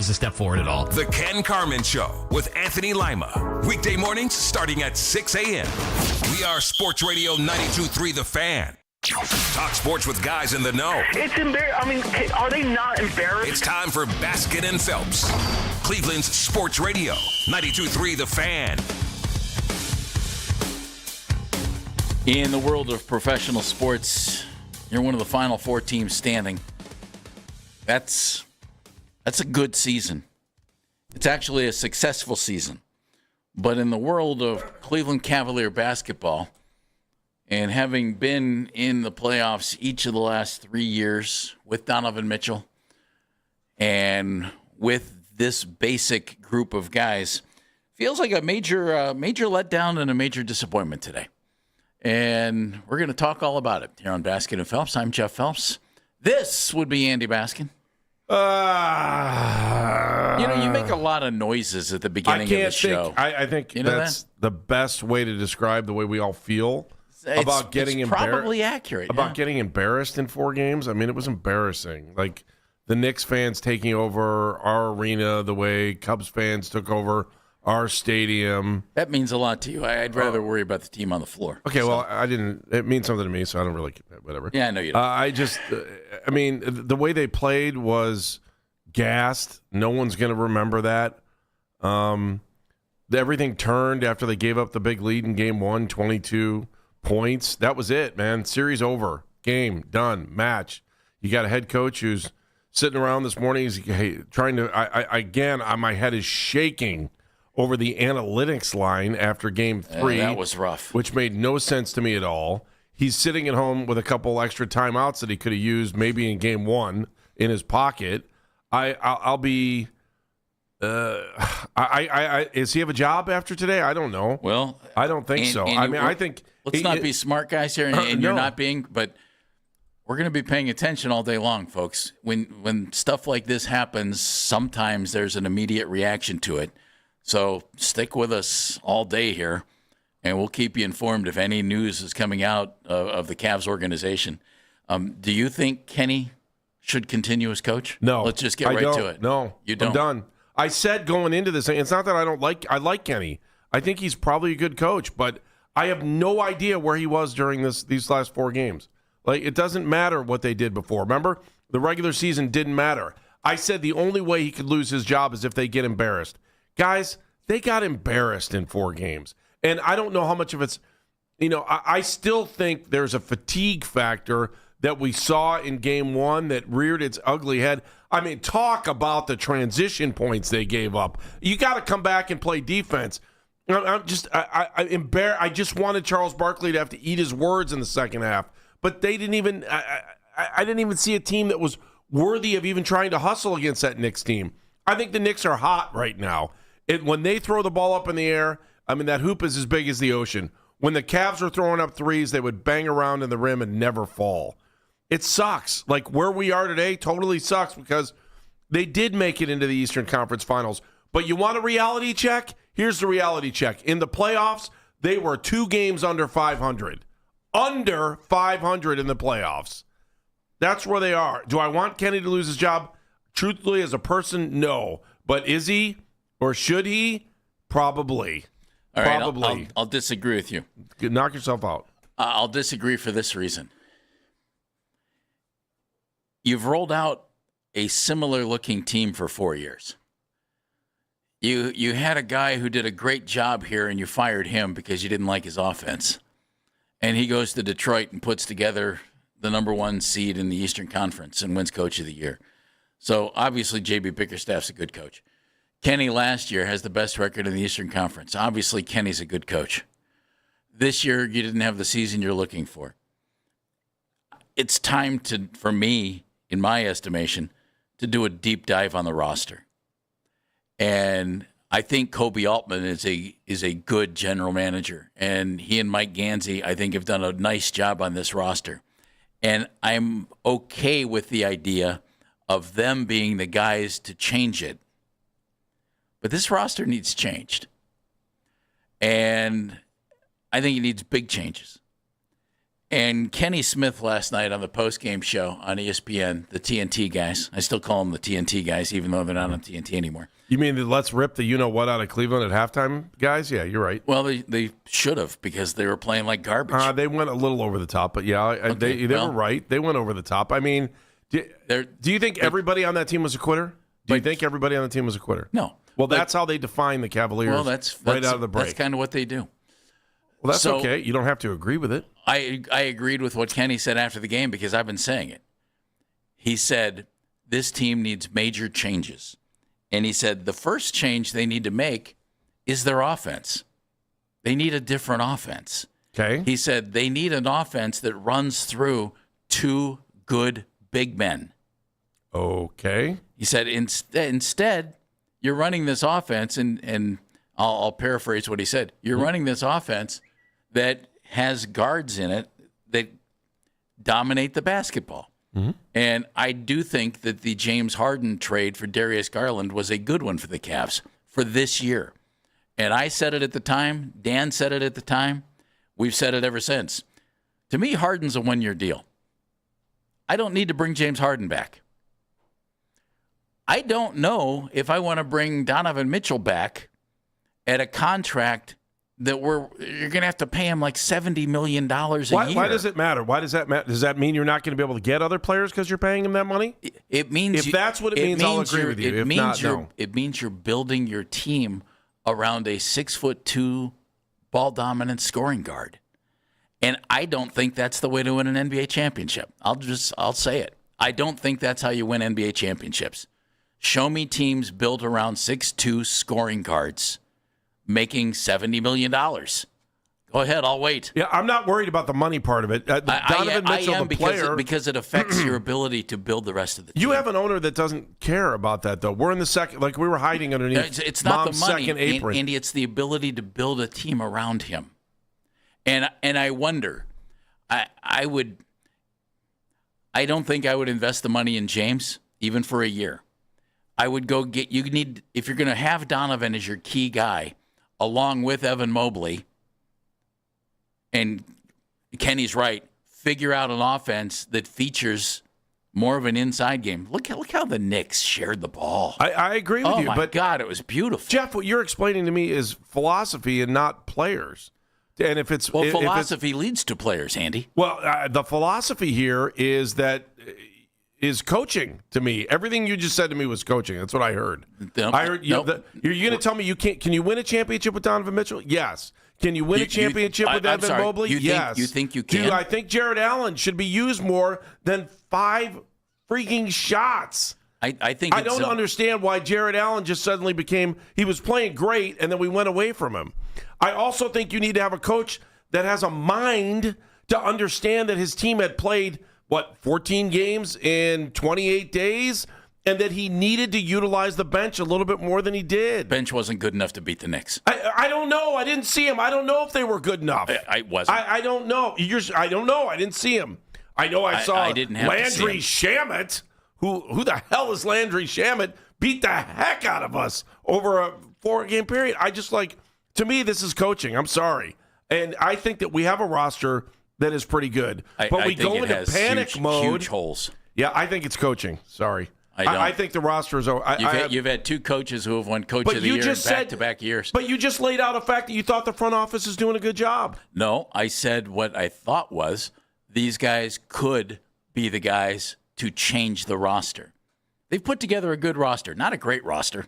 was a step forward at all. The Ken Carman Show with Anthony Lima. Weekday mornings starting at 6 a.m. We are Sports Radio 92.3 The Fan. Talk sports with guys in the know. It's embarrassing. I mean, are they not embarrassed? It's time for Baskin and Phelps. Cleveland's Sports Radio 92.3 The Fan. In the world of professional sports, you're one of the final four teams standing. That's a good season. It's actually a successful season. But in the world of Cleveland Cavalier basketball, and having been in the playoffs each of the last 3 years with Donovan Mitchell and with this basic group of guys, feels like a major letdown and a major disappointment today. And we're going to talk all about it here on Baskin and Phelps. I'm Jeff Phelps. This would be Andy Baskin. You make a lot of noises at the beginning of the show. I think that's the best way to describe the way we all feel about getting embarrassed. Probably accurate. About getting embarrassed in 4 games. I mean, it was embarrassing. Like the Knicks fans taking over our arena the way Cubs fans took over our stadium. That means a lot to you. I'd rather worry about the team on the floor. Okay, so. Well, I didn't. It means something to me, so I don't really. Whatever. Yeah, I know you don't. I mean, the way they played was gassed. No one's going to remember that. Everything turned after they gave up the big lead in game 1, 22 points. That was it, man. Series over. Game done. Match. You got a head coach who's sitting around this morning. He's trying to. My head is shaking over the analytics line after game 3. That was rough. Which made no sense to me at all. He's sitting at home with a couple extra timeouts that he could have used maybe in game 1 in his pocket. I'll be. Does he have a job after today? I don't know. Well, I don't think so. I think let's not be smart guys here, and no. You're not being. But we're going to be paying attention all day long, folks. When stuff like this happens, sometimes there's an immediate reaction to it. So stick with us all day here, and we'll keep you informed if any news is coming out of the Cavs organization. Do you think Kenny should continue as coach? No. Let's just get right to it. No. You don't? I'm done. I said going into this, it's not that I like Kenny. I think he's probably a good coach, but I have no idea where he was during these last 4 games. Like, it doesn't matter what they did before. Remember? The regular season didn't matter. I said the only way he could lose his job is if they get embarrassed. Guys, they got embarrassed in 4 games. And I don't know how much of it's, I still think there's a fatigue factor that we saw in game 1 that reared its ugly head. I mean, talk about the transition points they gave up. You got to come back and play defense. I just wanted Charles Barkley to have to eat his words in the second half. But they didn't even, I didn't even see a team that was worthy of even trying to hustle against that Knicks team. I think the Knicks are hot right now. When they throw the ball up in the air, that hoop is as big as the ocean. When the Cavs were throwing up threes, they would bang around in the rim and never fall. It sucks. Like, where we are today totally sucks because they did make it into the Eastern Conference Finals. But you want a reality check? Here's the reality check. In the playoffs, they were 2 games under 500. Under 500 in the playoffs. That's where they are. Do I want Kenny to lose his job? Truthfully, as a person, no. But is he? Or should he? Probably. All right, Probably. I'll disagree with you. Knock yourself out. I'll disagree for this reason. You've rolled out a similar-looking team for 4 years. You had a guy who did a great job here, and you fired him because you didn't like his offense. And he goes to Detroit and puts together the number 1 seed in the Eastern Conference and wins Coach of the Year. So, obviously, J.B. Bickerstaff's a good coach. Kenny last year has the best record in the Eastern Conference. Obviously, Kenny's a good coach. This year, you didn't have the season you're looking for. It's time for me, in my estimation, to do a deep dive on the roster. And I think Kobe Altman is a good general manager. And he and Mike Gansey, I think, have done a nice job on this roster. And I'm okay with the idea of them being the guys to change it. But this roster needs changed. And I think it needs big changes. And Kenny Smith last night on the postgame show on ESPN, the TNT guys. I still call them the TNT guys, even though they're not on TNT anymore. You mean the let's rip the you-know-what out of Cleveland at halftime, guys? Yeah, you're right. Well, they should have because they were playing like garbage. They went a little over the top, but yeah, they were right. They went over the top. I mean, do you think everybody on that team was a quitter? Do you think everybody on the team was a quitter? No. Well, that's how they define the Cavaliers. Well, that's right out of the break. That's kind of what they do. Well, that's okay. You don't have to agree with it. I agreed with what Kenny said after the game because I've been saying it. He said this team needs major changes. And he said the first change they need to make is their offense. They need a different offense. Okay. He said they need an offense that runs through two good big men. Okay. He said instead you're running this offense, and I'll paraphrase what he said. You're running this offense that has guards in it that dominate the basketball. Mm-hmm. And I do think that the James Harden trade for Darius Garland was a good one for the Cavs for this year. And I said it at the time. Dan said it at the time. We've said it ever since. To me, Harden's a one-year deal. I don't need to bring James Harden back. I don't know if I want to bring Donovan Mitchell back at a contract that you're going to have to pay him like $70 million a year. Why does it matter? Why does that matter? Does that mean you're not going to be able to get other players because you're paying him that money? It means if that's what it means, I'll agree with you. If not, no. It means you're building your team around a 6'2" ball dominant scoring guard. And I don't think that's the way to win an NBA championship. I'll say it. I don't think that's how you win NBA championships. Show me teams built around 6'2" scoring guards making $70 million. Go ahead, I'll wait. Yeah, I'm not worried about the money part of it. Donovan Mitchell, I am the player, because it affects your ability to build the rest of the team. You have an owner that doesn't care about that, though. We're in the second, like we were hiding underneath. It's not Mom's the money, second apron. Andy. It's the ability to build a team around him. And I wonder, I don't think I would invest the money in James even for a year. I would go get if you're going to have Donovan as your key guy, along with Evan Mobley, and Kenny's right, figure out an offense that features more of an inside game. Look how the Knicks shared the ball. I agree with you. Oh, my but God, it was beautiful. Jeff, what you're explaining to me is philosophy and not players. And if it's philosophy leads to players, Andy. Well, the philosophy here is coaching to me. Everything you just said to me was coaching. That's what I heard. I heard you're going to tell me you can't. Can you win a championship with Donovan Mitchell? Yes. Can you win a championship with Evan Mobley? Yes. You think you can? Do I think Jared Allen should be used more than 5 freaking shots? I think I don't understand why Jared Allen just suddenly he was playing great and then we went away from him. I also think you need to have a coach that has a mind to understand that his team had played 14 games in 28 days, and that he needed to utilize the bench a little bit more than he did. Bench wasn't good enough to beat the Knicks. I don't know. I didn't see him. I don't know if they were good enough. I wasn't. I don't know. I don't know. I didn't see him. I know I saw Landry Shamet. Who the hell is Landry Shamet? Beat the heck out of us over a 4-game period. To me, this is coaching. I'm sorry. And I think that we have a roster that is pretty good. But we go into panic mode. Huge holes. Yeah, I think it's coaching. Sorry. I think the roster is over. You've had 2 coaches who have won Coach of the Year in back-to-back years. But you just laid out a fact that you thought the front office is doing a good job. No, I said what I thought was these guys could be the guys to change the roster. They've put together a good roster. Not a great roster.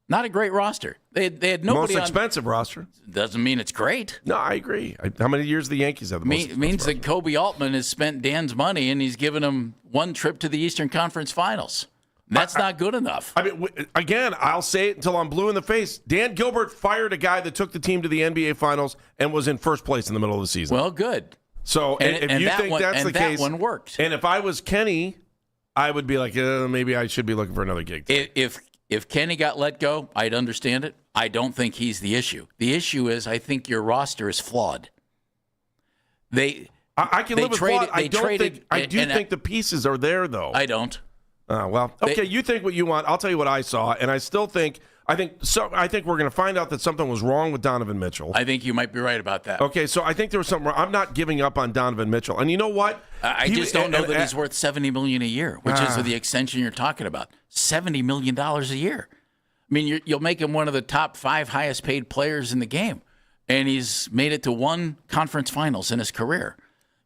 Not a great roster. They had nobody. Most expensive roster. Doesn't mean it's great. No, I agree. How many years do the Yankees have the most expensive means roster? that Kobe Altman has spent Dan's money and he's given him 1 trip to the Eastern Conference Finals. That's not good enough. I mean, again, I'll say it until I'm blue in the face. Dan Gilbert fired a guy that took the team to the NBA Finals and was in first place in the middle of the season. Well, good. So if you think that's the case, that one worked. And if I was Kenny, I would be like, maybe I should be looking for another gig. If Kenny got let go, I'd understand it. I don't think he's the issue. The issue is I think your roster is flawed. I can live with flawed. I do think the pieces are there, though. I don't. Well, okay, you think what you want. I'll tell you what I saw, and I still think I think we're going to find out that something was wrong with Donovan Mitchell. I think you might be right about that. Okay, so I think there was something wrong. I'm not giving up on Donovan Mitchell. And you know what? I just don't know that he's worth $70 million a year, which is the extension you're talking about. $70 million a year. I mean, you'll make him one of the top 5 highest paid players in the game. And he's made it to 1 conference finals in his career.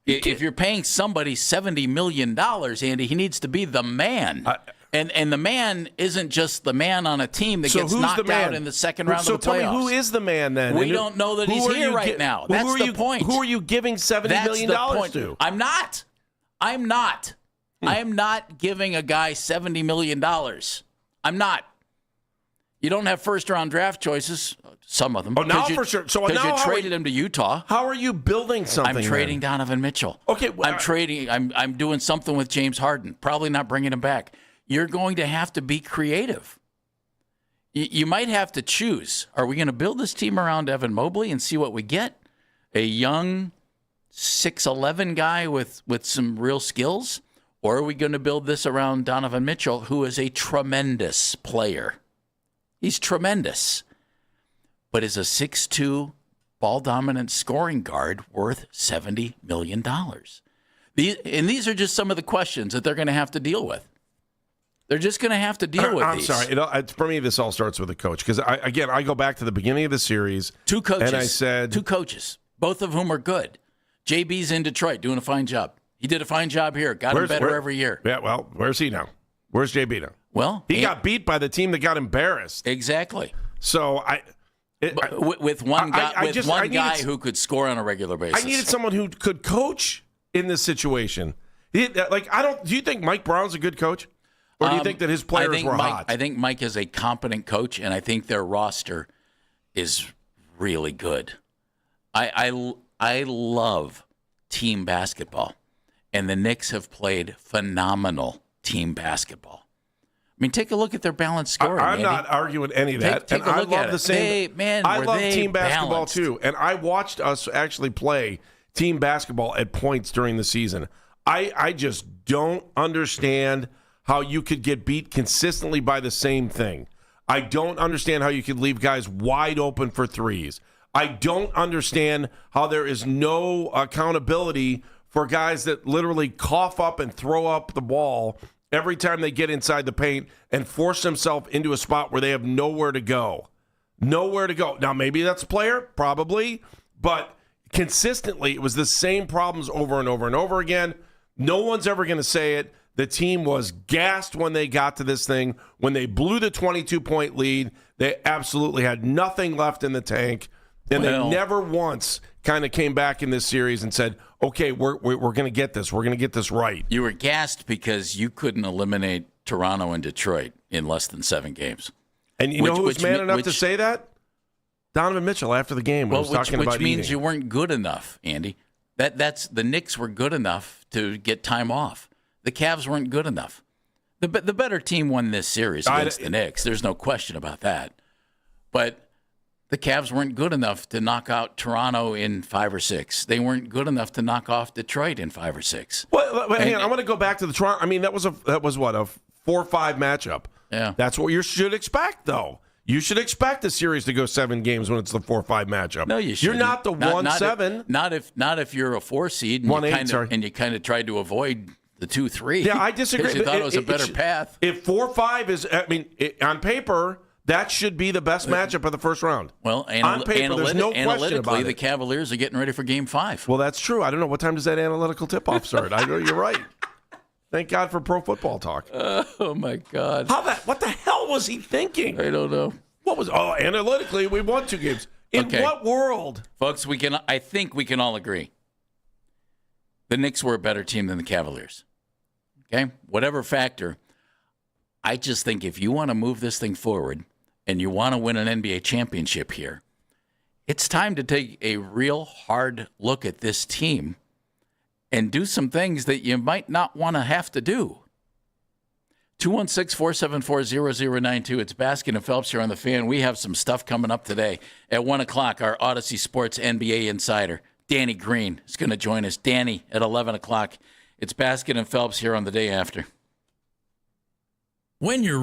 If you're paying somebody $70 million, Andy, he needs to be the man. And the man isn't just the man on a team that gets knocked out in the second round of the playoffs. So tell me, who is the man then? We don't know that he's here right now. That's the point. Who are you giving $70 million to? I'm not. I am not giving a guy $70 million. I'm not. You don't have first-round draft choices, some of them. Oh, now for sure. So now you traded him to Utah. How are you building something? I'm trading Donovan Mitchell. Okay, I'm trading. I'm doing something with James Harden. Probably not bringing him back. You're going to have to be creative. You might have to choose. Are we going to build this team around Evan Mobley and see what we get? A young 6'11" guy with some real skills? Or are we going to build this around Donovan Mitchell, who is a tremendous player? He's tremendous, but is a 6'2", ball-dominant scoring guard worth $70 million? These are just some of the questions that they're going to have to deal with. They're just going to have to deal with these. I'm sorry. For me, this all starts with a coach. Because, I go back to the beginning of the series. 2 coaches. And I said... 2 coaches, both of whom are good. JB's in Detroit doing a fine job. He did a fine job here. Got him better every year. Yeah, well, where's he now? Where's JB now? Well, he got beat by the team that got embarrassed. Exactly. So with one guy who could score on a regular basis. I needed someone who could coach in this situation. Do you think Mike Brown's a good coach, or do you think that his players were hot? I think Mike is a competent coach, and I think their roster is really good. I love team basketball, and the Knicks have played phenomenal team basketball. I mean, take a look at their balanced scoring. I'm not arguing any of that. Take a look at it. I love team basketball balanced? too, and I watched us actually play team basketball at points during the season. I just don't understand how you could get beat consistently by the same thing. I don't understand how you could leave guys wide open for threes. I don't understand how there is no accountability for guys that literally cough up and throw up the ball every time they get inside the paint and force themselves into a spot where they have nowhere to go. Nowhere to go. Now, maybe that's a player, probably, but consistently it was the same problems over and over and over again. No one's ever going to say it. The team was gassed when they got to this thing. When they blew the 22-point lead, they absolutely had nothing left in the tank, and they never once kind of came back in this series and said, okay, we're going to get this. We're going to get this right. You were gassed because you couldn't eliminate Toronto and Detroit in less than 7 games. And you know who was man enough to say that? Donovan Mitchell after the game when he was talking about which means eating. You weren't good enough, Andy. That's the Knicks were good enough to get time off. The Cavs weren't good enough. The better team won this series against the Knicks. There's no question about that. But the Cavs weren't good enough to knock out Toronto in 5 or 6. They weren't good enough to knock off Detroit in 5 or 6. Well, hang on. I want to go back to the Toronto. I mean, that was what, a 4-5 matchup. Yeah. That's what you should expect, though. You should expect the series to go 7 games when it's the 4-5 matchup. No, you shouldn't. You're not the 1-7. Not if you're a 4 seed and you kind of tried to avoid the 2-3. Yeah, I disagree. Because you thought it was a better path. If 4-5 is, on paper, that should be the best matchup of the first round. Well, on paper, there's no question about it. The Cavaliers are getting ready for Game 5. Well, that's true. I don't know. What time does that analytical tip-off start? You're right. Thank God for Pro Football Talk. Oh, my God. What the hell was he thinking? I don't know. Analytically, we won 2 games. In what world? Folks, I think we can all agree. The Knicks were a better team than the Cavaliers. Okay? Whatever factor, I just think if you want to move this thing forward and you want to win an NBA championship here, it's time to take a real hard look at this team and do some things that you might not want to have to do. 216-474-0092. It's Baskin and Phelps here on The Fan. We have some stuff coming up today. At 1 o'clock, our Odyssey Sports NBA insider, Danny Green, is going to join us. Danny at 11 o'clock. It's Baskin and Phelps here on The Day After. When you're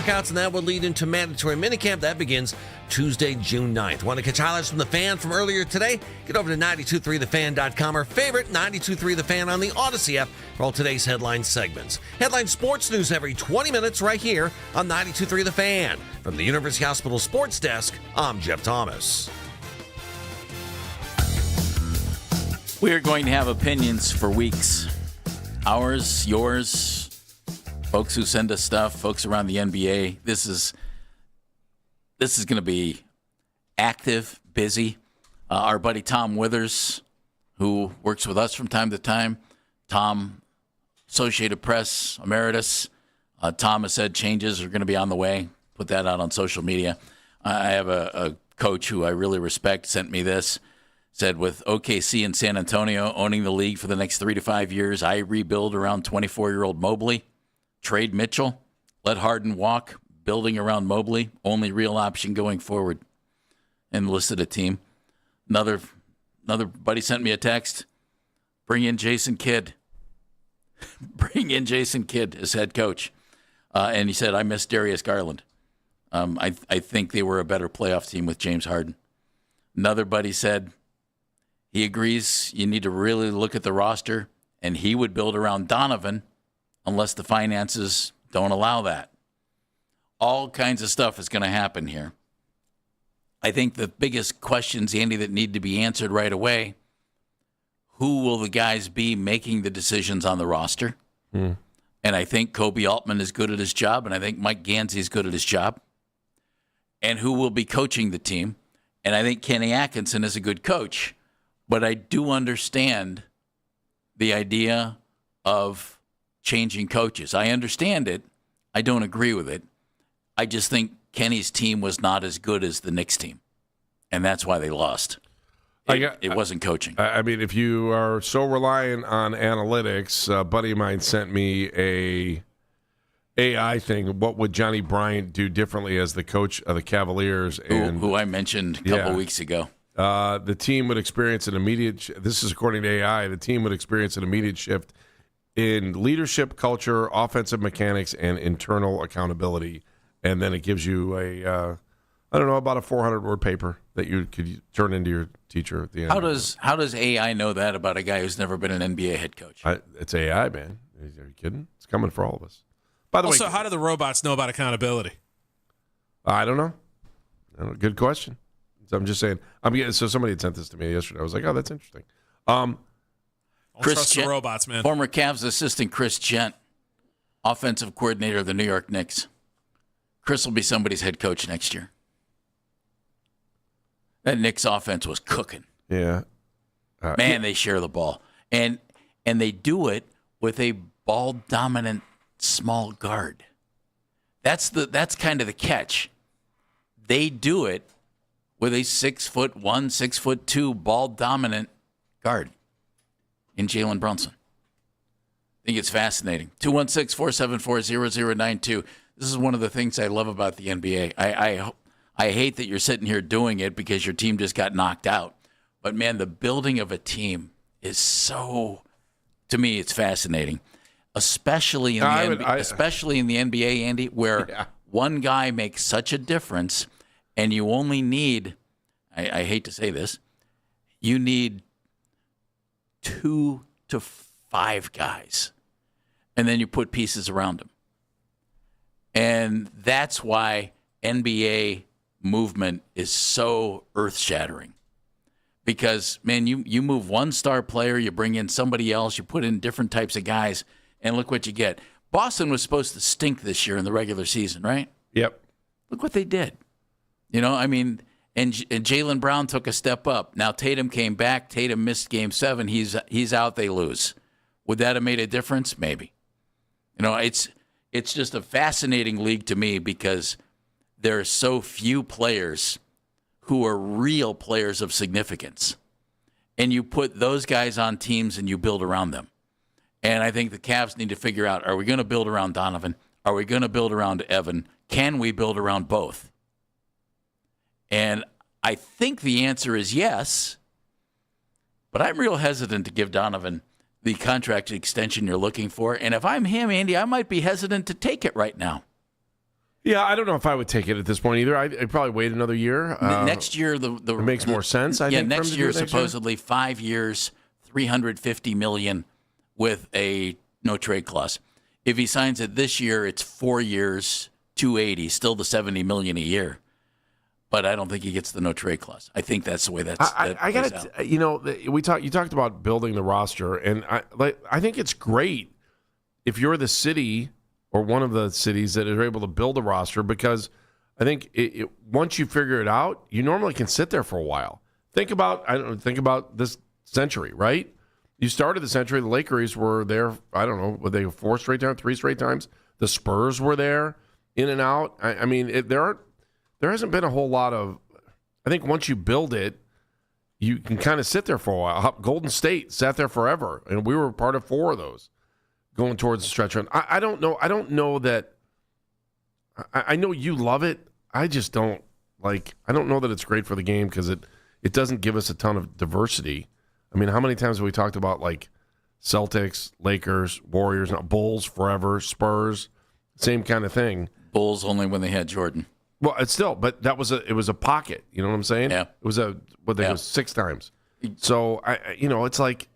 workouts, and that will lead into mandatory minicamp. That begins Tuesday, June 9th. Want to catch highlights from The Fan from earlier today? Get over to 923thefan.com or favorite 923 The Fan on the Odyssey app for all today's headline segments. Headline sports news every 20 minutes right here on 923 The Fan. From the University Hospital Sports Desk, I'm Jeff Thomas. We are going to have opinions for weeks. Ours, yours, folks who send us stuff, folks around the NBA. This is going to be active, busy. Our buddy Tom Withers, who works with us from time to time. Tom, Associated Press Emeritus. Tom has said changes are going to be on the way. Put that out on social media. I have a coach who I really respect sent me this. Said, with OKC and San Antonio owning the league for the next 3 to 5 years, I rebuild around 24-year-old Mobley, trade Mitchell, let Harden walk, building around Mobley, only real option going forward, and listed a team. Another buddy sent me a text, bring in Jason Kidd. Bring in Jason Kidd as head coach. And he said, I miss Darius Garland. I think they were a better playoff team with James Harden. Another buddy said, he agrees you need to really look at the roster, and he would build around Donovan unless the finances don't allow that. All kinds of stuff is going to happen here. I think the biggest questions, Andy, that need to be answered right away, who will the guys be making the decisions on the roster? And I think Kobe Altman is good at his job, and I think Mike Gansey is good at his job. And who will be coaching the team? And I think Kenny Atkinson is a good coach. But I do understand the idea of changing coaches. I understand it. I don't agree with it. I just think Kenny's team was not as good as the Knicks team, and that's why they lost. It wasn't coaching. I mean, if you are so reliant on analytics, a buddy of mine sent me a AI thing. What would Johnny Bryant do differently as the coach of the Cavaliers? And who I mentioned a couple weeks ago. The team would experience an immediate, this is according to AI, the team would experience an immediate shift in leadership, culture, offensive mechanics, and internal accountability. And then it gives you about a 400-word paper that you could turn into your teacher at the end. How does AI know that about a guy who's never been an NBA head coach? It's AI, man. Are you kidding? It's coming for all of us. By the way, how do the robots know about accountability? I don't know. Good question. So I'm just saying. So somebody had sent this to me yesterday. I was like, oh, that's interesting. Trust the robots, man. Former Cavs assistant Chris Gent, offensive coordinator of the New York Knicks. Chris will be somebody's head coach next year. That Knicks offense was cooking. Yeah. They share the ball. And they do it with a ball-dominant small guard. That's kind of the catch. They do it with a 6'1", 6'2", ball-dominant guard in Jalen Brunson. I think it's fascinating. 216-474-0092. This is one of the things I love about the NBA. I hate that you're sitting here doing it because your team just got knocked out. But, man, the building of a team is so, to me, it's fascinating. Especially in the NBA, Andy, where one guy makes such a difference. And you only need, I hate to say this, you need 2 to 5 guys. And then you put pieces around them. And that's why NBA movement is so earth-shattering. Because, man, you move one star player, you bring in somebody else, you put in different types of guys, and look what you get. Boston was supposed to stink this year in the regular season, right? Yep. Look what they did. And Jaylen Brown took a step up. Now Tatum came back. Tatum missed Game 7. He's out. They lose. Would that have made a difference? Maybe. It's just a fascinating league to me because there are so few players who are real players of significance. And you put those guys on teams and you build around them. And I think the Cavs need to figure out, are we going to build around Donovan? Are we going to build around Evan? Can we build around both? And I think the answer is yes, but I'm real hesitant to give Donovan the contract extension you're looking for. And if I'm him, Andy, I might be hesitant to take it right now. Yeah, I don't know if I would take it at this point either. I'd probably wait another year. Next year, it makes more sense. I think next for him to do year it next supposedly 5 years, $350 million with a no trade clause. If he signs it this year, it's 4 years, $280, still the $70 million a year. But I don't think he gets the no trade clause. I think that's the way that I got to, you talked about building the roster, and I think it's great if you're the city or one of the cities that are able to build a roster, because I think once you figure it out, you normally can sit there for a while. Think about this century, right? You started the century, the Lakers were there, I don't know, were they 4 straight times, 3 straight times? The Spurs were there, in and out. I mean, there hasn't been a whole lot of, I think once you build it, you can kind of sit there for a while. Golden State sat there forever, and we were part of 4 of those going towards the stretch run. I don't know. I don't know that. I know you love it. I just don't like. I don't know that it's great for the game because it doesn't give us a ton of diversity. I mean, how many times have we talked about like Celtics, Lakers, Warriors, Bulls forever, Spurs, same kind of thing. Bulls only when they had Jordan. Well, it's still, but it was a pocket. You know what I'm saying? Yeah. It was was 6 times. So it's like,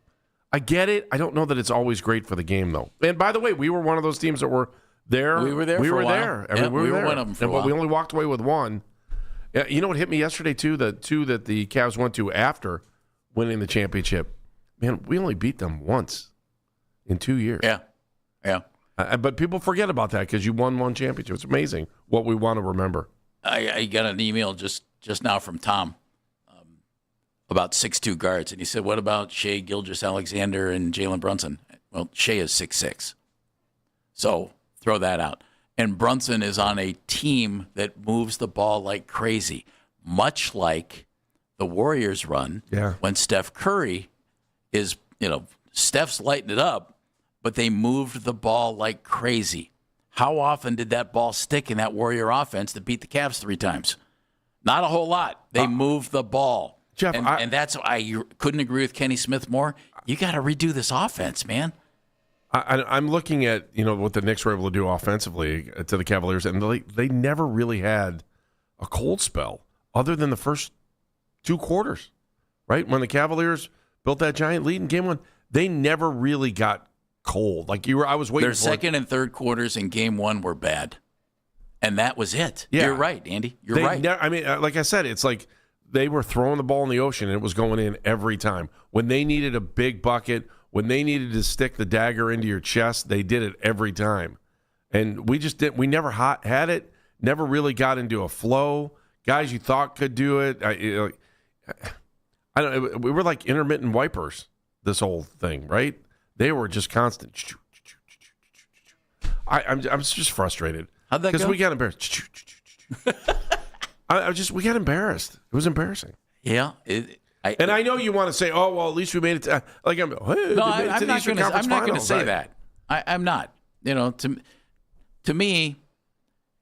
I get it. I don't know that it's always great for the game though. And by the way, we were one of those teams that were there. We were there. We for were a while. there. I mean, Yeah, we were there. one of them for a but while. we only walked away with 1. Yeah, you know what hit me yesterday too? The 2 that the Cavs went to after winning the championship. Man, we only beat them once in 2 years. Yeah. But people forget about that because you won 1 championship. It's amazing what we want to remember. I got an email just now from Tom about 6'2" guards, and he said, "What about Shea Gilgeous-Alexander and Jalen Brunson?" Well, Shea is 6'6", so throw that out. And Brunson is on a team that moves the ball like crazy, much like the Warriors run. Yeah. When Steph Curry is, Steph's lighting it up, but they moved the ball like crazy. How often did that ball stick in that Warrior offense to beat the Cavs 3 times? Not a whole lot. They moved the ball. Jeff, and that's why I couldn't agree with Kenny Smith more. You got to redo this offense, man. I'm looking at what the Knicks were able to do offensively to the Cavaliers, and they never really had a cold spell other than the first 2 quarters, right? When the Cavaliers built that giant lead in Game 1, they never really got cold. I was waiting. Their second and third quarters in Game 1 were bad, and that was it. Yeah. You're right, Andy. You're right. Like I said, it's like they were throwing the ball in the ocean, and it was going in every time. When they needed a big bucket, when they needed to stick the dagger into your chest, they did it every time. And we just didn't. We never had it. Never really got into a flow. Guys you thought could do it. I don't. We were like intermittent wipers. This whole thing, right? They were just constant. I'm just frustrated. How'd that go? Because we got embarrassed. We got embarrassed. It was embarrassing. Yeah. And I know you want to say, "Oh, well, at least we made it." I'm not going to say that. I'm not. To me,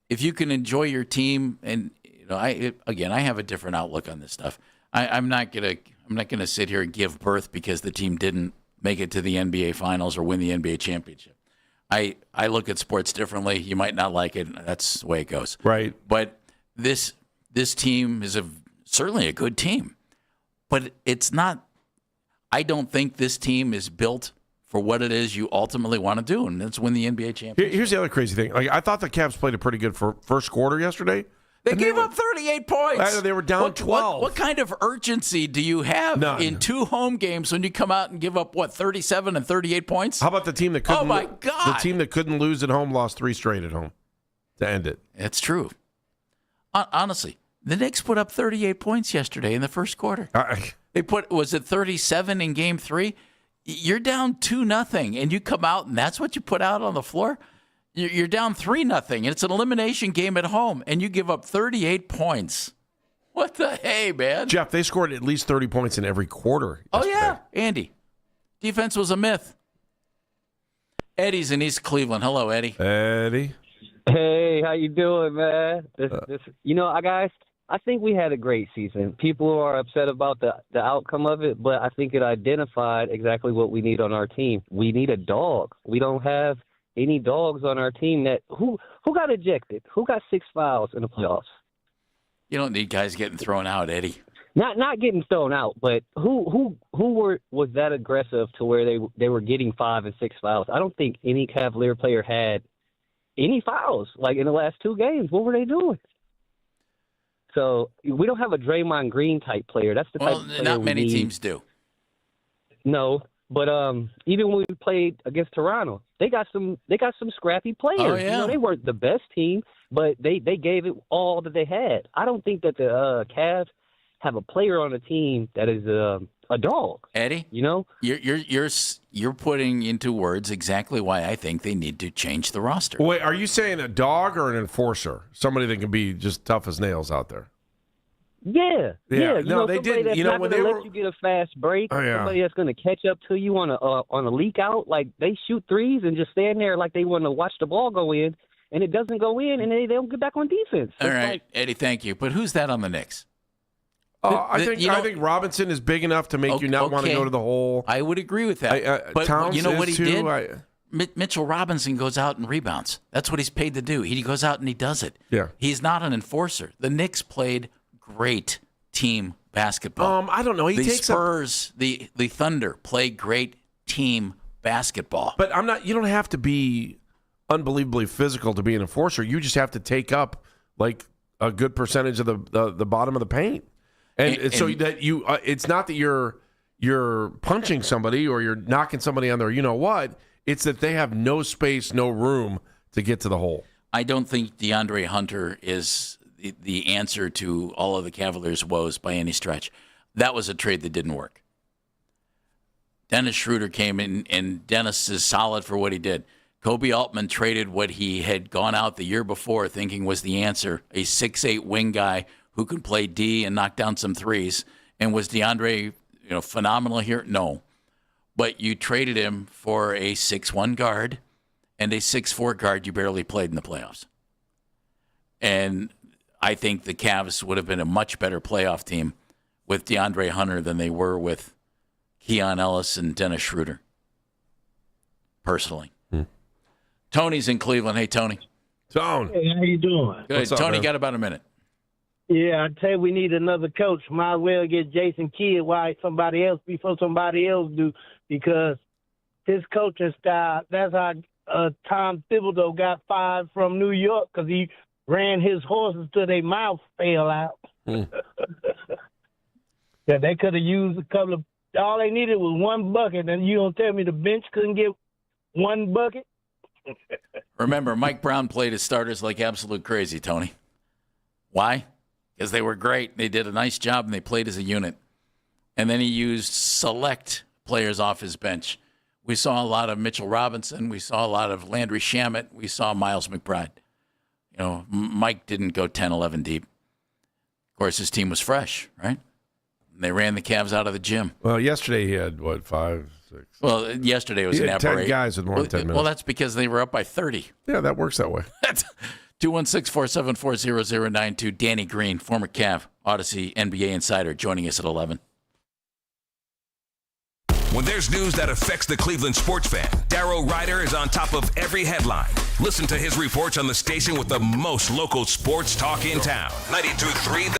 if you can enjoy your team, and I have a different outlook on this stuff. I'm not gonna sit here and give birth because the team didn't make it to the NBA Finals or win the NBA championship. I look at sports differently. You might not like it. That's the way it goes. Right. But this team is certainly a good team. But it's not – I don't think this team is built for what it is you ultimately want to do, and that's win the NBA championship. Here's the other crazy thing. I thought the Cavs played a pretty good first quarter yesterday. They gave up 38 points. They were down 12. What kind of urgency do you have in 2 home games when you come out and give up, 37 and 38 points? How about the team that couldn't Oh, my God. The team that couldn't lose at home lost 3 straight at home to end it. It's true. Honestly, the Knicks put up 38 points yesterday in the first quarter. Was it 37 in Game 3? You're down 2-0, and you come out, and that's what you put out on the floor? You're down 3-0, and it's an elimination game at home, and you give up 38 points. What the hey, man? Jeff, they scored at least 30 points in every quarter yesterday. Oh, yeah, Andy. Defense was a myth. Eddie's in East Cleveland. Hello, Eddie. Eddie. Hey, how you doing, man? Guys, I think we had a great season. People are upset about the outcome of it, but I think it identified exactly what we need on our team. We need a dog. We don't have any dogs on our team that who got ejected? Who got 6 fouls in the playoffs? You don't need guys getting thrown out, Eddie. Not getting thrown out, but who was that aggressive to where they were getting 5 and 6 fouls? I don't think any Cavalier player had any fouls like in the last 2 games. What were they doing? So we don't have a Draymond Green type player. That's the type of player not many we need. teams do. No, but even when we played against Toronto, they got some scrappy players. Oh, yeah. You know, they weren't the best team, but they gave it all that they had. I don't think that the Cavs have a player on the team that is a dog. Eddie, You know, you're putting into words exactly why I think they need to change the roster. Wait, are you saying a dog or an enforcer? Somebody that can be just tough as nails out there. yeah. Yeah. You No, know, they somebody didn't. that's You know, not when gonna they let were- you get a fast break. Oh, yeah. Somebody that's going to catch up to you on a leak out. Like they shoot threes and just stand there like they want to watch the ball go in, and it doesn't go in, and they don't get back on defense. All It's right, like, Eddie, thank you. But who's that on the Knicks? I think Robinson is big enough to make you not want to Okay. go to the hole. I would agree with that. But Towns you know what he is too. did? Mitchell Robinson goes out and rebounds. That's what he's paid to do. He goes out and he does it. Yeah. He's not an enforcer. The Knicks played great team basketball. I don't know. He the takes up, Spurs, the Thunder play great team basketball. but I'm not. You don't have to be unbelievably physical to be an enforcer. You just have to take up like a good percentage of the bottom of the paint, and so that you. It's not that you're punching somebody or you're knocking somebody on their. You know what? It's that they have no space, no room to get to the hole. I don't think DeAndre Hunter is the answer to all of the Cavaliers' woes by any stretch. That was a trade that didn't work. Dennis Schroeder came in, and Dennis is solid for what he did. Kobe Altman traded what he had gone out the year before thinking was the answer, a 6'8" wing guy who can play D and knock down some threes. And was DeAndre phenomenal here? No. But you traded him for a 6'1" guard and a 6'4" guard you barely played in the playoffs. And I think the Cavs would have been a much better playoff team with DeAndre Hunter than they were with Keon Ellis and Dennis Schroeder, personally. Tony's in Cleveland. Hey, Tony. Tone. Hey, how you doing? Good. What's up, Tony, man? got about a minute. Yeah, I tell you, we need another coach. Might as well get Jason Kidd. Why somebody else before somebody else do? Because his coaching style, that's how Tom Thibodeau got fired from New York because he ran his horses till their mouth fell out. Yeah, they could have used a couple of – all they needed was one bucket, and you don't tell me the bench couldn't get one bucket? Remember, Mike Brown played his starters like absolute crazy, Tony. Why? Because they were great. They did a nice job, and they played as a unit. And then he used select players off his bench. We saw a lot of Mitchell Robinson. We saw a lot of Landry Shamet. We saw Miles McBride. Mike didn't go 10, 11 deep. Of course, his team was fresh, right? And they ran the Cavs out of the gym. Well, yesterday he had, 5, 6? Well, yesterday was He an had 10 aberration. guys with more than 10 minutes. Well, that's because they were up by 30. Yeah, that works that way. 216-474-0092. Danny Green, former Cav, Odyssey NBA insider, joining us at 11. When there's news that affects the Cleveland sports fan, Darrow Ryder is on top of every headline. Listen to his reports on the station with the most local sports talk in town. 92.3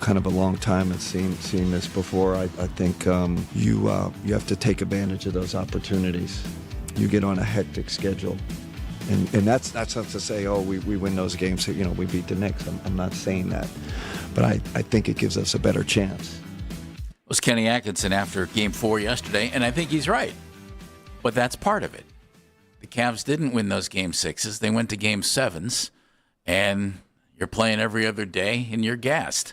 kind of a long time and seen this before. I think you have to take advantage of those opportunities. You get on a hectic schedule, and that's not to say, oh, we win those games, we beat the Knicks. I'm not saying that, but I think it gives us a better chance. It was Kenny Atkinson after Game 4 yesterday, and I think he's right. But that's part of it. The Cavs didn't win those Game 6s. They went to Game 7s, and you're playing every other day, and you're gassed.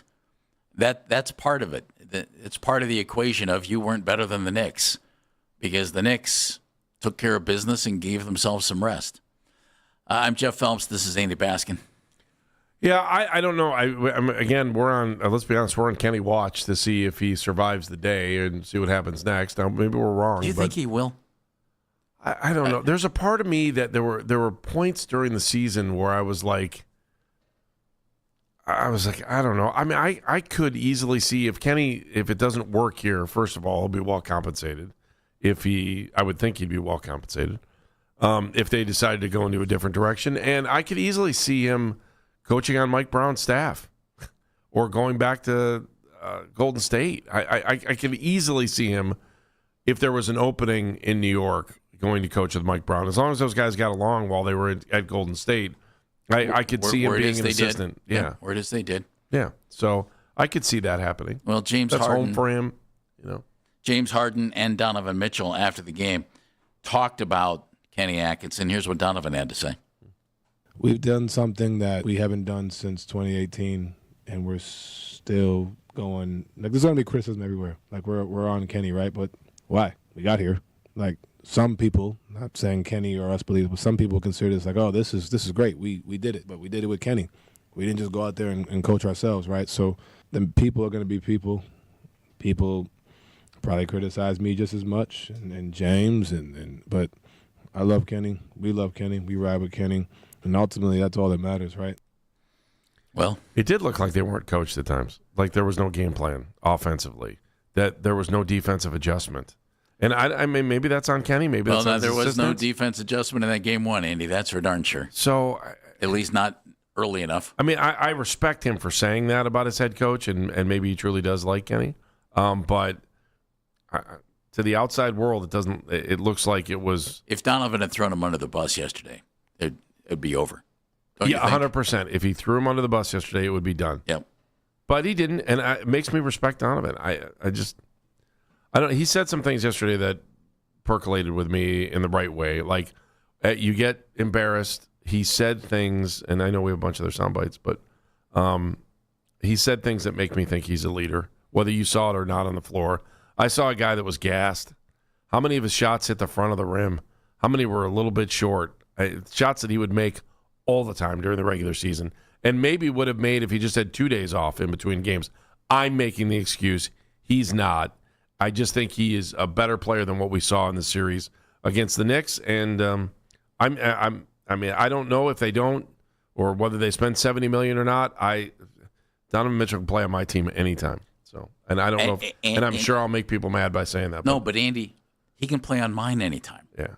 That's part of it. It's part of the equation of you weren't better than the Knicks because the Knicks took care of business and gave themselves some rest. I'm Jeff Phelps. This is Andy Baskin. Yeah, I don't know. Again, we're on. Let's be honest. We're on Kenny watch to see if he survives the day and see what happens next. Now, maybe we're wrong. Do you think he will? I don't know. There's a part of me that there were points during the season where I was like, I don't know. I mean, I could easily see if it doesn't work here. First of all, he'll be well compensated. I would think he'd be well compensated. If they decided to go into a different direction, and I could easily see him coaching on Mike Brown's staff, or going back to Golden State. I could easily see him, if there was an opening in New York, going to coach with Mike Brown. As long as those guys got along while they were at Golden State, I could see him being an assistant. Yeah, where it is they did. Yeah, so I could see that happening. Well, That's home for him. James Harden and Donovan Mitchell after the game talked about Kenny Atkinson. Here's what Donovan had to say. We've done something that we haven't done since 2018, and we're still going. Like, there's going to be criticism everywhere. Like, we're on Kenny, right? But why? We got here. Like, some people, not saying Kenny or us believe, but some people consider this like, oh, this is great. We did it, but we did it with Kenny. We didn't just go out there and coach ourselves, right? So then people are going to be people. People probably criticize me just as much, and James, but I love Kenny. We love Kenny. We ride with Kenny. And ultimately, that's all that matters, right? Well, it did look like they weren't coached at times. Like there was no game plan offensively. That there was no defensive adjustment. And I mean, maybe that's on Kenny. Maybe that's on there was assistants. no defense adjustment in that Game 1, Andy. That's for darn sure. So, at least not early enough. I mean, I respect him for saying that about his head coach, and maybe he truly does like Kenny. But to the outside world, it doesn't. It looks like it was. If Donovan had thrown him under the bus yesterday, it'd be over. Don't yeah, 100%. If he threw him under the bus yesterday, it would be done. Yep. But he didn't, and it makes me respect Donovan. I don't. He said some things yesterday that percolated with me in the right way. Like, you get embarrassed. He said things, and I know we have a bunch of their sound bites, but he said things that make me think he's a leader, whether you saw it or not on the floor. I saw a guy that was gassed. How many of his shots hit the front of the rim? How many were a little bit short? Shots that he would make all the time during the regular season, and maybe would have made if he just had 2 days off in between games. I'm making the excuse. He's not. I just think he is a better player than what we saw in the series against the Knicks. And I mean, I don't know if they don't, or whether they spend $70 million or not. Donovan Mitchell can play on my team anytime. So, and I don't know, and I'm sure I'll make people mad by saying that. No, but Andy, he can play on mine anytime. Yeah.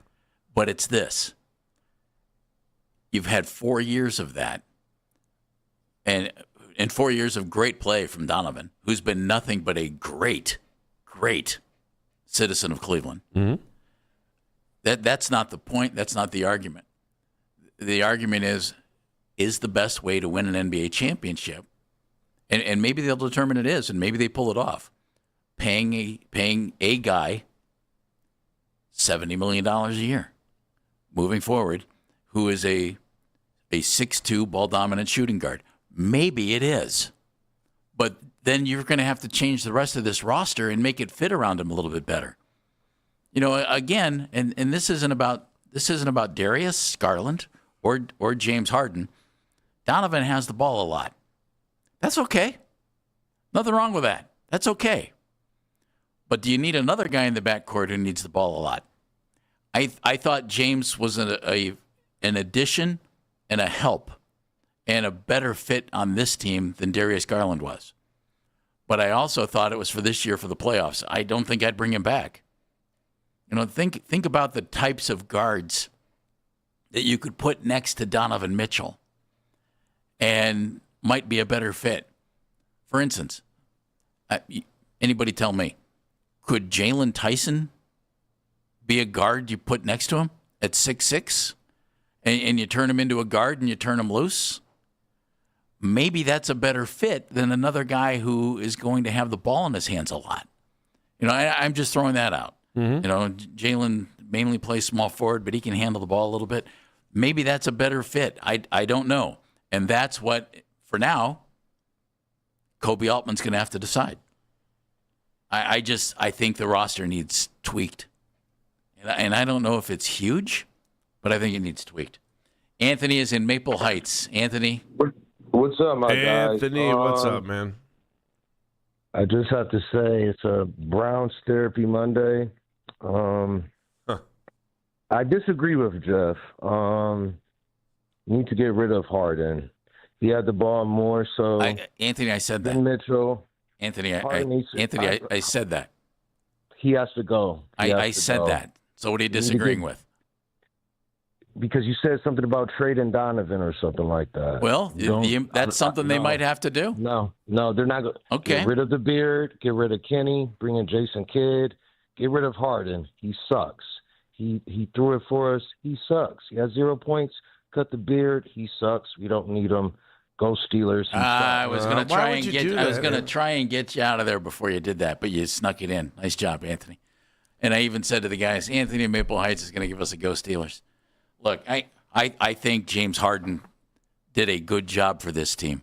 But it's this. You've had 4 years of that, and 4 years of great play from Donovan, who's been nothing but a great citizen of Cleveland. Mm-hmm. That's not the point. That's not the argument. The argument is the best way to win an NBA championship, and maybe they'll determine it is, and maybe they pull it off, paying a guy $70 million a year moving forward, who is a 6'2", ball-dominant shooting guard. Maybe it is. But then you're going to have to change the rest of this roster and make it fit around him a little bit better. You know, again, and this isn't about Darius Garland or James Harden. Donovan has the ball a lot. That's okay. Nothing wrong with that. That's okay. But do you need another guy in the backcourt who needs the ball a lot? I thought James was an addition and a help and a better fit on this team than Darius Garland was. But I also thought it was for this year for the playoffs. I don't think I'd bring him back. You know, think about the types of guards that you could put next to Donovan Mitchell and might be a better fit. For instance, anybody tell me, could Jalen Tyson be a guard you put next to him at 6'6", and you turn him into a guard and you turn him loose? Maybe that's a better fit than another guy who is going to have the ball in his hands a lot. I'm just throwing that out. Jalen mainly plays small forward, but he can handle the ball a little bit. Maybe that's a better fit. I don't know. And that's what, for now, Kobe Altman's going to have to decide. I think the roster needs tweaked. And I don't know if it's huge, but I think it needs tweaked. Anthony is in Maple Heights. Anthony? What's up, my guy? Anthony, what's up, man? I just have to say it's a Browns Therapy Monday. I disagree with Jeff. You need to get rid of Harden. He had the ball more, so Anthony, I said that. Mitchell. Anthony, I said that. He has to go. I said that. So what are you disagreeing with? Because you said something about trading Donovan or something like that. Well, that's something they might have to do. No, they're not going. Okay. Get rid of the Beard. Get rid of Kenny. Bring in Jason Kidd. Get rid of Harden. He sucks. He threw it for us. He sucks. He has 0 points. Cut the Beard. He sucks. We don't need him. Go Steelers. I was going to try and get you out of there before you did that, but you snuck it in. Nice job, Anthony. And I even said to the guys, Anthony in Maple Heights is going to give us a Go Steelers. Look, I think James Harden did a good job for this team.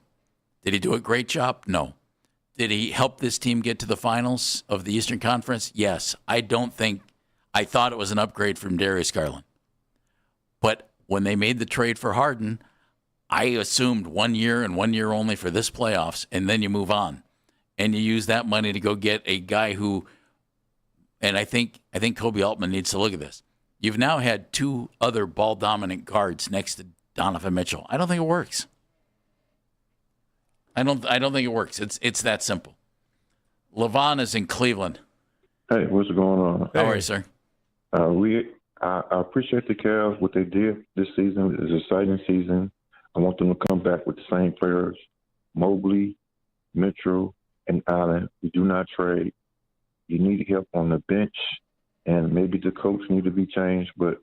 Did he do a great job? No. Did he help this team get to the finals of the Eastern Conference? Yes. I thought it was an upgrade from Darius Garland. But when they made the trade for Harden, I assumed 1 year and 1 year only for this playoffs, and then you move on. And you use that money to go get a guy who, and I think Kobe Altman needs to look at this. You've now had two other ball-dominant guards next to Donovan Mitchell. I don't think it works. I don't think it works. It's that simple. Levon is in Cleveland. Hey, what's going on? How are you, sir? I appreciate the Cavs, what they did this season. It's an exciting season. I want them to come back with the same players, Mobley, Mitchell, and Allen. We do not trade. You need help on the bench, and maybe the coach need to be changed. But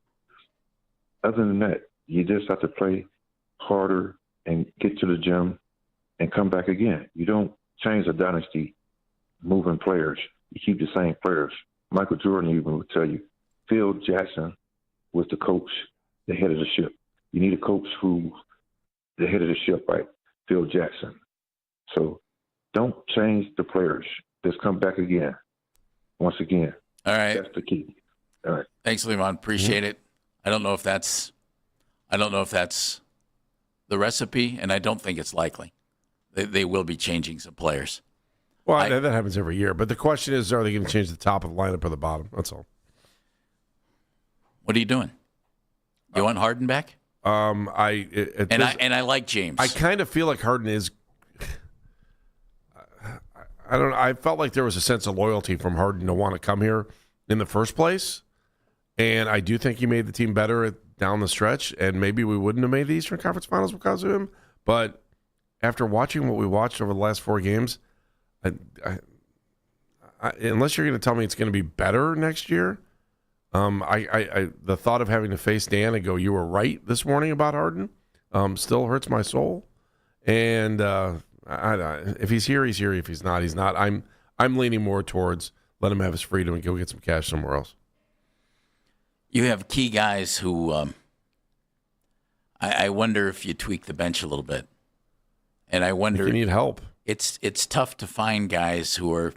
other than that, you just have to play harder and get to the gym and come back again. You don't change a dynasty moving players. You keep the same players. Michael Jordan even would tell you, Phil Jackson was the coach, the head of the ship. You need a coach who's the head of the ship, right? Phil Jackson. So don't change the players. Just come back again. Once again. All right. That's the key. All right. Thanks, Levon. Appreciate it. I don't know if that's the recipe, and I don't think it's likely. They will be changing some players. Well, that happens every year. But the question is, are they going to change the top of the lineup or the bottom? That's all. What are you doing? You want Harden back? I like James. I kind of feel like Harden is. I don't know. I felt like there was a sense of loyalty from Harden to want to come here in the first place, and I do think he made the team better down the stretch. And maybe we wouldn't have made the Eastern Conference Finals because of him. But after watching what we watched over the last 4 games, unless you're going to tell me it's going to be better next year. The thought of having to face Dan and go, you were right this morning about Harden, still hurts my soul. And if he's here, he's here. If he's not, he's not. I'm leaning more towards let him have his freedom and go get some cash somewhere else. You have key guys who I wonder if you tweak the bench a little bit, and I wonder if you need help. It's tough to find guys who are.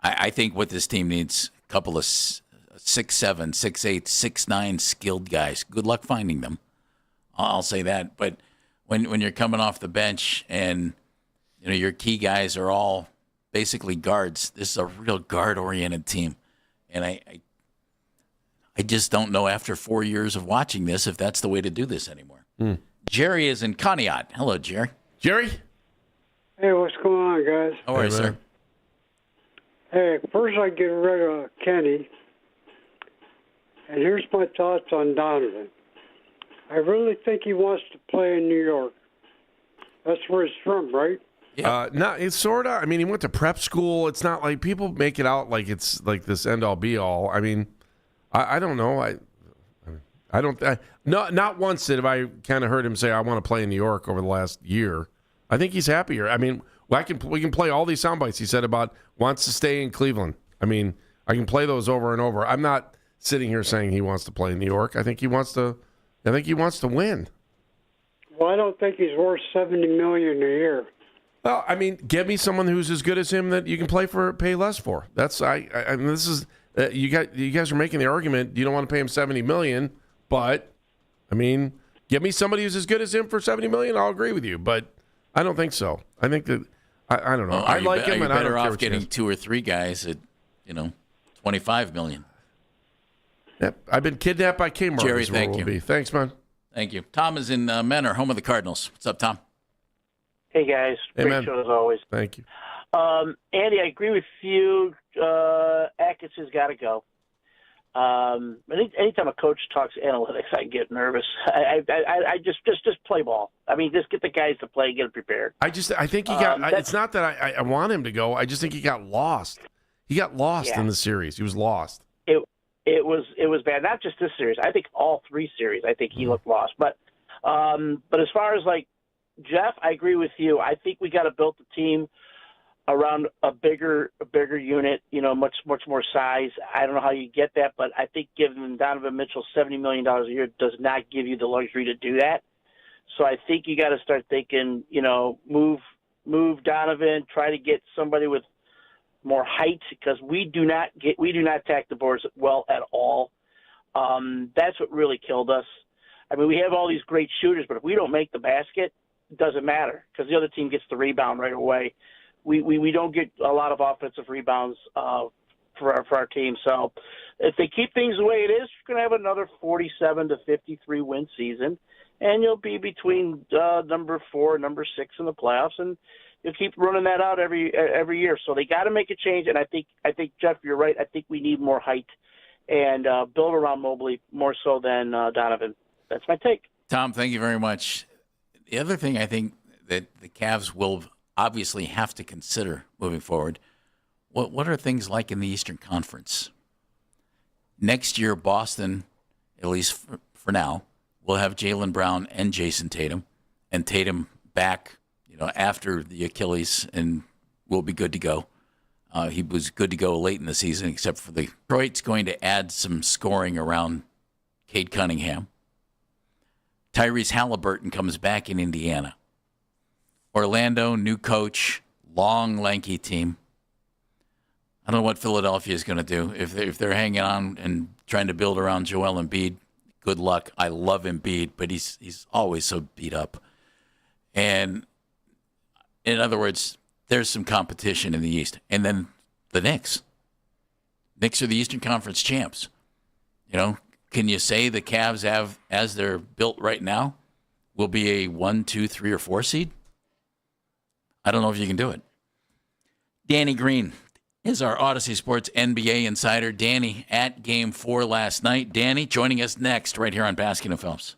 I think what this team needs a couple of 6'7", 6'8", 6'9" skilled guys. Good luck finding them. I'll say that. But when you're coming off the bench and your key guys are all basically guards, this is a real guard-oriented team. And I just don't know after 4 years of watching this if that's the way to do this anymore. Jerry is in Conneaut. Hello, Jerry. Jerry? Hey, what's going on, guys? How are you, sir? Hey, first I get rid of Kenny. And here's my thoughts on Donovan. I really think he wants to play in New York. That's where he's from, right? No, it's sort of. I mean, he went to prep school. It's not like people make it out like it's like this end all be all. I mean, I don't know. Not once have I kind of heard him say I want to play in New York over the last year. I think he's happier. I mean, we can play all these sound bites he said about wants to stay in Cleveland. I mean, I can play those over and over. I'm not sitting here saying he wants to play in New York. I think he wants to win. Well, I don't think he's worth $70 million a year. Well, I mean, get me someone who's as good as him that you can pay less for. That's I mean, this is you guys are making the argument you don't want to pay him $70 million, but I mean, get me somebody who's as good as him for $70 million. I'll agree with you, but I don't think so. I think that I don't know. Well, I like him, and I don't care better off what you getting guys- 2 or 3 guys at $25 million. Yep, I've been kidnapped by Kmart. Jerry, is what it thank will you. be. Thanks, man. Thank you. Tom is in Menor, home of the Cardinals. What's up, Tom? Hey, guys. Hey, Great man. show as always. Thank you. Andy, I agree with you. Atkins has got to go. Anytime a coach talks analytics, I get nervous. I just play ball. I mean, just get the guys to play, get them prepared. I think he got. It's not that I want him to go. I just think he got lost. He got lost in the series. He was lost. It was bad. Not just this series. I think all 3 series. I think he looked lost. But as far as like Jeff, I agree with you. I think we got to build the team around a bigger unit. Much more size. I don't know how you get that, but I think giving Donovan Mitchell $70 million a year does not give you the luxury to do that. So I think you got to start thinking. Move Donovan. Try to get somebody with more height, because we do not attack the boards well at all. That's what really killed us. I mean, we have all these great shooters, but if we don't make the basket, it doesn't matter because the other team gets the rebound right away. We don't get a lot of offensive rebounds for our team. So if they keep things the way it is, you're going to have another 47 to 53 win season, and you'll be between number 4 and number 6 in the playoffs, and you'll keep running that out every year. So they got to make a change, and I think Jeff, you're right. I think we need more height and build around Mobley more so than Donovan. That's my take. Tom, thank you very much. The other thing I think that the Cavs will obviously have to consider moving forward, what are things like in the Eastern Conference? Next year, Boston, at least for now, will have Jaylen Brown and Jason Tatum, and Tatum back after the Achilles, and will be good to go. He was good to go late in the season, except for Detroit's going to add some scoring around Cade Cunningham. Tyrese Halliburton comes back in Indiana. Orlando, new coach, long, lanky team. I don't know what Philadelphia is going to do. If they're hanging on and trying to build around Joel Embiid, good luck. I love Embiid, but he's always so beat up. And in other words, there's some competition in the East. And then the Knicks. Knicks are the Eastern Conference champs. Can you say the Cavs have, as they're built right now, will be a 1, 2, 3, or 4 seed? I don't know if you can do it. Danny Green is our Odyssey Sports NBA insider. Danny at Game 4 last night. Danny joining us next right here on Baskin and Phelps.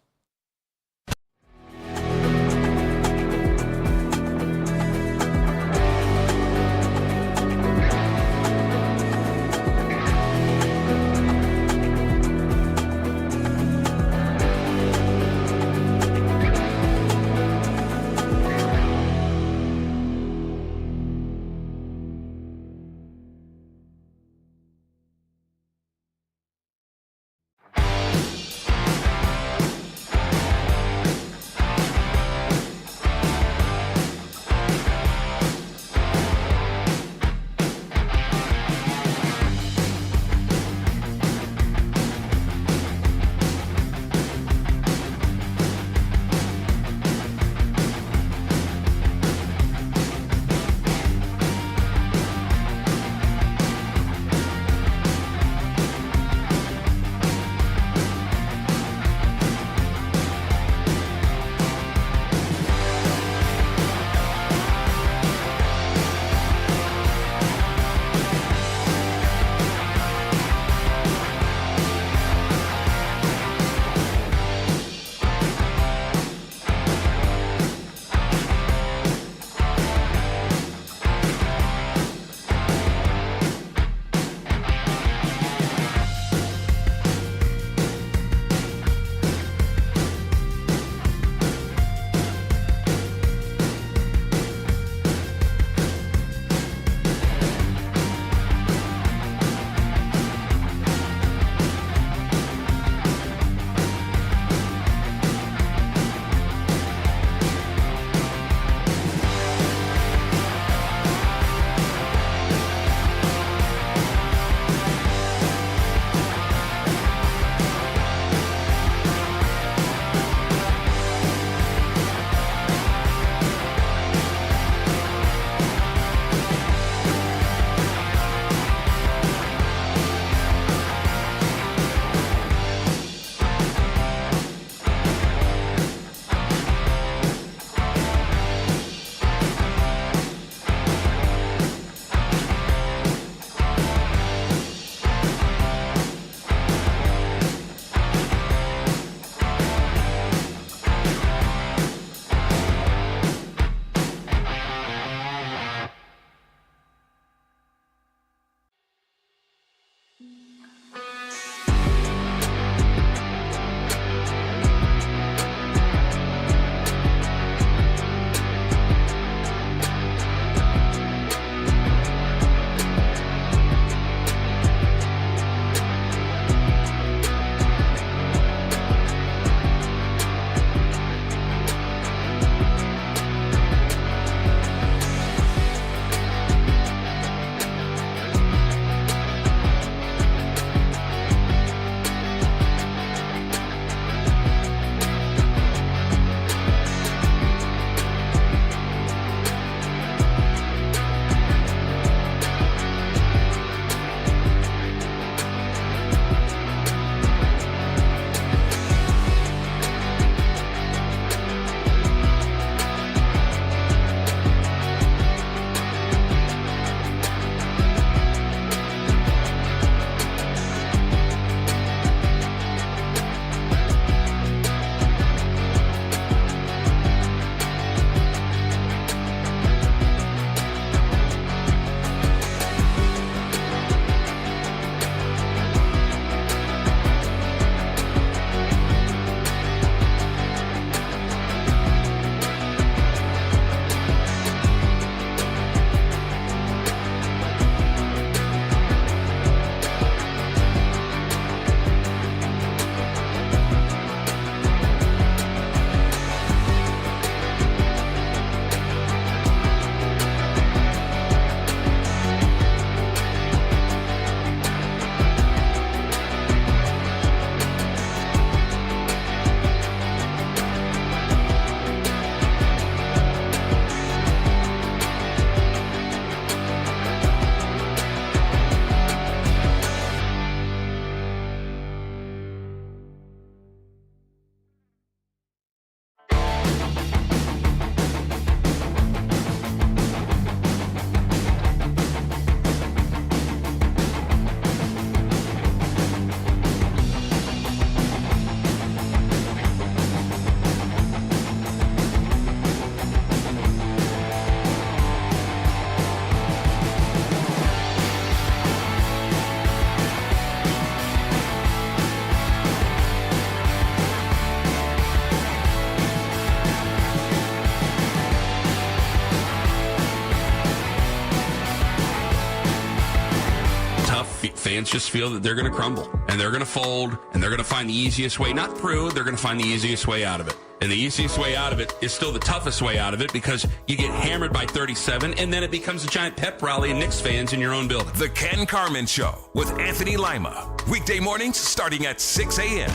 fans just feel that they're going to crumble and they're going to fold and they're going to find the easiest way, not through, they're going to find the easiest way out of it. And the easiest way out of it is still the toughest way out of it because you get hammered by 37 and then it becomes a giant pep rally of Knicks fans in your own building. The Ken Carman Show with Anthony Lima. Weekday mornings starting at 6 a.m.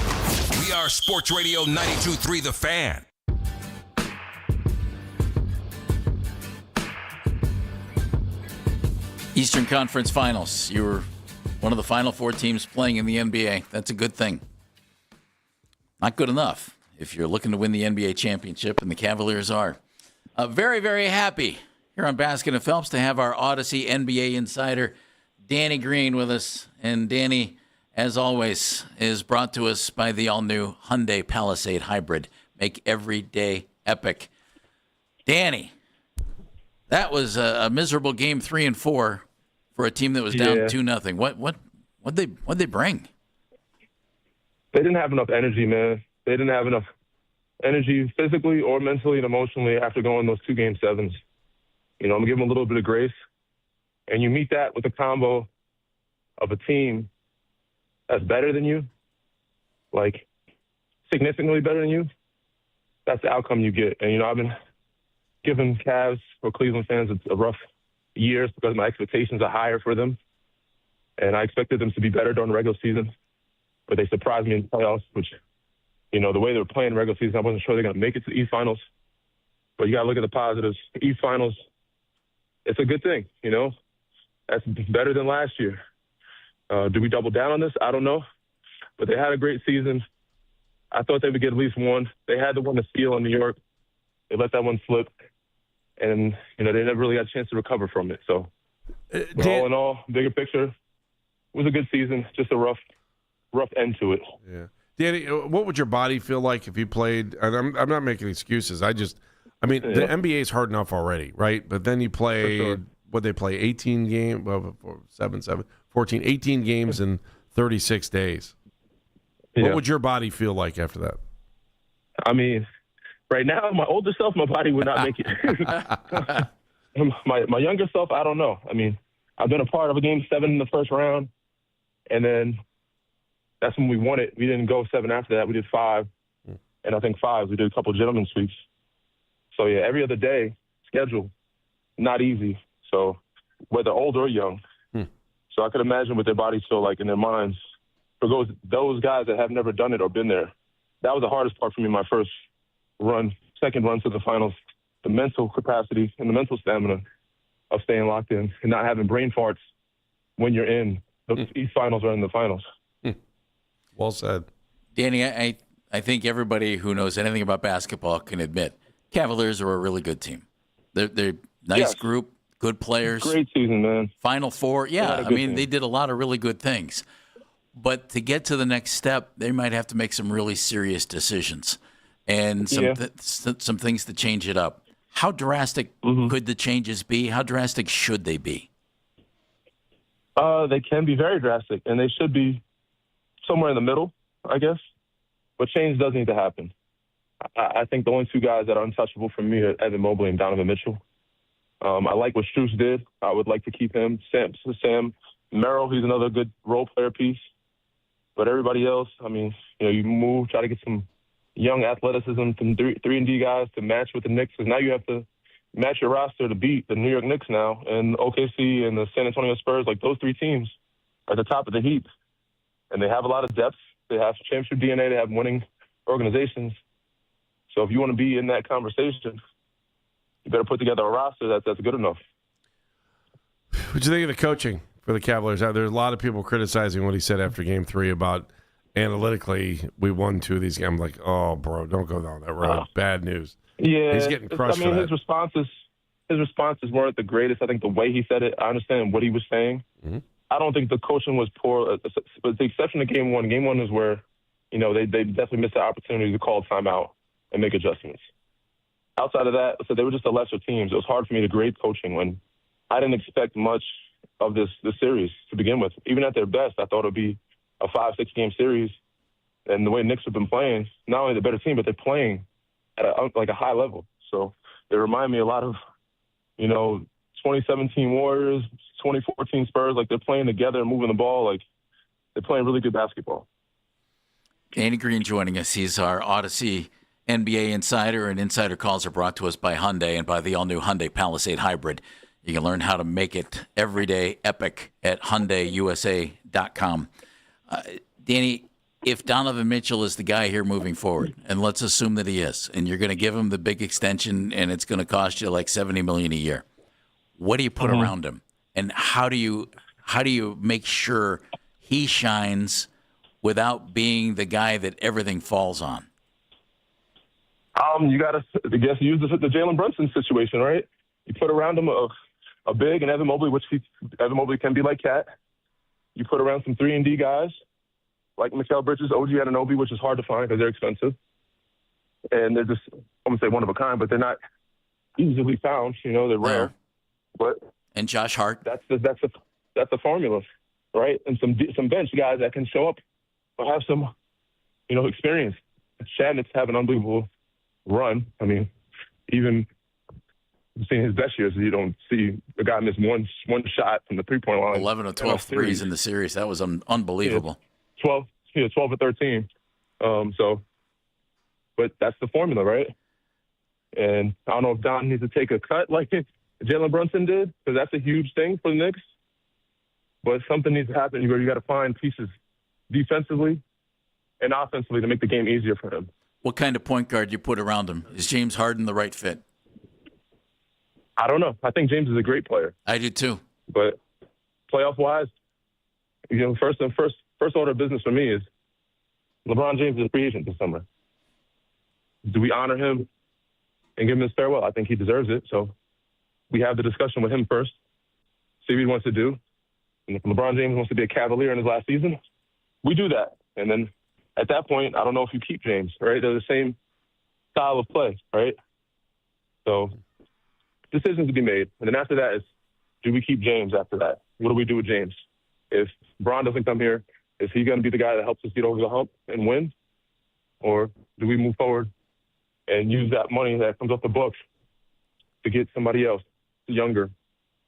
We are Sports Radio 92.3 The Fan. Eastern Conference Finals. You were one of the Final Four teams playing in the NBA. That's a good thing. Not good enough if you're looking to win the NBA championship, and the Cavaliers are. Very, very happy here on Baskin and Phelps to have our Odyssey NBA insider, Danny Green, with us. And Danny, as always, is brought to us by the all-new Hyundai Palisade Hybrid. Make every day epic. Danny, that was a miserable game 3 and 4 for a team that was down 2-0. What'd they bring? They didn't have enough energy, man. They didn't have enough energy physically or mentally and emotionally after going those 2 Game 7s. I'm going to give them a little bit of grace. And you meet that with a combo of a team that's better than you, like significantly better than you. That's the outcome you get. And, I've been giving Cavs or Cleveland fans a rough years because my expectations are higher for them. And I expected them to be better during the regular season. But they surprised me in the playoffs, which, the way they were playing regular season, I wasn't sure they're going to make it to the East Finals. But you got to look at the positives. East Finals, it's a good thing, That's better than last year. Do we double down on this? I don't know. But they had a great season. I thought they would get at least one. They had the one to steal in New York. They let that one slip. And, they never really got a chance to recover from it. So, all in all, bigger picture, it was a good season, just a rough end to it. Yeah. Danny, what would your body feel like if you played? And I'm not making excuses. The NBA is hard enough already, right? But then you played, what they play, 18 games, 14, 18 games in 36 days. Yeah. What would your body feel like after that? Right now, my older self, my body would not make it. my younger self, I don't know. I've been a part of a Game 7 in the first round, and then that's when we won it. We didn't go 7 after that. We did 5, and I think 5. We did a couple of gentlemen sweeps. So, yeah, every other day, schedule, not easy. So, whether old or young. So I could imagine what their bodies feel like in their minds. For those guys that have never done it or been there, that was the hardest part for me my first second run to the finals. The mental capacity and the mental stamina of staying locked in and not having brain farts when you're in the East Finals or in the finals. Well said. Danny, I think everybody who knows anything about basketball can admit Cavaliers are a really good team. They're nice group, good players. Great season, man. Final Four. Yeah, they did a lot of really good things. But to get to the next step, they might have to make some really serious decisions and some things to change it up. How drastic could the changes be? How drastic should they be? They can be very drastic, and they should be somewhere in the middle, I guess. But change does need to happen. I think the only 2 guys that are untouchable for me are Evan Mobley and Donovan Mitchell. I like what Strus did. I would like to keep him. Sam Merrill, he's another good role player piece. But everybody else, you try to get some young athleticism from 3-and-D guys to match with the Knicks. Because now you have to match your roster to beat the New York Knicks now and OKC and the San Antonio Spurs. Like, those 3 teams are at the top of the heap. And they have a lot of depth. They have championship DNA. They have winning organizations. So if you want to be in that conversation, you better put together a roster that's good enough. What do you think of the coaching for the Cavaliers? There's a lot of people criticizing what he said after Game 3 about analytically we won 2 of these games. I'm like, oh, bro, don't go down that road. Bad news. Yeah, he's getting crushed. For that. His responses weren't the greatest. I think the way he said it, I understand what he was saying. I don't think the coaching was poor, with the exception of Game 1. Game 1 is where, they definitely missed the opportunity to call timeout and make adjustments. Outside of that, so they were just a lesser teams. It was hard for me to grade coaching when I didn't expect much of this series to begin with. Even at their best, I thought it would be a 5-6 game series. And the way Knicks have been playing, not only the better team, but they're playing at a high level. So they remind me a lot of, 2017 Warriors, 2014 Spurs. Like, they're playing together and moving the ball. Like, they're playing really good basketball. Danny Green joining us. He's our Odyssey NBA insider, and insider calls are brought to us by Hyundai and by the all-new Hyundai Palisade Hybrid. You can learn how to make it everyday epic at HyundaiUSA.com. Danny, if Donovan Mitchell is the guy here moving forward, and let's assume that he is, and you're going to give him the big extension, and it's going to cost you like $70 million a year, what do you put around him, and how do you make sure he shines without being the guy that everything falls on? You got to, I guess, use the Jalen Brunson situation, right? You put around him a big and Evan Mobley, which Evan Mobley can be like Cat. You put around some 3-and-D guys like Mikal Bridges, OG Anunoby, which is hard to find because they're expensive. And they're just, I'm going to say one of a kind, but they're not easily found. You know, they're rare. And Josh Hart. That's the formula, right? And some bench guys that can show up or have some, experience. Shatnick's have an unbelievable run. I mean, even seeing his best years, you don't see the guy miss one shot from the three-point line. 11 or 12 threes in the series. That was unbelievable. 12 or 13. But that's the formula, right? And I don't know if Don needs to take a cut like Jalen Brunson did, because that's a huge thing for the Knicks. But something needs to happen where you got to find pieces defensively and offensively to make the game easier for him. What kind of point guard you put around him? Is James Harden the right fit? I don't know. I think James is a great player. I do too. But playoff-wise, first order of business for me is LeBron James is a free agent this summer. Do we honor him and give him his farewell? I think he deserves it. So we have the discussion with him first, see what he wants to do. And if LeBron James wants to be a Cavalier in his last season, we do that. And then at that point, I don't know if you keep James, right? They're the same style of play, right? So decisions to be made. And then after that is, do we keep James after that? What do we do with James? If Bron doesn't come here, is he going to be the guy that helps us get over the hump and win? Or do we move forward and use that money that comes off the books to get somebody else, younger,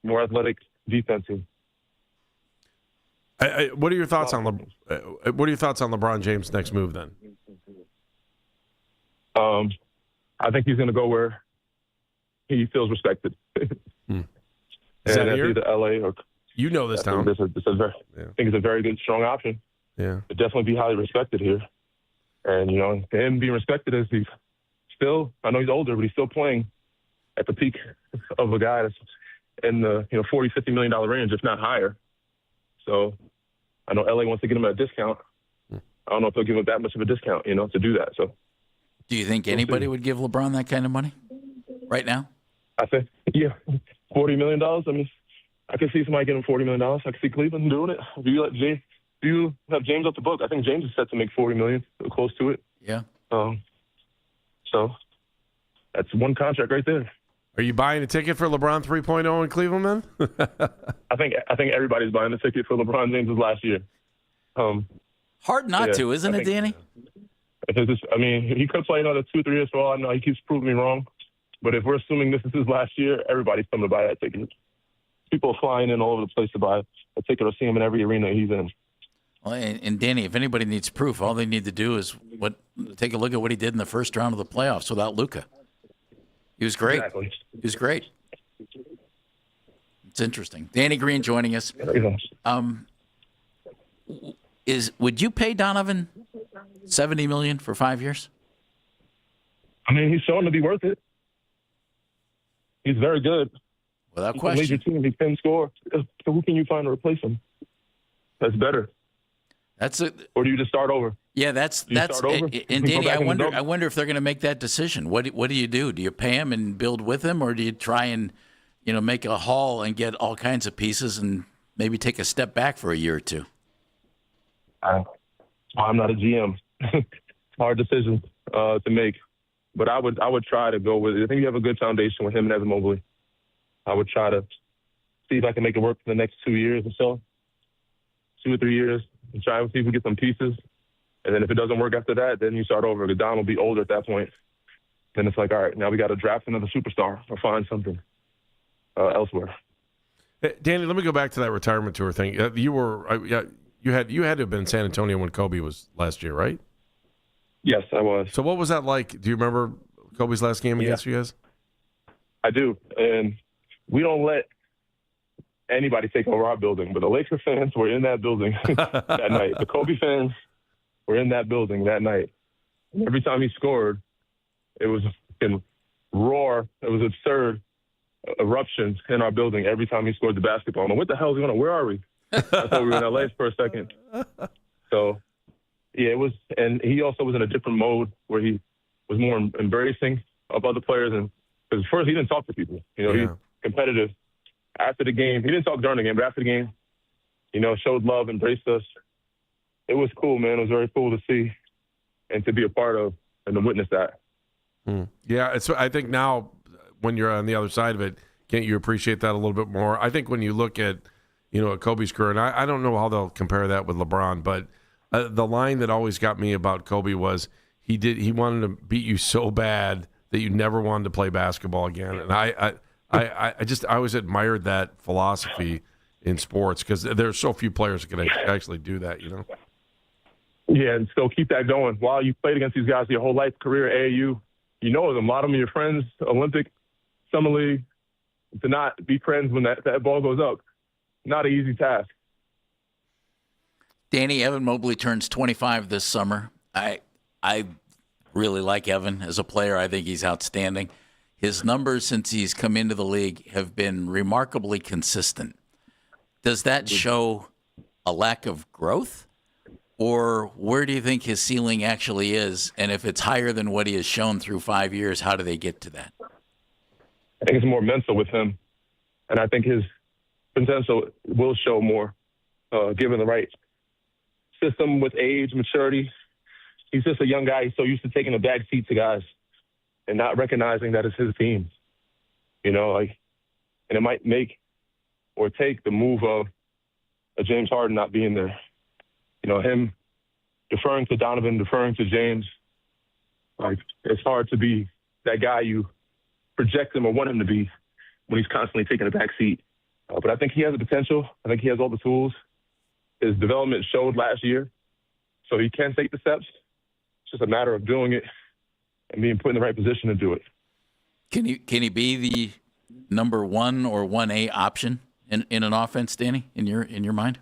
more athletic, defensive? What are your thoughts on LeBron James' next move then? I think he's going to go where he feels respected. Is that that's here? either LA or this town. I think it's a very good, strong option. Yeah, but definitely be highly respected here. And him being respected is he's still. I know he's older, but he's still playing at the peak of a guy that's in the $40-50 million range, if not higher. So I know LA wants to get him at a discount. I don't know if they'll give him that much of a discount, to do that. So, do you think anybody would give LeBron that kind of money right now? I think, $40 million. I mean, I could see somebody getting $40 million. I could see Cleveland doing it. Do you have James off the book? I think James is set to make $40 million, or close to it. Yeah. So that's one contract right there. Are you buying a ticket for LeBron 3.0 in Cleveland, then? I think everybody's buying a ticket for LeBron James' last year. Hard not to, isn't it, Danny? He could play another 2-3 years for all I know. He keeps proving me wrong. But if we're assuming this is his last year, everybody's coming to buy that ticket. People are flying in all over the place to buy a ticket or see him in every arena he's in. Well, and Danny, if anybody needs proof, all they need to do is take a look at what he did in the first round of the playoffs without Luka. He was great. Exactly. He was great. It's interesting. Danny Green joining us. Would you pay Donovan $70 million for 5 years? I mean, he's shown to be worth it. He's very good. Without He's question. a major team. He can score. So who can you find to replace him? That's better. That's it. Or do you just start over? Yeah, that's. Start over? And Go Danny, back I in the dome? wonder if they're going to make that decision. What do you do? Do you pay him and build with him, or do you try and make a haul and get all kinds of pieces and maybe take a step back for a year or two? I'm not a GM. Hard decision to make, but I would try to go with it. I think you have a good foundation with him and Evan Mobley. I would try to see if I can make it work for the next 2 years or so, 2 or 3 years, and try to see if we get some pieces. And then if it doesn't work after that, then you start over. Because Don will be older at that point. Then it's like, all right, now we got to draft another superstar or find something elsewhere. Hey, Danny, let me go back to that retirement tour thing. You had to have been in San Antonio when Kobe was last year, right? Yes, I was. So what was that like? Do you remember Kobe's last game against you guys? I do, and we don't let anybody take over our building, but the Lakers fans were in that building that night. The Kobe fans were in that building that night. And every time he scored, it was a fucking roar. It was absurd eruptions in our building every time he scored the basketball. I'm like, what the hell is going on? Where are we? I thought we were in LA for a second. So, yeah, it was, and he also was in a different mode where he was more embracing of other players. And because first he didn't talk to people, he's competitive. After the game, he didn't talk during the game, but after the game, showed love, embraced us. It was cool, man. It was very cool to see and to be a part of and to witness that. Yeah, I think now when you're on the other side of it, can't you appreciate that a little bit more? I think when you look at, at Kobe's career, and I don't know how they'll compare that with LeBron, but the line that always got me about Kobe was he wanted to beat you so bad that you never wanted to play basketball again. And I always admired that philosophy in sports because there's so few players that can actually do that, Yeah, and still keep that going. While you played against these guys your whole life, career, AAU, you know them. A lot of them are your friends, Olympic, Summer League. To not be friends when that ball goes up, not an easy task. Danny, Evan Mobley turns 25 this summer. I really like Evan as a player. I think he's outstanding. His numbers since he's come into the league have been remarkably consistent. Does that show a lack of growth? Or where do you think his ceiling actually is? And if it's higher than what he has shown through 5 years, how do they get to that? I think it's more mental with him. And I think his potential will show more, given the right system with age, maturity. He's just a young guy. He's so used to taking a back seat to guys and not recognizing that it's his team. And it might make or take the move of a James Harden not being there. Him deferring to Donovan, deferring to James. It's hard to be that guy you project him or want him to be when he's constantly taking a back seat. But I think he has the potential. I think he has all the tools. His development showed last year, so he can take the steps. It's just a matter of doing it and being put in the right position to do it. Can he be the number 1 or 1A option in an offense, Danny, in your mind?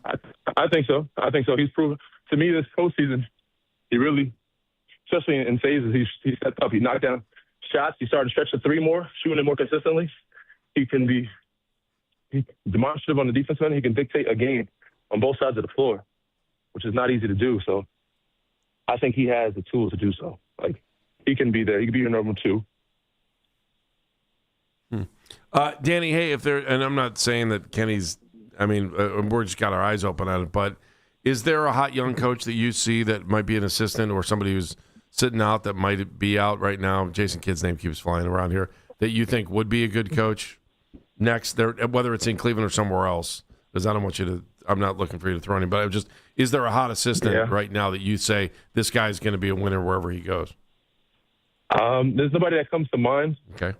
I think so. He's proven to me this postseason. He really, especially in phases, he stepped up. He knocked down shots. He started to stretch the three more, shooting it more consistently. He can be demonstrative on the defensive end. He can dictate a game on both sides of the floor, which is not easy to do. So I think he has the tools to do so. He can be there. He can be your number 2. Danny, hey, and I'm not saying that Kenny's, we're just got our eyes open on it, but is there a hot young coach that you see that might be an assistant or somebody who's sitting out that might be out right now? Jason Kidd's name keeps flying around here, that you think would be a good coach next, there, whether it's in Cleveland or somewhere else? Because I don't want you to, I'm not looking for you to throw any, but is there a hot assistant right now that you say this guy's going to be a winner wherever he goes? There's nobody that comes to mind. Okay.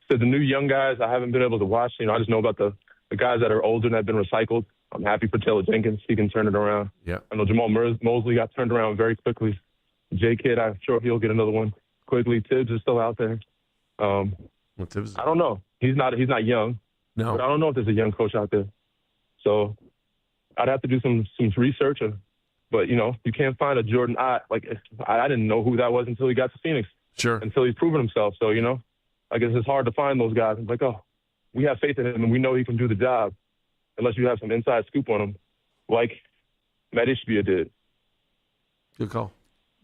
So the new young guys I haven't been able to watch. I just know about the guys that are older and have been recycled. I'm happy for Taylor Jenkins. He can turn it around. Yeah. I know Jamal Mosley got turned around very quickly. J. Kidd, I'm sure he'll get another one quickly. Tibbs is still out there. I don't know. He's not young. No. But I don't know if there's a young coach out there. So I'd have to do some research. But, you can't find a Jordan Ott. I didn't know who that was until he got to Phoenix. Sure. Until he's proven himself. So, I guess it's hard to find those guys. It's we have faith in him and we know he can do the job unless you have some inside scoop on him, like Matt Ishbia did. Good call.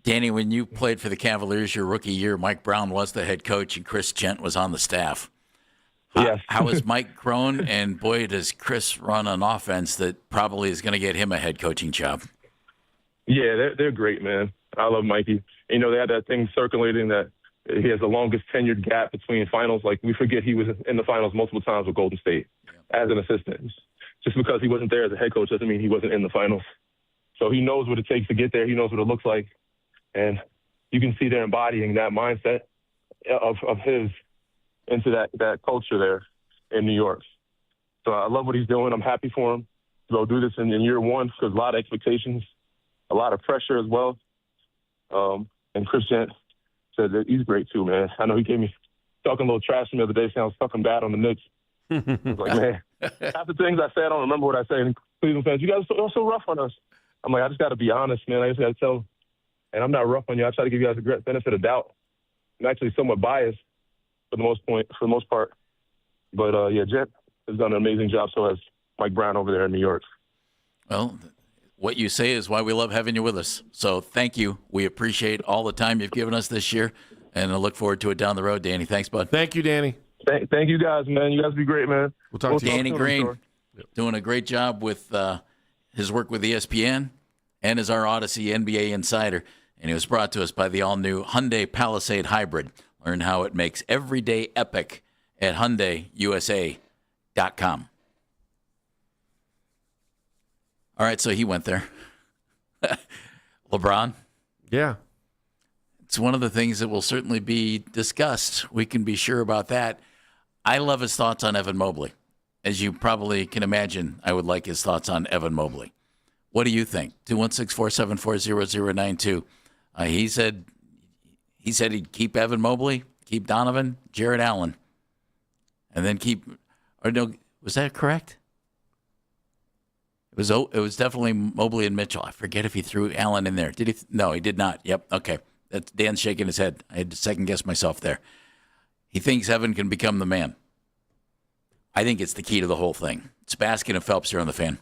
Danny, when you played for the Cavaliers your rookie year, Mike Brown was the head coach and Chris Gent was on the staff. Yes. How is Mike grown? And boy, does Chris run an offense that probably is going to get him a head coaching job. Yeah, they're great, man. I love Mikey. They had that thing circulating that he has the longest tenured gap between finals. We forget he was in the finals multiple times with Golden State as an assistant. Just because he wasn't there as a head coach doesn't mean he wasn't in the finals. So he knows what it takes to get there. He knows what it looks like. And you can see they're embodying that mindset of his into that culture there in New York. So I love what he's doing. I'm happy for him to go do this in year one because a lot of expectations, a lot of pressure as well. And Chris Gent said that he's great too, man. I know he gave me talking a little trash to me the other day, saying I was talking bad on the Knicks. I was like, man, half the things I said, I don't remember what I said. And Cleveland fans, you guys are so rough on us. I'm like, I just got to be honest, man. I just got to tell, and I'm not rough on you. I try to give you guys the benefit of doubt. I'm actually somewhat biased for the most part. But yeah, Jet has done an amazing job. So has Mike Brown over there in New York. Well, what you say is why we love having you with us. So thank you. We appreciate all the time you've given us this year, and I look forward to it down the road, Danny. Thanks, bud. Thank you, Danny. Thank you guys, man. You guys be great, man. We'll talk to you. Danny Green doing a great job with his work with ESPN and as our Odyssey NBA insider. And he was brought to us by the all-new Hyundai Palisade Hybrid. Learn how it makes every day epic at HyundaiUSA.com. All right, so he went there. LeBron? Yeah. It's one of the things that will certainly be discussed. We can be sure about that. I love his thoughts on Evan Mobley. As you probably can imagine, I would like his thoughts on Evan Mobley. What do you think? 216-474-0092. He said he'd keep Evan Mobley, keep Donovan, Jared Allen, and then was that correct? It was definitely Mobley and Mitchell. I forget if he threw Allen in there. Did he? No, he did not. Yep. Okay. Dan's shaking his head. I had to second guess myself there. He thinks Evan can become the man. I think it's the key to the whole thing. It's Baskin and Phelps here on The Fan.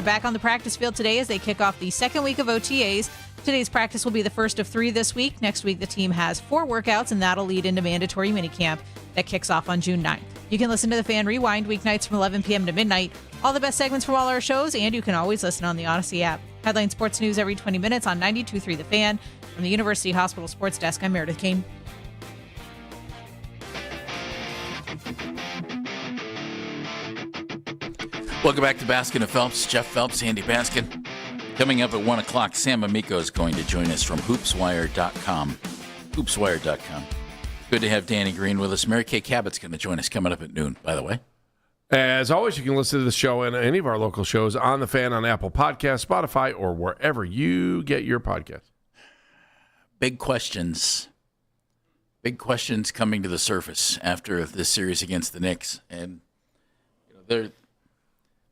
back on the practice field today as they kick off the second week of OTAs. Today's practice will be the first of 3 this week. Next week, the team has 4 workouts, and that'll lead into mandatory minicamp that kicks off on June 9th. You can listen to the Fan Rewind weeknights from 11 p.m. to midnight. All the best segments from all our shows, and you can always listen on the Odyssey app. Headline Sports News every 20 minutes on 92.3 The Fan. From the University Hospital Sports Desk, I'm Meredith Kane. Welcome back to Baskin and Phelps. Jeff Phelps, Andy Baskin. Coming up at 1 o'clock, Sam Amico is going to join us from hoopswire.com. Hoopswire.com. Good to have Danny Green with us. Mary Kay Cabot's going to join us coming up at noon, by the way. As always, you can listen to the show and any of our local shows on The Fan on Apple Podcasts, Spotify, or wherever you get your podcasts. Big questions coming to the surface after this series against the Knicks. And there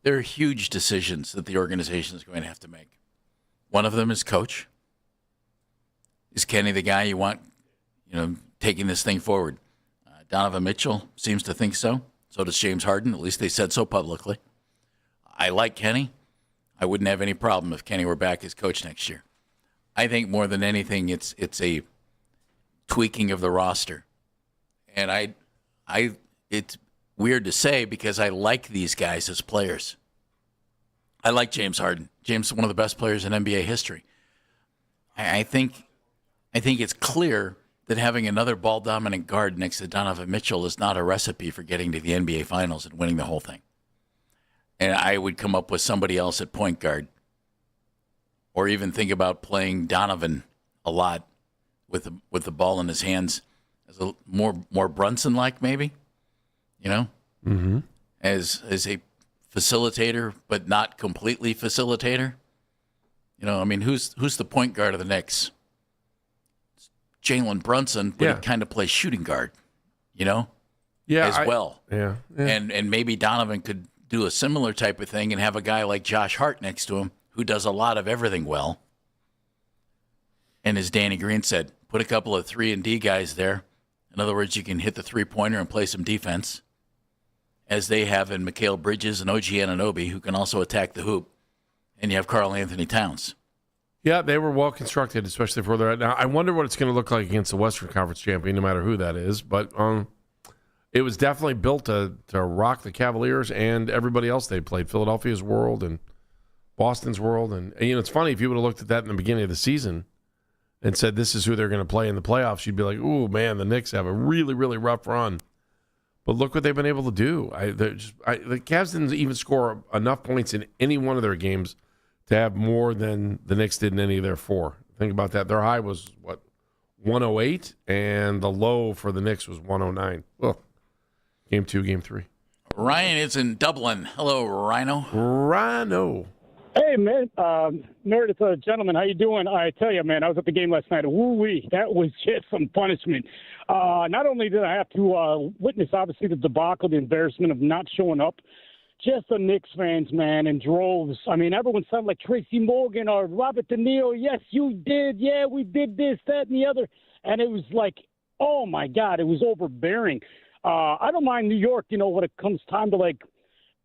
are huge decisions that the organization is going to have to make. One of them is coach. Is Kenny the guy you want, taking this thing forward? Donovan Mitchell seems to think so. So does James Harden. At least they said so publicly. I like Kenny. I wouldn't have any problem if Kenny were back as coach next year. I think more than anything, it's a tweaking of the roster. And it's weird to say because I like these guys as players. I like James Harden. James is one of the best players in NBA history. I think it's clear that having another ball-dominant guard next to Donovan Mitchell is not a recipe for getting to the NBA Finals and winning the whole thing. And I would come up with somebody else at point guard, or even think about playing Donovan a lot with the ball in his hands, as a more Brunson-like maybe, Mm-hmm. as a facilitator, but not completely facilitator. Who's the point guard of the Knicks? Jalen Brunson, but he kind of plays shooting guard, well. Yeah. And maybe Donovan could do a similar type of thing and have a guy like Josh Hart next to him who does a lot of everything well. And as Danny Green said, put a couple of 3-and-D guys there. In other words, you can hit the three-pointer and play some defense, as they have in Mikal Bridges and OG Anunoby, who can also attack the hoop. And you have Karl Anthony Towns. Yeah, they were well constructed, especially for their. Now, I wonder what it's going to look like against the Western Conference champion, no matter who that is. But it was definitely built to rock the Cavaliers and everybody else they played, Philadelphia's world and Boston's world. And it's funny, if you would have looked at that in the beginning of the season and said this is who they're going to play in the playoffs, you'd be like, "Ooh, man, the Knicks have a really, really rough run." But look what they've been able to do. The Cavs didn't even score enough points in any one of their games to have more than the Knicks did in any of their 4. Think about that. Their high was, 108? And the low for the Knicks was 109. Well, game 2, game 3. Ryan is in Dublin. Hello, Rhino. Hey, man. Meredith, gentlemen, how you doing? I tell you, man, I was at the game last night. Woo-wee. That was just some punishment. Not only did I have to witness, obviously, the debacle, the embarrassment of not showing up, just the Knicks fans, man, in droves. I mean, everyone sounded like Tracy Morgan or Robert De Niro. Yes, you did. Yeah, we did this, that, and the other. And it was like, oh, my God, it was overbearing. I don't mind New York, when it comes time to,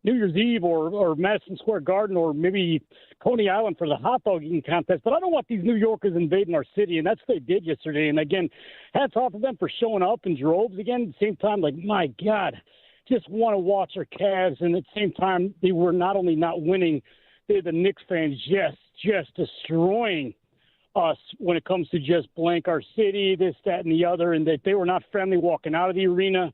New Year's Eve or Madison Square Garden or maybe Coney Island for the hot dog eating contest. But I don't want these New Yorkers invading our city, and that's what they did yesterday. And, again, hats off to them for showing up in droves again. At the same time, my God, just want to watch our Cavs. And at the same time, they were not only not winning, they're the Knicks fans just destroying us when it comes to just blank our city, this, that, and the other, and that they were not friendly walking out of the arena.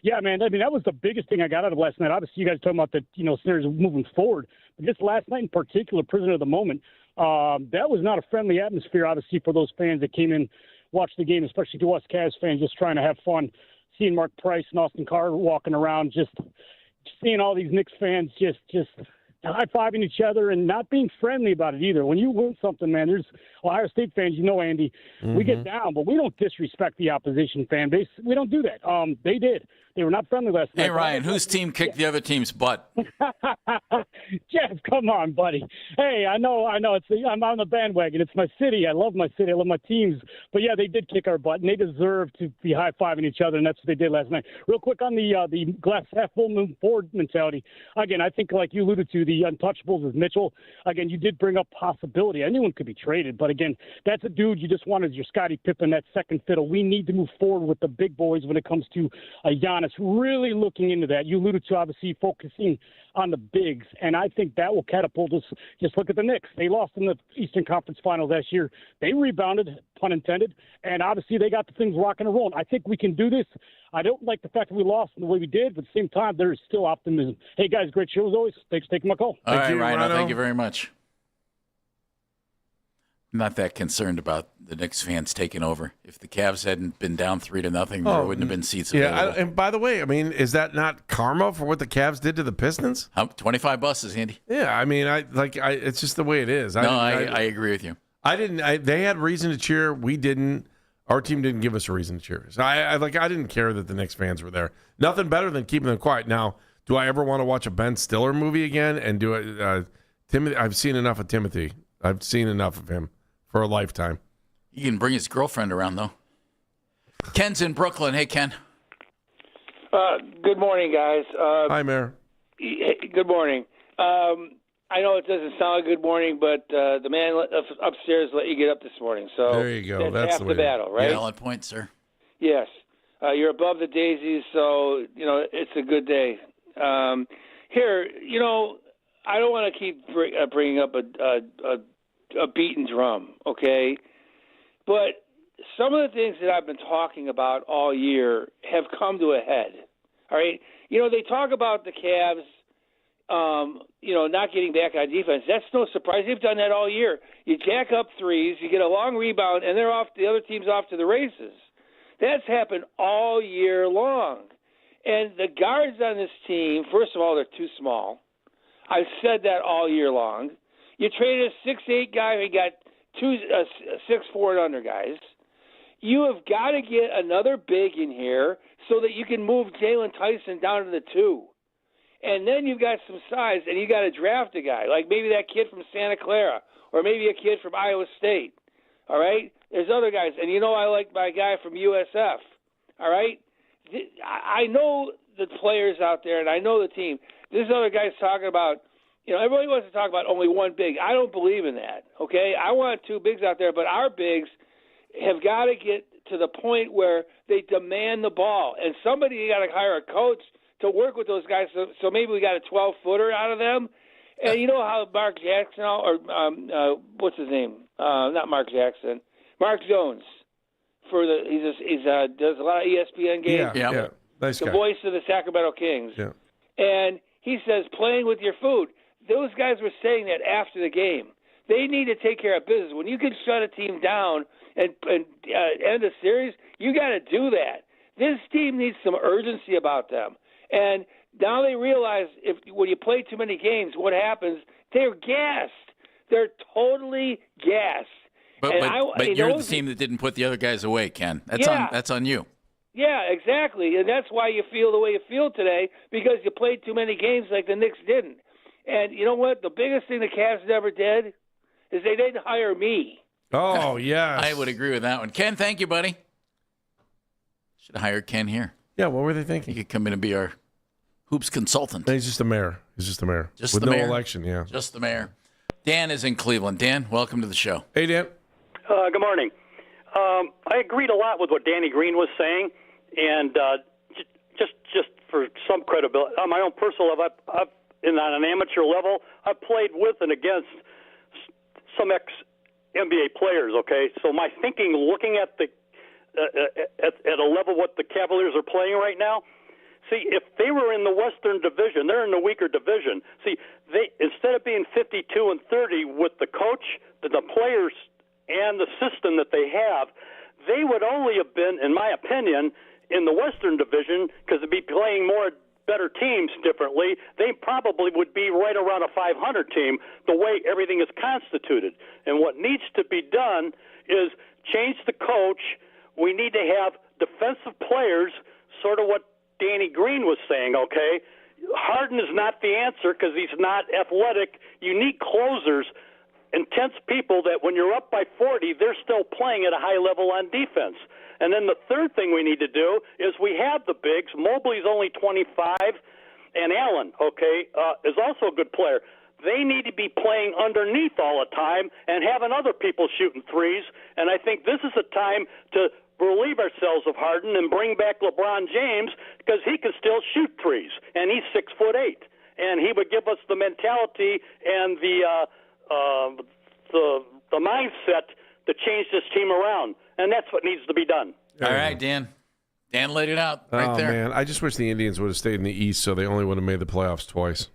Yeah, man, that was the biggest thing I got out of last night. Obviously, you guys are talking about the, scenarios moving forward. But just last night in particular, prisoner of the moment, that was not a friendly atmosphere, obviously, for those fans that came in, watched the game, especially to us Cavs fans just trying to have fun, seeing Mark Price and Austin Carter walking around, just seeing all these Knicks fans just high-fiving each other and not being friendly about it either. When you win something, man, there's Ohio State fans, Andy, we get down, but we don't disrespect the opposition fan base. We don't do that. They did. They were not friendly last night. Hey, Ryan, whose team kicked the other team's butt? Jeff, come on, buddy. Hey, I know. I'm on the bandwagon. It's my city. I love my city. I love my teams. But, yeah, they did kick our butt, and they deserve to be high-fiving each other, and that's what they did last night. Real quick on the glass half full, moon forward mentality. Again, I think, like you alluded to, the untouchables is Mitchell. Again, you did bring up possibility. Anyone could be traded, but again, that's a dude you just wanted your Scottie Pippen, that second fiddle. We need to move forward with the big boys when it comes to Giannis. Really looking into that. You alluded to obviously focusing on the bigs, and I think that will catapult us. Just look at the Knicks. They lost in the Eastern Conference Final last year. They rebounded, pun intended, and obviously they got the things rocking and rolling. I think we can do this. I don't like the fact that we lost in the way we did, but at the same time, there is still optimism. Hey, guys, great show as always. Thanks for taking my call. All right, Rhino, thank you very much. I'm not that concerned about the Knicks fans taking over. If the Cavs hadn't been down 3-0, there wouldn't have been seats available. And by the way, I mean, is that not karma for what the Cavs did to the Pistons? 25 buses, Andy. Yeah, I mean, it's just the way it is. I agree with you. They had reason to cheer. We didn't. Our team didn't give us a reason to cheer. So I didn't care that the Knicks fans were there. Nothing better than keeping them quiet. Now, do I ever want to watch a Ben Stiller movie again and do it? Timothy, I've seen enough of Timothy. I've seen enough of him for a lifetime. You can bring his girlfriend around, though. Ken's in Brooklyn. Hey, Ken. Good morning, guys. Hi, Mayor. Good morning. I know it doesn't sound a good morning, but the man upstairs let you get up this morning. So there you go. That's half the battle, right? Valid point, sir. Yes. You're above the daisies, so, it's a good day. Here, I don't want to keep bringing up a beaten drum, okay? But some of the things that I've been talking about all year have come to a head, all right? They talk about the Cavs, not getting back on defense. That's no surprise. They've done that all year. You jack up threes, you get a long rebound, and the other team's off to the races. That's happened all year long. And the guards on this team, first of all, they're too small. I've said that all year long. You traded a 6'8" guy who got 6'4" and under guys. You have got to get another big in here so that you can move Jalen Tyson down to the 2. And then you've got some size, and you got to draft a guy, like maybe that kid from Santa Clara or maybe a kid from Iowa State. All right? There's other guys. And I like my guy from USF. All right? I know the players out there, and I know the team. This other guy's talking about, everybody wants to talk about only one big. I don't believe in that, okay? I want 2 bigs out there, but our bigs have got to get to the point where they demand the ball. And somebody got to hire a coach to work with those guys, so maybe we got a 12-footer out of them. And you know how Mark Jackson, or what's his name? Not Mark Jackson. Mark Jones. He does a lot of ESPN games. Yeah. Nice the guy. Voice of the Sacramento Kings. Yeah. And he says, playing with your food. Those guys were saying that after the game. They need to take care of business. When you can shut a team down and end a series, you got to do that. This team needs some urgency about them. And now they realize when you play too many games, what happens? They're gassed. They're totally gassed. But you're the team that didn't put the other guys away, Ken. That's on you. Yeah, exactly. And that's why you feel the way you feel today, because you played too many games like the Knicks didn't. And you know what? The biggest thing the Cavs never did is they didn't hire me. Oh, yes. I would agree with that one. Ken, thank you, buddy. Should have hired Ken here. Yeah, what were they thinking? He could come in and be our hoops consultant. He's just a mayor. Just With no mayor? election, yeah. Just the mayor. Dan is in Cleveland. Dan, welcome to the show. Hey, Dan. Good morning. I agreed a lot with what Danny Green was saying, and just for some credibility, on my own personal level, on an amateur level, I've played with and against some ex-NBA players. Okay, so my thinking, looking at the at a level what the Cavaliers are playing right now. See, if they were in the Western Division, they're in the weaker division. See, they instead of being 52-30 with the coach, the players, and the system that they have, they would only have been, in my opinion, in the Western Division, because they'd be playing better teams differently. They probably would be right around a 500 team, the way everything is constituted. And what needs to be done is change the coach. We need to have defensive players, sort of what Danny Green was saying, okay? Harden is not the answer because he's not athletic. You need closers, intense people that when you're up by 40, they're still playing at a high level on defense. And then the third thing we need to do is we have the bigs. Mobley's only 25, and Allen, okay, is also a good player. they need to be playing underneath all the time and having other people shooting threes. And I think this is a time to relieve ourselves of Harden and bring back LeBron James because he can still shoot threes, and he's 6'8", and he would give us the mentality and the mindset to change this team around, and that's what needs to be done. All right, Dan. Dan laid it out right there. Oh, man. I just wish the Indians would have stayed in the East so they only would have made the playoffs twice.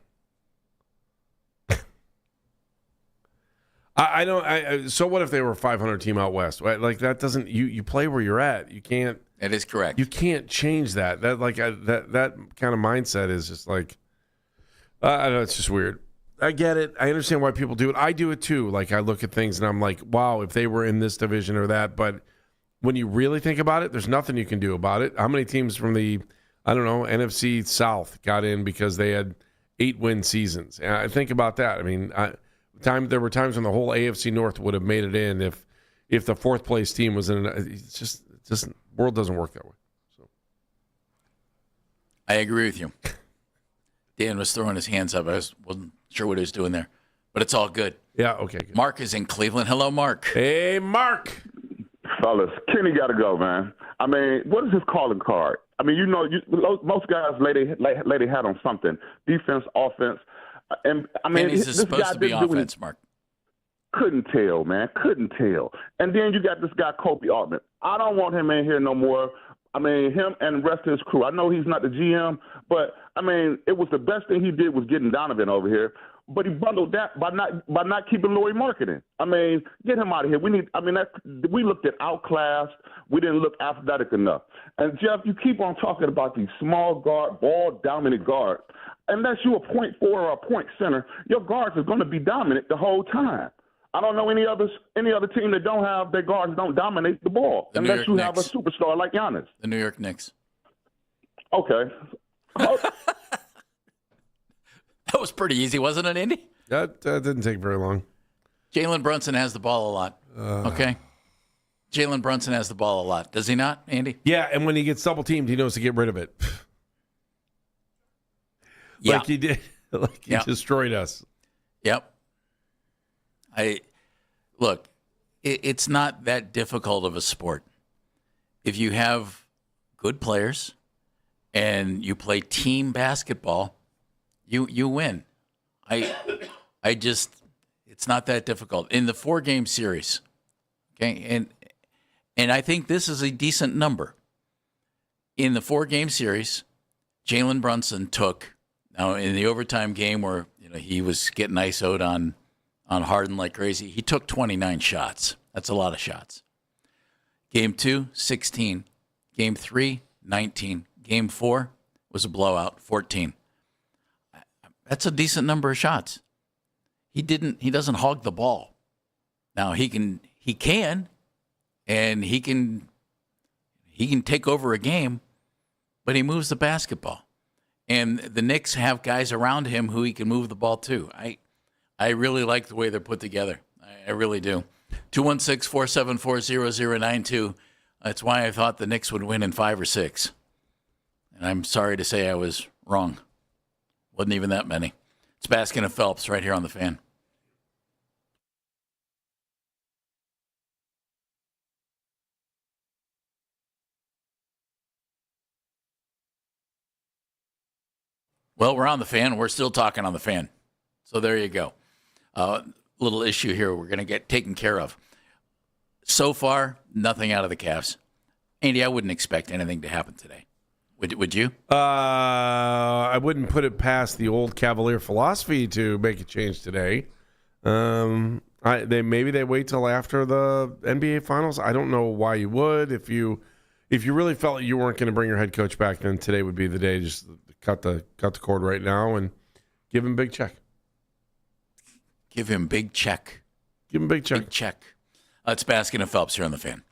I don't. So what if they were a 500 team out west? Right? Like that doesn't. You play where you're at. You can't. That is correct. You can't change that. That kind of mindset is just like. I don't know. It's just weird. I get it. I understand why people do it. I do it too. Like I look at things and I'm like, wow, if they were in this division or that. But when you really think about it, there's nothing you can do about it. How many teams from the, I don't know, NFC South got in because they had 8-win seasons? And I think about that. I mean, there were times when the whole AFC North would have made it in if the fourth place team was in. It's just world doesn't work that way. So I agree with you. Dan was throwing his hands up. I wasn't sure what he was doing there, but it's all good. Yeah, okay. Good. Mark is in Cleveland. Hello, Mark. Hey, Mark. Fellas, Kenny got to go, man. I mean, what is his calling card? I mean, most guys lay their hat on something: defense, offense, and I mean, Kenny's is supposed to be offense, Mark. Couldn't tell, man. Couldn't tell. And then you got this guy, Kobe Altman. I don't want him in here no more. I mean, him and the rest of his crew. I know he's not the GM, but, I mean, it was the best thing he did was getting Donovan over here. But he bundled that by not keeping Lauri Markkanen. I mean, get him out of here. We looked at outclassed. We didn't look athletic enough. And, Jeff, you keep on talking about these small guard, ball-dominant guards. Unless you're a point forward or a point center, your guards are going to be dominant the whole time. I don't know any other team that don't have their guards don't dominate the ball unless you have a superstar like Giannis. The New York Knicks. Okay. That was pretty easy, wasn't it, Andy? That didn't take very long. Jalen Brunson has the ball a lot. Okay. Jalen Brunson has the ball a lot. Does he not, Andy? Yeah, and when he gets double teamed, he knows to get rid of it. Yeah. Like he did. Like he destroyed us. Yep. Look, it's not that difficult of a sport. If you have good players and you play team basketball, you win. It's not that difficult. In the 4-game series, okay, and I think this is a decent number. In the 4-game series, Jalen Brunson took, now in the overtime game where he was getting ISO'd on Harden like crazy, he took 29 shots. That's a lot of shots. Game 2, 16. Game 3, 19. Game 4 was a blowout, 14. That's a decent number of shots. He doesn't hog the ball. Now he can take over a game, but he moves the basketball. And the Knicks have guys around him who he can move the ball to. I really like the way they're put together. I really do. 216-474-0092. That's why I thought the Knicks would win in 5 or 6. And I'm sorry to say I was wrong. Wasn't even that many. It's Baskin and Phelps right here on The Fan. Well, we're on The Fan. We're still talking on The Fan. So there you go. Little issue here we're going to get taken care of. So far, nothing out of the Cavs. Andy, I wouldn't expect anything to happen today. Would you? I wouldn't put it past the old Cavalier philosophy to make a change today. Maybe they wait till after the NBA Finals. I don't know why you would. If you really felt you weren't going to bring your head coach back, then today would be the day. Just cut the cord right now and give him a big check. Give him big check. Give him a big check. Big check. It's Baskin and Phelps here on The Fan.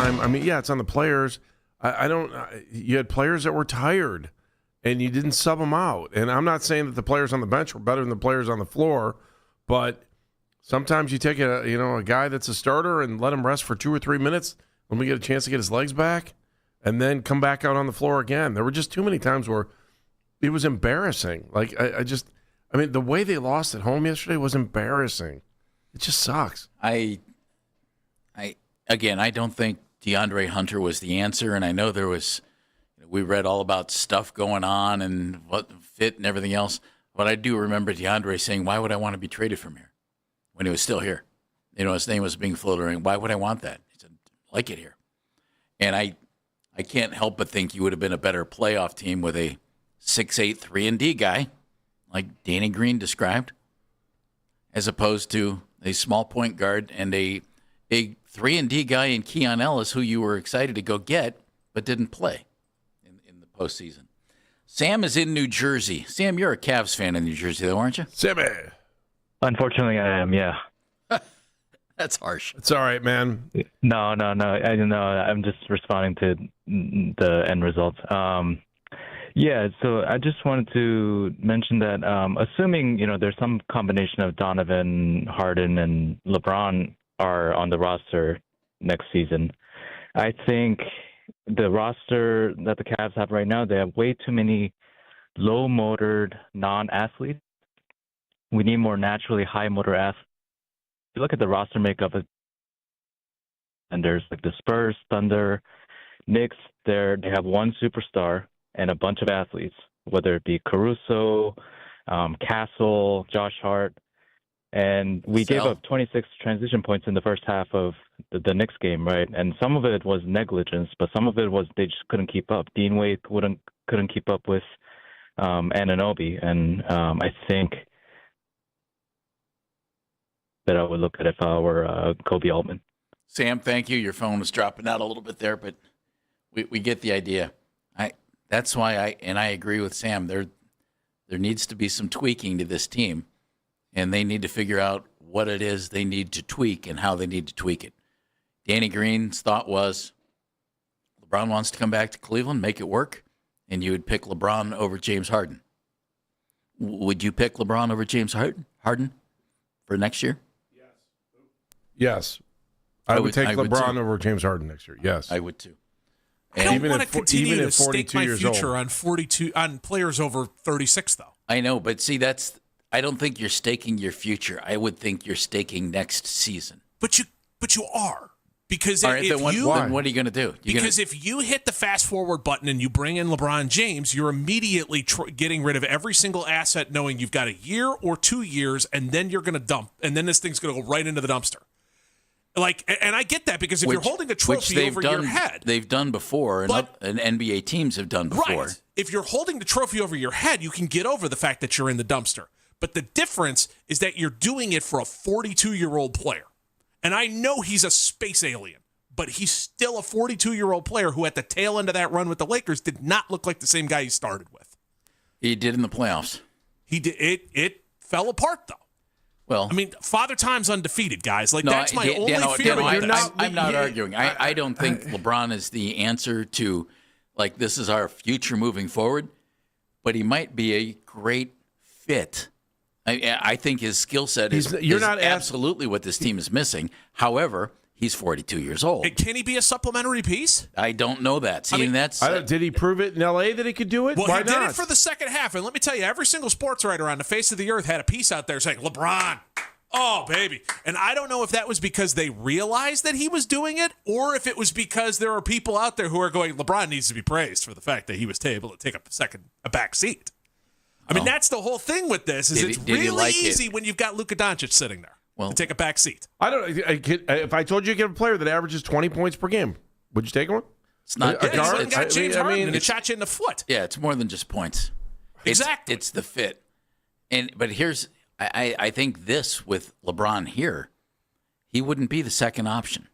time, I mean, yeah, it's on the players. You had players that were tired, and you didn't sub them out. And I'm not saying that the players on the bench were better than the players on the floor, but sometimes you take a guy that's a starter and let him rest for 2 or 3 minutes, let him get a chance to get his legs back, and then come back out on the floor again. There were just too many times where it was embarrassing. Like, I mean, the way they lost at home yesterday was embarrassing. It just sucks. I don't think DeAndre Hunter was the answer, and I know we read all about stuff going on and what fit and everything else, but I do remember DeAndre saying, why would I want to be traded from here when he was still here? His name was being floated around. Why would I want that? He said, I like it here. And I can't help but think you would have been a better playoff team with a 6'8", 3-and-D guy, like Danny Green described, as opposed to a small point guard and a 3-and-D guy in Keon Ellis, who you were excited to go get, but didn't play in the postseason. Sam is in New Jersey. Sam, you're a Cavs fan in New Jersey, though, aren't you? Sammy. Unfortunately, I am, yeah. That's harsh. It's all right, man. No. I don't know. I'm just responding to the end results. Yeah, so I just wanted to mention that assuming, there's some combination of Donovan, Harden, and LeBron are on the roster next season, I think the roster that the Cavs have right now, they have way too many low-motored non-athletes. We need more naturally high-motor athletes. If you look at the roster makeup, and there's like the Spurs, Thunder, Knicks, they have one superstar and a bunch of athletes, whether it be Caruso, Castle, Josh Hart. And we gave up 26 transition points in the first half of the Knicks game, right? And some of it was negligence, but some of it was they just couldn't keep up. Dean Wade couldn't keep up with Anunoby. And I think that I would look at if I were Kobe Altman. Sam, thank you. Your phone was dropping out a little bit there, but we get the idea. That's why I agree with Sam. There needs to be some tweaking to this team, and they need to figure out what it is they need to tweak and how they need to tweak it. Danny Green's thought was LeBron wants to come back to Cleveland, make it work, and you would pick LeBron over James Harden. Would you pick LeBron over James Harden for next year? Yes. I would take LeBron over James Harden next year. Yes. I would too. I don't want to continue to stake my future old. on players over 36, though. I know, but see, I don't think you're staking your future. I would think you're staking next season. But you are. Because then what are you going to do? If you hit the fast forward button and you bring in LeBron James, you're immediately getting rid of every single asset, knowing you've got a year or 2 years, and then you're going to dump, and then this thing's going to go right into the dumpster. And I get that, because if you're holding a trophy over your head, they've done before, and NBA teams have done before. Right. If you're holding the trophy over your head, you can get over the fact that you're in the dumpster. But the difference is that you're doing it for a 42-year-old player. And I know he's a space alien, but he's still a 42-year-old player who, at the tail end of that run with the Lakers, did not look like the same guy he started with. He did in the playoffs. He did. It fell apart, though. Well, I mean, Father Time's undefeated, guys. That's my only fear. I'm not arguing. I don't think LeBron is the answer to, this is our future moving forward, but he might be a great fit. I think his skill set is absolutely what this team is missing. However, he's 42 years old. Can he be a supplementary piece? I don't know that. See, did he prove it in L.A. that he could do it? Well, Why he not? did it for the second half. And let me tell you, every single sports writer on the face of the earth had a piece out there saying, LeBron, oh, baby. And I don't know if that was because they realized that he was doing it, or if it was because there are people out there who are going, LeBron needs to be praised for the fact that he was able to take a back seat. I mean, that's the whole thing with this. It's really easy when you've got Luka Doncic sitting there to take a back seat. If I told you to get a player that averages 20 points per game, would you take one? It's not a guard. It's got James Harden and it shot you in the foot. Yeah, it's more than just points. Exactly. It's the fit. But here's, I think this with LeBron here, he wouldn't be the second option.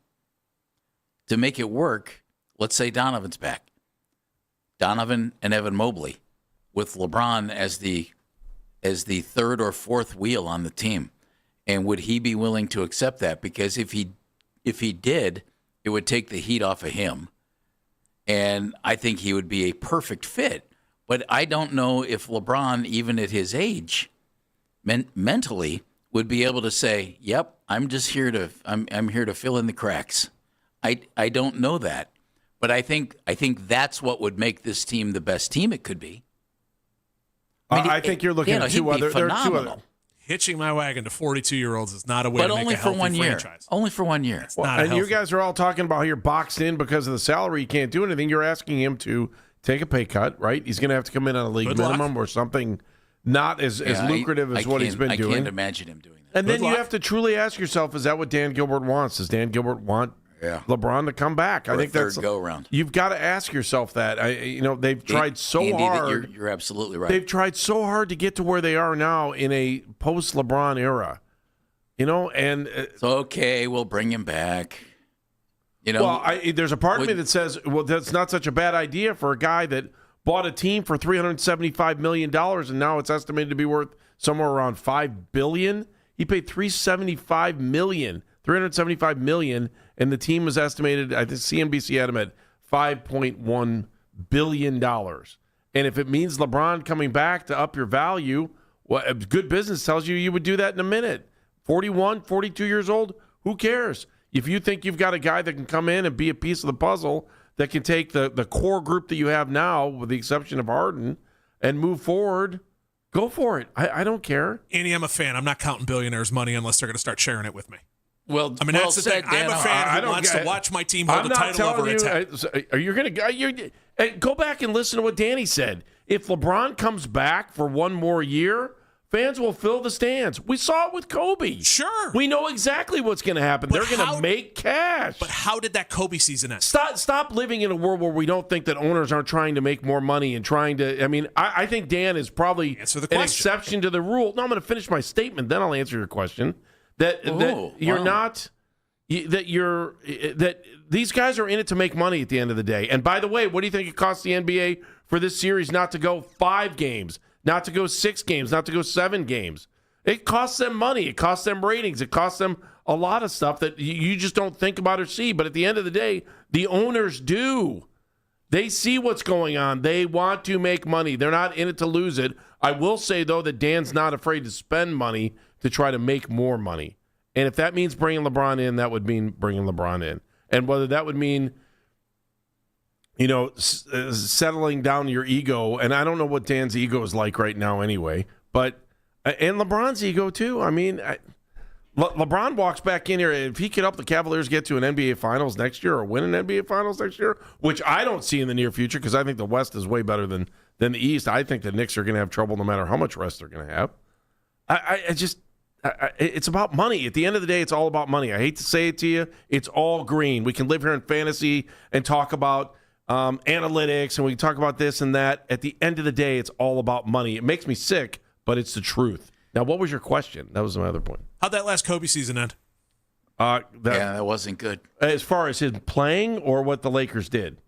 To make it work, let's say Donovan's back. Donovan and Evan Mobley, with LeBron as the third or fourth wheel on the team. And would he be willing to accept that? Because if he did, it It would take the heat off of him. And I think he would be a perfect fit. But I don't know if LeBron, even at his age, mentally would be able to say, "Yep, I'm just here to I'm here to fill in the cracks." I don't know that, but I think that's what would make this team the best team it could be. I think you're looking at two other. There are two other. Hitching my wagon to 42-year-olds is not a way to make a healthy franchise. Only for 1 year. And you guys are all talking about how you're boxed in because of the salary. You can't do anything. You're asking him to take a pay cut, right? He's going to have to come in on a league minimum or something not as lucrative as what he's been doing. I can't imagine him doing that. And then you have to truly ask yourself, is that what Dan Gilbert wants? Does Dan Gilbert want LeBron to come back? I think that's go around. You've got to ask yourself that. They've tried so Andy, hard. You're absolutely right. They've tried so hard to get to where they are now in a post-LeBron era. And it's okay. We'll bring him back. Well, there's a part of me that says, well, that's not such a bad idea for a guy that bought a team for $375 million, and now it's estimated to be worth somewhere around $5 billion. He paid $375 million, and the team was estimated, I think CNBC had him at $5.1 billion. And if it means LeBron coming back to up your value, well, good business tells you would do that in a minute. 41, 42 years old, who cares? If you think you've got a guy that can come in and be a piece of the puzzle that can take the core group that you have now, with the exception of Harden, and move forward, go for it. I don't care. Andy, I'm a fan. I'm not counting billionaires' money unless they're going to start sharing it with me. Well, I mean, that's the thing. I'm a fan who wants to watch my team hold the title over its head. Are you going to go back and listen to what Danny said? If LeBron comes back for one more year, fans will fill the stands. We saw it with Kobe. Sure. We know exactly what's going to happen. They're going to make cash. But how did that Kobe season end? Stop living in a world where we don't think that owners aren't trying to make more money and trying to. I mean, I think Dan is probably an exception to the rule. No, I'm going to finish my statement, then I'll answer your question. That these guys are in it to make money at the end of the day. And by the way, what do you think it costs the NBA for this series not to go 5 games? Not to go 6 games, not to go 7 games. It costs them money. It costs them ratings. It costs them a lot of stuff that you just don't think about or see. But at the end of the day, the owners do. They see what's going on. They want to make money. They're not in it to lose it. I will say, though, that Dan's not afraid to spend money to try to make more money. And if that means bringing LeBron in, that would mean bringing LeBron in. And whether that would mean settling down your ego, and I don't know what Dan's ego is like right now anyway, but and LeBron's ego too. I mean, LeBron walks back in here, if he could help the Cavaliers get to an NBA Finals next year or win an NBA Finals next year, which I don't see in the near future because I think the West is way better than the East. I think the Knicks are going to have trouble no matter how much rest they're going to have. It's about money. At the end of the day, it's all about money. I hate to say it to you. It's all green. We can live here in fantasy and talk about analytics, and we can talk about this and that. At the end of the day, it's all about money. It makes me sick, but it's the truth. Now, what was your question? That was my other point. How'd that last Kobe season end? That wasn't good. As far as his playing or what the Lakers did?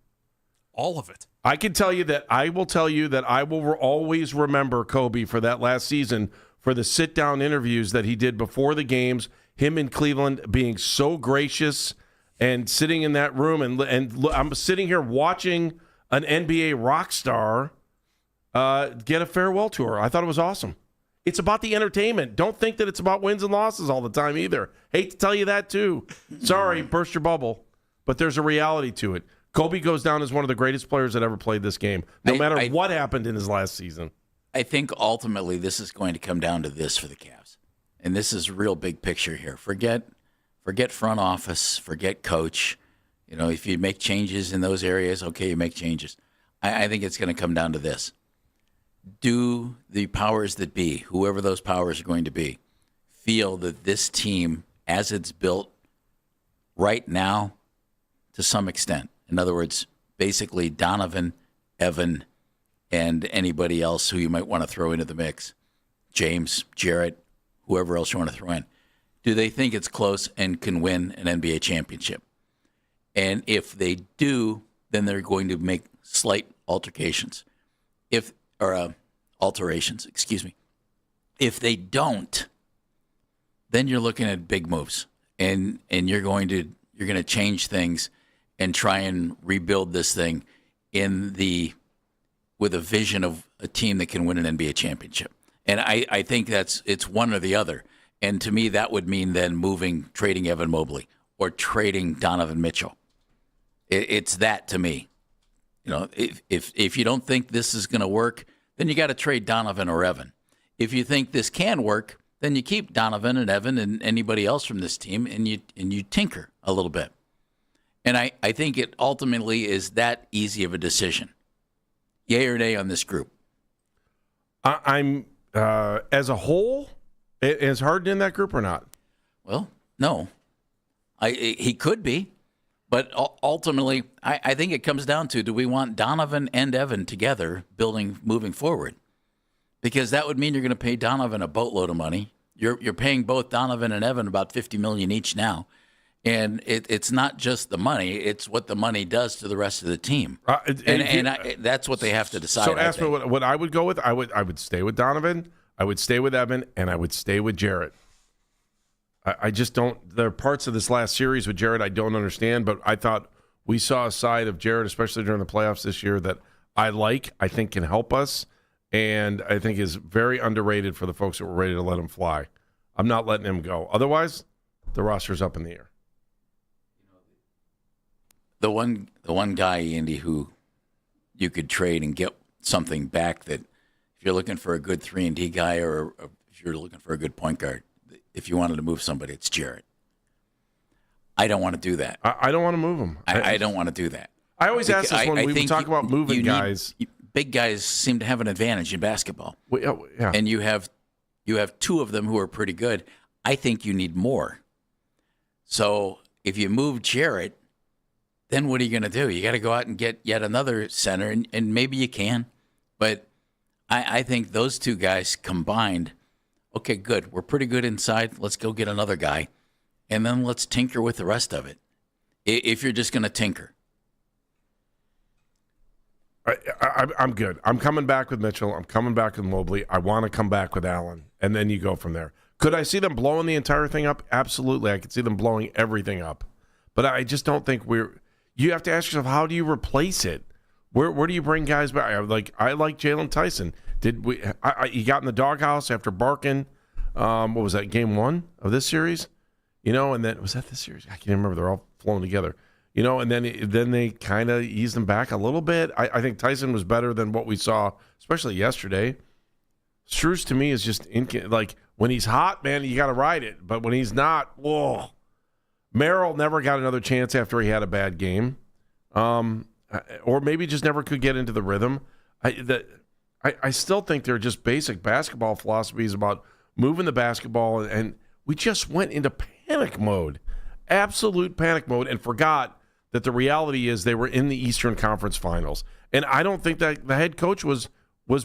All of it. I can tell you that I will always remember Kobe for that last season, for the sit-down interviews that he did before the games, him in Cleveland being so gracious and sitting in that room, and I'm sitting here watching an NBA rock star get a farewell tour. I thought it was awesome. It's about the entertainment. Don't think that it's about wins and losses all the time either. Hate to tell you that too. Sorry, burst your bubble. But there's a reality to it. Kobe goes down as one of the greatest players that ever played this game, no matter what happened in his last season. I think ultimately this is going to come down to this for the Cavs. And this is real big picture here. Forget front office, forget coach. If you make changes in those areas, okay, you make changes. I think it's going to come down to this. Do the powers that be, whoever those powers are going to be, feel that this team, as it's built right now, to some extent, in other words, basically Donovan, Evan, and anybody else who you might want to throw into the mix, James, Jarrett, whoever else you want to throw in, do they think it's close and can win an NBA championship? And if they do, then they're going to make slight alterations. If they don't, then you're looking at big moves, and you're going to you're going to change things and try and rebuild this thing with a vision of a team that can win an NBA championship. And I think it's one or the other. And to me, that would mean then trading Evan Mobley or trading Donovan Mitchell. It's that to me. If you don't think this is going to work, then you got to trade Donovan or Evan. If you think this can work, then you keep Donovan and Evan and anybody else from this team, and you tinker a little bit. And I think it ultimately is that easy of a decision. Yay or nay on this group? I'm as a whole, is Harden in that group or not? Well, no. He could be, but ultimately, I think it comes down to, do we want Donovan and Evan together moving forward? Because that would mean you're going to pay Donovan a boatload of money. You're paying both Donovan and Evan about $50 million each now. And it's not just the money; it's what the money does to the rest of the team, that's what they have to decide. So, ask me what I would go with. I would stay with Donovan. I would stay with Evan, and I would stay with Jarrett. I just don't. There are parts of this last series with Jarrett I don't understand, but I thought we saw a side of Jarrett, especially during the playoffs this year, that I think can help us, and I think is very underrated for the folks that were ready to let him fly. I'm not letting him go. Otherwise, the roster's up in the air. The one guy, Andy, who you could trade and get something back, that if you're looking for a good 3-and-D guy, or if you're looking for a good point guard, if you wanted to move somebody, it's Jarrett. I don't want to do that. I don't want to move him. I don't want to do that. I always ask this when we talk about moving guys. Big guys seem to have an advantage in basketball. Well, yeah. And you have two of them who are pretty good. I think you need more. So if you move Jarrett, then what are you going to do? You got to go out and get yet another center, and maybe you can. But I think those two guys combined, okay, good. We're pretty good inside. Let's go get another guy, and then let's tinker with the rest of it. If you're just going to tinker. I'm good. I'm coming back with Mitchell. I'm coming back with Mobley. I want to come back with Allen, and then you go from there. Could I see them blowing the entire thing up? Absolutely. I could see them blowing everything up. But I just don't think you have to ask yourself, how do you replace it? Where do you bring guys back? I like Jalen Tyson. He got in the doghouse after barking. What was that, game 1 of this series? And then was that this series? I can't remember. They're all flowing together. And then they kind of eased him back a little bit. I think Tyson was better than what we saw, especially yesterday. Strus to me is just like, when he's hot, man, you got to ride it. But when he's not, whoa. Merrill never got another chance after he had a bad game, or maybe just never could get into the rhythm. I still think they're just basic basketball philosophies about moving the basketball, and we just went into panic mode, absolute panic mode, and forgot that the reality is they were in the Eastern Conference Finals. And I don't think that the head coach was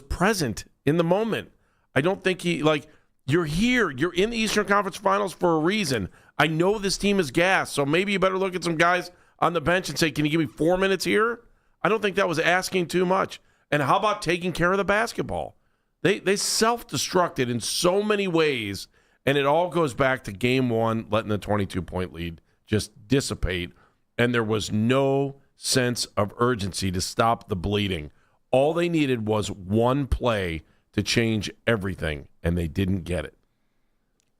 present in the moment. I don't think you're here. You're in the Eastern Conference Finals for a reason. I know this team is gassed, so maybe you better look at some guys on the bench and say, can you give me 4 minutes here? I don't think that was asking too much. And how about taking care of the basketball? They self-destructed in so many ways, and it all goes back to game 1, letting the 22-point lead just dissipate, and there was no sense of urgency to stop the bleeding. All they needed was one play to change everything, and they didn't get it.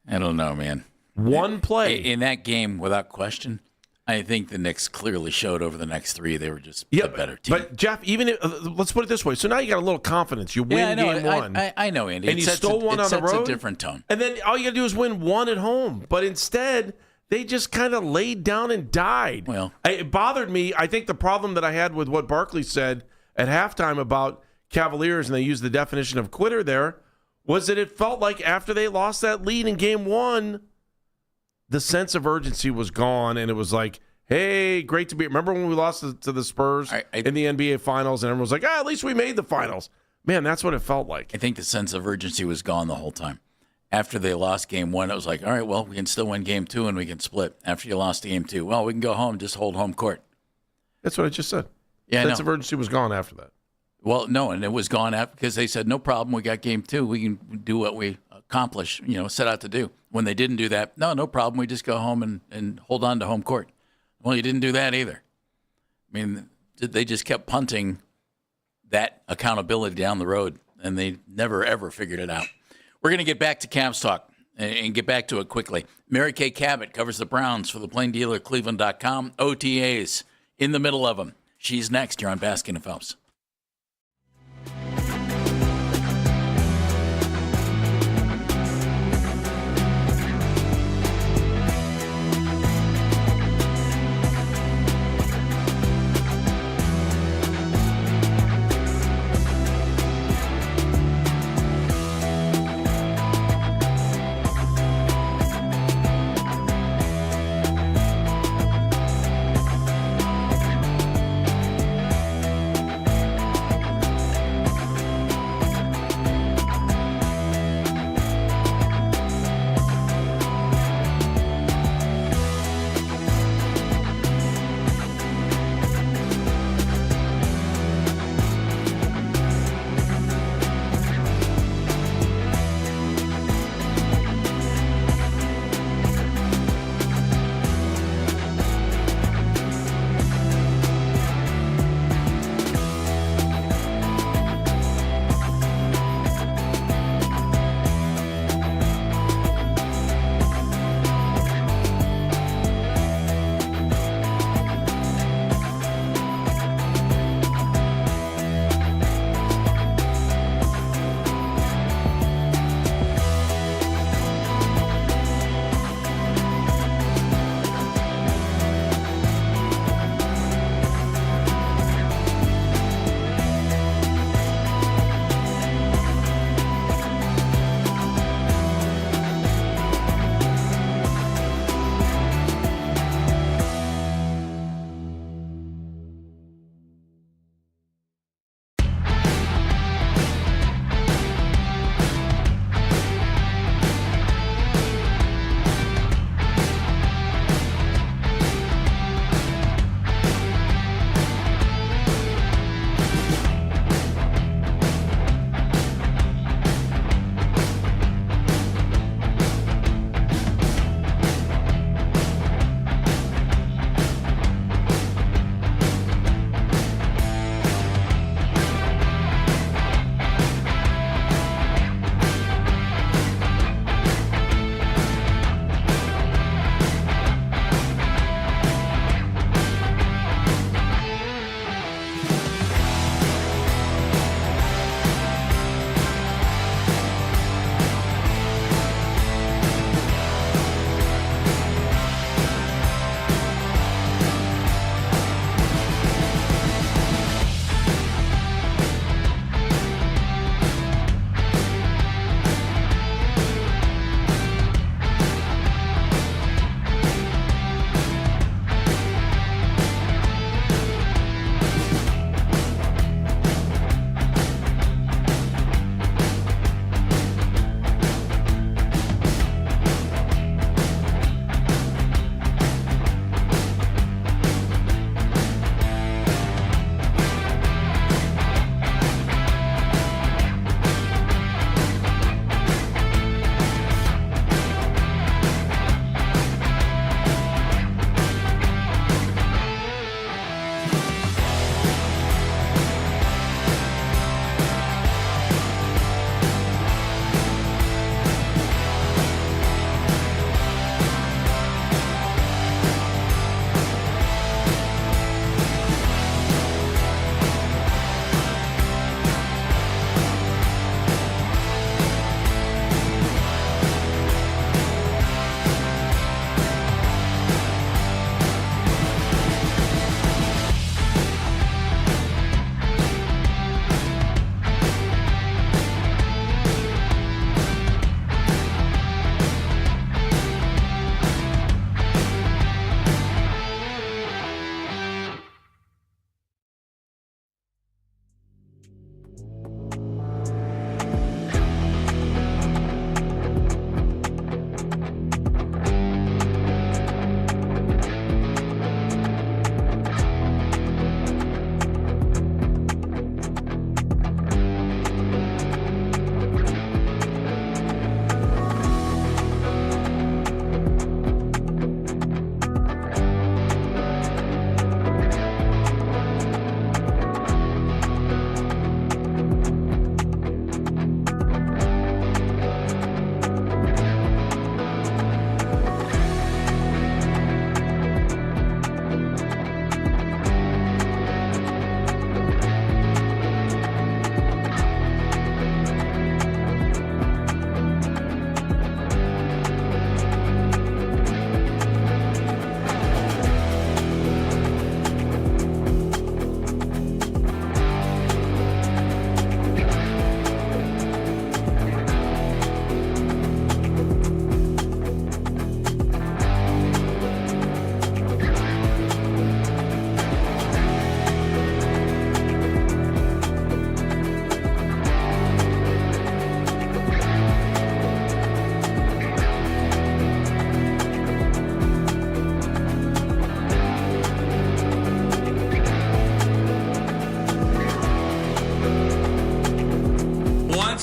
I don't know, man. One play. In that game, without question, I think the Knicks clearly showed over the next 3 they were just the better team. But, Jeff, let's put it this way. So now you got a little confidence. You win game 1. I know, Andy. And you stole one on the road. It sets a different tone. And then all you got to do is win 1 at home. But instead, they just kind of laid down and died. Well, it bothered me. I think the problem that I had with what Barkley said at halftime about Cavaliers, and they used the definition of quitter there, was that it felt like after they lost that lead in game 1, the sense of urgency was gone, and it was like, hey, great to be. Remember when we lost to the Spurs in the NBA Finals, and everyone was like, at least we made the Finals. Man, that's what it felt like. I think the sense of urgency was gone the whole time. After they lost game 1, it was like, all right, well, we can still win game 2 and we can split. After you lost game 2, well, we can go home, just hold home court. That's what I just said. Yeah, sense of urgency was gone after that. Well, no, and it was gone after because they said, no problem, we got game 2. We can do what we set out to do. When they didn't do that, no problem, we just go home and hold on to home court. Well, you didn't do that either. I mean, they just kept punting that accountability down the road, and they never, ever figured it out. We're going to get back to Cavs talk and get back to it quickly. Mary Kay Cabot covers the Browns for the Plain Dealer, Cleveland.com. OTAs in the middle of them. She's next here on Baskin and Phelps.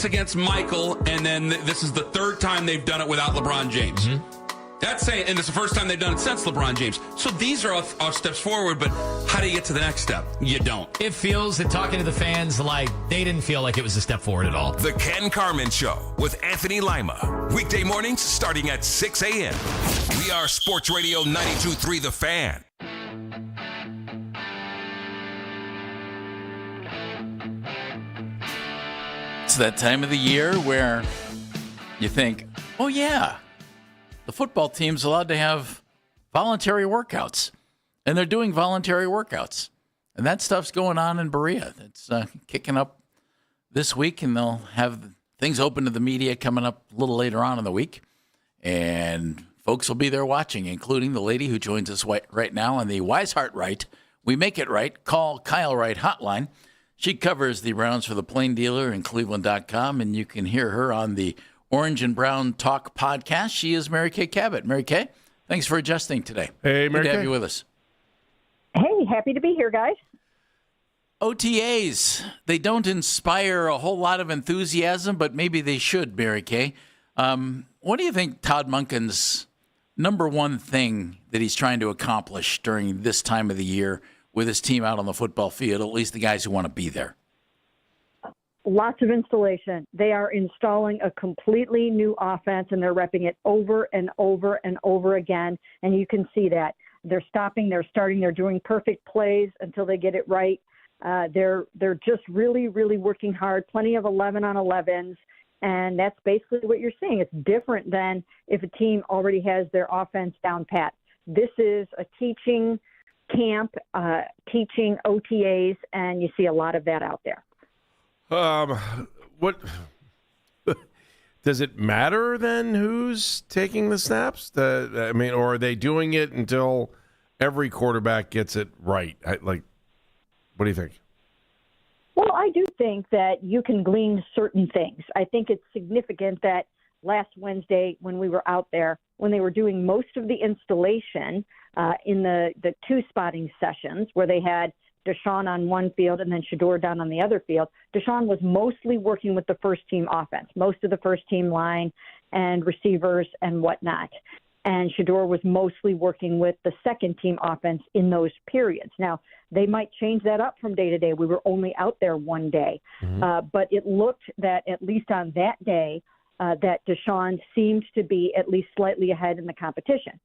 once against Michael, and then this is the third time they've done it without LeBron James. That's saying, and it's the first time they've done it since LeBron James. So these are all steps forward, but how do you get to the next step? You don't. It feels that talking to the fans, like they didn't feel like it was a step forward at all. The Ken Carman Show with Anthony Lima. Weekday mornings starting at 6 a.m. We are Sports Radio 92.3 The Fan. It's that time of the year where you think, oh, yeah, the football team's allowed to have voluntary workouts. And they're doing voluntary workouts. And that stuff's going on in Berea. It's kicking up this week, and they'll have things open to the media coming up a little later on in the week. And folks will be there watching, including the lady who joins us right now on the Weishart Right, We Make It Right, Call Kyle Wright hotline. She covers the Browns for the Plain Dealer and Cleveland.com, and you can hear her on the Orange and Brown Talk podcast. She is Mary Kay Cabot. Mary Kay, thanks for adjusting today. Hey, Mary Good to Kay. have you with us. Hey, happy to be here, guys. OTAs, they don't inspire a whole lot of enthusiasm, but maybe they should, Mary Kay. What do you think Todd Monken's number one thing that he's trying to accomplish during this time of the year with his team out on the football field, at least the guys who want to be there? Lots of installation. They are installing a completely new offense, and they're repping it over and over and over again, and you can see that. They're stopping, they're starting, they're doing perfect plays until they get it right. They're just really, really working hard, plenty of 11-on-11s, and that's basically what you're seeing. It's different than if a team already has their offense down pat. This is a teaching camp, teaching OTAs, and you see a lot of that out there. What does it matter then? Who's taking the snaps? Or are they doing it until every quarterback gets it right? What do you think? Well, I do think that you can glean certain things. I think it's significant that last Wednesday when we were out there, when they were doing most of the installation in the two spotting sessions where they had Deshaun on one field and then Shedeur down on the other field, Deshaun was mostly working with the first-team offense, most of the first-team line and receivers and whatnot. And Shedeur was mostly working with the second-team offense in those periods. Now, they might change that up from day to day. We were only out there one day. But it looked that, at least on that day, that Deshaun seemed to be at least slightly ahead in the competition.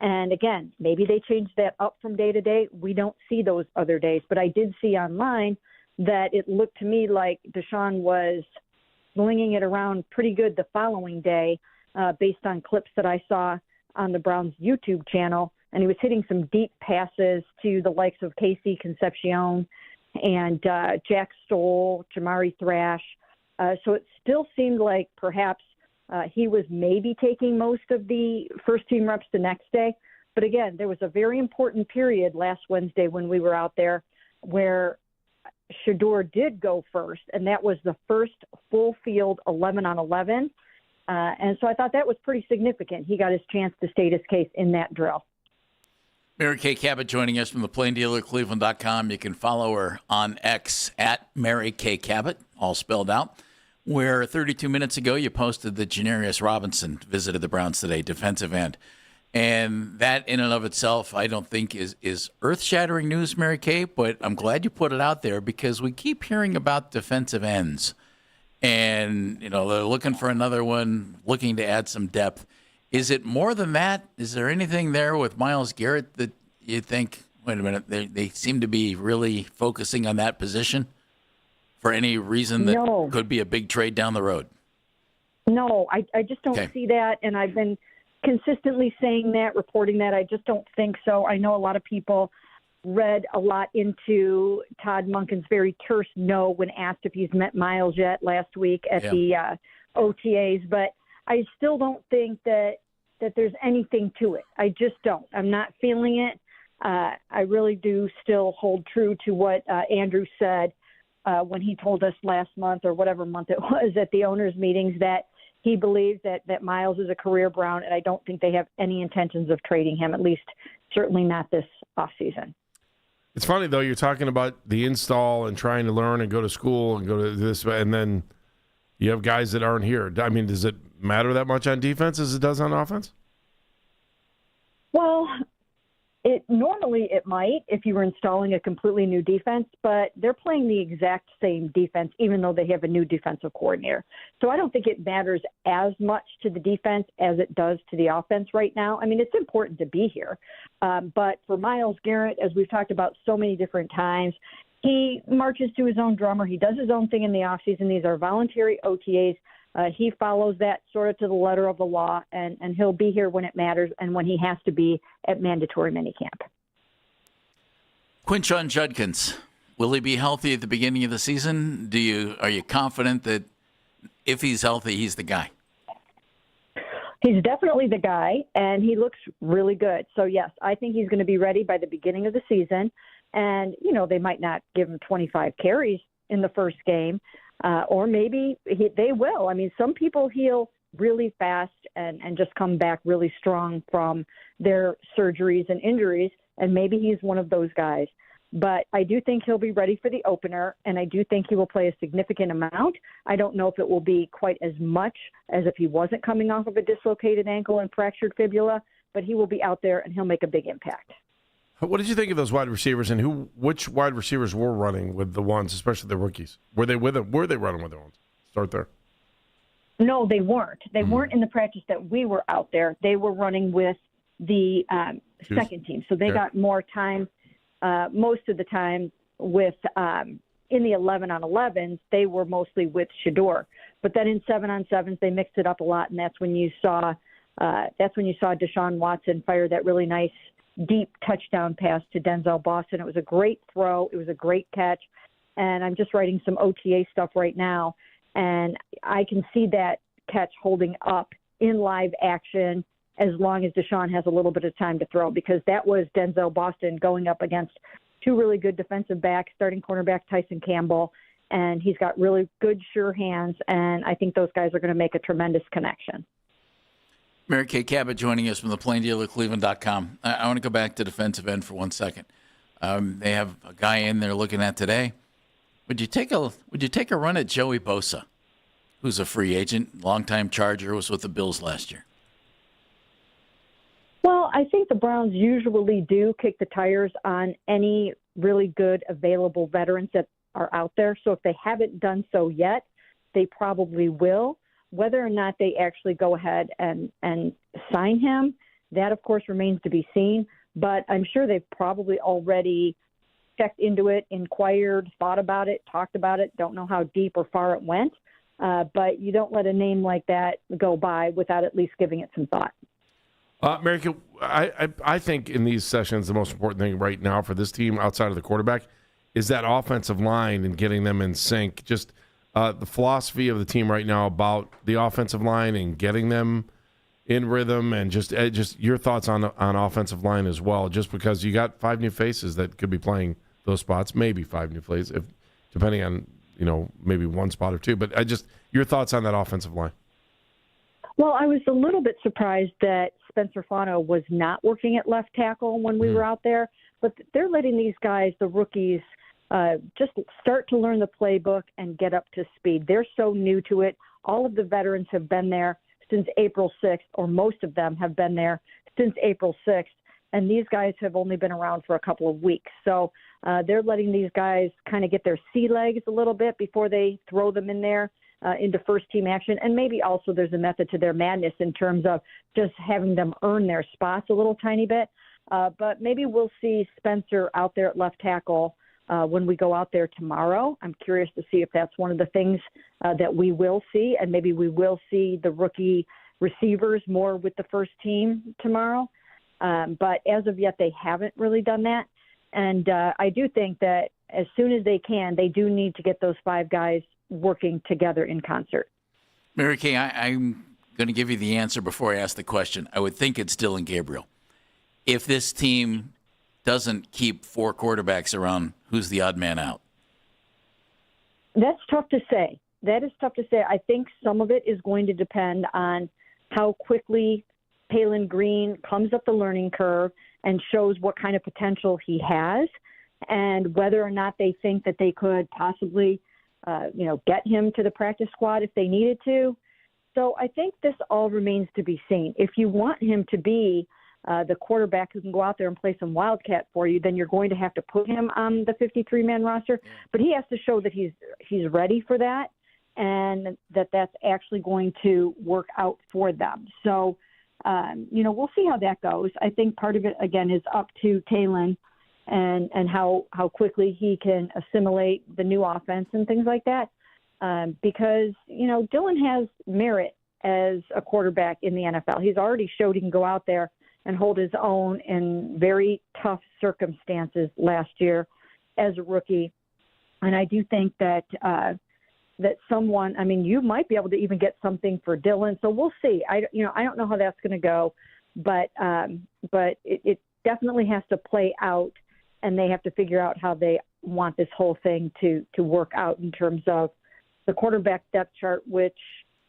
And again, maybe they changed that up from day to day. We don't see those other days. But I did see online that it looked to me like Deshaun was slinging it around pretty good the following day based on clips that I saw on the Browns YouTube channel. And he was hitting some deep passes to the likes of Casey Concepcion and Jack Stoll, Jamari Thrash. So it still seemed like perhaps he was maybe taking most of the first-team reps the next day. But again, there was a very important period last Wednesday when we were out there where Shedeur did go first, and that was the first full-field 11-on-11. And so I thought that was pretty significant. He got his chance to state his case in that drill. Mary Kay Cabot joining us from the Plain Dealer, Cleveland.com. You can follow her on X at Mary Kay Cabot, all spelled out, where 32 minutes ago you posted that Janarius Robinson visited the Browns today, defensive end. And that in and of itself, I don't think is earth-shattering news, Mary Kay, but I'm glad you put it out there because we keep hearing about defensive ends. And, they're looking for another one, looking to add some depth. Is it more than that? Is there anything there with Myles Garrett that you think, wait a minute, they seem to be really focusing on that position for any reason that could be a big trade down the road? No, I just don't see that. And I've been consistently saying that, reporting that. I just don't think so. I know a lot of people read a lot into Todd Monken's very terse no when asked if he's met Myles yet last week at the OTAs, but I still don't think that there's anything to it. I just don't. I'm not feeling it. I really do still hold true to what Andrew said when he told us last month or whatever month it was at the owners' meetings that he believes that Myles is a career Brown, and I don't think they have any intentions of trading him, at least certainly not this offseason. It's funny, though, you're talking about the install and trying to learn and go to school and go to this, and then You have guys that aren't here. I mean, does it matter that much on defense as it does on offense? Well, normally it might if you were installing a completely new defense, but they're playing the exact same defense even though they have a new defensive coordinator. So I don't think it matters as much to the defense as it does to the offense right now. I mean, it's important to be here. But for Myles Garrett, as we've talked about so many different times, he marches to his own drummer. He does his own thing in the offseason. These are voluntary OTAs. He follows that sort of to the letter of the law, and he'll be here when it matters and when he has to be at mandatory minicamp. Quinshon Judkins, will he be healthy at the beginning of the season? Are you confident that if he's healthy, he's the guy? He's definitely the guy, and he looks really good. So, yes, I think he's going to be ready by the beginning of the season. And, they might not give him 25 carries in the first game, or maybe they will. I mean, some people heal really fast and just come back really strong from their surgeries and injuries, and maybe he's one of those guys. But I do think he'll be ready for the opener, and I do think he will play a significant amount. I don't know if it will be quite as much as if he wasn't coming off of a dislocated ankle and fractured fibula, but he will be out there, and he'll make a big impact. What did you think of those wide receivers, and which wide receivers were running with the ones, especially the rookies? Were they with them? Were they running with the ones? Start there. No, they weren't. They weren't in the practice that we were out there. They were running with the second team, so they got more time. Most of the time with in the 11-on-11s, they were mostly with Shedeur. But then in 7-on-7s, they mixed it up a lot, and that's when you saw Deshaun Watson fire that really nice deep touchdown pass to Denzel Boston. It was a great throw. It was a great catch. And I'm just writing some OTA stuff right now, and I can see that catch holding up in live action as long as Deshaun has a little bit of time to throw, because that was Denzel Boston going up against two really good defensive backs, starting cornerback Tyson Campbell, and he's got really good, sure hands, and I think those guys are going to make a tremendous connection. Mary Kay Cabot joining us from the PlainDealerCleveland.com. I want to go back to defensive end for 1 second. They have a guy in there looking at today. Would you take a run at Joey Bosa, who's a free agent, longtime Charger, was with the Bills last year? Well, I think the Browns usually do kick the tires on any really good available veterans that are out there. So if they haven't done so yet, they probably will. Whether or not they actually go ahead and sign him, that, of course, remains to be seen. But I'm sure they've probably already checked into it, inquired, thought about it, talked about it, don't know how deep or far it went. But you don't let a name like that go by without at least giving it some thought. Mary Kay, I think in these sessions, the most important thing right now for this team outside of the quarterback is that offensive line and getting them in sync. Just the philosophy of the team right now about the offensive line and getting them in rhythm, and just your thoughts on offensive line as well, just because you got 5 new faces that could be playing those spots, maybe 5 new faces, if depending on, maybe one spot or two. But your thoughts on that offensive line. Well, I was a little bit surprised that Spencer Fano was not working at left tackle when we were out there, but they're letting these guys, the rookies, just start to learn the playbook and get up to speed. They're so new to it. All of the veterans have been there since April 6th, or most of them have been there since April 6th, and these guys have only been around for a couple of weeks. So they're letting these guys kind of get their sea legs a little bit before they throw them in there into first-team action. And maybe also there's a method to their madness in terms of just having them earn their spots a little tiny bit. But maybe we'll see Spencer out there at left tackle when we go out there tomorrow. I'm curious to see if that's one of the things that we will see, and maybe we will see the rookie receivers more with the first team tomorrow. But as of yet, they haven't really done that. And I do think that as soon as they can, they do need to get those 5 guys working together in concert. Mary Kay, I'm going to give you the answer before I ask the question. I would think it's Dillon Gabriel. If this team doesn't keep 4 quarterbacks around, who's the odd man out? That's tough to say. That is tough to say. I think some of it is going to depend on how quickly Paylen Green comes up the learning curve and shows what kind of potential he has, and whether or not they think that they could possibly get him to the practice squad if they needed to. So I think this all remains to be seen. If you want him to be the quarterback who can go out there and play some wildcat for you, then you're going to have to put him on the 53-man roster. But he has to show that he's ready for that and that's actually going to work out for them. So, we'll see how that goes. I think part of it, again, is up to Talon and how quickly he can assimilate the new offense and things like that. Because, Dillon has merit as a quarterback in the NFL. He's already showed he can go out there and hold his own in very tough circumstances last year as a rookie. And I do think that someone, you might be able to even get something for Dillon. So we'll see. I don't know how that's going to go, but it definitely has to play out, and they have to figure out how they want this whole thing to work out in terms of the quarterback depth chart, which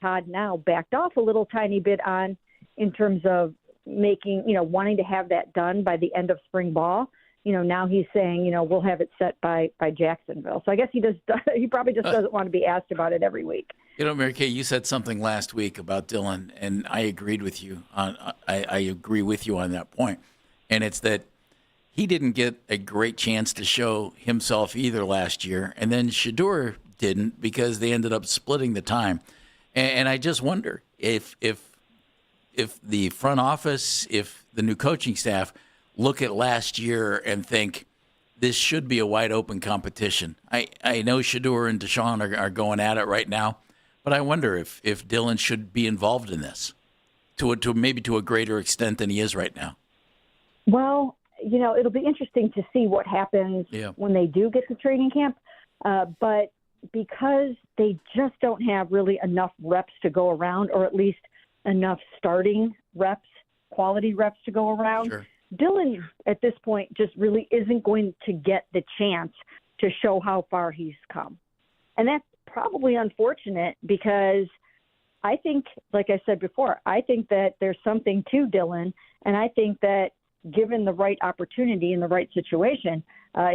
Todd now backed off a little tiny bit on in terms of wanting to have that done by the end of spring ball. Now he's saying, we'll have it set by Jacksonville. So I guess he probably just doesn't want to be asked about it every week. Mary Kay, you said something last week about Dillon, and I agreed with you I agree with you on that point. And it's that he didn't get a great chance to show himself either last year, and then Shedeur didn't because they ended up splitting the time. And I just wonder if the front office, if the new coaching staff look at last year and think this should be a wide open competition. I know Shedeur and Deshaun are going at it right now, but I wonder if Dillon should be involved in this to maybe to a greater extent than he is right now. Well, it'll be interesting to see what happens when they do get to training camp. But because they just don't have really enough reps to go around, or at least enough starting reps, quality reps to go around, Sure. Dillon at this point just really isn't going to get the chance to show how far he's come. And that's probably unfortunate because I think, like I said before, I think that there's something to Dillon, and I think that given the right opportunity in the right situation,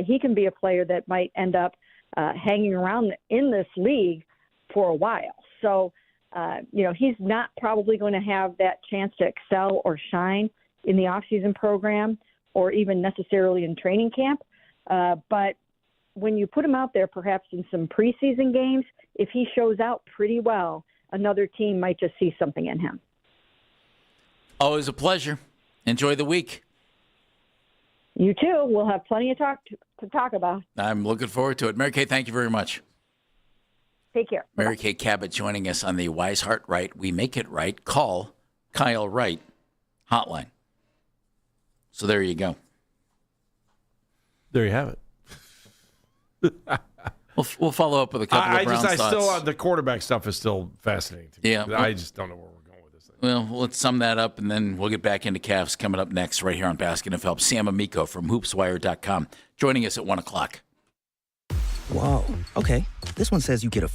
he can be a player that might end up hanging around in this league for a while. So, he's not probably going to have that chance to excel or shine in the offseason program or even necessarily in training camp. But when you put him out there, perhaps in some preseason games, if he shows out pretty well, another team might just see something in him. Always a pleasure. Enjoy the week. You too. We'll have plenty of to talk about. I'm looking forward to it. Mary Kay, thank you very much. Take care. Mary Kay Cabot joining us on the Wise Heart Right, We Make It Right. Call Kyle Wright hotline. So there you go. There you have it. We'll follow up with a couple of Browns thoughts. Still, the quarterback stuff is still fascinating to me. Yeah. I just don't know where we're going with this thing. Well, let's sum that up, and then we'll get back into Cavs coming up next right here on Basket of Help. Sam Amico from HoopsWire.com joining us at 1 o'clock. Whoa. Okay. This one says you get a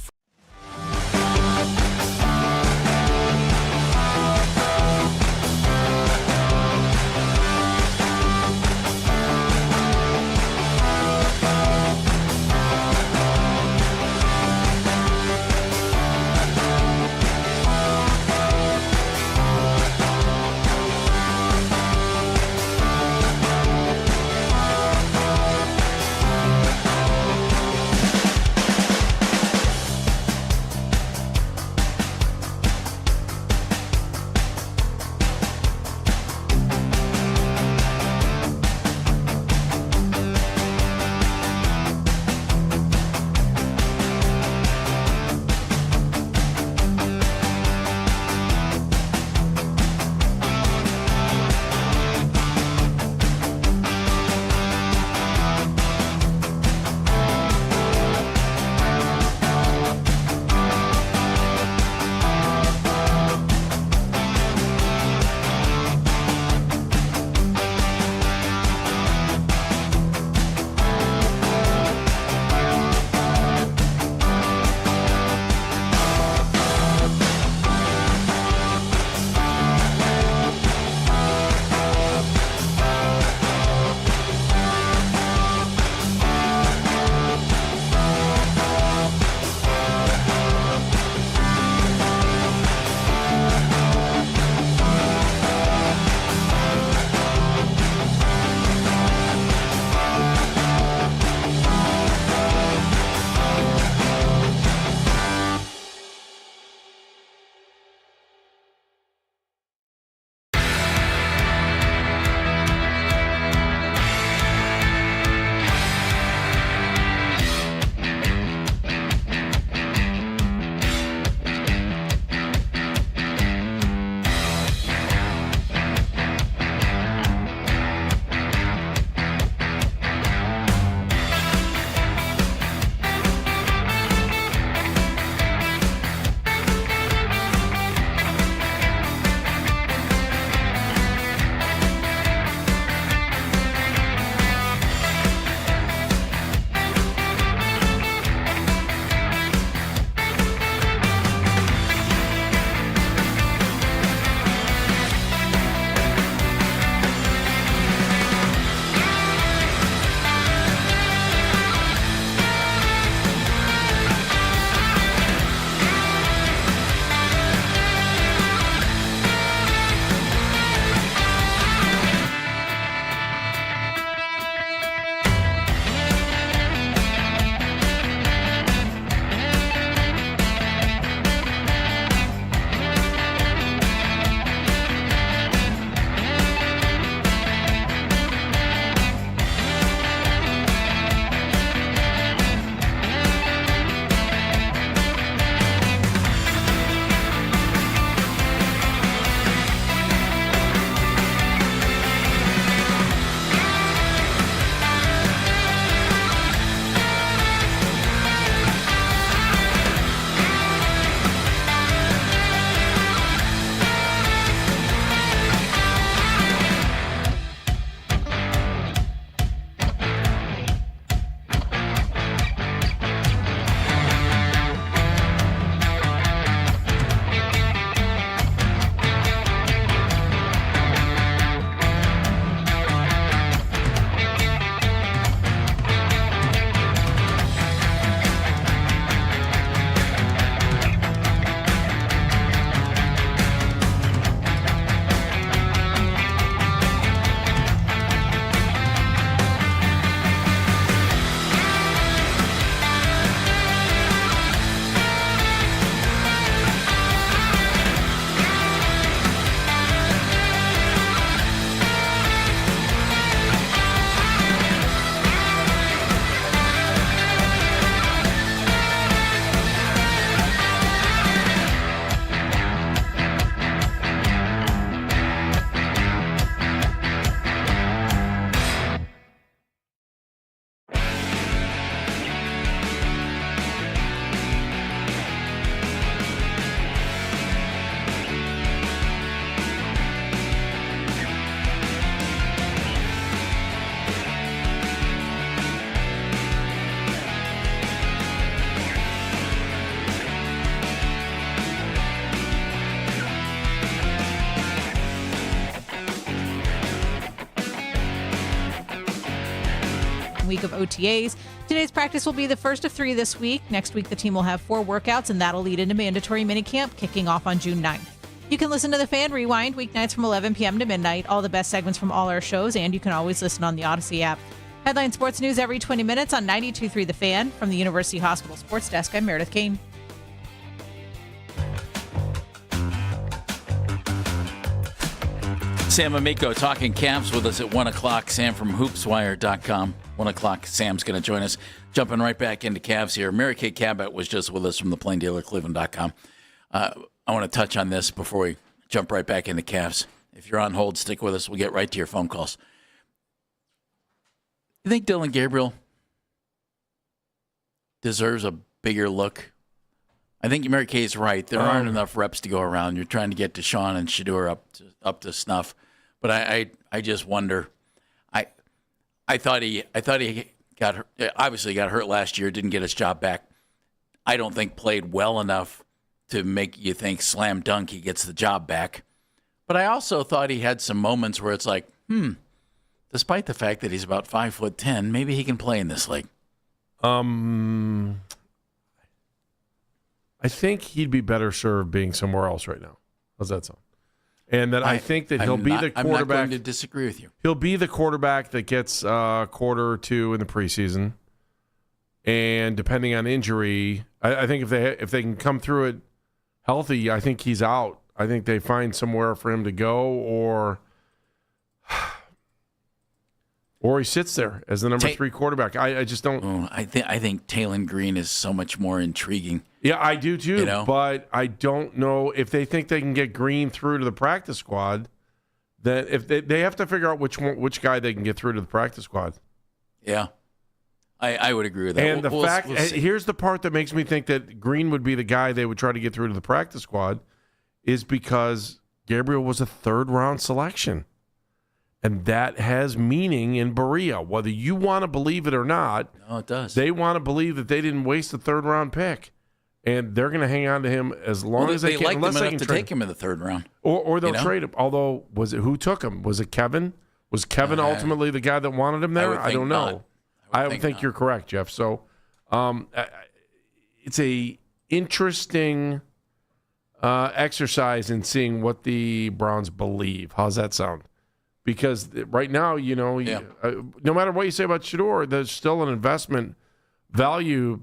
week of OTAs. Today's practice will be the first of 3 this week. Next week, the team will have 4 workouts, and that'll lead into mandatory minicamp kicking off on June 9th. You can listen to The Fan Rewind weeknights from 11 p.m. to midnight, all the best segments from all our shows, and you can always listen on the Odyssey app. Headline Sports News every 20 minutes on 92.3 The Fan. From the University Hospital Sports Desk, I'm Meredith Kane. Sam Amico talking Cavs with us at 1 o'clock. Sam from hoopswire.com. 1 o'clock, Sam's going to join us. Jumping right back into Cavs here. Mary Kay Cabot was just with us from the Plain Dealer Cleveland.com. I want to touch on this before we jump right back into Cavs. If you're on hold, stick with us. We'll get right to your phone calls. You think Dylan Gabriel deserves a bigger look? I think Mary Kay is right. There aren't enough reps to go around. You're trying to get Deshaun and Shedeur up to snuff. But I just wonder. I thought he got hurt, obviously got hurt last year. Didn't get his job back. I don't think played well enough to make you think slam dunk he gets the job back. But I also thought he had some moments where it's like, despite the fact that he's about 5'10", maybe he can play in this league. I think he'd be better served being somewhere else right now. How's that sound? And that I think that he'll be the quarterback. I'm not going to disagree with you. He'll be the quarterback that gets a quarter or two in the preseason. And depending on injury, I think if they can come through it healthy, I think he's out. I think they find somewhere for him to go, or he sits there as the number 3 quarterback. I just don't. I think Taylon Green is so much more intriguing. Yeah, I do too. You know? But I don't know if they think they can get Green through to the practice squad. Then if they have to figure out which guy they can get through to the practice squad. Yeah, I would agree with that. And here's the part that makes me think that Green would be the guy they would try to get through to the practice squad, is because Gabriel was a 3rd-round selection. And that has meaning in Berea, whether you want to believe it or not. No, it does. They want to believe that they didn't waste a 3rd-round pick, and they're going to hang on to him as long as they can. Like unless them they enough can to take him in the 3rd round, or they'll trade him. Although, who took him? Was it Kevin? Was Kevin ultimately the guy that wanted him there? I don't know. I would think you're correct, Jeff. So, it's a interesting exercise in seeing what the Browns believe. How's that sound? Because right now, no matter what you say about Shedeur, there's still an investment value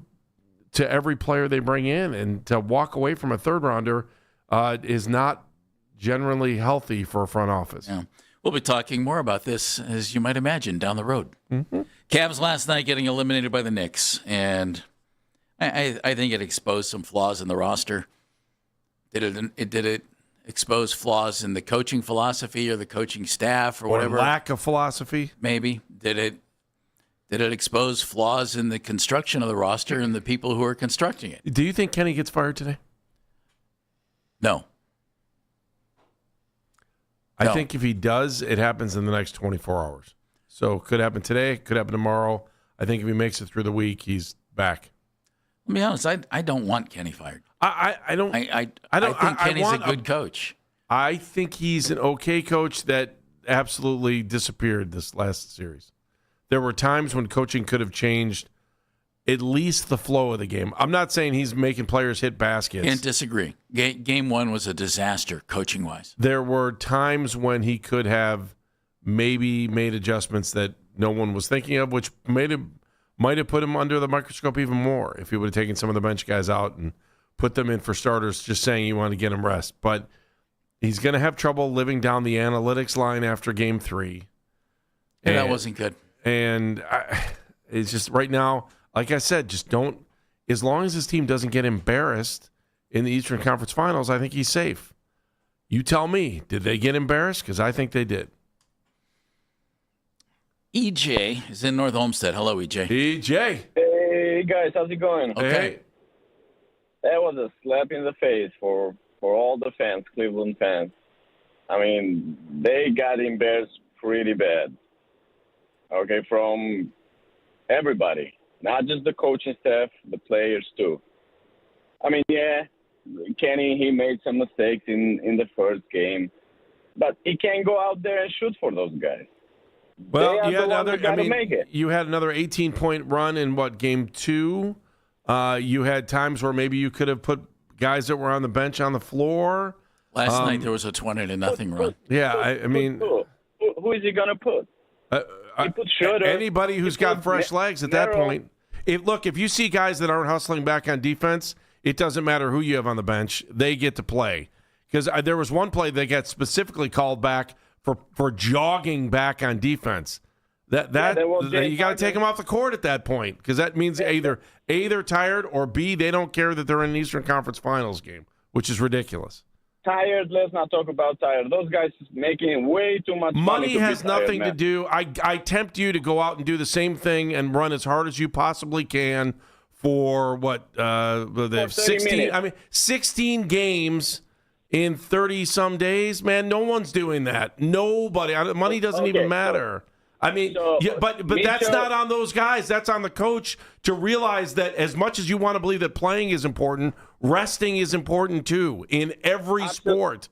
to every player they bring in. And to walk away from a 3rd-rounder is not generally healthy for a front office. Yeah. We'll be talking more about this, as you might imagine, down the road. Mm-hmm. Cavs last night getting eliminated by the Knicks. And I think it exposed some flaws in the roster. Did it expose flaws in the coaching philosophy or the coaching staff or whatever? Lack of philosophy? Maybe. Did it expose flaws in the construction of the roster and the people who are constructing it? Do you think Kenny gets fired today? No. I think if he does, it happens in the next 24 hours. So it could happen today, could happen tomorrow. I think if he makes it through the week, he's back. Let me be honest, I don't want Kenny fired. I don't. I think Kenny's a good coach. I think he's an okay coach that absolutely disappeared this last series. There were times when coaching could have changed at least the flow of the game. I'm not saying he's making players hit baskets. Can't disagree. Game 1 was a disaster coaching-wise. There were times when he could have maybe made adjustments that no one was thinking of, which might have put him under the microscope even more if he would have taken some of the bench guys out and put them in for starters, just saying you want to get him rest. But he's going to have trouble living down the analytics line after game 3. And that wasn't good. And it's just right now, like I said, just don't, as long as his team doesn't get embarrassed in the Eastern Conference Finals, I think he's safe. You tell me, did they get embarrassed? Because I think they did. EJ is in North Olmsted. Hello, EJ. EJ. Hey, guys. How's it going? Okay. Hey. That was a slap in the face for all the fans, Cleveland fans. I mean, they got embarrassed pretty bad. Okay, from everybody. Not just the coaching staff, the players too. I mean, yeah, Kenny, he made some mistakes in the first game. But he can't go out there and shoot for those guys. Well, they are you the had ones that gotta make it. you had another 18-point run in game 2. You had times where maybe you could have put guys that were on the bench on the floor. Last night there was a 20-0 run. Yeah, I mean, who is he going to put? He put Schroeder. Anybody who's got fresh legs at that Merrill. point. If you see guys that aren't hustling back on defense, it doesn't matter who you have on the bench; they get to play. Because there was one play that got specifically called back for jogging back on defense. You got to take them off the court at that point, because that means either A, they're tired, or B, they don't care that they're in an Eastern Conference Finals game, which is ridiculous. Tired, let's not talk about tired. Those guys making way too much money. Money to has be tired, nothing to man. do. I tempt you to go out and do the same thing and run as hard as you possibly can for what the 30 16. minutes. I mean, 16 games in 30 some days. Man, no one's doing that. Nobody. Money doesn't even matter. I mean, but that's Mitchell- not on those guys. That's on the coach to realize that as much as you want to believe that playing is important, resting is important too in every sport.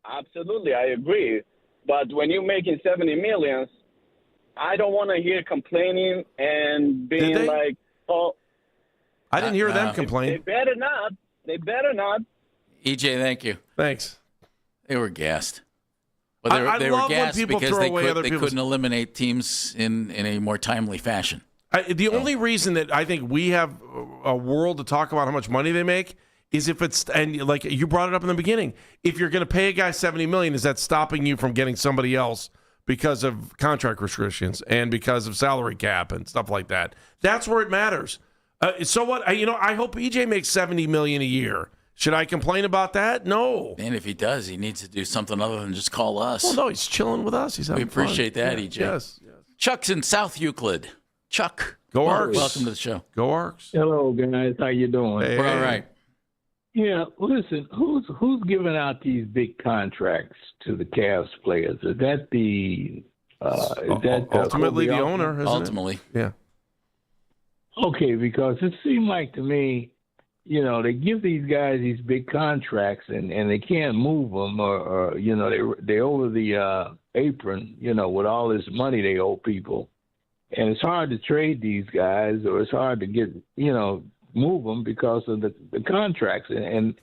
Absolutely, I agree. But when you're making $70 million, I don't want to hear complaining and being like, "Oh." I didn't hear them complain. They better not. They better not. EJ, thank you. Thanks. They were gassed. Well, I they love were when gassed people because throw away other they people's- couldn't eliminate teams in a more timely fashion. The only reason that I think we have a world to talk about how much money they make is if it's, and like you brought it up in the beginning, if you're going to pay a guy $70 million, is that stopping you from getting somebody else because of contract restrictions and because of salary cap and stuff like that? That's where it matters. So what? I hope EJ makes $70 million a year. Should I complain about that? No. And if he does, he needs to do something other than just call us. Well, no, he's chilling with us. He's We having fun. appreciate that, Yeah, EJ. Yes. Chuck's in South Euclid. Chuck. Go Arcs. Welcome to the show. Go Arcs. Hello, guys. How you doing? Hey. We're all right. Yeah, listen, who's giving out these big contracts to the Cavs players? Is that the ultimately Kobe the Altman? owner? Isn't Ultimately. It? Yeah. Okay, because it seemed like to me, they give these guys these big contracts and they can't move them or they over the apron, with all this money they owe people. And it's hard to trade these guys or it's hard to get, move them because of the contracts. And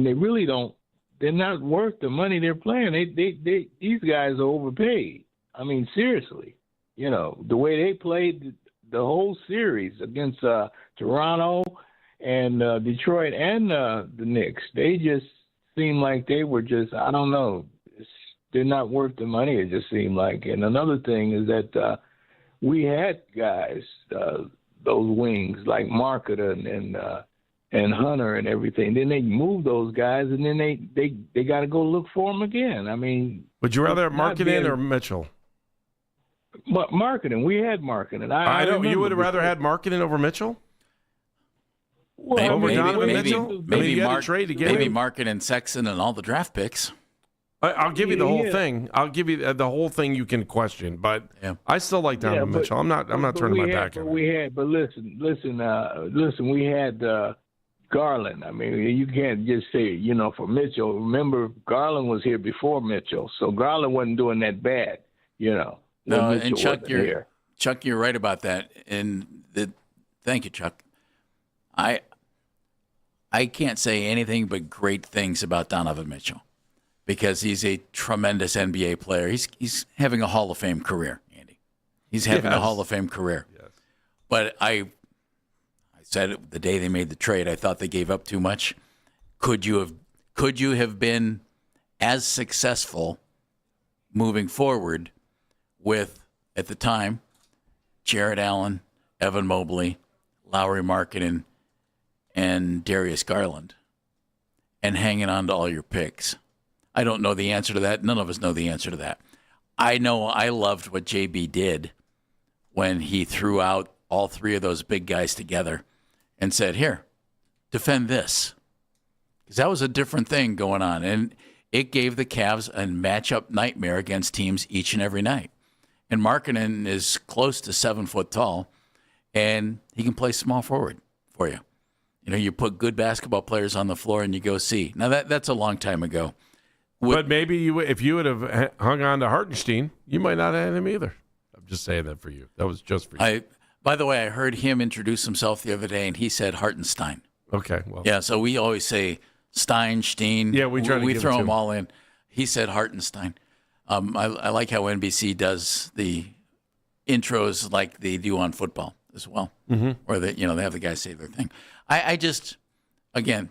they really don't, they're not worth the money they're playing. These guys are overpaid. I mean, seriously, the way they played the whole series against Toronto and Detroit and the Knicks, they just seemed like they were just, I don't know, they're not worth the money, it just seemed like. And another thing is that we had guys, those wings like Marketer and Hunter and everything. Then they move those guys, and then they got to go look for them again. I mean, Would you rather have not Marketing being- or Mitchell? Marketing? We had Marketing. I know remember you would have rather before. had Marketing over Mitchell. Well, Over Donovan maybe, Mitchell. maybe, you had Mark, to trade to get maybe him. Market and Sexton and all the draft picks. I'll give you the whole Yeah. thing. I'll give you the whole thing. You can question, but I still like Donovan but- Mitchell. I'm not but turning my we back had, on but him. we had, but listen. We had Garland. I mean, you can't just say, for Mitchell. Remember, Garland was here before Mitchell, so Garland wasn't doing that bad, when No, Mitchell and Chuck, wasn't you're here. Chuck, you're right about that. And thank you, Chuck. I can't say anything but great things about Donovan Mitchell because he's a tremendous NBA player. He's having a Hall of Fame career, Andy. He's having a Yes. Hall of Fame career. Yes. But I said it the day they made the trade, I thought they gave up too much. Could you have been as successful moving forward with, at the time, Jared Allen, Evan Mobley, Lowry Markkanen, and Darius Garland, and hanging on to all your picks? I don't know the answer to that. None of us know the answer to that. I know I loved what JB did when he threw out all three of those big guys together and said, here, defend this. Because that was a different thing going on. And it gave the Cavs a matchup nightmare against teams each and every night. And Markkanen is close to 7 foot tall, and he can play small forward for you. You put good basketball players on the floor and you go see. Now, that's a long time ago. But maybe if you would have hung on to Hartenstein, you might not have had him either. Just saying that for you. That was just for you. By the way, I heard him introduce himself the other day, and he said Hartenstein. Okay, well. Yeah, so we always say Stein, Steen. Yeah, we try to give throw it to them him. all in. He said Hartenstein. I like how NBC does the intros like they do on football as well, or they have the guys say their thing. I just, again,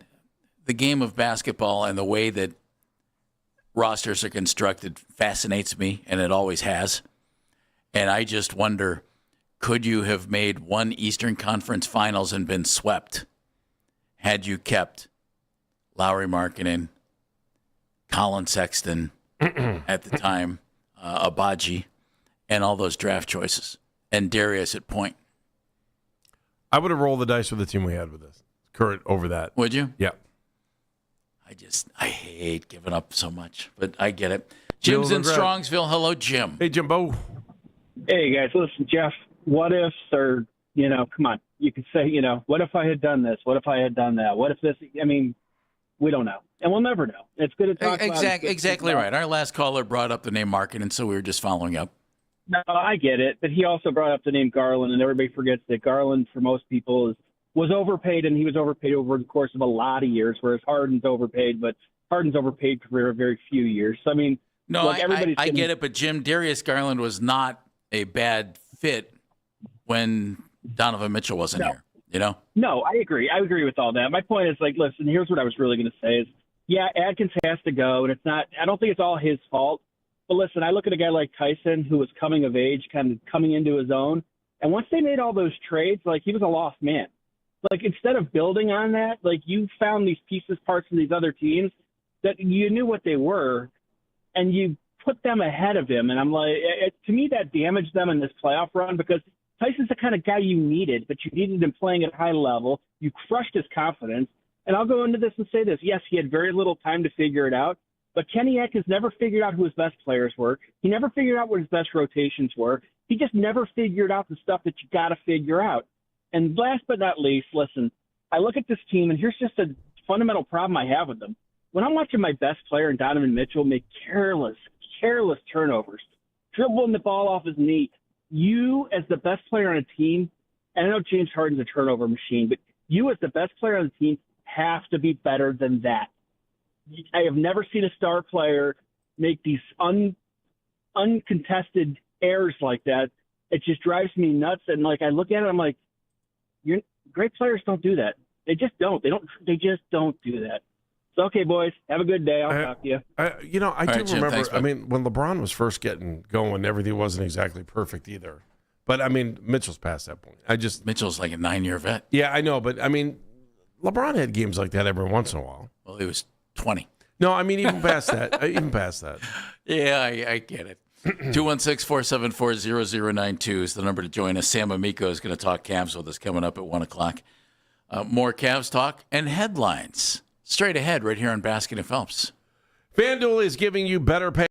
the game of basketball and the way that rosters are constructed fascinates me, and it always has. And I just wonder, could you have made one Eastern Conference Finals and been swept had you kept Lauri Markkanen, Colin Sexton at the time, Abaji, and all those draft choices, and Darius at point? I would have rolled the dice with the team we had with this. Current over that. Would you? Yeah. I hate giving up so much, but I get it. Jim's in Strongsville. Hello, Jim. Hey, Jimbo. Hey, guys. Listen, Jeff, what ifs are, come on. You could say, what if I had done this? What if I had done that? What if this? I mean, we don't know. And we'll never know. It's good to talk about. Exactly right. Our last caller brought up the name Markkanen, so we were just following up. No, I get it. But he also brought up the name Garland, and everybody forgets that Garland, for most people, was overpaid, and he was overpaid over the course of a lot of years, whereas Harden's overpaid, but Harden's overpaid for a very few years. So, I mean, no, look, I get it, but Jim, Darius Garland was not a bad fit when Donovan Mitchell wasn't here, No, I agree. I agree with all that. My point is, listen, here's what I was really going to say is, yeah, Adkins has to go, and I don't think it's all his fault. But listen, I look at a guy like Tyson, who was coming of age, kind of coming into his own, and once they made all those trades, he was a lost man. Instead of building on that, you found these pieces, parts of these other teams that you knew what they were, and you put them ahead of him. And I'm to me, that damaged them in this playoff run because Tyson's the kind of guy you needed, but you needed him playing at a high level. You crushed his confidence. And I'll go into this and say this. Yes, he had very little time to figure it out, but Kenny Atkins never figured out who his best players were. He never figured out what his best rotations were. He just never figured out the stuff that you got to figure out. And last but not least, listen, I look at this team, and here's just a fundamental problem I have with them. When I'm watching my best player, Donovan Mitchell, make careless turnovers, dribbling the ball off his knee, you as the best player on a team, and I know James Harden's a turnover machine, but you as the best player on the team have to be better than that. I have never seen a star player make these uncontested errors like that. It just drives me nuts. And I look at it, I'm like, great players don't do that. They just don't. They just don't do that. So, okay, boys, have a good day. I'll talk to you. I do Jim, remember, thanks, bud. when LeBron was first getting going, everything wasn't exactly perfect either. But, Mitchell's past that point. Mitchell's like a 9-year vet. Yeah, I know. But, LeBron had games like that every once in a while. Well, he was 20. No, even past that. Yeah, I get it. 216-474-0092 is the number to join us. Sam Amico is going to talk Cavs with us coming up at 1 o'clock. More Cavs talk and headlines straight ahead right here on Baskin and Phelps. FanDuel is giving you better pay.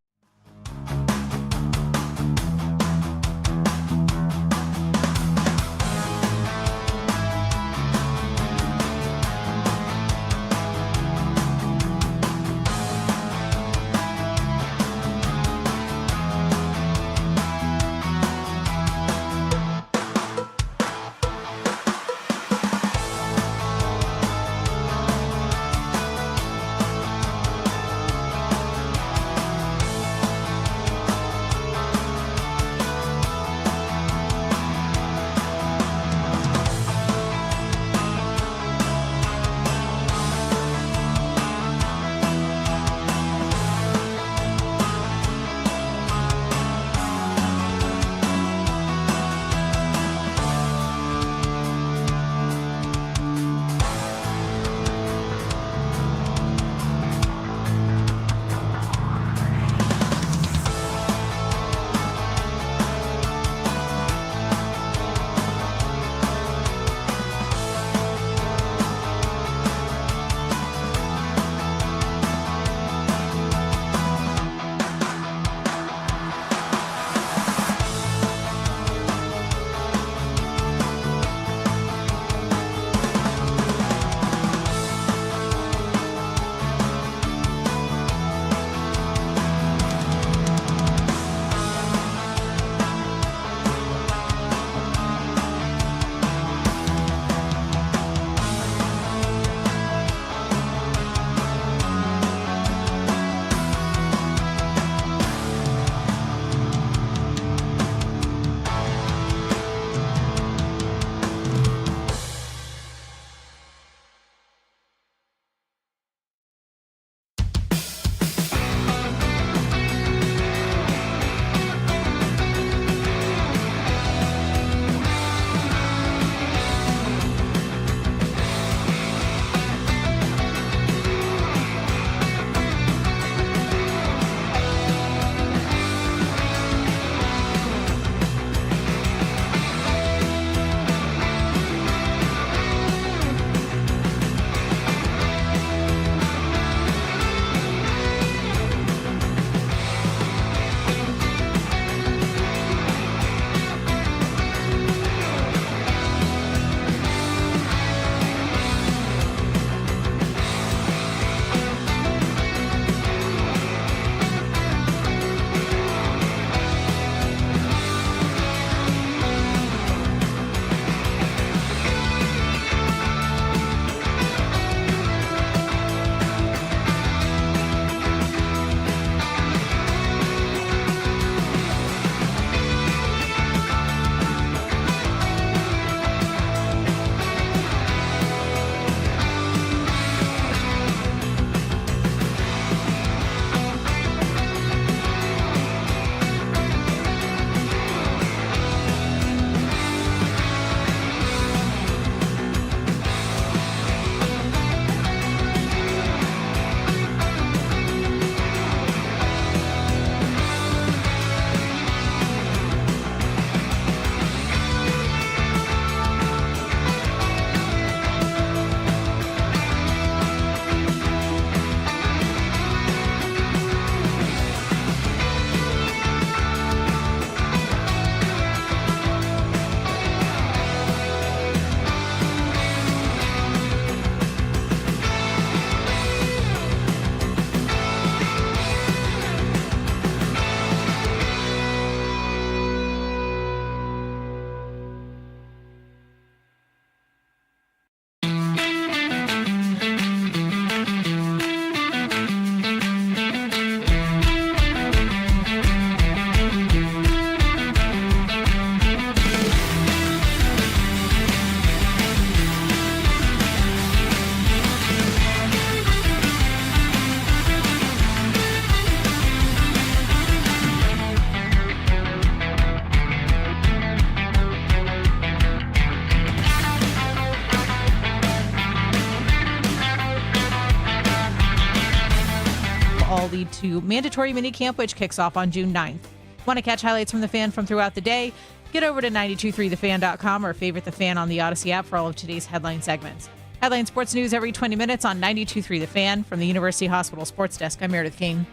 that'll lead to mandatory minicamp, which kicks off on June 9th. Want to catch highlights from the Fan from throughout the day? Get over to 923thefan.com or favorite the Fan on the Odyssey app for all of today's headline segments. Headline sports news every 20 minutes on 92.3 The Fan. From the University Hospital Sports Desk, I'm Meredith King.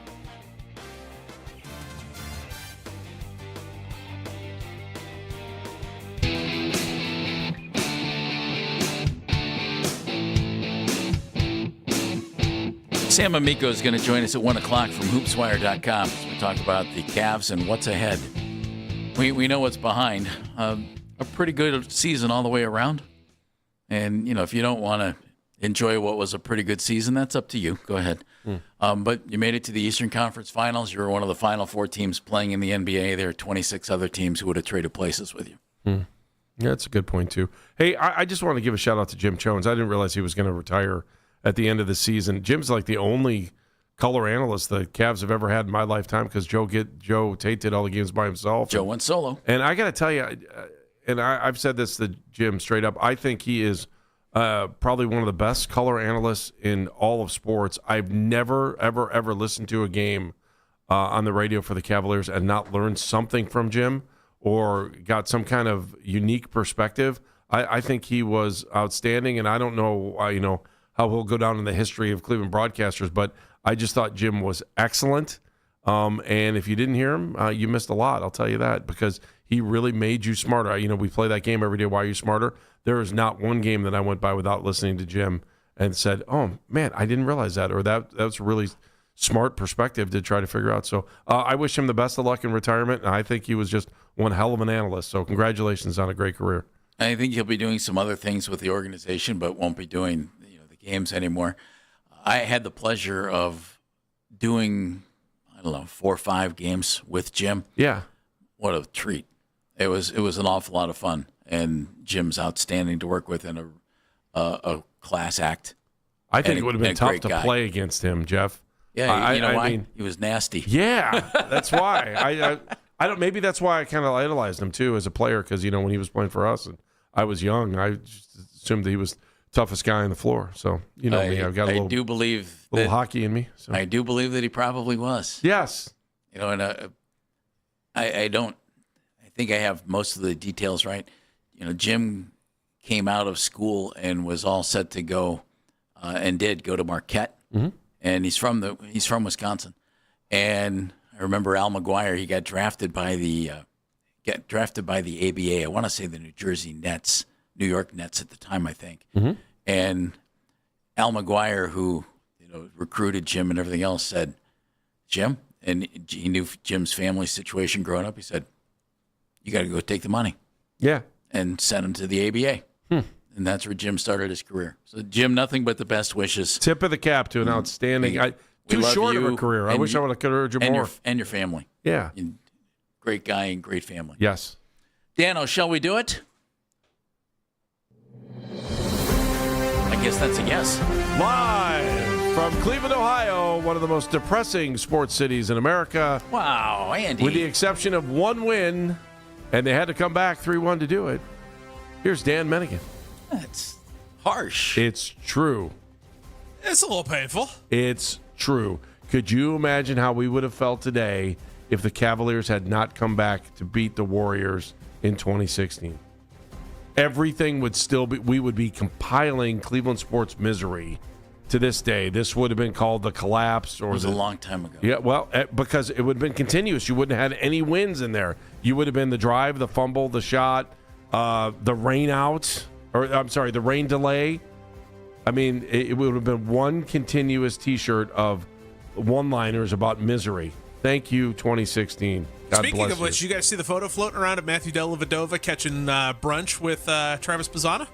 Sam Amico is going to join us at 1 o'clock from hoopswire.com as we talk about the Cavs and what's ahead. We know what's behind. A pretty good season all the way around. And, if you don't want to enjoy what was a pretty good season, that's up to you. Go ahead. But you made it to the Eastern Conference Finals. You were one of the final 4 teams playing in the NBA. There are 26 other teams who would have traded places with you. Yeah, that's a good point, too. Hey, I just want to give a shout-out to Jim Jones. I didn't realize he was going to retire at the end of the season. Jim's like the only color analyst the Cavs have ever had in my lifetime because Joe Tate did all the games by himself. Joe went solo. And I got to tell you, and I've said this to Jim straight up, I think he is probably one of the best color analysts in all of sports. I've never, ever, ever listened to a game on the radio for the Cavaliers and not learned something from Jim or got some kind of unique perspective. I think he was outstanding, and I don't know, how he'll go down in the history of Cleveland broadcasters, but I just thought Jim was excellent. And if you didn't hear him, you missed a lot, I'll tell you that, because he really made you smarter. We play that game every day, Why Are You Smarter? There is not one game that I went by without listening to Jim and said, oh, man, I didn't realize that, or that's a really smart perspective to try to figure out. So I wish him the best of luck in retirement, and I think he was just one hell of an analyst. So congratulations on a great career. I think he'll be doing some other things with the organization, but won't be doing games anymore. I had the pleasure of doing, 4 or 5 games with Jim. Yeah. What a treat. It was an awful lot of fun, and Jim's outstanding to work with and a class act. I think it would have been tough to play against him, Jeff. Yeah, you know why? I mean, he was nasty. Yeah, that's why. I don't. Maybe that's why I kind of idolized him too as a player, because when he was playing for us and I was young, I just assumed that he was toughest guy on the floor. So me, I've got a little. I do believe little hockey in me. So. I do believe that he probably was. Yes. And I don't. I think I have most of the details right. Jim came out of school and was all set to go, and did go to Marquette, and he's from Wisconsin, and I remember Al McGuire. He got drafted by the ABA. I want to say the New York Nets at the time, I think. And Al McGuire, who recruited Jim and everything else, said, Jim, and he knew Jim's family situation growing up, he said, you got to go take the money. Yeah. And sent him to the ABA. And that's where Jim started his career. So, Jim, nothing but the best wishes. Tip of the cap to an outstanding, too short of a career. I wish I would have encouraged you more. And your family. Yeah. Great guy and great family. Yes. Dano, shall we do it? I guess that's a yes. Live from Cleveland, Ohio, one of the most depressing sports cities in America. Wow, Andy. With the exception of one win, and they had to come back 3-1 to do it. Here's Dan Menigan. That's harsh. It's true. It's a little painful. It's true. Could you imagine how we would have felt today if the Cavaliers had not come back to beat the Warriors in 2016? Everything would still be, we would be compiling Cleveland sports misery to this day. This would have been called the collapse. Or it was a long time ago. Yeah, well, because it would have been continuous. You wouldn't have had any wins in there. You would have been the drive, the fumble, the shot, the rain out, the rain delay. I mean, it would have been one continuous T-shirt of one-liners about misery. Thank you, 2016. God Speaking bless of which, you guys see the photo floating around of Matthew Dellavedova catching brunch with Travis Pizzana?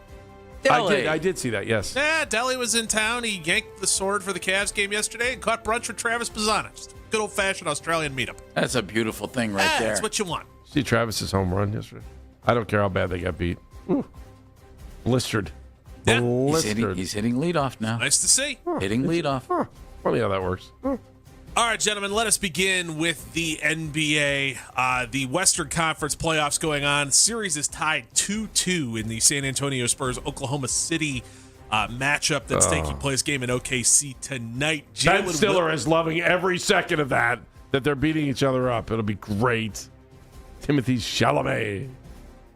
I did see that, yes. Yeah, Delly was in town. He yanked the sword for the Cavs game yesterday and caught brunch with Travis Pizzana. Just a good old-fashioned Australian meetup. That's a beautiful thing right there. That's what you want. See Travis's home run yesterday? I don't care how bad they got beat. Ooh. Blistered. Yeah. Blistered. He's hitting leadoff now. Nice to see. Hitting leadoff. Funny how that works. All right, gentlemen, let us begin with the NBA. The Western Conference playoffs going on. Series is tied 2-2 in the San Antonio Spurs Oklahoma City matchup that's taking place. Game in OKC tonight. Ben Stiller is loving every second of that they're beating each other up. It'll be great. Timothy Chalamet.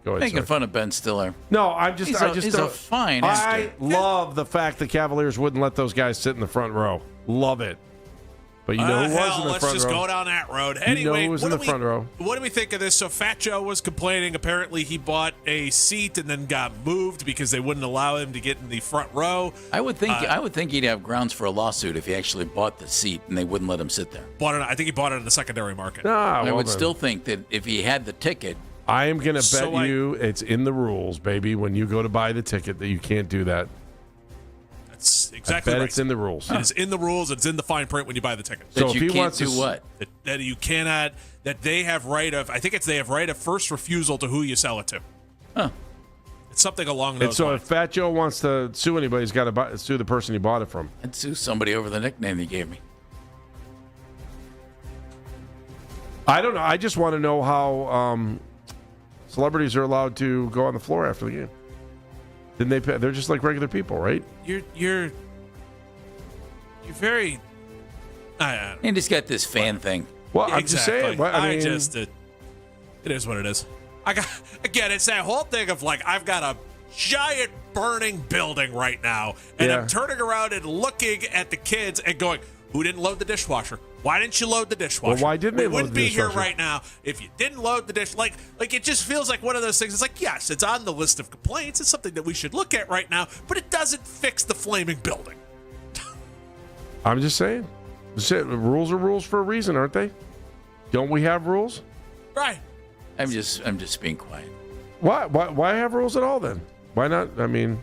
Go ahead, Making sir. fun of Ben Stiller. No, He's a fine actor. I love the fact the Cavaliers wouldn't let those guys sit in the front row. Love it. But you know who was in the let's front just row? go down that road. You Anyway, know who was in the front row? What do we think of this? So Fat Joe was complaining. Apparently, he bought a seat and then got moved because they wouldn't allow him to get in the front row. I would think he'd have grounds for a lawsuit if he actually bought the seat and they wouldn't let him sit there. I think he bought it in the secondary market. I would still think that if he had the ticket. I am going to bet you it's in the rules, baby, when you go to buy the ticket that you can't do that. That's exactly I bet right. it's in the rules. It is in the rules. It's in the fine print when you buy the ticket. So if he wants to That you cannot. That they have right of. I think they have right of first refusal to who you sell it to. Huh. It's something along those And so lines. if Fat Joe wants to sue anybody, he's got to sue the person he bought it from. I'd sue somebody over the nickname he gave me. I don't know. I just want to know how celebrities are allowed to go on the floor after the game. Didn't they pay? They're just like regular people, right? You're very. And he's got this fan thing. Well, I'm just saying. It is what it is. Again, it's that whole thing of like I've got a giant burning building right now, and I'm turning around and looking at the kids and going, "Who didn't load the dishwasher? Why didn't you load the dishwasher? Well, why didn't they we load wouldn't the be here dishwasher? right now if you didn't load the dish." Like it just feels like one of those things. It's like, yes, it's on the list of complaints. It's something that we should look at right now, but it doesn't fix the flaming building. I'm just saying. Rules are rules for a reason, aren't they? Don't we have rules? Right. I'm just being quiet. Why have rules at all then? Why not? I mean,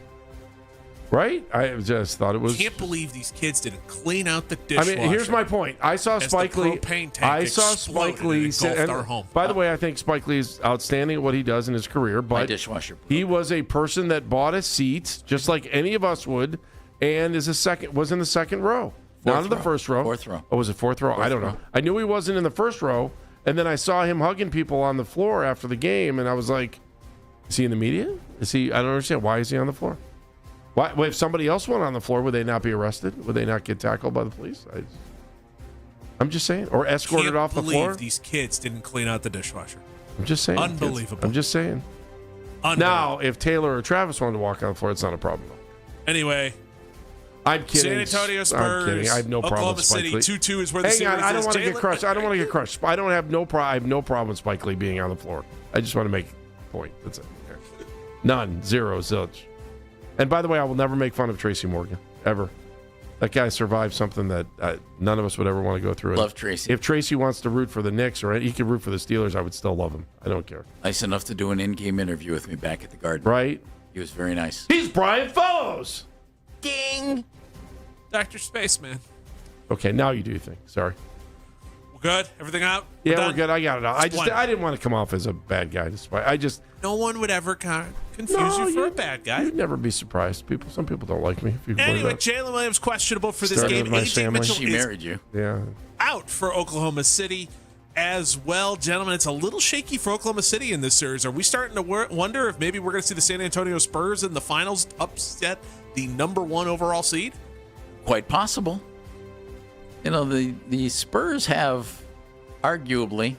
right? I just thought it was. Can't believe these kids didn't clean out the dishwasher. I mean, here's my point. I saw as Spike the Lee. propane tank I saw exploded Spike Lee. and engulfed our home. By the way, I think Spike Lee is outstanding at what he does in his career. But dishwasher. He was a person that bought a seat, just like any of us would, and was in the second row, not in the first row. Fourth row. Oh, was it fourth row? I don't know. I knew he wasn't in the first row, and then I saw him hugging people on the floor after the game, and I was like, "Is he in the media? Is he? I don't understand. Why is he on the floor? Why? If somebody else went on the floor, would they not be arrested? Would they not get tackled by the police? I'm just saying, or escorted off the floor. Can't believe these kids didn't clean out the dishwasher. I'm just saying, Unbelievable. Kids. I'm just saying. Now, if Taylor or Travis wanted to walk on the floor, it's not a problem. Anyway, I'm kidding. San Antonio Spurs. I'm kidding. I have no problem Oklahoma with Spike City Lee. 2-2 is where the Hang series on, I don't is. want to get Jalen- crushed. I don't want to get crushed. I have no problem with Spike Lee being on the floor. I just want to make a point. That's it. None. Zero. Zilch. And by the way, I will never make fun of Tracy Morgan ever. That guy survived something that none of us would ever want to go through. Love Tracy. If Tracy wants to root for the Knicks or he could root for the Steelers, I would still love him. I don't care. Nice enough to do an in-game interview with me back at the Garden. Right? He was very nice. He's Brian Fellows. Ding. Dr. Spaceman. Okay, now you do your thing. Sorry. We're good? Everything out? Yeah, done? we're good. I got it out. I Splendid. didn't want to come off as a bad guy. No one would ever confuse you for a bad guy. You'd never be surprised. Some people don't like me. If you believe Anyway, that. Jalen Williams questionable for this Started game. with my AJ family. Mitchell She is married you. Yeah. out for Oklahoma City as well. Gentlemen, it's a little shaky for Oklahoma City in this series. Are we starting to wonder if maybe we're going to see the San Antonio Spurs in the finals upset the number 1 overall seed? Quite possible. You know, the Spurs have arguably,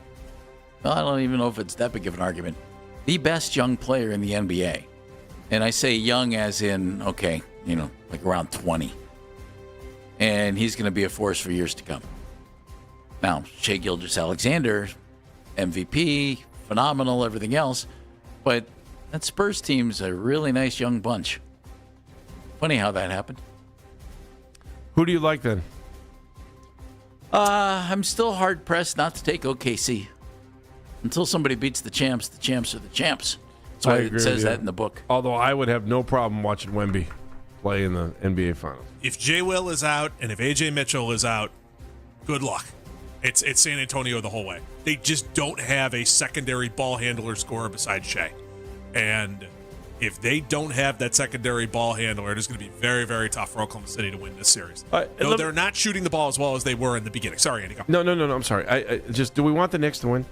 well, I don't even know if it's that big of an argument, the best young player in the NBA. And I say young as in, okay, you know, like around 20. And he's going to be a force for years to come. Now, Shai Gilgeous-Alexander, MVP, phenomenal, everything else. But that Spurs team's a really nice young bunch. Funny how that happened. Who do you like then? I'm still hard pressed not to take OKC. Until somebody beats the champs are the champs. That's why it says that in the book. Although I would have no problem watching Wemby play in the NBA Finals. If J. Will is out and if AJ Mitchell is out, good luck. It's San Antonio the whole way. They just don't have a secondary ball handler scorer besides Shai. And if they don't have that secondary ball handler, it is going to be very, very tough for Oklahoma City to win this series. No, they're not shooting the ball as well as they were in the beginning. Sorry, Andy. Go. No. I'm sorry. I just do we want the Knicks to win?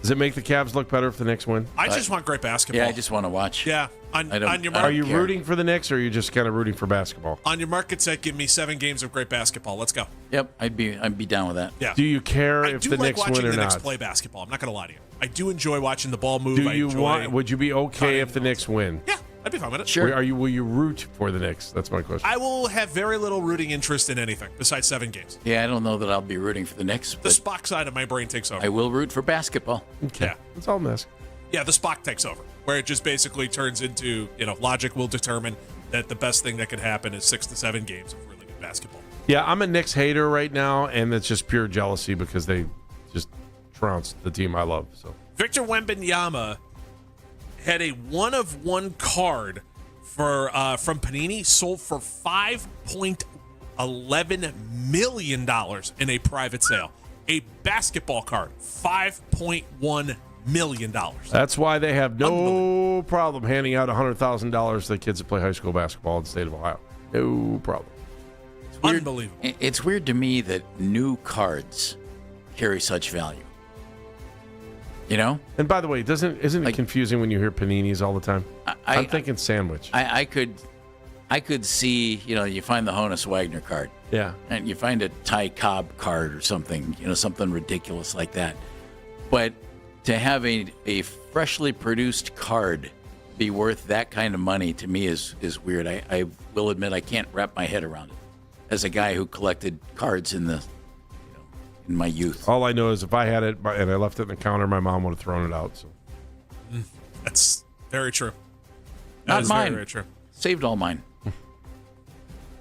Does it make the Cavs look better if the Knicks win? I just want great basketball. Yeah, I just want to watch. Yeah. On your mark, Are you rooting for the Knicks, or are you just kind of rooting for basketball? On your market set, give me 7 games of great basketball. Let's go. Yep, I'd be down with that. Yeah. Do you care if the Knicks win or watching the Knicks not? play basketball. I'm not going to lie to you. I do enjoy watching the ball move. Do you Would you be okay if the Knicks win? Yeah, I'd be fine with it. Sure. Will you root for the Knicks? That's my question. I will have very little rooting interest in anything besides 7 games. Yeah, I don't know that I'll be rooting for the Knicks. The Spock side of my brain takes over. I will root for basketball. Okay. Yeah. That's all I'm asking. Yeah, the Spock takes over, where it just basically turns into, logic will determine that the best thing that could happen is 6 to 7 games of really good basketball. Yeah, I'm a Knicks hater right now, and it's just pure jealousy because they just trounced the team I love. So Victor Wembanyama had a 1-of-1 card from Panini, sold for $5.11 million in a private sale. A basketball card, $5.1 million. that's why they have no problem handing out $100,000 to the kids that play high school basketball in the state of Ohio. No problem. It's weird. Unbelievable. It's weird to me that new cards carry such value. And by the way, isn't it confusing when you hear paninis all the time? I'm thinking sandwich. I could see, you find the Honus Wagner card. Yeah. And you find a Ty Cobb card or something, something ridiculous like that. But to have a freshly produced card be worth that kind of money to me is weird. I will admit I can't wrap my head around it. As a guy who collected cards in my youth. All I know is if I had it and I left it in the counter, my mom would have thrown it out. So that's very true. Not mine. Very, very true. Saved all mine.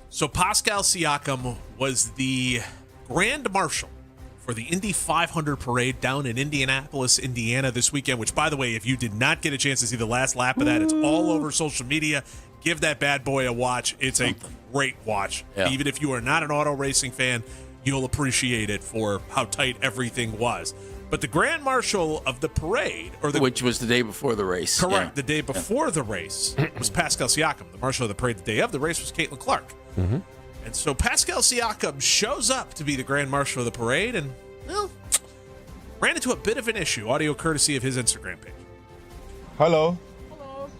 So Pascal Siakam was the Grand Marshal for the Indy 500 parade down in Indianapolis, Indiana this weekend, which, by the way, if you did not get a chance to see the last lap of that, it's all over social media. Give that bad boy a watch. It's a great watch. Yeah. Even if you are not an auto racing fan, you'll appreciate it for how tight everything was. But the Grand Marshal of the parade, which was the day before the race. Correct. Yeah. The day before the race was Pascal Siakam. The Marshal of the parade the day of the race was Caitlin Clark. Mm-hmm. And so Pascal Siakam shows up to be the Grand Marshal of the parade and, ran into a bit of an issue. Audio courtesy of his Instagram page. Hello.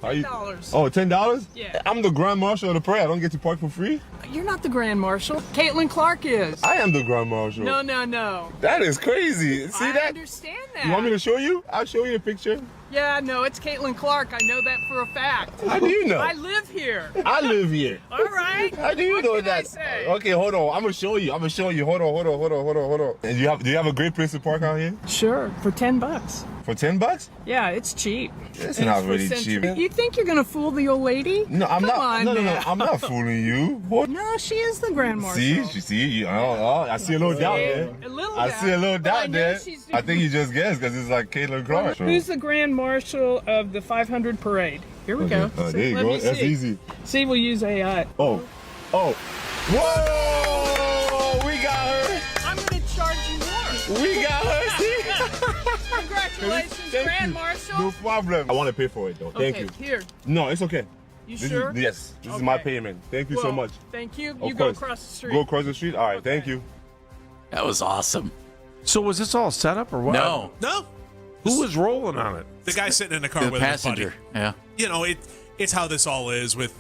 $10. Oh, $10? Yeah. I'm the Grand Marshal of the parade. I don't get to park for free? You're not the Grand Marshal. Caitlin Clark is. I am the Grand Marshal. No. That is crazy. See that? I understand that. You want me to show you? I'll show you a picture. Yeah, no, it's Caitlin Clark. I know that for a fact. How do you know? I live here. I live here. All right. How do you know that? Okay, hold on. I'm gonna show you. Hold on. And do you have a great place to park out here? Sure, for $10. For $10? Yeah, it's cheap. It's And not for really Century. cheap. You think you're gonna fool the old lady? No, I'm Come not. on No. now. I'm not fooling you. What? No, she is the Grand Marshal. See, I see a little doubt there. I see a little But I doubt know there. she's- I think you just guessed because it's like Caitlin Clark. Who's the Grand Marshal of the 500 parade? Here we go. Oh, there you Let go. me That's see. easy. See, we'll use AI. Oh. Whoa! We got her. I'm going to charge you more. We got her. See? Congratulations, Thank Grand you. Marshal. No problem. I want to pay for it though. Thank you. Here. No, it's okay. You This sure? Yes. This is my Okay. payment. Thank you so Well, much. Thank you. Of You go course. across the street. Go across the street? All right. Thank you. That was awesome. So was this all set up or what? No. Who was rolling on it? The guy sitting in the car The with passenger. his buddy. Yeah. It's how this all is with,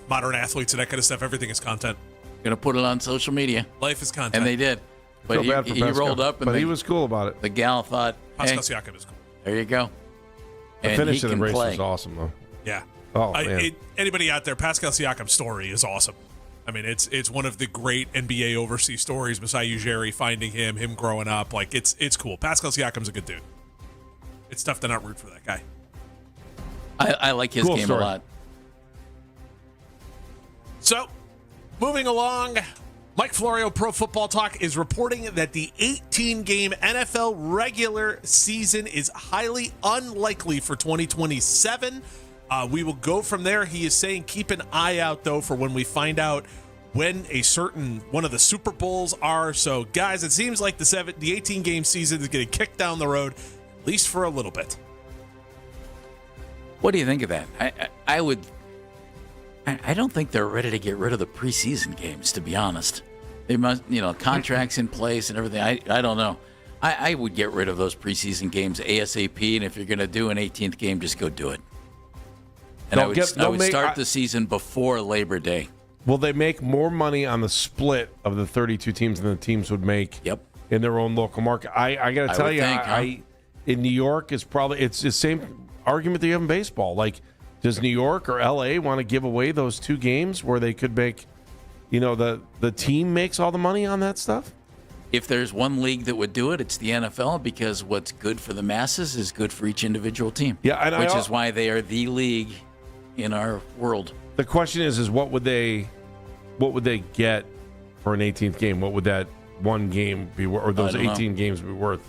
modern athletes and that kind of stuff. Everything is content. Gonna put it on social media. Life is content. And they did. But Feel bad for he Pascal, rolled up and but he was cool about it. The gal thought, Pascal hey, Siakam is cool. there you go. The And finish he of the can race play. was awesome though. Yeah. Oh man. Anybody out there, Pascal Siakam's story is awesome. I mean, it's one of the great NBA overseas stories. Masai Ujiri finding him growing up. Like, it's cool. Pascal Siakam's a good dude. It's tough to not root for that guy. I like his Cool game story. a lot. So, moving along, Mike Florio, Pro Football Talk, is reporting that the 18-game NFL regular season is highly unlikely for 2027. We will go from there. He is saying keep an eye out, though, for when we find out when one of the Super Bowls are. So, guys, it seems like the 18-game season is getting kicked down the road, at least for a little bit. What do you think of that? I don't think they're ready to get rid of the preseason games, to be honest. They must, contracts in place and everything. I don't know. I would get rid of those preseason games ASAP, and if you're going to do an 18th game, just go do it. And I would start the season before Labor Day. Will they make more money on the split of the 32 teams than the teams would make in their own local market? I got to tell you, in New York, it's the same argument that you have in baseball. Like, does New York or LA want to give away those 2 games where they could make, the team makes all the money on that stuff? If there's one league that would do it, it's the NFL, because what's good for the masses is good for each individual team. Yeah, which is why they are the league in our world. The question is what would they get for an 18th game? What would that one game be worth, or those 18 games be worth?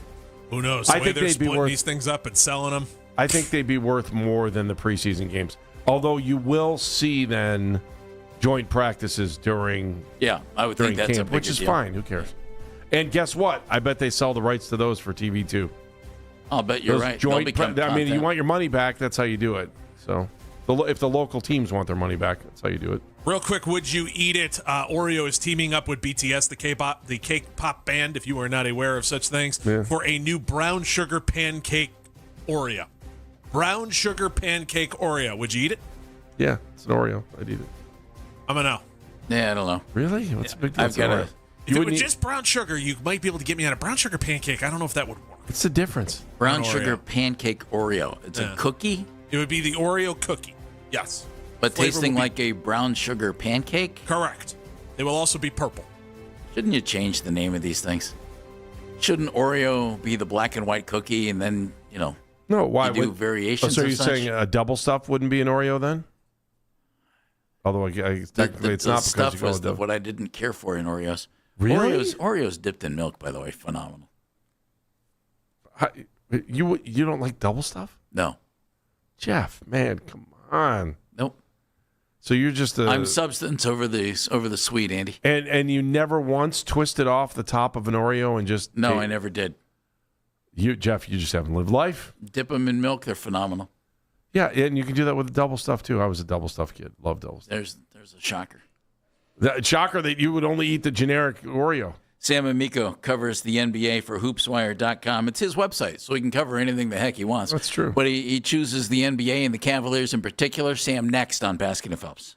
Who knows? The way they're splitting these things up and selling them. I think they'd be worth more than the preseason games. Although you will see then joint practices during I would think that's camp, a bigger which is deal. fine. Who cares? And guess what? I bet they sell the rights to those for TV too. I'll bet you're Those right. Joint They'll become you content. want your money back. That's how you do it. So, if the local teams want their money back, that's how you do it. Real quick, would you eat it? Oreo is teaming up with BTS, the K-pop band, if you are not aware of such things, for a new brown sugar pancake Oreo. Brown sugar pancake Oreo. Would you eat it? Yeah, it's an Oreo. I'd eat it. I'm a no. Yeah, I don't know. Really? What's the big deal? I've got a. If it was just brown sugar, you might be able to get me on a brown sugar pancake. I don't know if that would work. What's the difference? Brown An sugar Oreo. pancake Oreo. It's a cookie, It would be the Oreo cookie. Yes. but Flavor tasting will be- like a brown sugar pancake. Correct. They will also be purple. Shouldn't you change the name of these things? Shouldn't Oreo be the black and white cookie, and then No, why you do would variations? So of you're such? saying a double stuff wouldn't be an Oreo then? Although technically it's the not because stuff you go was with the what I didn't care for in Oreos. Really? Oreos dipped in milk, by the way, phenomenal. You don't like double stuff? No, Jeff, man, come on. Nope. So you're just I'm substance over the sweet, Andy. and you never once twisted off the top of an Oreo and just No, I never did. Jeff, you just haven't lived life. Dip them in milk; they're phenomenal. Yeah, and you can do that with the double stuff too. I was a double stuff kid. Love double stuff. There's a shocker. The shocker that you would only eat the generic Oreo. Sam Amico covers the NBA for HoopsWire.com. It's his website, so he can cover anything the heck he wants. That's true. But he chooses the NBA and the Cavaliers in particular. Sam next on Baskin and Phelps.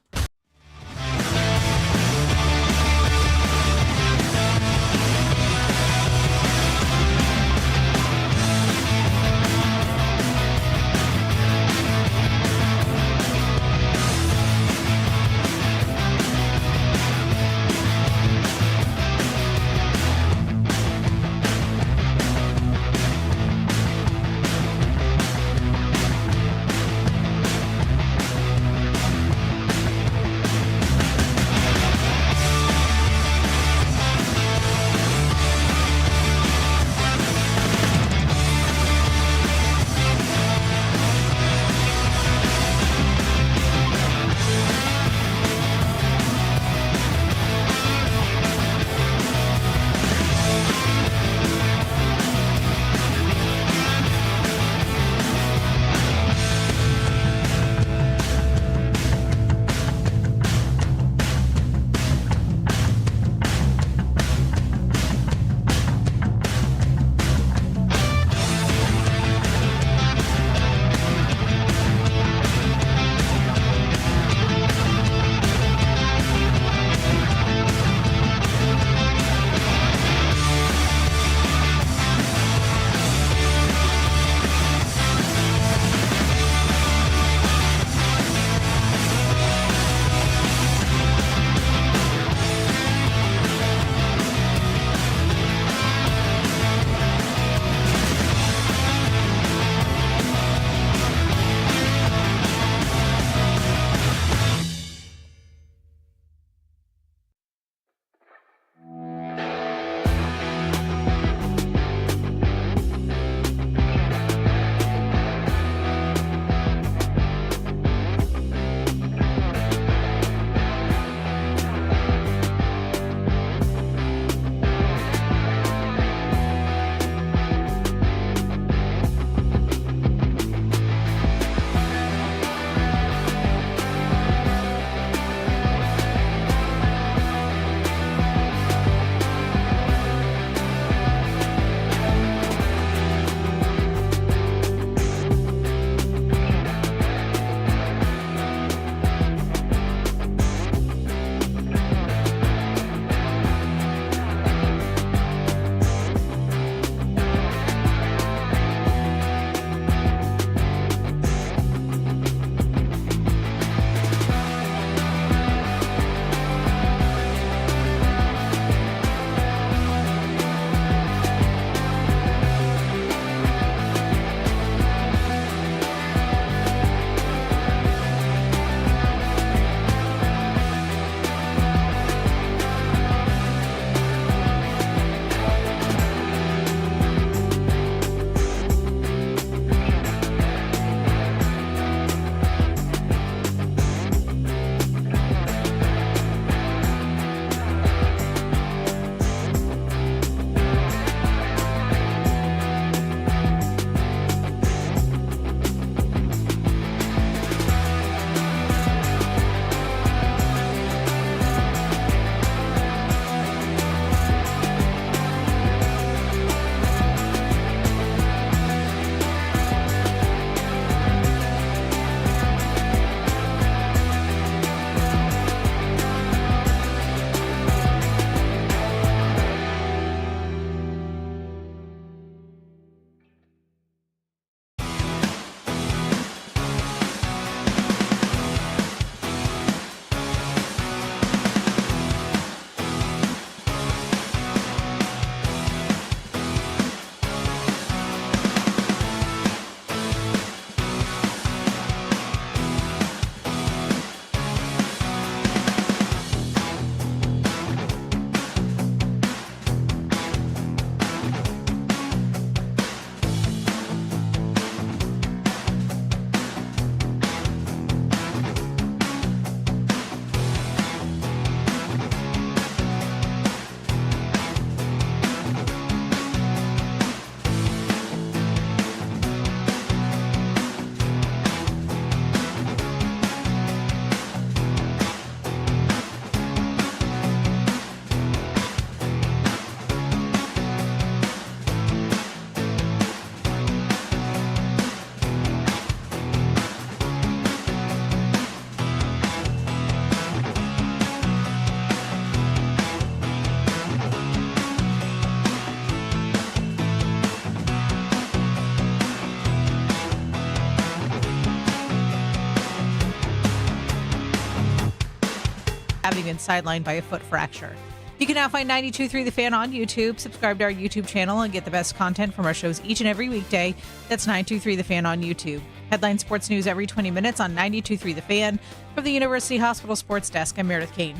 having been sidelined by a foot fracture. You can now find 92.3 The Fan on YouTube. Subscribe to our YouTube channel and get the best content from our shows each and every weekday. That's 92.3 The Fan on YouTube. Headline sports news every 20 minutes on 92.3 The Fan. From the University Hospital Sports Desk, I'm Meredith Kane.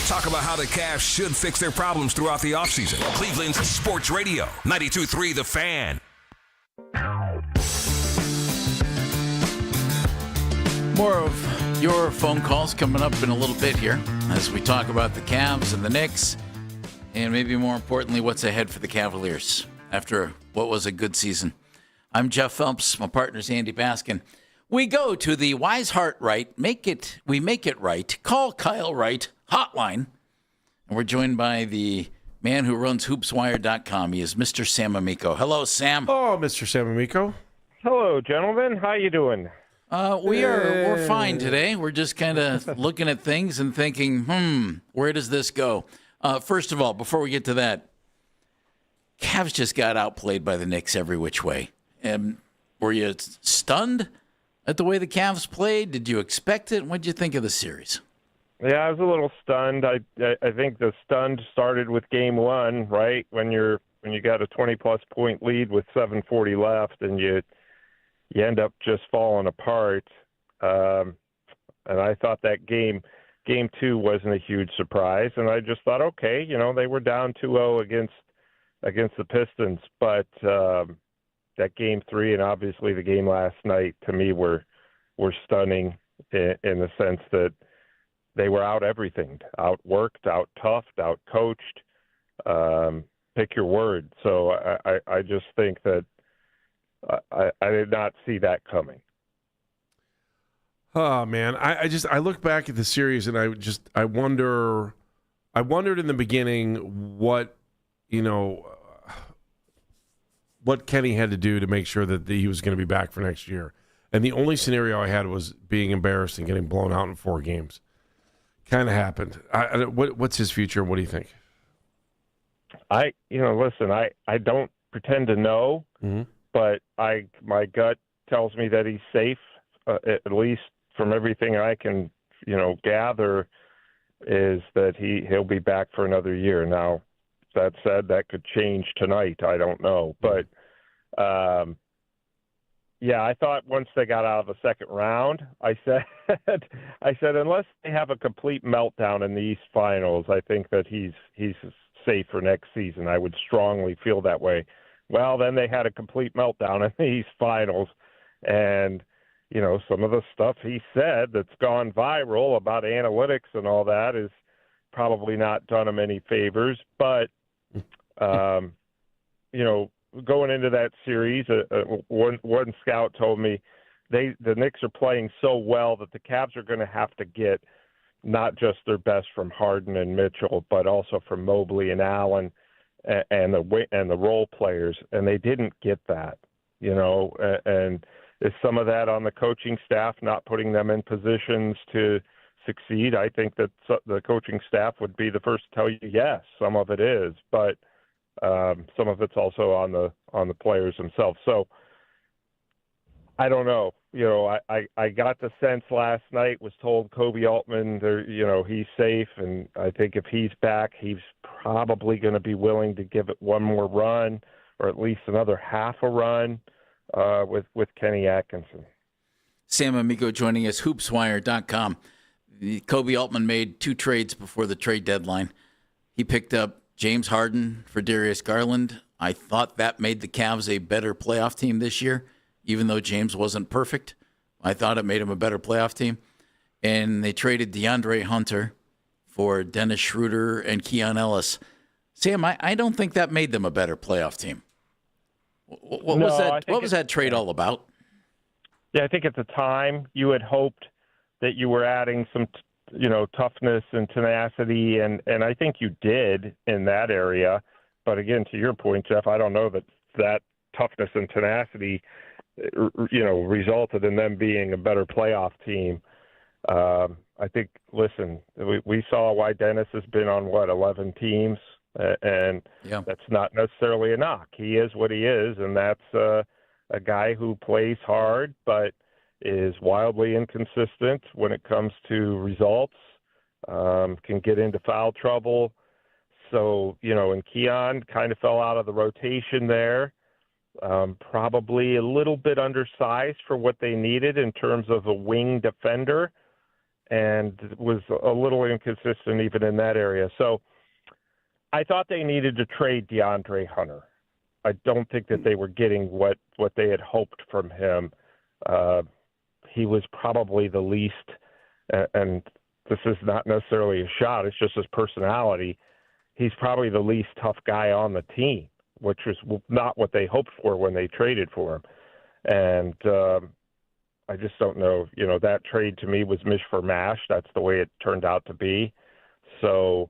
Talk about how the Cavs should fix their problems throughout the offseason. Cleveland's Sports Radio, 92.3 The Fan. More of your phone calls coming up in a little bit here as we talk about the Cavs and the Knicks, and maybe more importantly, what's ahead for the Cavaliers after what was a good season. I'm Jeff Phelps. My partner's Andy Baskin. We go to the Wise Heart Right, we make it right, call Kyle Wright hotline. And we're joined by the man who runs hoopswire.com. He is Mr. Sam Amico. Hello, Sam. Oh, Mr. Sam Amico. Hello, gentlemen. How you doing? We're fine today. We're just kind of looking at things and thinking, where does this go? First of all, before we get to that, Cavs just got outplayed by the Knicks every which way. Were you stunned at the way the Cavs played? Did you expect it? What did you think of the series? Yeah, I was a little stunned. I think the stunned started with game one, right? When you got a 20-plus point lead with 7:40 left, and you end up just falling apart. And I thought that game two wasn't a huge surprise, and I just thought, okay, they were down 2-0 against the Pistons, but that game three and obviously the game last night to me were stunning in the sense that they were out everything, outworked, out-toughed, out-coached, pick your word. So I just think that I did not see that coming. Oh, man. I look back at the series and I wondered in the beginning what Kenny had to do to make sure that he was going to be back for next year. And the only scenario I had was being embarrassed and getting blown out in 4 games. Kind of happened. What's his future? What do you think? Listen, I don't pretend to know, but my gut tells me that he's safe, at least from everything I can, gather, is that he'll be back for another year. Now, that said, that could change tonight. I don't know. But, I thought once they got out of the second round, I said, unless they have a complete meltdown in the East Finals, I think that he's safe for next season. I would strongly feel that way. Well, then they had a complete meltdown in the East Finals, and some of the stuff he said that's gone viral about analytics and all that is probably not done him any favors. But going into that series, one scout told me the Knicks are playing so well that the Cavs are going to have to get not just their best from Harden and Mitchell, but also from Mobley and Allen and the role players, and they didn't get that, and is some of that on the coaching staff not putting them in positions to succeed? I think that the coaching staff would be the first to tell you yes, some of it is, but some of it's also on the players themselves. So I don't know. I got the sense last night, was told Kobe Altman, he's safe, and I think if he's back, he's probably going to be willing to give it one more run, or at least another half a run with Kenny Atkinson. Sam Amico joining us, hoopswire.com. Kobe Altman made 2 trades before the trade deadline. He picked up James Harden for Darius Garland. I thought that made the Cavs a better playoff team this year, even though James wasn't perfect. I thought it made him a better playoff team. And they traded DeAndre Hunter for Dennis Schroeder and Keon Ellis. Sam, I don't think that made them a better playoff team. What was that trade all about? Yeah, I think at the time you had hoped that you were adding some toughness and tenacity, and I think you did in that area. But again, to your point, Jeff, I don't know that toughness and tenacity, resulted in them being a better playoff team. I think, listen, we saw why Dennis has been on 11 teams, and that's not necessarily a knock. He is what he is, and that's a guy who plays hard, but is wildly inconsistent when it comes to results, can get into foul trouble. So, and Keon kind of fell out of the rotation there. Probably a little bit undersized for what they needed in terms of a wing defender, and was a little inconsistent even in that area. So I thought they needed to trade DeAndre Hunter. I don't think that they were getting what they had hoped from him. He was probably the least, and this is not necessarily a shot, it's just his personality. He's probably the least tough guy on the team, which was not what they hoped for when they traded for him. And I just don't know. That trade to me was mish for mash. That's the way it turned out to be. So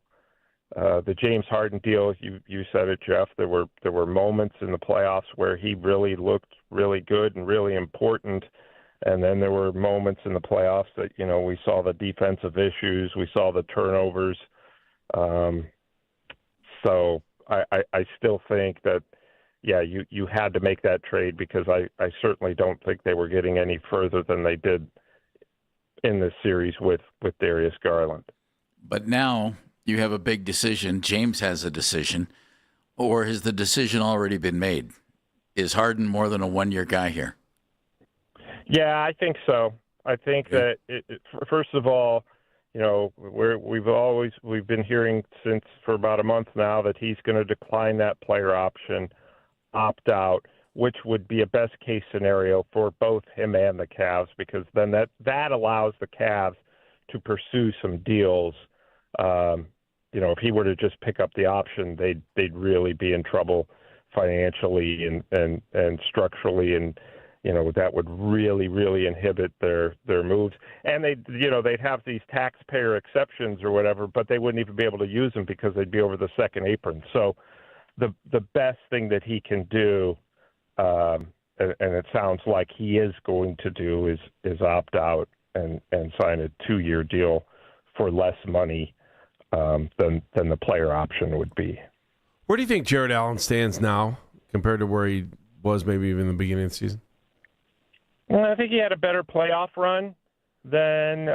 the James Harden deal, you said it, Jeff. There were moments in the playoffs where he really looked really good and really important. And then there were moments in the playoffs that, we saw the defensive issues. We saw the turnovers. So I still think that, you had to make that trade, because I certainly don't think they were getting any further than they did in this series with Darius Garland. But now you have a big decision. James has a decision. Or has the decision already been made? Is Harden more than a one-year guy here? Yeah, I think so. I think that, first of all, we've been hearing for about a month now that he's going to decline that player option, opt out, which would be a best case scenario for both him and the Cavs, because then that allows the Cavs to pursue some deals. If he were to just pick up the option, they'd really be in trouble financially and structurally, and that would really, really inhibit their moves. And they'd have these taxpayer exceptions or whatever, but they wouldn't even be able to use them because they'd be over the second apron. So the best thing that he can do, and it sounds like he is going to do, is opt out and sign a 2-year deal for less money than the player option would be. Where do you think Jarrett Allen stands now compared to where he was maybe even in the beginning of the season? Well, I think he had a better playoff run than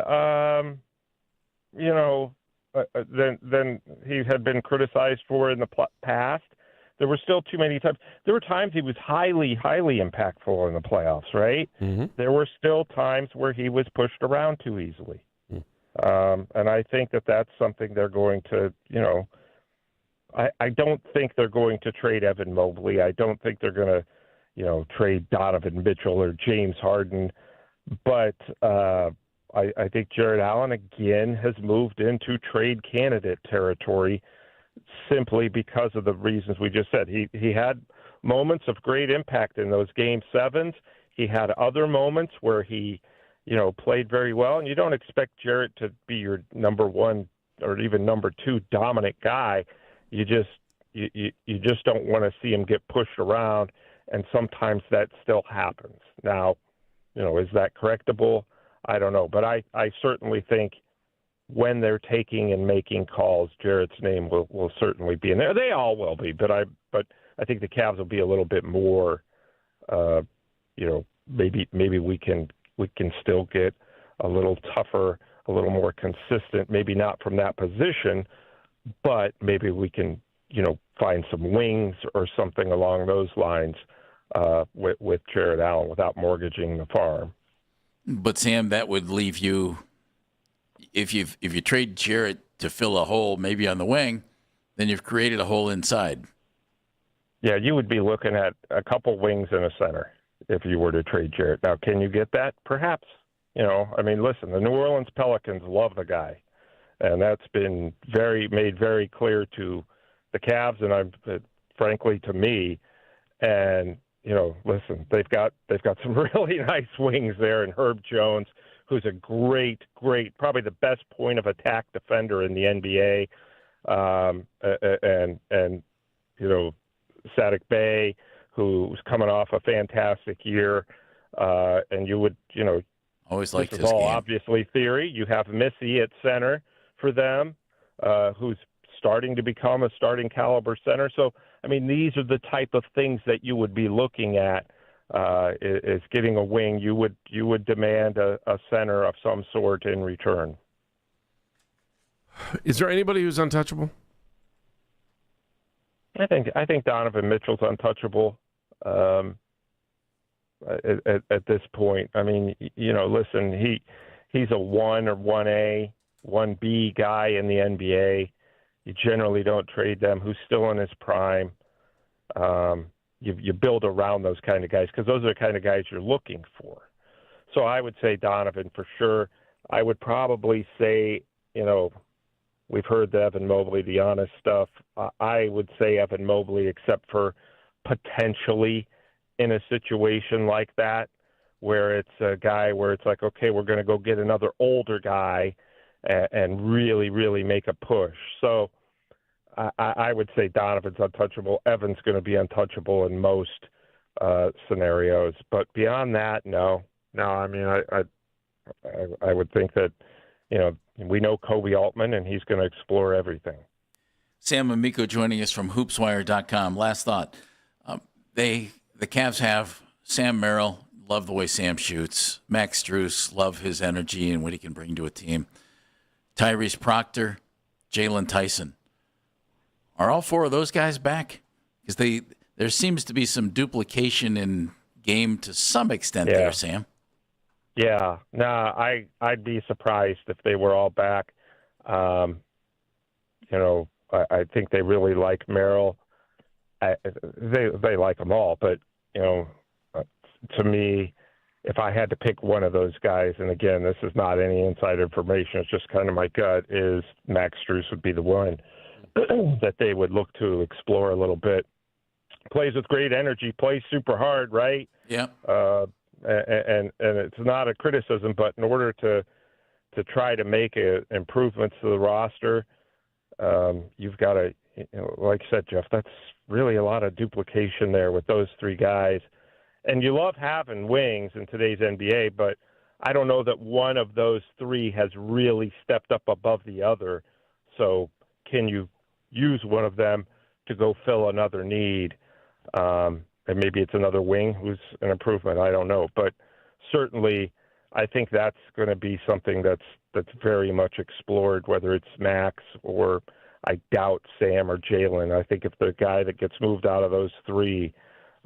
than he had been criticized for in the past. There were still too many times. There were times he was highly, highly impactful in the playoffs, right? Mm-hmm. There were still times where he was pushed around too easily. And I think that that's something they're going to, I don't think they're going to trade Evan Mobley. I don't think they're going to, trade Donovan Mitchell or James Harden. But I think Jarrett Allen, again, has moved into trade candidate territory simply because of the reasons we just said. He had moments of great impact in those Game 7s. He had other moments where he, played very well. And you don't expect Jarrett to be your number one or even number two dominant guy. You just don't want to see him get pushed around. And sometimes that still happens. Now, is that correctable? I don't know. But I certainly think when they're taking and making calls, Jarrett's name will certainly be in there. They all will be, but I think the Cavs will be a little bit more, maybe we can still get a little tougher, a little more consistent, maybe not from that position, but maybe we can, find some wings or something along those lines with Jarrett Allen without mortgaging the farm. But Sam, that would leave you, if you trade Jarrett to fill a hole maybe on the wing, then you've created a hole inside. Yeah, you would be looking at a couple wings and a center if you were to trade Jarrett. Now, can you get that? Perhaps. Listen, the New Orleans Pelicans love the guy, and that's been made very clear to the Cavs, and frankly to me. And listen, they've got some really nice wings there, and Herb Jones, who's a great, probably the best point of attack defender in the NBA, and Saddiq Bey, who's coming off a fantastic year, and you would always like this is all game. Obviously theory. You have Missy at center for them, who's starting to become a starting caliber center. So, these are the type of things that you would be looking at is getting a wing, you would demand a center of some sort in return. Is there anybody who's untouchable? I think Donovan Mitchell's untouchable at this point. I mean, listen, he's a 1 or 1A, 1B guy in the NBA. You generally don't trade them. Who's still in his prime? You build around those kind of guys because those are the kind of guys you're looking for. So I would say Donovan for sure. I would probably say, we've heard the Evan Mobley, the honest stuff. I would say Evan Mobley, except for potentially in a situation like that where it's a guy where it's like, okay, we're going to go get another older guy and really, really make a push. So I would say Donovan's untouchable. Evan's going to be untouchable in most scenarios. But beyond that, no. I mean, I would think that, we know Kobe Altman, and he's going to explore everything. Sam Amico joining us from hoopswire.com. Last thought. The Cavs have Sam Merrill. Love the way Sam shoots. Max Strus, love his energy and what he can bring to a team. Tyrese Proctor, Jalen Tyson. Are all four of those guys back? Because there seems to be some duplication in game to some extent there, Sam. Yeah. I'd be surprised if they were all back. I think they really like Merrill. They like them all, but, to me, if I had to pick one of those guys, and again, this is not any inside information, it's just kind of my gut, is Max Strus would be the one that they would look to explore a little bit. Plays with great energy, plays super hard, right? Yeah. And it's not a criticism, but in order to try to make improvements to the roster, you've got to, like I said, Jeff, that's really a lot of duplication there with those three guys. And you love having wings in today's NBA, but I don't know that one of those three has really stepped up above the other. So can you use one of them to go fill another need? And maybe it's another wing who's an improvement. I don't know. But certainly I think that's going to be something that's very much explored, whether it's Max or I doubt Sam or Jalen. I think if the guy that gets moved out of those three,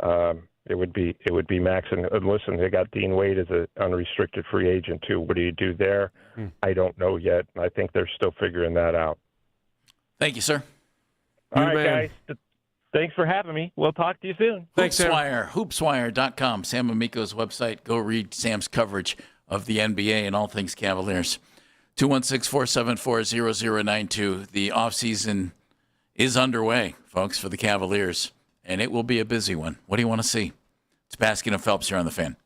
it would be Max. And listen, they got Dean Wade as an unrestricted free agent too. What do you do there? I don't know yet. I think they're still figuring that out. Thank you, sir. All right, guys. Thanks for having me. We'll talk to you soon. Thanks, Hoopswire. Hoopswire.com. Sam Amico's website. Go read Sam's coverage of the NBA and all things Cavaliers. 216-474-0092. The offseason is underway, folks, for the Cavaliers, and it will be a busy one. What do you want to see? It's Baskin and Phelps here on The Fan.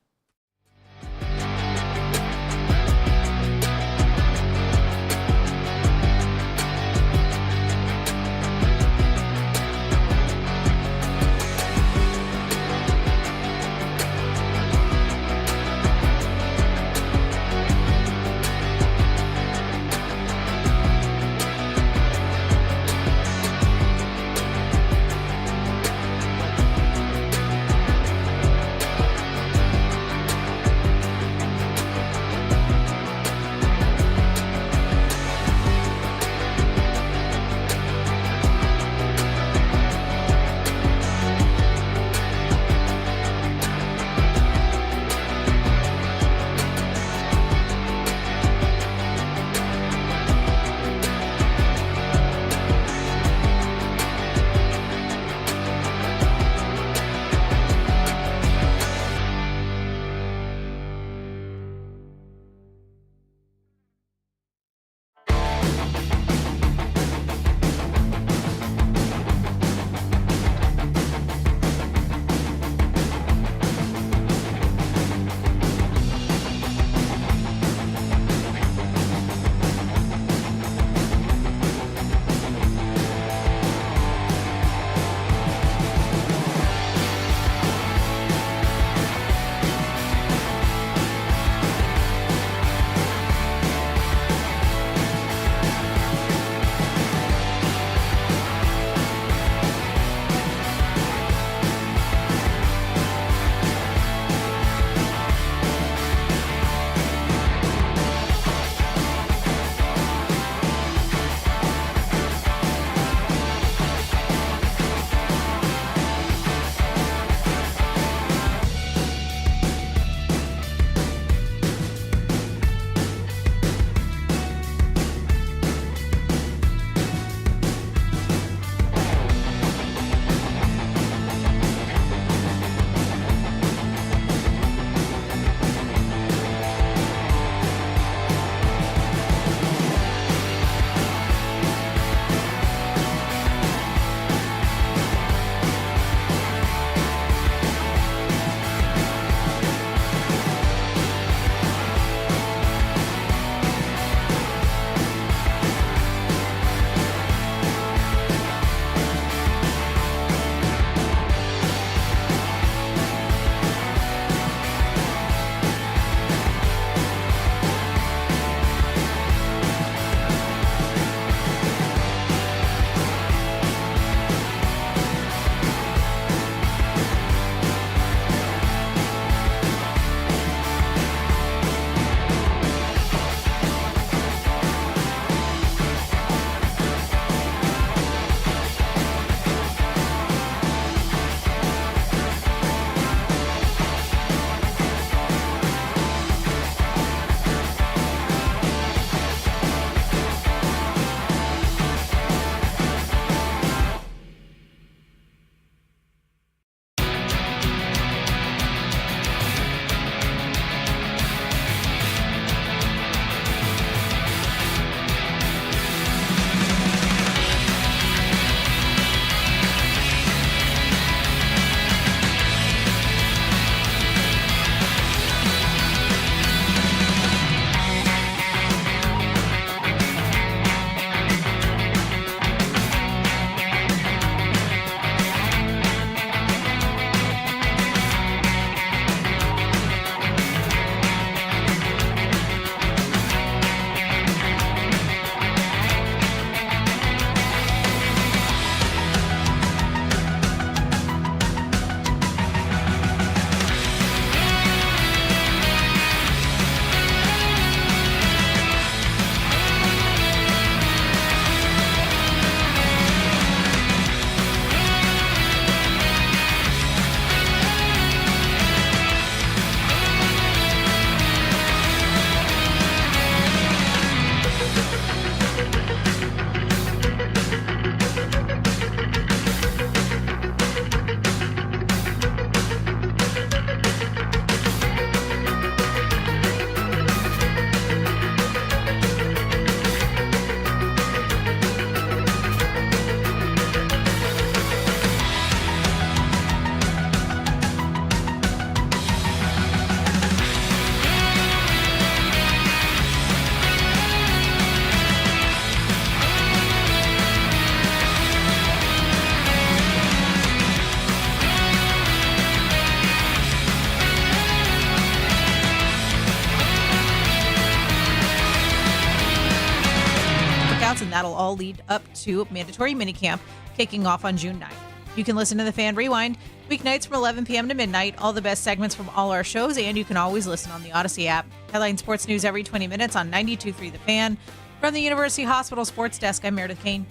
all lead up to mandatory minicamp kicking off on June 9th. You can listen to the Fan Rewind weeknights from 11 p.m. to midnight, all the best segments from all our shows, and you can always listen on the Odyssey app. Headline Sports News every 20 minutes on 92.3 The Fan. From the University Hospital Sports Desk, I'm Meredith Kane.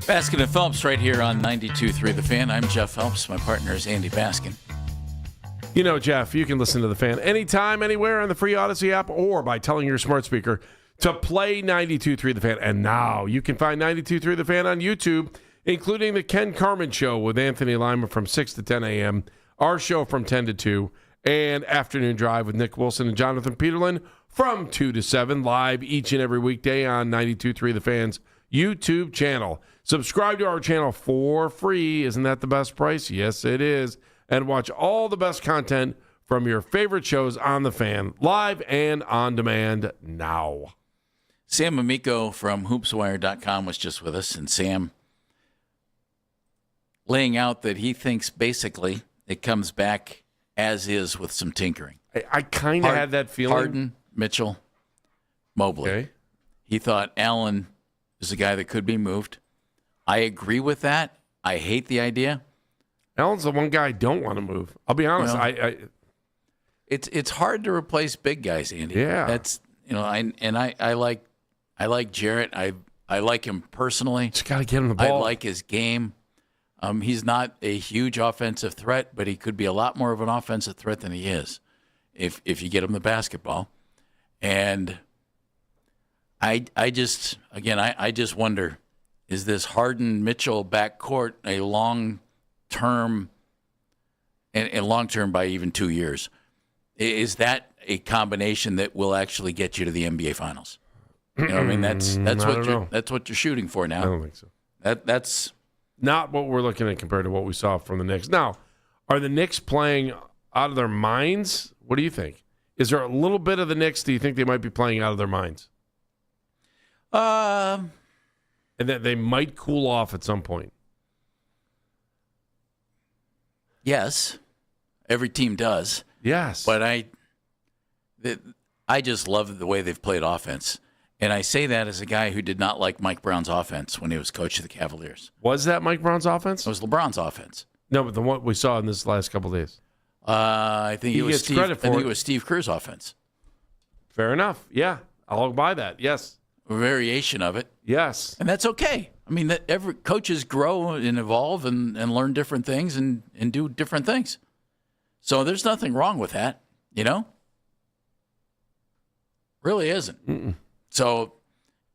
Baskin and Phelps right here on 92.3 The Fan. I'm Jeff Phelps. My partner is Andy Baskin. You know, Jeff, you can listen to The Fan anytime, anywhere on the free Odyssey app or by telling your smart speaker to play 92.3 The Fan. And now you can find 92.3 The Fan on YouTube, including the Ken Carman Show with Anthony Lima from 6 to 10 a.m., our show from 10 to 2, and Afternoon Drive with Nick Wilson and Jonathan Peterlin from 2 to 7, live each and every weekday on 92.3 The Fan's YouTube channel. Subscribe to our channel for free. Isn't that the best price? Yes, it is. And watch all the best content from your favorite shows on The Fan, live and on demand now. Sam Amico from hoopswire.com was just with us, and Sam laying out that he thinks basically it comes back as is with some tinkering. I kind of had that feeling. Harden, Mitchell, Mobley. Okay. He thought Allen is a guy that could be moved. I agree with that. I hate the idea. Allen's the one guy I don't want to move. I'll be honest. It's hard to replace big guys, Andy. Yeah. That's I like Jarrett. I like him personally. Just got to get him the ball. I like his game. He's not a huge offensive threat, but he could be a lot more of an offensive threat than he is if you get him the basketball. And I just wonder, is this Harden-Mitchell backcourt a long-term, and long-term by even 2 years, is that a combination that will actually get you to the NBA Finals? You know what I mean? That's what you're shooting for now. I don't think so. That's not what we're looking at compared to what we saw from the Knicks. Now, are the Knicks playing out of their minds? What do you think? Is there a little bit of the Knicks? Do you think they might be playing out of their minds? And that they might cool off at some point. Yes, every team does. Yes, but I just love the way they've played offense, and I say that as a guy who did not like Mike Brown's offense when he was coach of the Cavaliers. Was that Mike Brown's offense? It was LeBron's offense. No, but the one we saw in this last couple of days. I think it was Steve Kerr's offense. Fair enough. Yeah, I'll buy that. Yes. A variation of it. Yes. And that's okay. I mean, that every coaches grow and evolve and learn different things and do different things. So there's nothing wrong with that, you know? Really isn't. Mm-mm. So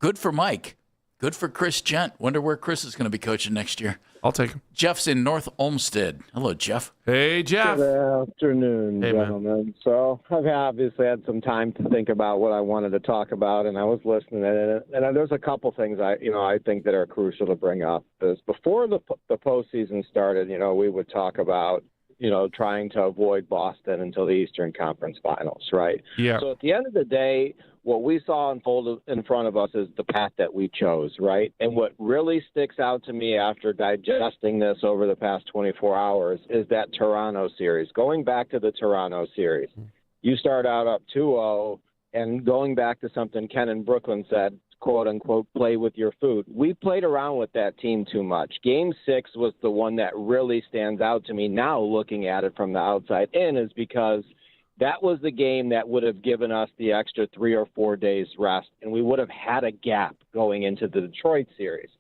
good for Mike. Good for Chris Gent. Wonder where Chris is going to be coaching next year. I'll take him. Jeff's in North Olmsted. Hello, Jeff. Hey, Jeff. Good afternoon, hey, gentlemen. Man. So I've obviously had some time to think about what I wanted to talk about, and I was listening, and there's a couple things I think that are crucial to bring up. Is before the postseason started, we would talk about trying to avoid Boston until the Eastern Conference Finals, right? Yeah. So at the end of the day, what we saw unfold in front of us is the path that we chose, right? And what really sticks out to me after digesting this over the past 24 hours is that Toronto series. Going back to the Toronto series, you start out up 2-0, and going back to something Ken in Brooklyn said, quote unquote, play with your food. We played around with that team too much. Game 6 was the one that really stands out to me now looking at it from the outside in, is because that was the game that would have given us the extra 3 or 4 days rest, and we would have had a gap going into the Detroit series.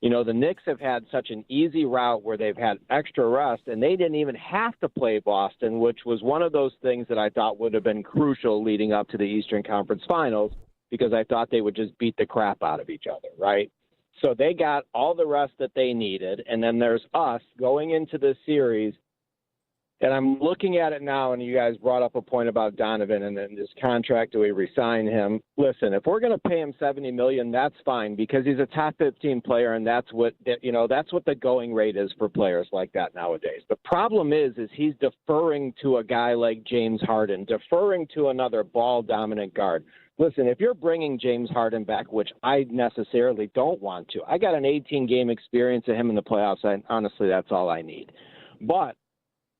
The Knicks have had such an easy route where they've had extra rest, and they didn't even have to play Boston, which was one of those things that I thought would have been crucial leading up to the Eastern Conference Finals, because I thought they would just beat the crap out of each other, right? So they got all the rest that they needed, and then there's us going into this series. And I'm looking at it now, and you guys brought up a point about Donovan and then his contract. Do we resign him? Listen, if we're going to pay him $70 million, that's fine, because he's a top 15 player, and that's what the going rate is for players like that nowadays. The problem is he's deferring to a guy like James Harden, deferring to another ball dominant guard. Listen, if you're bringing James Harden back, which I necessarily don't want to, I got an 18-game experience of him in the playoffs, and honestly, that's all I need. But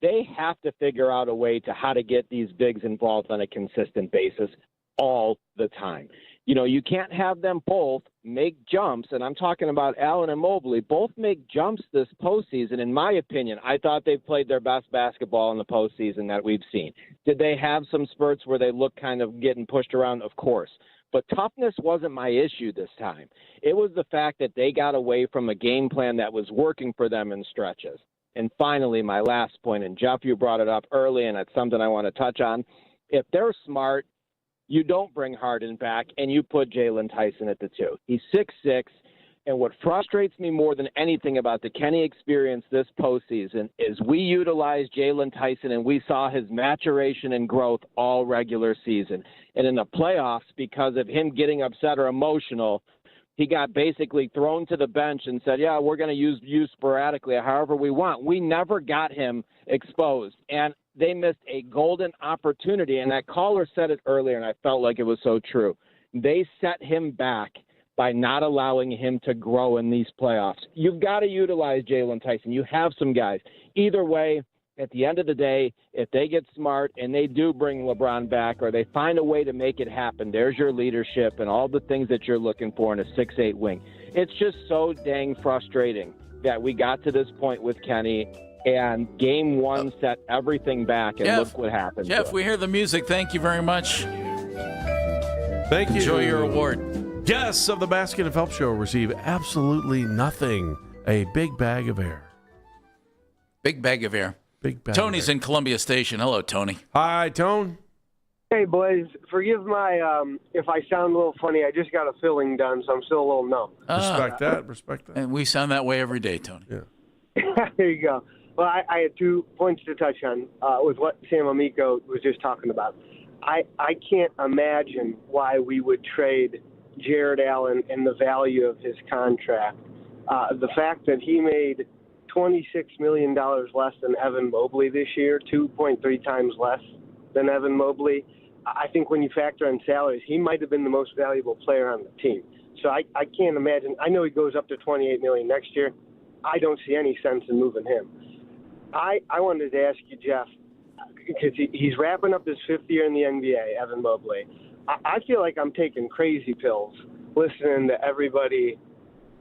they have to figure out a way to how to get these bigs involved on a consistent basis all the time. You know, you can't have them both make jumps, and I'm talking about Allen and Mobley, both make jumps this postseason. In my opinion, I thought they played their best basketball in the postseason that we've seen. Did they have some spurts where they look kind of getting pushed around? Of course. But toughness wasn't my issue this time. It was the fact that they got away from a game plan that was working for them in stretches. And finally, my last point, and Jeff, you brought it up early, and it's something I want to touch on. If they're smart, you don't bring Harden back, and you put Jalen Tyson at the 2. He's 6'6", and what frustrates me more than anything about the Kenny experience this postseason is we utilized Jalen Tyson, and we saw his maturation and growth all regular season. And in the playoffs, because of him getting upset or emotional, he got basically thrown to the bench and said, yeah, we're going to use you sporadically however we want. We never got him exposed. And they missed a golden opportunity. And that caller said it earlier, and I felt like it was so true. They set him back by not allowing him to grow in these playoffs. You've got to utilize Jalen Tyson. You have some guys. Either way, at the end of the day, if they get smart and they do bring LeBron back or they find a way to make it happen, there's your leadership and all the things that you're looking for in a 6'8" wing. It's just so dang frustrating that we got to this point with Kenny, and game one set everything back, and look what happened. Jeff, we hear the music. Thank you very much. Thank you. Enjoy your award. Guests of the Basket and Phelps Show receive absolutely nothing. A big bag of air. Big bag of air. Big bag. Tony's in Columbia Station. Hello, Tony. Hi, Tone. Hey, boys. Forgive my if I sound a little funny. I just got a filling done, so I'm still a little numb. Respect that. Respect that. And we sound that way every day, Tony. Yeah. There you go. Well, I had 2 points to touch on with what Sam Amico was just talking about. I can't imagine why we would trade Jared Allen and the value of his contract. The fact that he made $26 million less than Evan Mobley this year, 2.3 times less than Evan Mobley. I think when you factor in salaries, he might have been the most valuable player on the team. So I can't imagine. I know he goes up to $28 million next year. I don't see any sense in moving him. I wanted to ask you, Jeff, because he's wrapping up his 5th year in the NBA, Evan Mobley. I feel like I'm taking crazy pills listening to everybody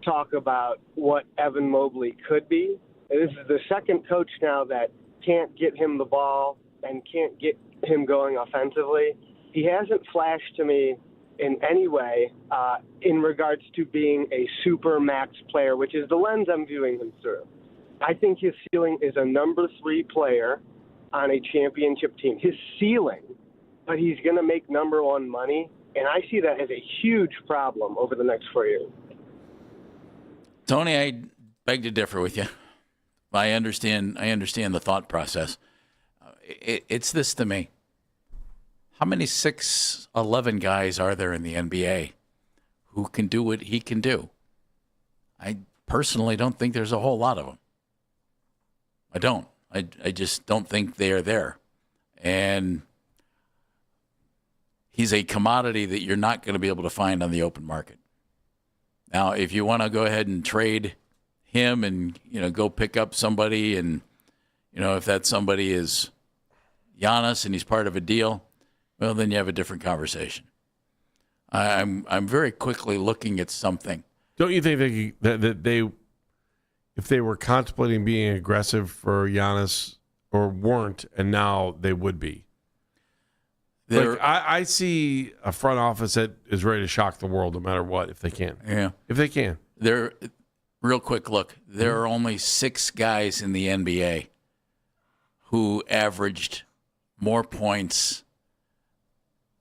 talk about what Evan Mobley could be. This is the second coach now that can't get him the ball and can't get him going offensively. He hasn't flashed to me in any way in regards to being a super max player, which is the lens I'm viewing him through. I think his ceiling is a number 3 player on a championship team. His ceiling, but he's going to make number 1 money, and I see that as a huge problem over the next 4 years. Tony, I beg to differ with you. I understand the thought process. It's this to me. How many 6'11" guys are there in the NBA who can do what he can do? I personally don't think there's a whole lot of them. I don't. I just don't think they are there. And he's a commodity that you're not going to be able to find on the open market. Now, if you want to go ahead and trade him and, go pick up somebody, and, if that somebody is Giannis and he's part of a deal, well, then you have a different conversation. I'm very quickly looking at something. Don't you think that they, if they were contemplating being aggressive for Giannis, or weren't, and now they would be? I see a front office that is ready to shock the world no matter what, if they can. Yeah. If they can. Real quick look, there are only 6 guys in the NBA who averaged more points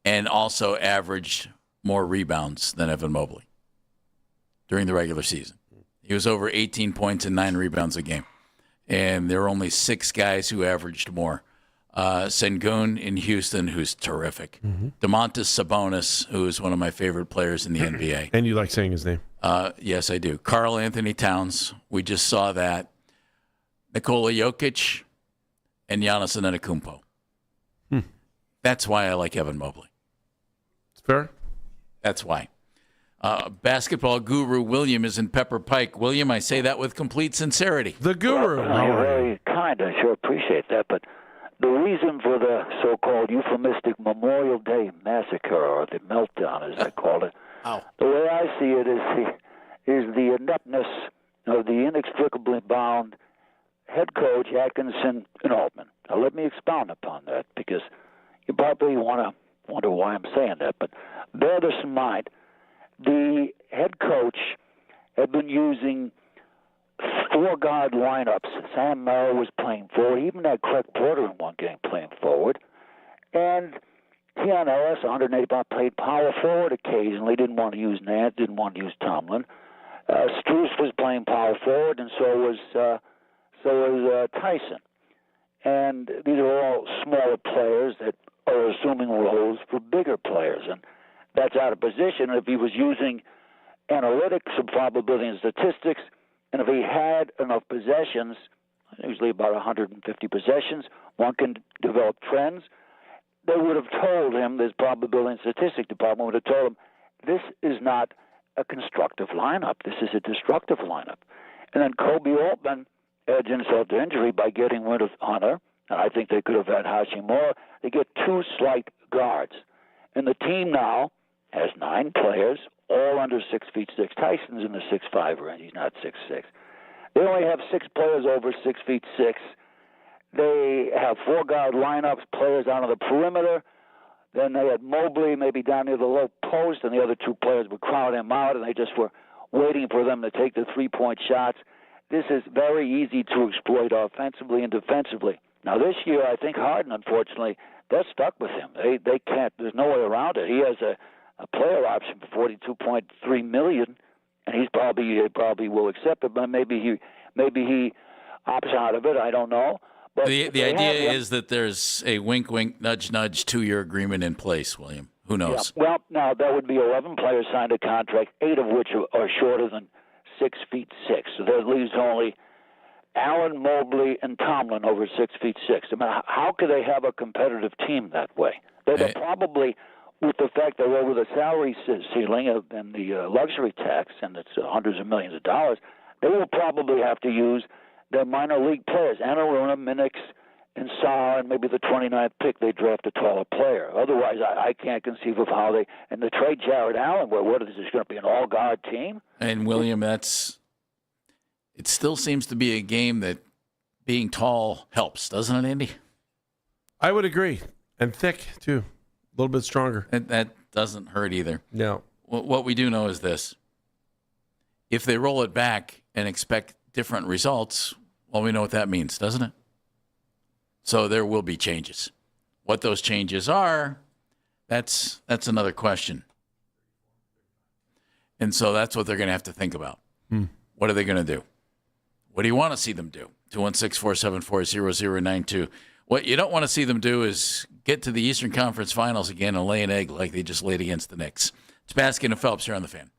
and also averaged more rebounds than Evan Mobley during the regular season. He was over 18 points and 9 rebounds a game. And there were only 6 guys who averaged more. Sengun in Houston, who's terrific. Domantas Sabonis, who is one of my favorite players in the NBA. And you like saying his name? Yes, I do. Karl Anthony Towns, we just saw that. Nikola Jokic and Giannis Antetokounmpo. That's why I like Evan Mobley. It's fair. That's why. Basketball guru William is in Pepper Pike. William, I say that with complete sincerity. The guru. You're very kind. I sure appreciate that. But the reason for the so-called euphemistic Memorial Day massacre, or the meltdown, as I call it, the way I see it is the ineptness of the inexplicably bound head coach Atkinson and Altman. Now, let me expound upon that, because you probably want to wonder why I'm saying that. But bear this in mind. The head coach had been using four-guard lineups. Sam Merrill was playing forward. He even had Craig Porter in one game playing forward. And Keon Ellis, 185, played power forward occasionally. Didn't want to use Nance, didn't want to use Tomlin. Strus was playing power forward, and so was Tyson. And these are all smaller players that are assuming roles for bigger players. And that's out of position. If he was using analytics of probability and statistics, and if he had enough possessions, usually about 150 possessions, one can develop trends, they would have told him, this probability and statistic department would have told him, this is not a constructive lineup. This is a destructive lineup. And then Kobe Altman adds insult to injury by getting rid of Hunter, and I think they could have had Hashimura. They get two slight guards. And the team now has 9 players, all under 6'6". Tyson's in the 6'5" range. He's not 6'6". They only have 6 players over 6'6". They have 4-guard lineups, players out on the perimeter. Then they had Mobley maybe down near the low post, and the other 2 players would crowd him out, and they just were waiting for them to take the 3-point shots. This is very easy to exploit offensively and defensively. Now, this year, I think Harden, unfortunately, they're stuck with him. They can't. There's no way around it. He has a player option for $42.3 million, and he probably will accept it. But maybe he opts out of it. I don't know. But the idea is that there's a wink, wink, nudge, nudge 2-year agreement in place, William. Who knows? Yeah. Well, now that would be 11 players signed a contract, 8 of which are shorter than 6'6". So that leaves only Allen, Mobley, and Tomlin over 6'6". I mean, how could they have a competitive team that way? They're probably, with the fact they're over the salary ceiling and the luxury tax, and it's hundreds of millions of dollars, they will probably have to use their minor league players, Annaruna, Minix, and Sarr, and maybe the 29th pick, they draft a taller player. Otherwise, I can't conceive of how they, and the trade Jared Allen, what is this going to be, an all-guard team? And William, it still seems to be a game that being tall helps, doesn't it, Andy? I would agree. And thick, too. A little bit stronger. And that doesn't hurt either. No. What we do know is this. If they roll it back and expect different results, well, we know what that means, doesn't it? So there will be changes. What those changes are, that's another question. And so that's what they're going to have to think about. What are they going to do? What do you want to see them do? 216-474-0092. What you don't want to see them do is get to the Eastern Conference Finals again and lay an egg like they just laid against the Knicks. It's Baskin and Phelps here on The Fan.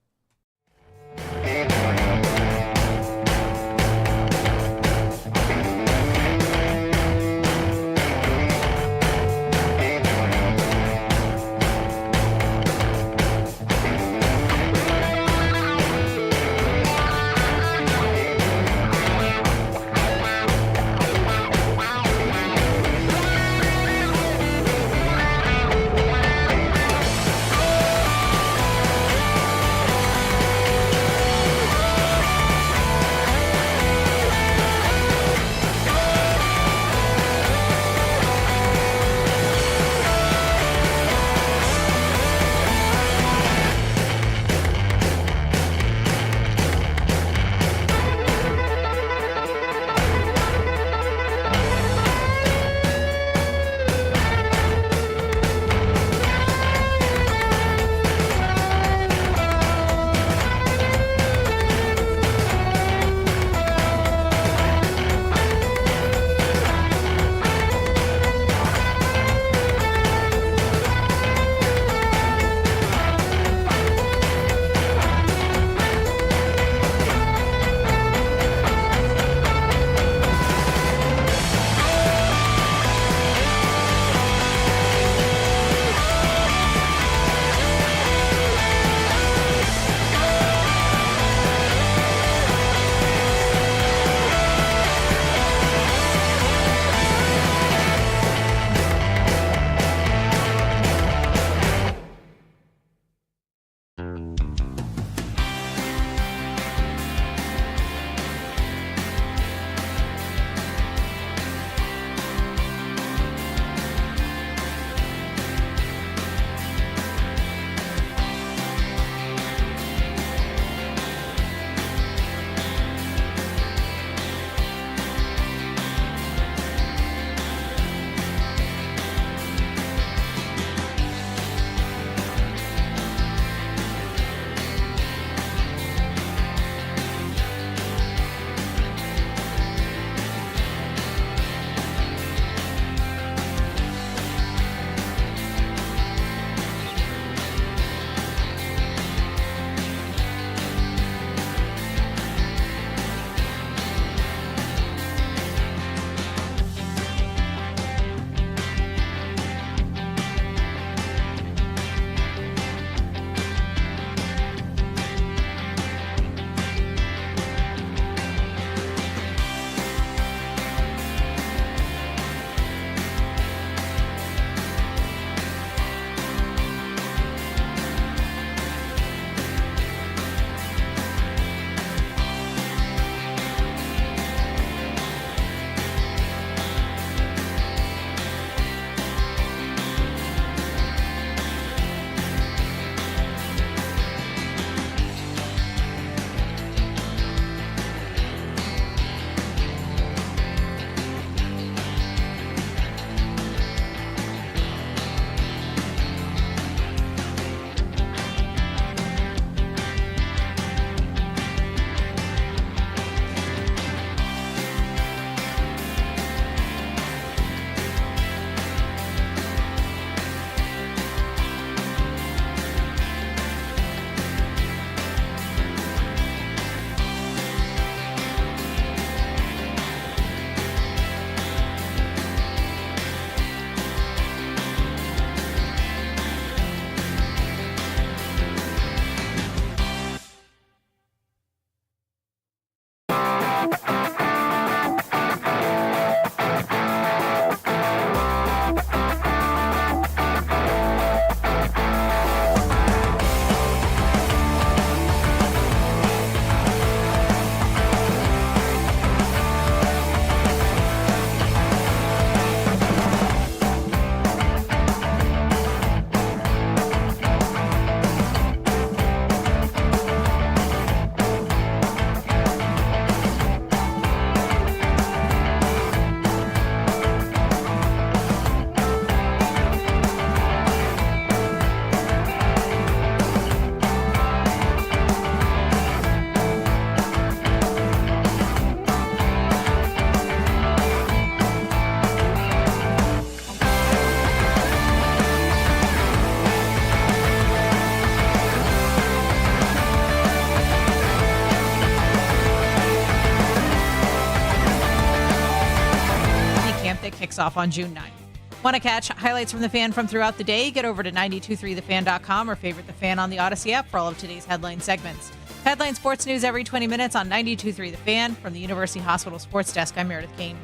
off on June 9th. Want to catch highlights from The Fan from throughout the day? Get over to 923thefan.com or favorite The Fan on the Odyssey app for all of today's headline segments. Headline sports news every 20 minutes on 92.3 The Fan. From the University Hospital Sports Desk, I'm Meredith Kane.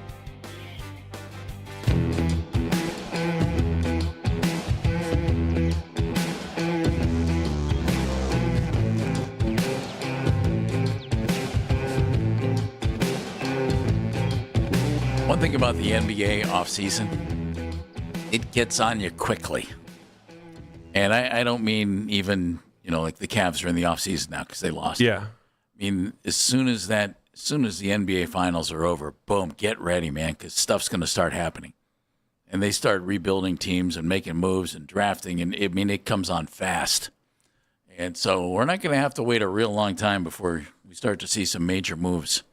One thing about the NBA offseason, it gets on you quickly. And I don't mean even, like the Cavs are in the offseason now because they lost. Yeah. I mean, as soon as the NBA finals are over, boom, get ready, man, because stuff's going to start happening. And they start rebuilding teams and making moves and drafting. And it comes on fast. And so we're not going to have to wait a real long time before we start to see some major moves.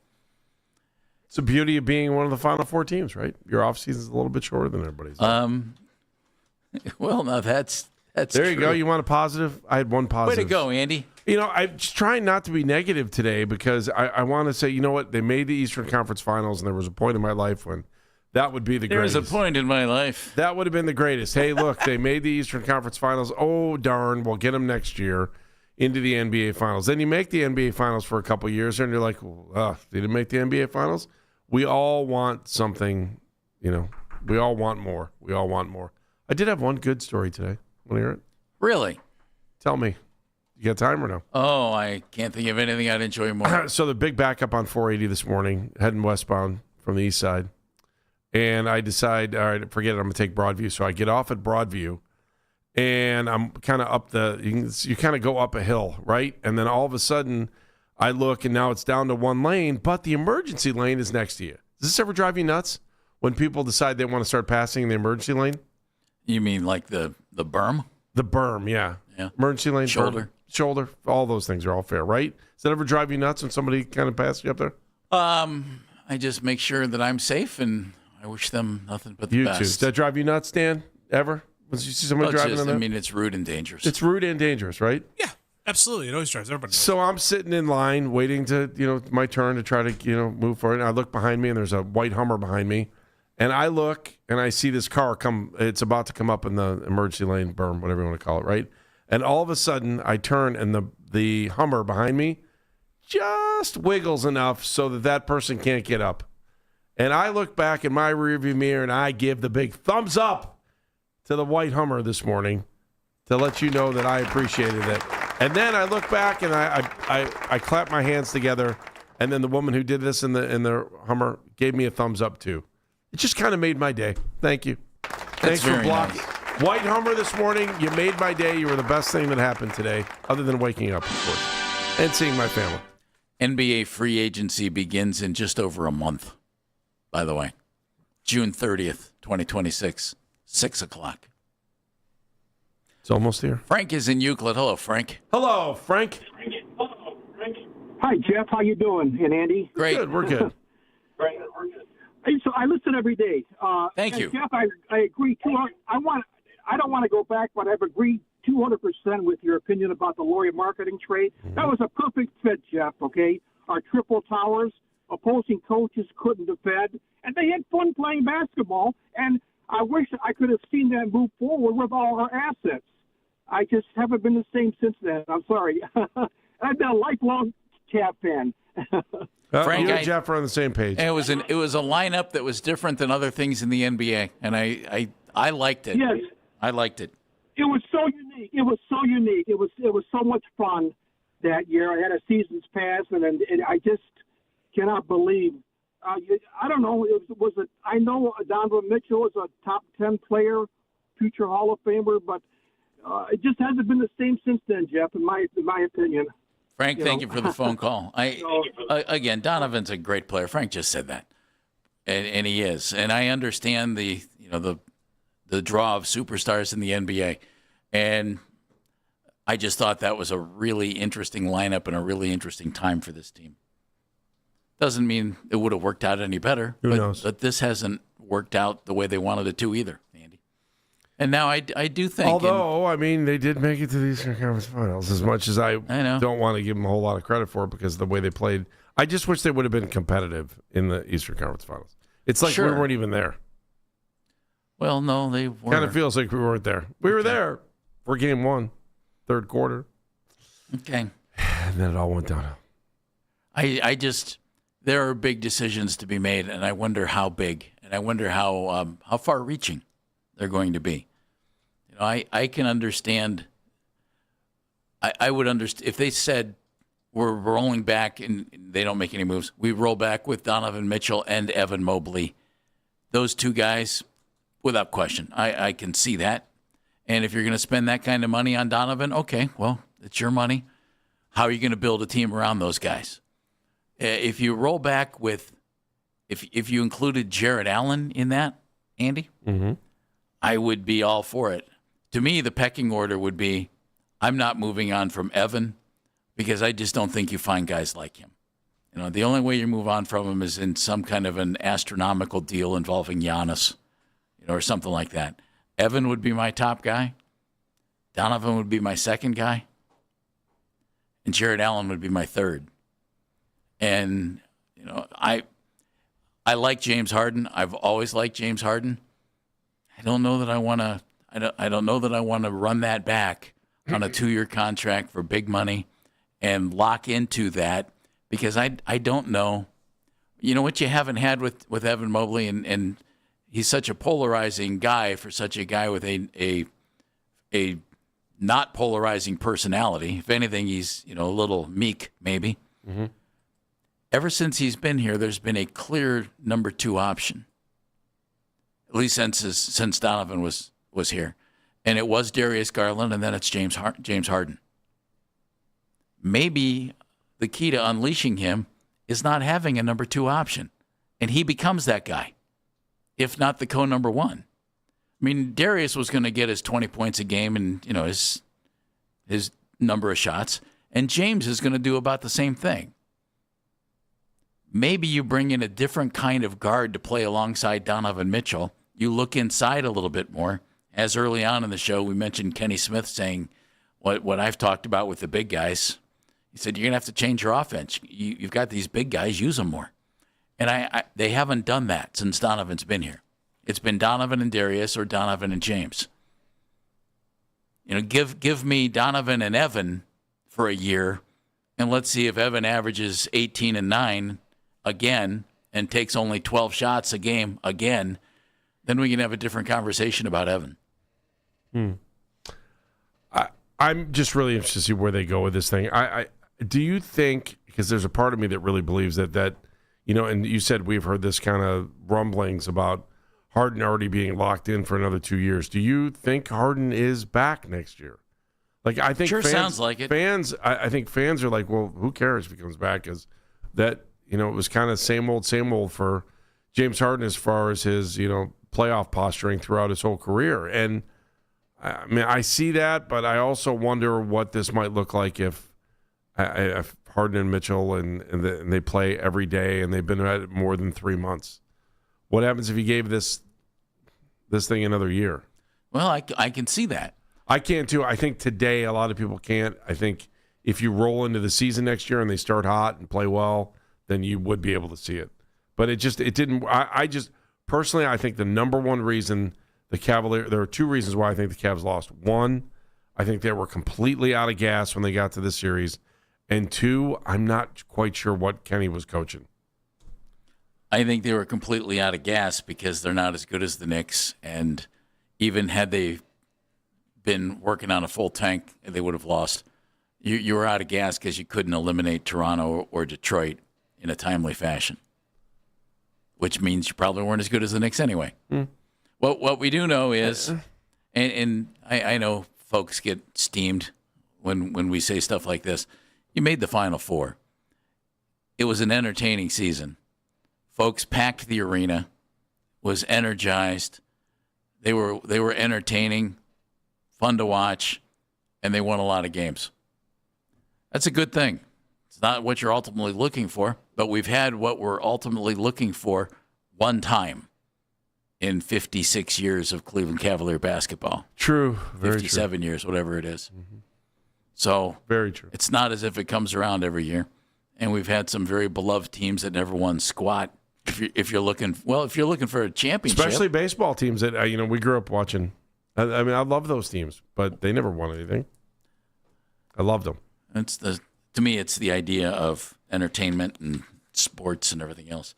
It's the beauty of being one of the Final Four teams, right? Your offseason is a little bit shorter than everybody's. Well, now that's there you true. go. You want a positive? I had one positive. Way to go, Andy. I'm just trying not to be negative today because I want to say, you know what? They made the Eastern Conference Finals, and there was a point in my life when that would be the greatest. There's a point in my life. That would have been the greatest. Hey, look, they made the Eastern Conference Finals. Oh, darn. We'll get them next year into the NBA Finals. Then you make the NBA Finals for a couple of years, and you're like, they didn't make the NBA Finals? We all want something, we all want more. We all want more. I did have one good story today. Want to hear it? Really? Tell me. You got time or no? Oh, I can't think of anything I'd enjoy more. So the big backup on 480 this morning, heading westbound from the east side. And I decide, all right, forget it, I'm going to take Broadview. So I get off at Broadview, and I'm kind of up you kind of go up a hill, right? And then all of a sudden, I look, and now it's down to one lane, but the emergency lane is next to you. Does this ever drive you nuts when people decide they want to start passing the emergency lane? You mean like the berm? The berm, yeah. Emergency lane, shoulder. Shoulder, all those things are all fair, right? Does that ever drive you nuts when somebody kind of passes you up there? I just make sure that I'm safe, and I wish them nothing but the best. Does that drive you nuts, Dan, ever? Once you see somebody driving on that? I mean, it's rude and dangerous. It's rude and dangerous, right? Yeah. Absolutely. It always drives everybody. So I'm sitting in line waiting to, my turn to try to, move forward. And I look behind me, and there's a white Hummer behind me. And I look, and I see this car come. It's about to come up in the emergency lane, berm, whatever you want to call it, right? And all of a sudden, I turn, and the Hummer behind me just wiggles enough so that person can't get up. And I look back in my rearview mirror, and I give the big thumbs up to the white Hummer this morning to let you know that I appreciated it. And then I look back and I clap my hands together, and then the woman who did this in the Hummer gave me a thumbs up too. It just kind of made my day. Thank you. Thanks for blocking. Nice. White Hummer this morning, you made my day. You were the best thing that happened today, other than waking up, of course, and seeing my family. NBA free agency begins in just over a month, by the way. June 30th, 2026, 6 o'clock. It's almost here. Frank is in Euclid. Hello, Frank. Hello, Frank. Hi, Jeff. How you doing? And Andy? Great. Good. We're good. Great. We're good. Hey, so I listen every day. Thank you. Jeff, I agree. I don't want to go back, but I've agreed 200% with your opinion about the Laurie marketing trade. Mm-hmm. That was a perfect fit, Jeff, okay? Our triple towers, opposing coaches couldn't defend, and they had fun playing basketball, and I wish I could have seen that move forward with all our assets. I just haven't been the same since then. I'm sorry. I've been a lifelong Cavs fan. Frank and Jeff are on the same page. It was a lineup that was different than other things in the NBA, and I liked it. Yes, I liked it. It was so unique. It was so much fun that year. I had a season's pass, and I just cannot believe. I don't know. I know Donovan Mitchell is a top 10 player, future Hall of Famer, but it just hasn't been the same since then, Jeff. In my opinion. Frank, thank you for the phone call. Again, Donovan's a great player. Frank just said that, and he is. And I understand the draw of superstars in the NBA, and I just thought that was a really interesting lineup and a really interesting time for this team. Doesn't mean it would have worked out any better. Who knows? But this hasn't worked out the way they wanted it to either, Andy. And now I do think. Although, they did make it to the Eastern Conference Finals, as much as I don't want to give them a whole lot of credit for it because of the way they played. I just wish they would have been competitive in the Eastern Conference Finals. It's like we weren't even there. Well, no, they weren't. Kind of feels like we weren't there. We were there for game 1, third quarter. Okay. And then it all went downhill. I just, there are big decisions to be made, and I wonder how big, and I wonder how far-reaching they're going to be. You know, I can understand. I would understand if they said we're rolling back and they don't make any moves. We roll back with Donovan Mitchell and Evan Mobley. Those two guys, without question, I can see that. And if you're going to spend that kind of money on Donovan, okay, well, it's your money. How are you going to build a team around those guys? If you roll back with, if you included Jared Allen in that, Andy, I would be all for it. To me, the pecking order would be, I'm not moving on from Evan because I just don't think you find guys like him. You know, the only way you move on from him is in some kind of an astronomical deal involving Giannis, you know, or something like that. Evan would be my top guy. Donovan would be my second guy. And Jared Allen would be my third. And, you know, I like James Harden. I've always liked James Harden. I don't know that I want to. I don't know that I want to run that back on a 2-year contract for big money and lock into that because I don't know. You know what you haven't had with Evan Mobley, and he's such a polarizing guy for such a guy with a not polarizing personality. If anything, he's, you know, a little meek maybe. Mm-hmm. Ever since he's been here, there's been a clear number 2 option. At least since Donovan was here. And it was Darius Garland, and then it's James Harden. Maybe the key to unleashing him is not having a number 2 option. And he becomes that guy, if not the co-number 1. I mean, Darius was going to get his 20 points a game and, you know, his number of shots. And James is going to do about the same thing. Maybe you bring in a different kind of guard to play alongside Donovan Mitchell. You look inside a little bit more. As early on in the show, we mentioned Kenny Smith saying what I've talked about with the big guys. He said, you're going to have to change your offense. You've got these big guys, use them more. And they haven't done that since Donovan's been here. It's been Donovan and Darius or Donovan and James. You know, give me Donovan and Evan for a year, and let's see if Evan averages 18 and 9 again and takes only 12 shots a game again. Then we can have a different conversation about Evan. I'm just really interested to see where they go with this thing. Do you think, because there's a part of me that really believes that you know, and you said we've heard this kind of rumblings about Harden already being locked in for another 2 years. Do you think Harden is back next year? Like, I think sure sounds like it. I think fans are like, well, who cares if he comes back? Because that, you know, it was kind of same old for James Harden as far as his, you know, playoff posturing throughout his whole career. And I mean, I see that, but I also wonder what this might look like if Harden and Mitchell and they play every day and they've been at it more than 3 months. What happens if you gave this thing another year? Well, I can see that. I can too. I think today a lot of people can't. I think if you roll into the season next year and they start hot and play well, then you would be able to see it. But it didn't. I just personally, I think the number one reason the Cavaliers, there are 2 reasons why I think the Cavs lost. 1, I think they were completely out of gas when they got to this series. And 2, I'm not quite sure what Kenny was coaching. I think they were completely out of gas because they're not as good as the Knicks. And even had they been working on a full tank, they would have lost. You were out of gas because you couldn't eliminate Toronto or Detroit in a timely fashion, which means you probably weren't as good as the Knicks anyway. What we do know is, and I know folks get steamed when we say stuff like this, you made the Final Four. It was an entertaining season. Folks packed the arena, was energized. They were entertaining, fun to watch, and they won a lot of games. That's a good thing. It's not what you're ultimately looking for, but we've had what we're ultimately looking for one time in 56 years of Cleveland Cavalier basketball. True. Very 57 true. years, whatever it is. Mm-hmm. So very true. It's not as if it comes around every year. And we've had some very beloved teams that never won squat If you're looking for a championship, especially baseball teams that we grew up watching. I mean, I love those teams, but they never won anything. I loved them. To me, it's the idea of entertainment and sports and everything else.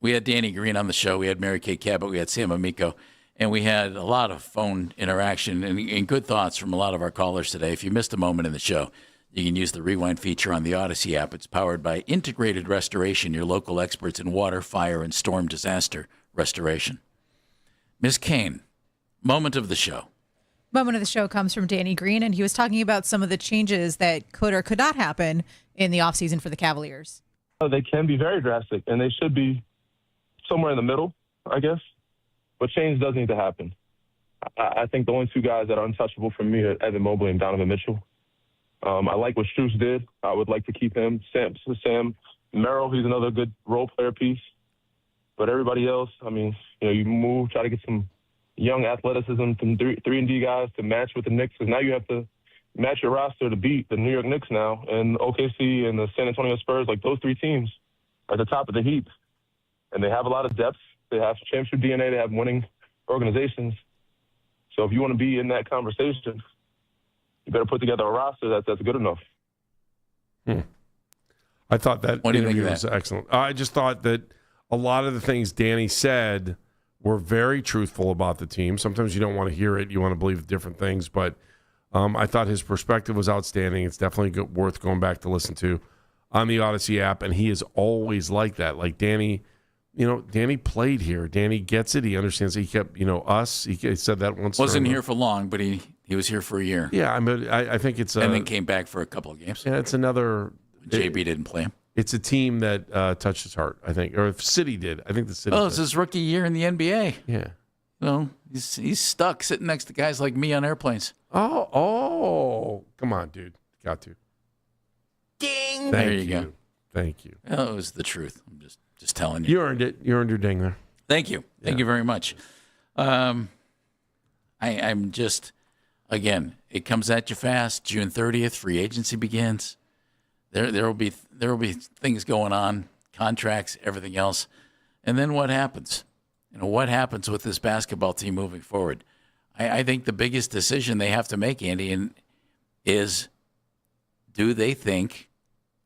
We had Danny Green on the show. We had Mary Kay Cabot. We had Sam Amico. And we had a lot of phone interaction and good thoughts from a lot of our callers today. If you missed a moment in the show, you can use the Rewind feature on the Odyssey app. It's powered by Integrated Restoration, your local experts in water, fire, and storm disaster restoration. Ms. Kane, moment of the show. Moment of the show comes from Danny Green, and he was talking about some of the changes that could or could not happen in the offseason for the Cavaliers. They can be very drastic, and they should be somewhere in the middle, I guess. But change does need to happen. I think the only two guys that are untouchable for me are Evan Mobley and Donovan Mitchell. I like what Strus did. I would like to keep him. Sam Merrill, he's another good role player piece. But everybody else, I mean, you try to get some young athleticism from 3-and-D guys to match with the Knicks. Because now you have to match your roster to beat the New York Knicks now and OKC and the San Antonio Spurs. Like, those three teams are at the top of the heap. And they have a lot of depth. They have championship DNA. They have winning organizations. So if you want to be in that conversation, you better put together a roster that's good enough. I thought that What do you think interview of was that? excellent. I just thought that a lot of the things Danny said were very truthful about the team. Sometimes you don't want to hear it. You want to believe different things. But I thought his perspective was outstanding. It's definitely worth going back to listen to on the Odyssey app. And he is always like that. Like Danny... Danny played here. Danny gets it. He understands. He kept, us. He said that once. Wasn't here for long, but he was here for a year. Yeah, I mean, I think it's and then came back for a couple of games. Yeah, it's another. JB didn't play him. It's a team that touched his heart, I think, or if City did. I think the City. Oh, it's his rookie year in the NBA. Yeah. Well, he's stuck sitting next to guys like me on airplanes. Oh, come on, dude. Got to. Ding. Thank There you go. Thank you. That was the truth. I'm just telling you. You earned it. You earned your ding there. Thank you. Thank you very much. I'm just, again, it comes at you fast. June 30th, free agency begins. There will be things going on, contracts, everything else. And then what happens? What happens with this basketball team moving forward? I think the biggest decision they have to make, Andy, is do they think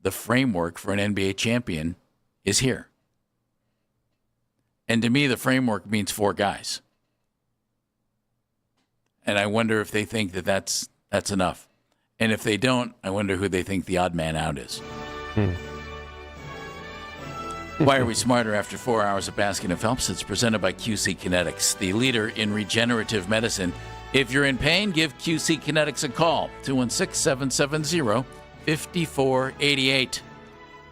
the framework for an NBA champion is here? And to me, the framework means 4 guys. And I wonder if they think that that's enough. And if they don't, I wonder who they think the odd man out is. Why are we smarter after 4 hours of Baskin and Phelps? It's presented by QC Kinetics, the leader in regenerative medicine. If you're in pain, give QC Kinetics a call, 216-770-5488.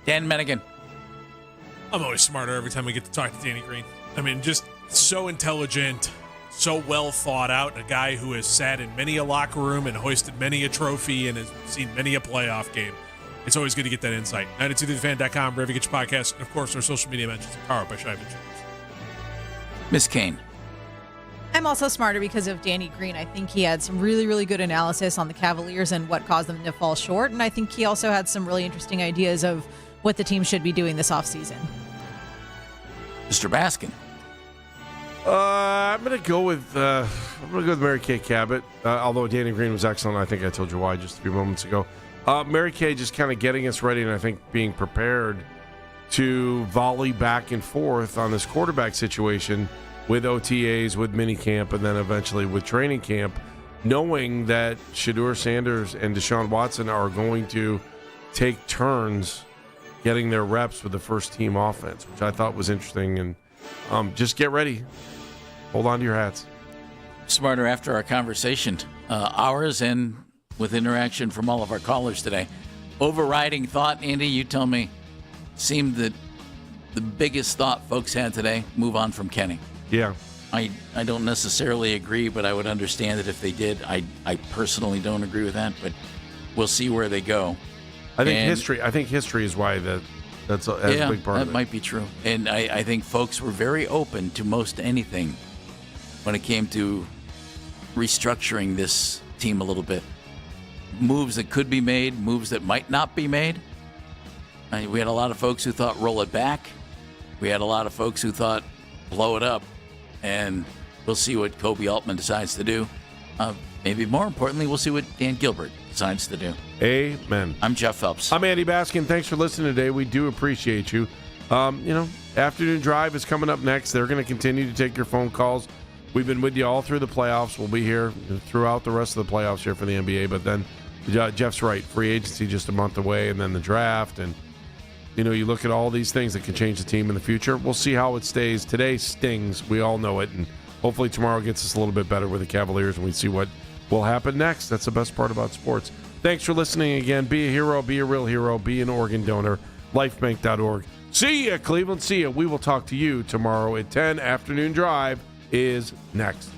Dan Mennigan. I'm always smarter every time we get to talk to Danny Green. I mean, just so intelligent, so well thought out, a guy who has sat in many a locker room and hoisted many a trophy and has seen many a playoff game. It's always good to get that insight. 923thefan.com, wherever you get your podcast, and of course our social media mentions are powered by Shive Insurance. Miss Kane. I'm also smarter because of Danny Green. I think he had some really, really good analysis on the Cavaliers and what caused them to fall short. And I think he also had some really interesting ideas of what the team should be doing this offseason. Mr. Baskin. I'm going to go with Mary Kay Cabot. Although Danny Green was excellent, I think I told you why just a few moments ago. Mary Kay just kind of getting us ready, and I think being prepared to volley back and forth on this quarterback situation with OTAs, with minicamp, and then eventually with training camp, knowing that Shedeur Sanders and Deshaun Watson are going to take turns getting their reps with the first team offense, which I thought was interesting. And just get ready. Hold on to your hats. Smarter after our conversation, ours and with interaction from all of our callers today. Overriding thought, Andy, you tell me, seemed that the biggest thought folks had today, move on from Kenny. Yeah. I don't necessarily agree, but I would understand it if they did. I personally don't agree with that, but we'll see where they go. I think history is why that's a big part of it. That might be true. And I think folks were very open to most anything when it came to restructuring this team a little bit. Moves that could be made, moves that might not be made. We had a lot of folks who thought roll it back. We had a lot of folks who thought, blow it up, and we'll see what Kobe Altman decides to do. Maybe more importantly, we'll see what Dan Gilbert decides to do. Amen. I'm Jeff Phelps. I'm Andy Baskin. Thanks for listening today. We do appreciate you. Afternoon Drive is coming up next. They're going to continue to take your phone calls. We've been with you all through the playoffs. We'll be here throughout the rest of the playoffs here for the NBA. But then Jeff's right. Free agency just a month away, and then the draft. And, you look at all these things that can change the team in the future. We'll see how it stays. Today stings. We all know it. And hopefully tomorrow gets us a little bit better with the Cavaliers, and we see what will happen next. That's the best part about sports. Thanks for listening again. Be a hero. Be a real hero. Be an organ donor. Lifebank.org. See ya, Cleveland. See ya. We will talk to you tomorrow at 10. Afternoon Drive is next.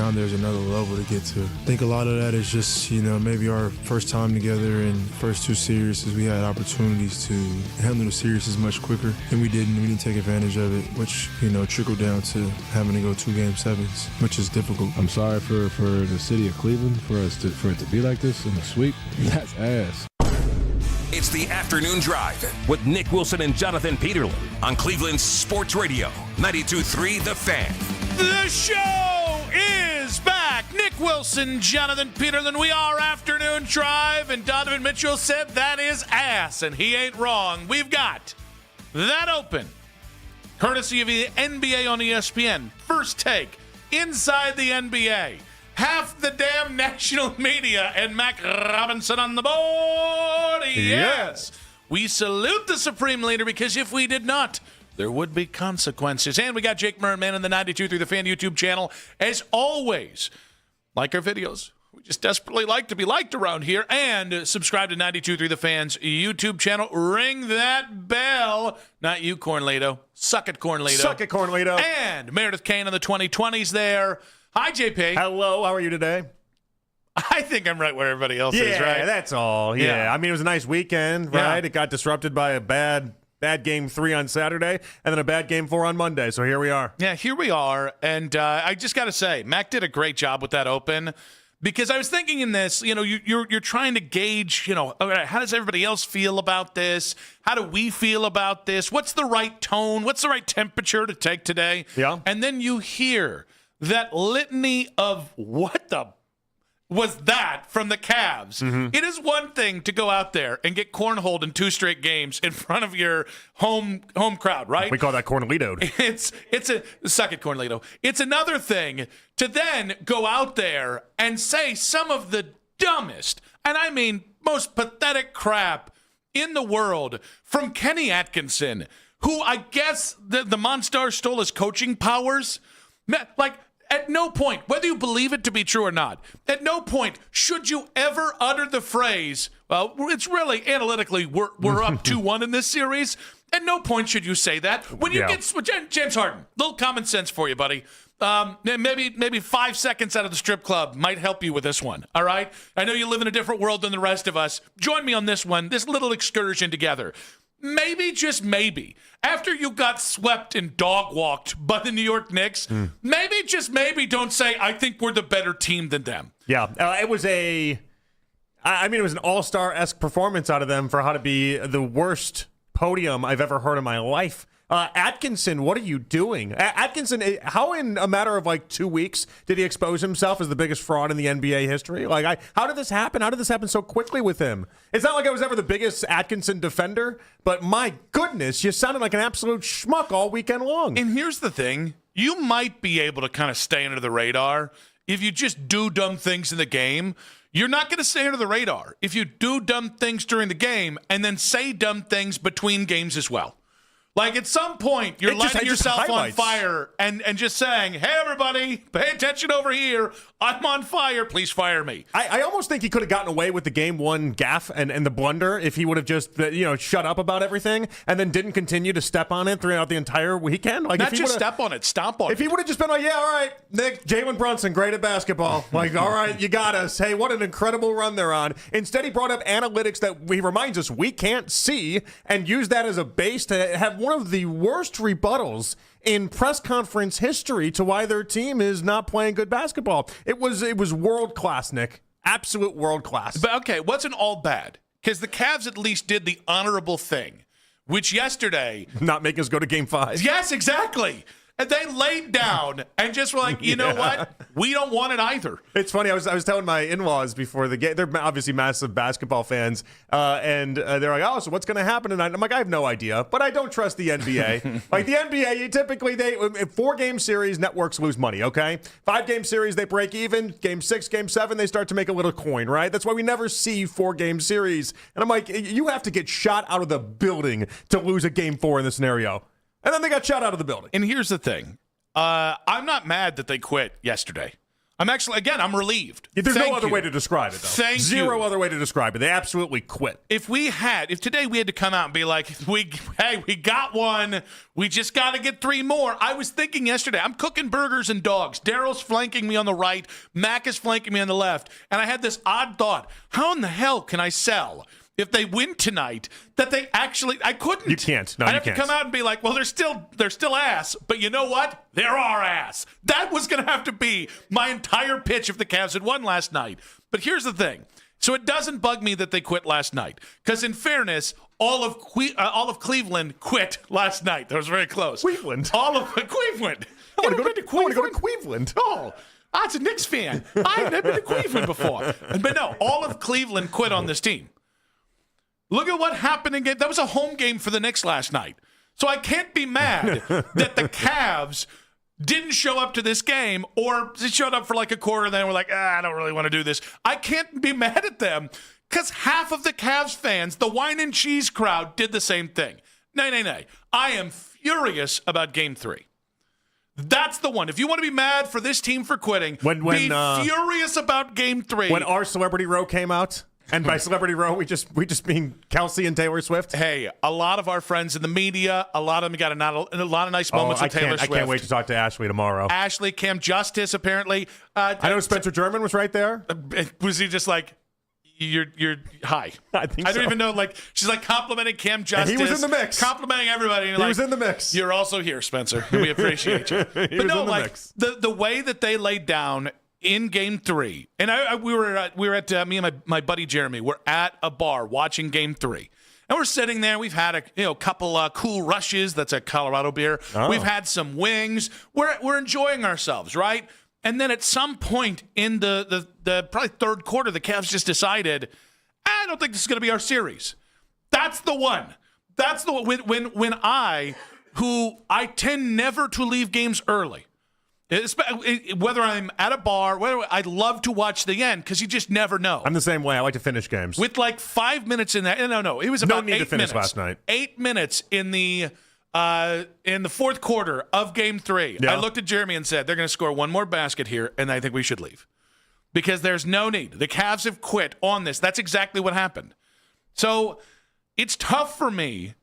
now there's another level to get to. I think a lot of that is just, maybe our first time together and first 2 series, we had opportunities to handle the series much quicker, and we didn't take advantage of it, which, trickled down to having to go 2 Game 7s, which is difficult. I'm sorry for the city of Cleveland for it to be like this in the sweep. That's ass. It's the Afternoon Drive with Nick Wilson and Jonathan Peterlin on Cleveland's Sports Radio 92.3 The Fan. The show is back. Nick Wilson, Jonathan Peterlin. We are Afternoon Drive, and Donovan Mitchell said that is ass, and he ain't wrong. We've got that open, courtesy of the NBA on ESPN. First take, inside the NBA. Half the damn national media and Mac Robinson on the board. Yes. We salute the Supreme Leader, because if we did not, there would be consequences. And we got Jake Merman on the 92.3 The Fan YouTube channel. As always, like our videos. We just desperately like to be liked around here. And subscribe to 92.3 The Fan's YouTube channel. Ring that bell. Not you, Cornlito. Suck it, Cornlito. Suck it, Cornlito. And Meredith Kane on the 2020s there. Hi, JP. Hello, how are you today? I think I'm right where everybody else is, right? Yeah, that's all. Yeah. I mean, it was a nice weekend, right? Yeah. It got disrupted by a bad Game 3 on Saturday and then a bad Game 4 on Monday. So here we are. Yeah, here we are. And I just got to say, Mac did a great job with that open, because I was thinking in this, you're trying to gauge, how does everybody else feel about this? How do we feel about this? What's the right tone? What's the right temperature to take today? Yeah. And then you hear that litany of what the was that from the Cavs. Mm-hmm. It is one thing to go out there and get cornholed in 2 straight games in front of your home crowd, right? We call that Cornlito. It's a suck it, Cornlito. It's another thing to then go out there and say some of the dumbest, and I mean most pathetic crap in the world from Kenny Atkinson, who I guess the Monstars stole his coaching powers. Like, at no point, whether you believe it to be true or not, at no point should you ever utter the phrase, well, it's really analytically, we're up 2-1 in this series. At no point should you say that. When you get James Harden, little common sense for you, buddy. Maybe 5 seconds out of the strip club might help you with this one, all right? I know you live in a different world than the rest of us. Join me on this one, this little excursion together. Maybe, just maybe, after you got swept and dog-walked by the New York Knicks, maybe, just maybe, don't say, I think we're the better team than them. Yeah, it was it was an all-star-esque performance out of them for how to be the worst podium I've ever heard in my life. Atkinson, what are you doing? Atkinson, how in a matter of like 2 weeks did he expose himself as the biggest fraud in the NBA history? Like, how did this happen? How did this happen so quickly with him? It's not like I was ever the biggest Atkinson defender, but my goodness, you sounded like an absolute schmuck all weekend long. And here's the thing. You might be able to kind of stay under the radar if you just do dumb things in the game. You're not going to stay under the radar if you do dumb things during the game and then say dumb things between games as well. Like, at some point, you're lighting yourself on fire and just saying, hey, everybody, pay attention over here. I'm on fire. Please fire me. I almost think he could have gotten away with the Game 1 gaffe and the blunder if he would have just, shut up about everything and then didn't continue to step on it throughout the entire weekend. Like, not just step on it, stomp on it. If he would have just been like, yeah, all right, Nick, Jalen Brunson, great at basketball. Like, all right, you got us. Hey, what an incredible run they're on. Instead, he brought up analytics that he reminds us we can't see and used that as a base to have one of the worst rebuttals in press conference history to why their team is not playing good basketball. It was world class, Nick. Absolute world class. But okay, it wasn't all bad, because the Cavs at least did the honorable thing, which yesterday not make us go to Game 5. Yes, exactly. And they laid down and just were like, you know what? We don't want it either. It's funny. I was telling my in-laws before the game. They're obviously massive basketball fans. And they're like, oh, so what's going to happen tonight? And I'm like, I have no idea. But I don't trust the NBA. Like, the NBA, typically, 4-game series, networks lose money, okay? 5-game series, they break even. Game 6, Game 7, they start to make a little coin, right? That's why we never see 4-game series. And I'm like, you have to get shot out of the building to lose a Game 4 in this scenario. And then they got shot out of the building. And here's the thing. I'm not mad that they quit yesterday. I'm actually, again, I'm relieved. There's Thank no other you. way to describe it, though. Thank Zero you. other way to describe it. They absolutely quit. If today we had to come out and be like, we got one. We just got to get 3 more. I was thinking yesterday, I'm cooking burgers and dogs. Daryl's flanking me on the right. Mac is flanking me on the left. And I had this odd thought. How in the hell can I sell if they win tonight that they actually, I couldn't. You can't. No, I'd you have can't. to come out and be like, well, they're still ass, but you know what? They're our ass. That was going to have to be my entire pitch if the Cavs had won last night. But here's the thing. So it doesn't bug me that they quit last night. Because in fairness, all of Cleveland quit last night. That was very close. Cleveland? All of Cleveland. I want to go to Cleveland. Oh, that's a Knicks fan. I've never been to Cleveland before. But no, all of Cleveland quit on this team. Look at what happened in game. That was a home game for the Knicks last night. So I can't be mad that the Cavs didn't show up to this game, or they showed up for like a quarter and then were like, I don't really want to do this. I can't be mad at them because half of the Cavs fans, the wine and cheese crowd, did the same thing. Nay. I am furious about game 3. That's the one. If you want to be mad for this team for quitting, be furious about game 3. When our Celebrity Row came out, and by Celebrity Row, we just mean Kelsey and Taylor Swift. Hey, a lot of our friends in the media, a lot of them got a lot of nice moments with Taylor Swift. I can't wait to talk to Ashley tomorrow. Ashley, Cam Justice, apparently. I know Spencer German was right there. Was he just like, you're hi? I think so. I don't even know. Like, she's like complimenting Cam Justice. And he was in the mix. Complimenting everybody. He was in the mix. You're also here, Spencer. And we appreciate you. But no, in the like mix. the way that they laid down in game 3, and we were at me and my buddy Jeremy. We're at a bar watching game 3, and we're sitting there. We've had a couple Cool Rushes. That's a Colorado beer. Oh. We've had some wings. We're enjoying ourselves, right? And then at some point in the probably third quarter, the Cavs just decided, I don't think this is going to be our series. That's the one. That's the one. When I tend never to leave games early. Whether I'm at a bar, I love to watch the end because you just never know. I'm the same way. I like to finish games. With like 5 minutes in that. No. It was about 8 minutes. No need to finish last night. 8 minutes in the fourth quarter of game 3. Yeah. I looked at Jeremy and said, they're going to score one more basket here, and I think we should leave. Because there's no need. The Cavs have quit on this. That's exactly what happened. So it's tough for me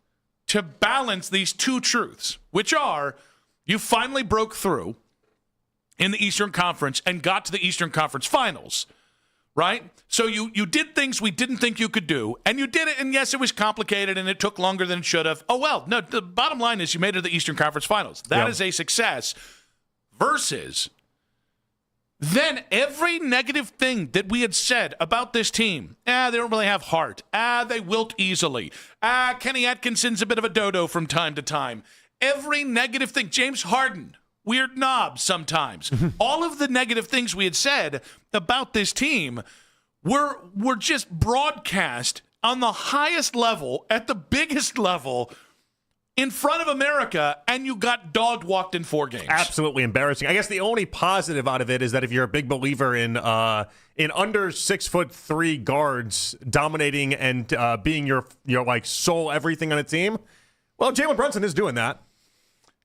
to balance these two truths, which are you finally broke through in the Eastern Conference and got to the Eastern Conference Finals, right? So you did things we didn't think you could do, and you did it, and yes, it was complicated, and it took longer than it should have. Oh, well, no, the bottom line is you made it to the Eastern Conference Finals. That is a success versus then every negative thing that we had said about this team. They don't really have heart. They wilt easily. Kenny Atkinson's a bit of a dodo from time to time. Every negative thing. James Harden. Weird knob sometimes. All of the negative things we had said about this team were just broadcast on the highest level, at the biggest level, in front of America, and you got dog-walked in 4 games. Absolutely embarrassing. I guess the only positive out of it is that if you're a big believer in under 6'3" guards dominating and being your like sole everything on a team, well, Jalen Brunson is doing that.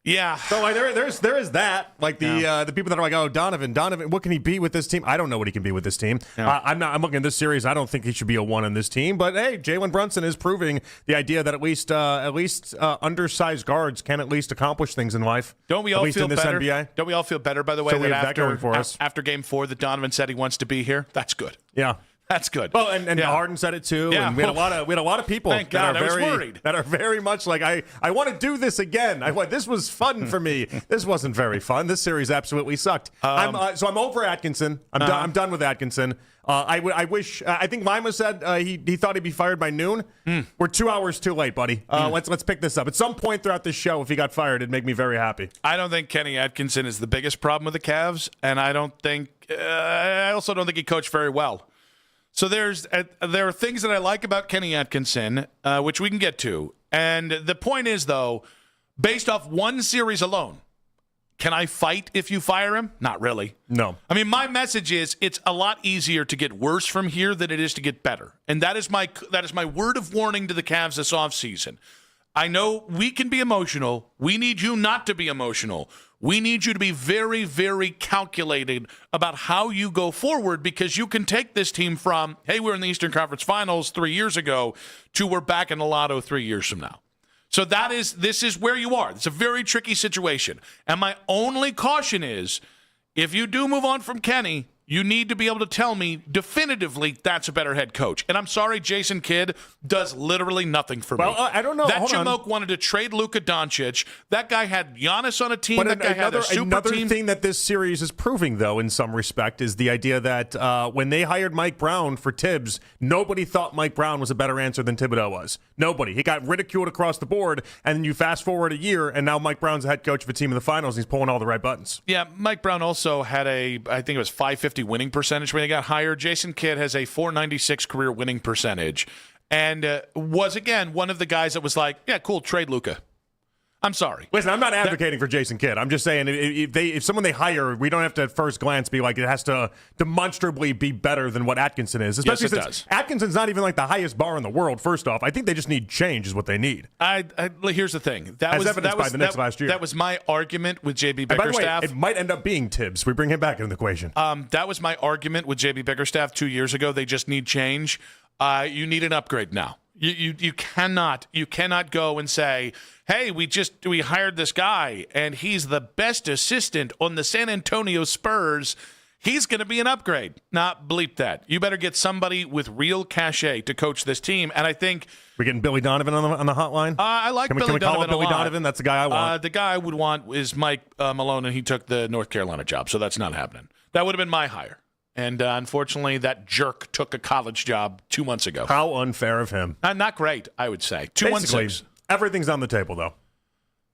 Yeah. So like there is that. Like the people that are like, oh, Donovan, what can he be with this team? I don't know what he can be with this team. Yeah. I'm looking at this series. I don't think he should be a 1 on this team. But hey, Jalen Brunson is proving the idea that at least undersized guards can at least accomplish things in life. Don't we at all least feel in this better? NBA? Don't we all feel better, by the way, So we that have that going for us. after Game 4 that Donovan said he wants to be here? That's good. Yeah. That's good. Well, and Harden said it too. Yeah. And we had a lot of people Thank God, I was worried. that are very much like I want to do this again. This was fun for me. This wasn't very fun. This series absolutely sucked. I'm over Atkinson. I'm done with Atkinson. I wish. I think Lima said he thought he'd be fired by noon. We're 2 hours too late, buddy. Let's pick this up at some point throughout this show. If he got fired, it'd make me very happy. I don't think Kenny Atkinson is the biggest problem with the Cavs, and I also don't think he coached very well. So there are things that I like about Kenny Atkinson, which we can get to. And the point is, though, based off one series alone, can I fight if you fire him? Not really. No. I mean, my message is it's a lot easier to get worse from here than it is to get better. And that is my word of warning to the Cavs this offseason. I know we can be emotional. We need you not to be emotional. We need you to be very, very calculated about how you go forward, because you can take this team from, hey, we're in the Eastern Conference Finals 3 years ago, to we're back in the lotto 3 years from now. So this is where you are. It's a very tricky situation. And my only caution is, if you do move on from Kenny, you need to be able to tell me definitively that's a better head coach. And I'm sorry, Jason Kidd does literally nothing for me. Well, I don't know. That Hold on. Jamoke wanted to trade Luka Doncic. That guy had Giannis on a team. But that guy had a super another team. thing that this series is proving, though, in some respect, is the idea that when they hired Mike Brown for Tibbs, nobody thought Mike Brown was a better answer than Thibodeau was. Nobody. He got ridiculed across the board, and then you fast forward a year, and now Mike Brown's the head coach of a team in the finals, and he's pulling all the right buttons. Yeah, Mike Brown also had I think it was 550 winning percentage when he got hired. Jason Kidd has a 496 career winning percentage, and was, again, one of the guys that was like, yeah, cool, trade Luka. I'm sorry. Listen, I'm not advocating for Jason Kidd. I'm just saying if someone they hire, we don't have to at first glance be like it has to demonstrably be better than what Atkinson is. Especially Yes, it since does. Atkinson's not even like the highest bar in the world. First off, I think they just need change is what they need. Here's the thing. As evidenced by the Knicks last year. That was my argument with JB And by the way, Bickerstaff. it might end up being Tibbs. We bring him back into the equation. That was my argument with JB Bickerstaff 2 years ago. They just need change. You need an upgrade now. You cannot go and say, hey, we hired this guy and he's the best assistant on the San Antonio Spurs. He's going to be an upgrade. Not bleep that. You better get somebody with real cachet to coach this team. And I think we're getting Billy Donovan on the hotline. I like Can Billy we call Donovan up Billy a lot. Donovan? That's the guy I want. The guy I would want is Mike Malone, and he took the North Carolina job, so that's not happening. That would have been my hire. And unfortunately, that jerk took a college job 2 months ago. How unfair of him. Not great, I would say. Basically, 216. everything's on the table, though.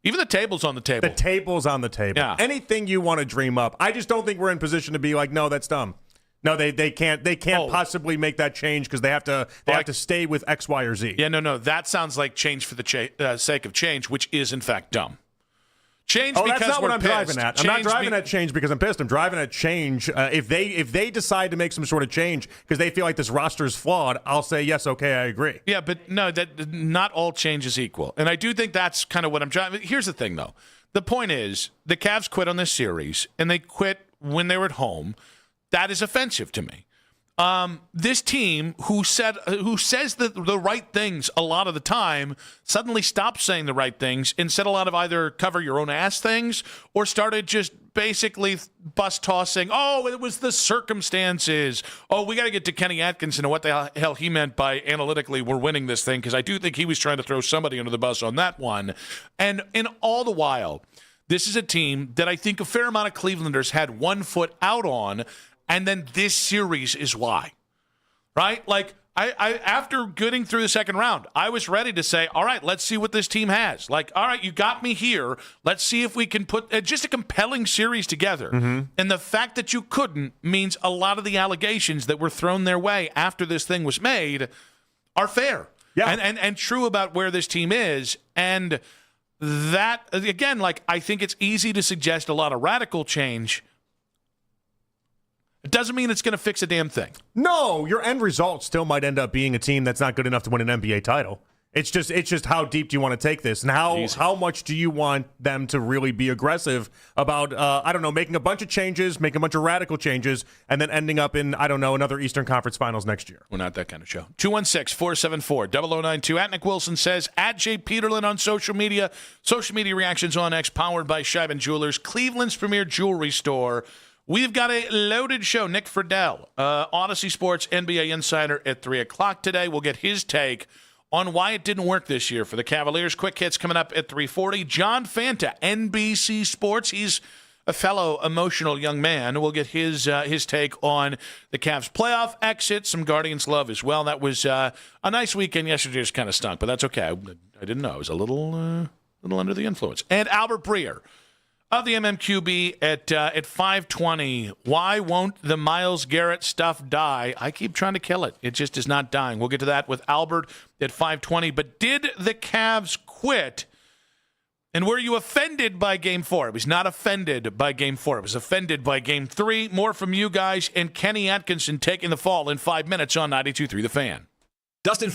Even the table's on the table. The table's on the table. Yeah. Anything you want to dream up. I just don't think we're in position to be like, no, that's dumb. No, they can't possibly make that change because they have to stay with X, Y, or Z. Yeah, no. That sounds like change for the sake of change, which is in fact dumb. Change because that's not we're what I'm pissed. driving at. I'm not driving at change because I'm pissed. I'm driving at change. If they decide to make some sort of change because they feel like this roster is flawed, I'll say yes, okay, I agree. Yeah, but no, that not all change is equal, and I do think that's kind of what I'm driving. Here's the thing, though. The point is, the Cavs quit on this series, and they quit when they were at home. That is offensive to me. This team who says the right things a lot of the time suddenly stopped saying the right things and said a lot of either cover your own ass things or started just basically bus tossing. Oh, it was the circumstances. Oh, we got to get to Kenny Atkinson and what the hell he meant by analytically we're winning this thing, because I do think he was trying to throw somebody under the bus on that one. And in all the while, this is a team that I think a fair amount of Clevelanders had 1 foot out on. And then this series is why, right? Like, I after getting through the second round, I was ready to say, all right, let's see what this team has. Like, all right, you got me here. Let's see if we can put just a compelling series together. Mm-hmm. And the fact that you couldn't means a lot of the allegations that were thrown their way after this thing was made are fair. Yeah. And true about where this team is. And that, again, like, I think it's easy to suggest a lot of radical change. It doesn't mean it's going to fix a damn thing. No, your end result still might end up being a team that's not good enough to win an NBA title. It's just how deep do you want to take this, and how much do you want them to really be aggressive about making a bunch of changes, making a bunch of radical changes, and then ending up in another Eastern Conference Finals next year. We're not that kind of show. 216-474-0092. At Nick Wilson says, at Jay Peterlin on social media. Social media reactions on X, powered by Scheiben Jewelers, Cleveland's premier jewelry store. We've got a loaded show. Nick Friedel, Odyssey Sports NBA insider at 3 o'clock today. We'll get his take on why it didn't work this year for the Cavaliers. Quick hits coming up at 3:40. John Fanta, NBC Sports. He's a fellow emotional young man. We'll get his take on the Cavs playoff exit, some Guardians love as well. That was a nice weekend yesterday. Just kind of stunk, but that's okay. I didn't know. I was a little under the influence. And Albert Breer of the MMQB at 5:20. Why won't the Myles Garrett stuff die? I keep trying to kill it. It just is not dying. We'll get to that with Albert at 5:20. But did the Cavs quit? And were you offended by Game 4? It was not offended by Game 4. It was offended by Game 3. More from you guys and Kenny Atkinson taking the fall in 5 minutes on 92.3 The Fan. Dustin.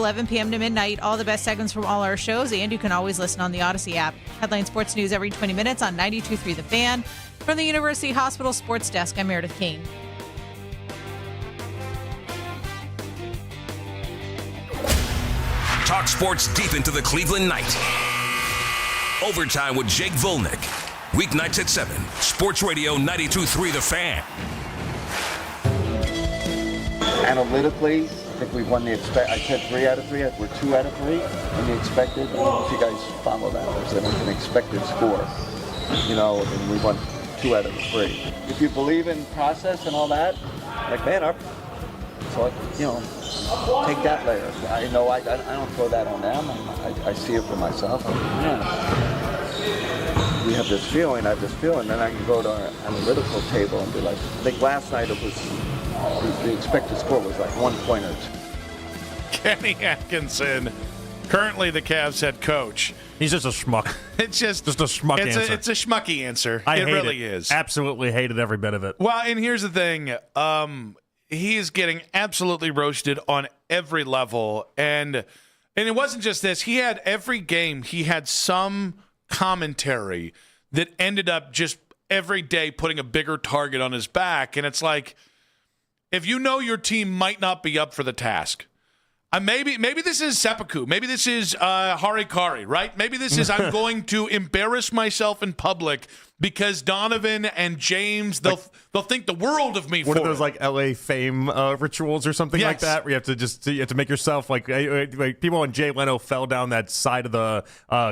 11 p.m. to midnight. All the best segments from all our shows, and you can always listen on the Odyssey app. Headline Sports News every 20 minutes on 92.3 The Fan. From the University Hospital Sports Desk, I'm Meredith Kane. Talk sports deep into the Cleveland night. Overtime with Jake Volnick. Weeknights at 7. Sports Radio 92.3 The Fan. Analytically, I think we've won the I said 3 out of 3. We're 2 out of 3 in the expected. I don't know if you guys follow that. There's an expected score, and we won 2 out of 3. If you believe in process and all that, take that later. I know I don't throw that on them. I see it for myself. We have this feeling, then I can go to our analytical table and be like, I think last night it was, the expected score was like 1 point or 2. Kenny Atkinson, currently the Cavs head coach. He's just a schmuck. It's just a schmuck answer. It's a schmucky answer. I it hate really is. Absolutely hated every bit of it. Well, and here's the thing. He is getting absolutely roasted on every level. And it wasn't just this. He had every game, he had some commentary that ended up just every day putting a bigger target on his back. And it's like, if you know your team might not be up for the task, maybe this is seppuku. Maybe this is harikari, right? Maybe this is I'm going to embarrass myself in public because Donovan and James, they'll think the world of me for it. One of those like LA fame rituals or something like that, where you have to make yourself like people when Jay Leno fell down that side of the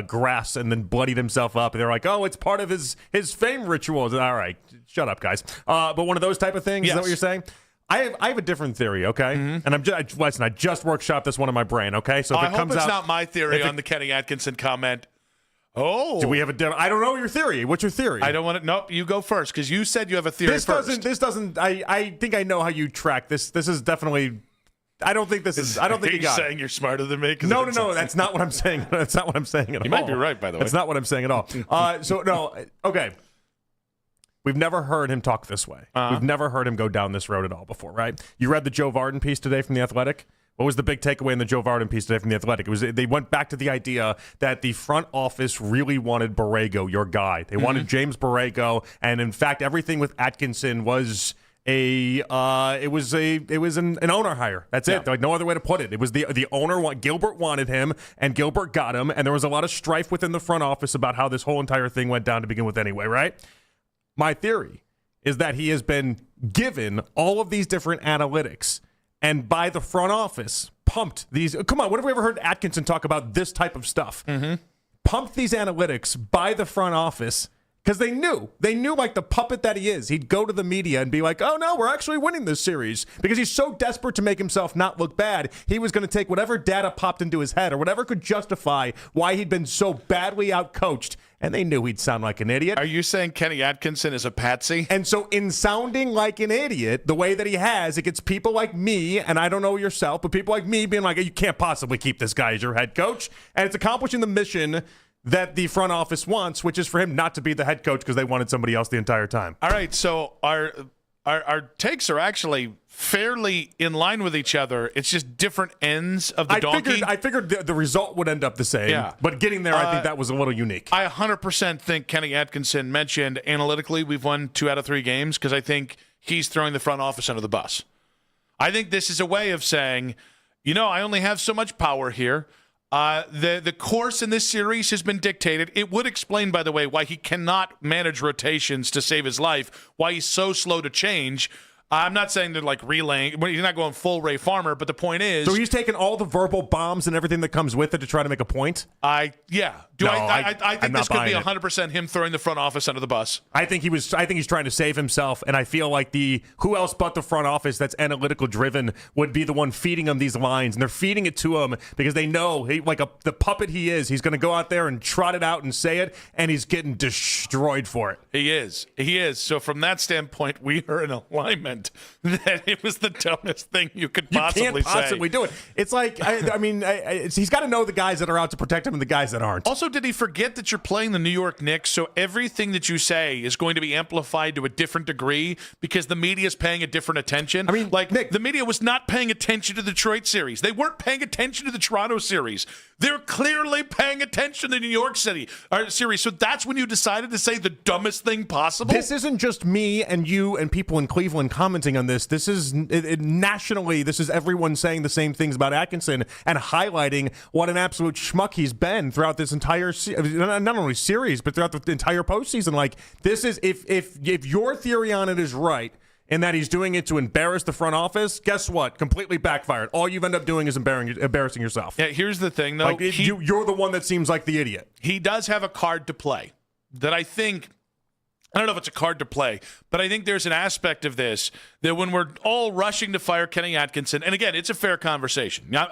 grass and then bloodied himself up, and they're like, oh, it's part of his fame rituals. All right, shut up, guys. But one of those type of things, is that what you're saying? I have a different theory, okay? And I just workshopped this one in my brain, okay? So if it comes out, it's not my theory on the Kenny Atkinson comment. Oh, do we have a? I don't know your theory. What's your theory? I don't want to. Nope, you go first because you said you have a theory first. This doesn't. I think I know how you track this. This is definitely. I don't think this is. I don't think you got saying you're smarter than me. No. That's not what I'm saying. That's not what I'm saying at all. You might be right, by the way. That's not what I'm saying at all. Okay. We've never heard him talk this way. We've never heard him go down this road at all before, right? You read the Joe Varden piece today from The Athletic? What was the big takeaway in the Joe Varden piece today from The Athletic? It was they went back to the idea that the front office really wanted Borrego, your guy. They wanted James Borrego, and in fact, everything with Atkinson was an owner hire. That's it. Like no other way to put it. It was the owner. Gilbert wanted him, and Gilbert got him, and there was a lot of strife within the front office about how this whole entire thing went down to begin with anyway, right? My theory is that he has been given all of these different analytics and by the front office pumped these. Come on, when have we ever heard Atkinson talk about this type of stuff? Pumped these analytics by the front office because they knew like the puppet that he is. He'd go to the media and be like, oh, no, we're actually winning this series because he's so desperate to make himself not look bad. He was going to take whatever data popped into his head or whatever could justify why he'd been so badly outcoached. And they knew he'd sound like an idiot. Are you saying Kenny Atkinson is a patsy? And so in sounding like an idiot, the way that he has, it gets people like me, and I don't know yourself, but people like me being like, you can't possibly keep this guy as your head coach. And it's accomplishing the mission that the front office wants, which is for him not to be the head coach because they wanted somebody else the entire time. All right, so our takes are actually fairly in line with each other. It's just different ends of the donkey. I figured the result would end up the same. Yeah. But getting there, I think that was a little unique. I 100% think Kenny Atkinson mentioned analytically we've won 2 out of 3 games because I think he's throwing the front office under the bus. I think this is a way of saying, I only have so much power here. The course in this series has been dictated. It would explain, by the way, why he cannot manage rotations to save his life, why he's so slow to change. I'm not saying they're like relaying. He's not going full Ray Farmer, but the point is. So he's taking all the verbal bombs and everything that comes with it to try to make a point? I think this could be 100% him throwing the front office under the bus. I think he's trying to save himself, and I feel like who else but the front office that's analytical driven would be the one feeding him these lines, and they're feeding it to him because they know the puppet he is. He's going to go out there and trot it out and say it, and he's getting destroyed for it. He is. So from that standpoint, we are in alignment. argument that it was the dumbest thing you could You possibly can't possibly do it. It's like, he's got to know the guys that are out to protect him and the guys that aren't. Also, did he forget that you're playing the New York Knicks, so everything that you say is going to be amplified to a different degree because the media is paying a different attention? I mean, like, Nick, the media was not paying attention to the Detroit series. They weren't paying attention to the Toronto series. They're clearly paying attention to the New York City series. So that's when you decided to say the dumbest thing possible? This isn't just me and you and people in Cleveland commenting on this. This is nationally, this is everyone saying the same things about Atkinson and highlighting what an absolute schmuck he's been throughout this entire not only series, but throughout the entire postseason. Like, this is, if your theory on it is right, and that he's doing it to embarrass the front office, guess what? Completely backfired. All you've ended up doing is embarrassing yourself. Yeah, here's the thing, though. Like, you're the one that seems like the idiot. He does have a card to play that I think, I don't know if it's a card to play, but I think there's an aspect of this that when we're all rushing to fire Kenny Atkinson, and again, it's a fair conversation. Now,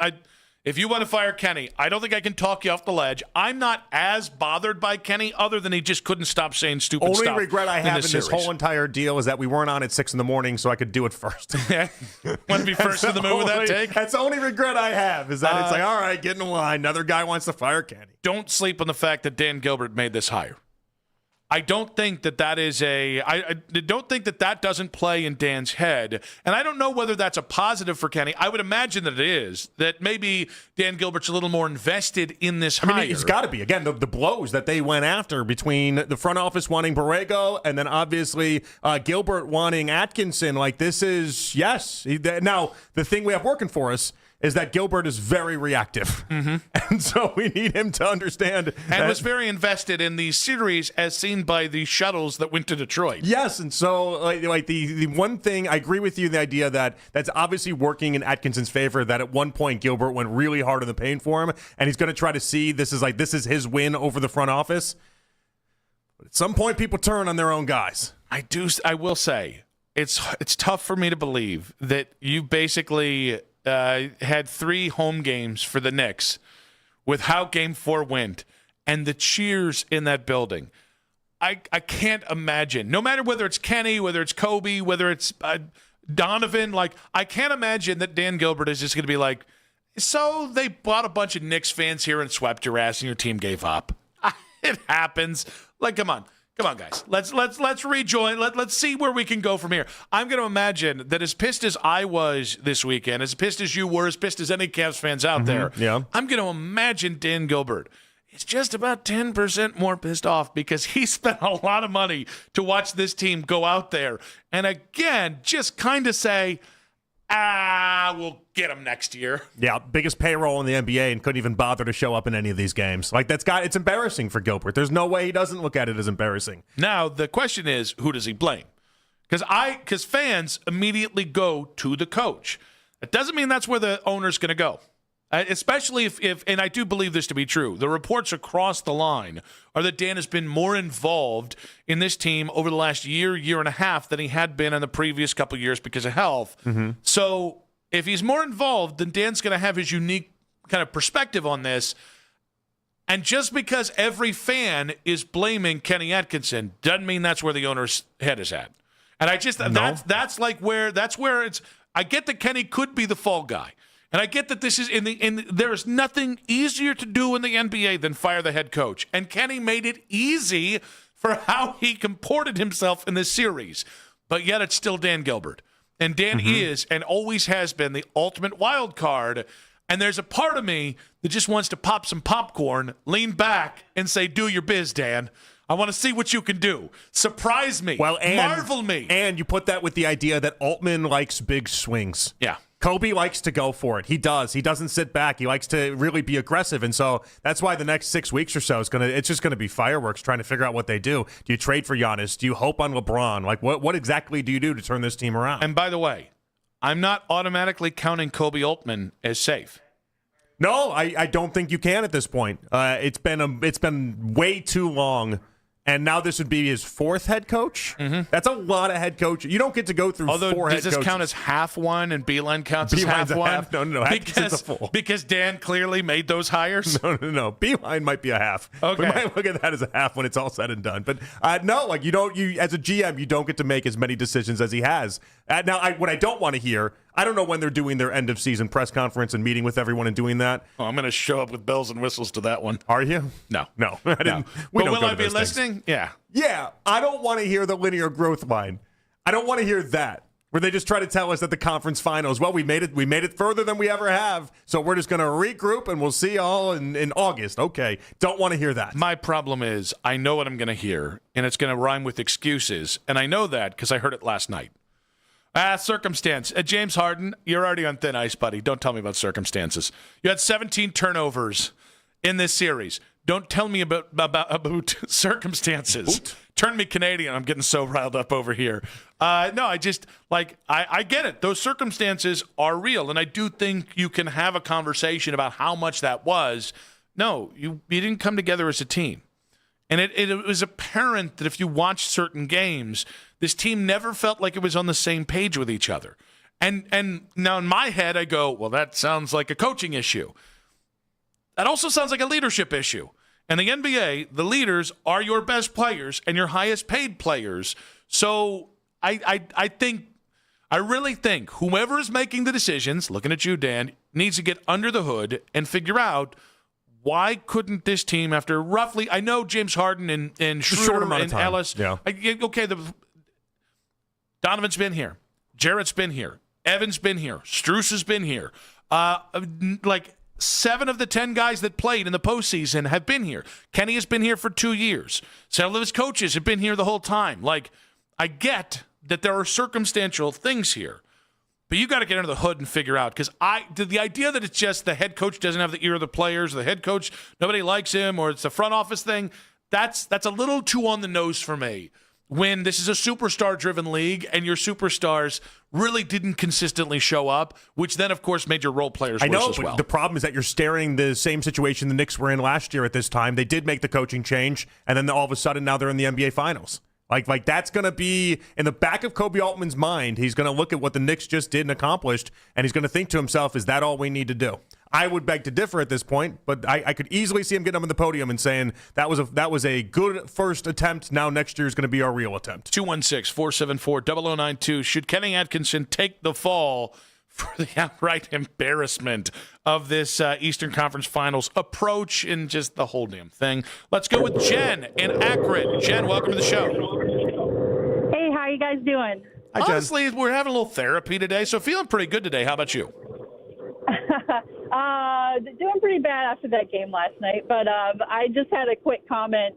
if you want to fire Kenny, I don't think I can talk you off the ledge. I'm not as bothered by Kenny other than he just couldn't stop saying stupid stuff. Only regret I have in this whole entire deal is that we weren't on at 6 a.m. so I could do it first. Want to be first in the mood with that take? That's the only regret I have, is that it's like, all right, get in line. Another guy wants to fire Kenny. Don't sleep on the fact that Dan Gilbert made this hire. I don't think that is I don't think that doesn't play in Dan's head. And I don't know whether that's a positive for Kenny. I would imagine that it is, that maybe Dan Gilbert's a little more invested in this hire. I mean, he's got to be. Again, the blows that they went after between the front office wanting Borrego and then obviously Gilbert wanting Atkinson. Like, this is, yes. Now, the thing we have working for us is that Gilbert is very reactive. Mm-hmm. And so we need him to understand. And was very invested in the series as seen by the shuttles that went to Detroit. Yes, and so like the one thing, I agree with you, the idea that that's obviously working in Atkinson's favor, that at one point Gilbert went really hard in the paint for him, and he's going to try to see this is his win over the front office. But at some point, people turn on their own guys. I will say, it's tough for me to believe that you basically had 3 home games for the Knicks with how Game 4 went and the cheers in that building. I can't imagine, no matter whether it's Kenny, whether it's Kobe, whether it's Donovan, like, I can't imagine that Dan Gilbert is just going to be like, so they bought a bunch of Knicks fans here and swept your ass and your team gave up. It happens. Like, come on, guys. Let's rejoin. Let's see where we can go from here. I'm going to imagine that as pissed as I was this weekend, as pissed as you were, as pissed as any Cavs fans out there, I'm going to imagine Dan Gilbert is just about 10% more pissed off because he spent a lot of money to watch this team go out there and again just kind of say, we'll get him next year. Yeah, biggest payroll in the NBA and couldn't even bother to show up in any of these games. Like, it's embarrassing for Gilbert. There's no way he doesn't look at it as embarrassing. Now, the question is, who does he blame? Because fans immediately go to the coach. It doesn't mean that's where the owner's going to go. Especially if, and I do believe this to be true, the reports across the line are that Dan has been more involved in this team over the last year and a half than he had been in the previous couple of years because of health. Mm-hmm. So if he's more involved, then Dan's going to have his unique kind of perspective on this. And just because every fan is blaming Kenny Atkinson doesn't mean that's where the owner's head is at. And I just, that's where it's, I get that Kenny could be the fall guy. And I get that this is there's nothing easier to do in the NBA than fire the head coach. And Kenny made it easy for how he comported himself in this series. But yet it's still Dan Gilbert. And Dan is and always has been the ultimate wild card. And there's a part of me that just wants to pop some popcorn, lean back, and say, do your biz, Dan. I want to see what you can do. Surprise me. Marvel me. And you put that with the idea that Altman likes big swings. Yeah. Kobe likes to go for it. He does. He doesn't sit back. He likes to really be aggressive. And so that's why the next 6 weeks or so it's just going to be fireworks trying to figure out what they do. Do you trade for Giannis? Do you hope on LeBron? Like, what exactly do you do to turn this team around? And by the way, I'm not automatically counting Kobe Altman as safe. No, I don't think you can at this point. It's been way too long And now this would be his 4th head coach. That's a lot of head coaches. You don't get to go through 4 head coaches. Does this count as half one and Beeline counts as Beeline's half a one? half. No. Atkinson's a full. Because Dan clearly made those hires? No. Beeline might be a half. Okay. We might look at that as a half when it's all said and done. But no, like you as a GM, you don't get to make as many decisions as he has. What I don't want to hear, I don't know when they're doing their end of season press conference and meeting with everyone and doing that. Oh, I'm going to show up with bells and whistles to that one. Are you? No. I didn't. But will I be listening? Yeah. Yeah, I don't want to hear the linear growth line. I don't want to hear that, where they just try to tell us that the conference finals, well, we made it further than we ever have, so we're just going to regroup and we'll see y'all in August. Okay, don't want to hear that. My problem is I know what I'm going to hear, and it's going to rhyme with excuses, and I know that because I heard it last night. Circumstance. James Harden, you're already on thin ice, buddy. Don't tell me about circumstances. You had 17 turnovers in this series. Don't tell me about circumstances. Turn me Canadian. I'm getting so riled up over here. No, I just, I get it. Those circumstances are real, and I do think you can have a conversation about how much that was. No, you didn't come together as a team. And it was apparent that if you watch certain games, this team never felt like it was on the same page with each other. And now in my head, I go, well, that sounds like a coaching issue. That also sounds like a leadership issue. And the NBA, the leaders are your best players and your highest paid players. So I really think whoever is making the decisions, looking at you, Dan, needs to get under the hood and figure out why couldn't this team, after roughly, I know James Harden and Schroeder and Ellis. Yeah. Donovan's been here. Jarrett's been here. Evan's been here. Strus has been here. 7 of the 10 guys that played in the postseason have been here. Kenny has been here for 2 years. Several of his coaches have been here the whole time. I get that there are circumstantial things here, but you got to get under the hood and figure out, because the idea that it's just the head coach doesn't have the ear of the players, or the head coach, nobody likes him, or it's the front office thing, that's a little too on the nose for me. When this is a superstar-driven league and your superstars really didn't consistently show up, which then, of course, made your role players worse as well. The problem is that you're staring the same situation the Knicks were in last year at this time. They did make the coaching change, and then all of a sudden now they're in the NBA Finals. Like that's going to be in the back of Kobe Altman's mind. He's going to look at what the Knicks just did and accomplished, and he's going to think to himself, is that all we need to do? I would beg to differ at this point, but I could easily see him getting up on the podium and saying that was a good first attempt. Now next year is going to be our real attempt. 216-474-0092. Should Kenny Atkinson take the fall for the outright embarrassment of this Eastern Conference Finals approach and just the whole damn thing? Let's go with Jen in Akron. Jen, welcome to the show. Hey, how are you guys doing? Honestly, we're having a little therapy today, so feeling pretty good today. How about you? Doing pretty bad after that game last night, but I just had a quick comment.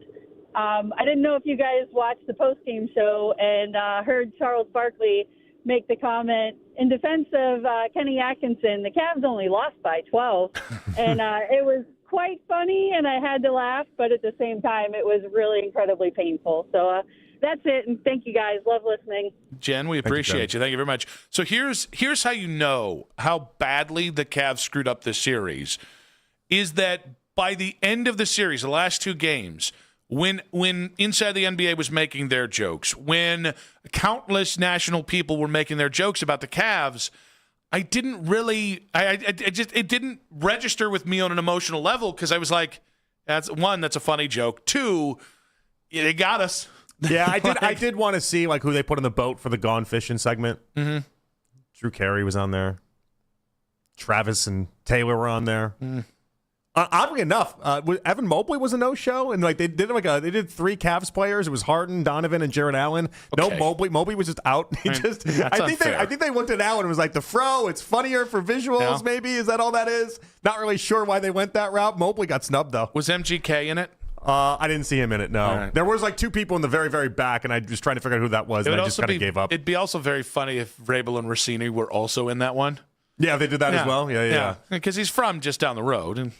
I didn't know if you guys watched the post-game show and heard Charles Barkley make the comment in defense of Kenny Atkinson. The Cavs only lost by 12, and it was quite funny, and I had to laugh, but at the same time, it was really incredibly painful. So that's it, and thank you guys. Love listening. Jen, we appreciate you. Thank you very much. So here's how you know how badly the Cavs screwed up this series is that by the end of the series, the last 2 games, when Inside the NBA was making their jokes, when countless national people were making their jokes about the Cavs, I didn't really it didn't register with me on an emotional level, because I was like, that's a funny joke. 2, they got us. Yeah, I did want to see who they put in the boat for the Gone Fishing segment. Mm-hmm. Drew Carey was on there. Travis and Taylor were on there. Oddly enough, Evan Mobley was a no-show, and they did they did 3 Cavs players. It was Harden, Donovan, and Jarrett Allen. Okay. No Mobley. Mobley was just out. I think they looked at Allen and was like, the fro. It's funnier for visuals. Yeah. Maybe is that all that is? Not really sure why they went that route. Mobley got snubbed though. Was MGK in it? I didn't see him in it, no. Right. There was 2 people in the very, very back, and I was trying to figure out who that was, and I just kind of gave up. It'd be also very funny if Vrabel and Rossini were also in that one. Yeah, they did that as well. Yeah. Because he's from just down the road, and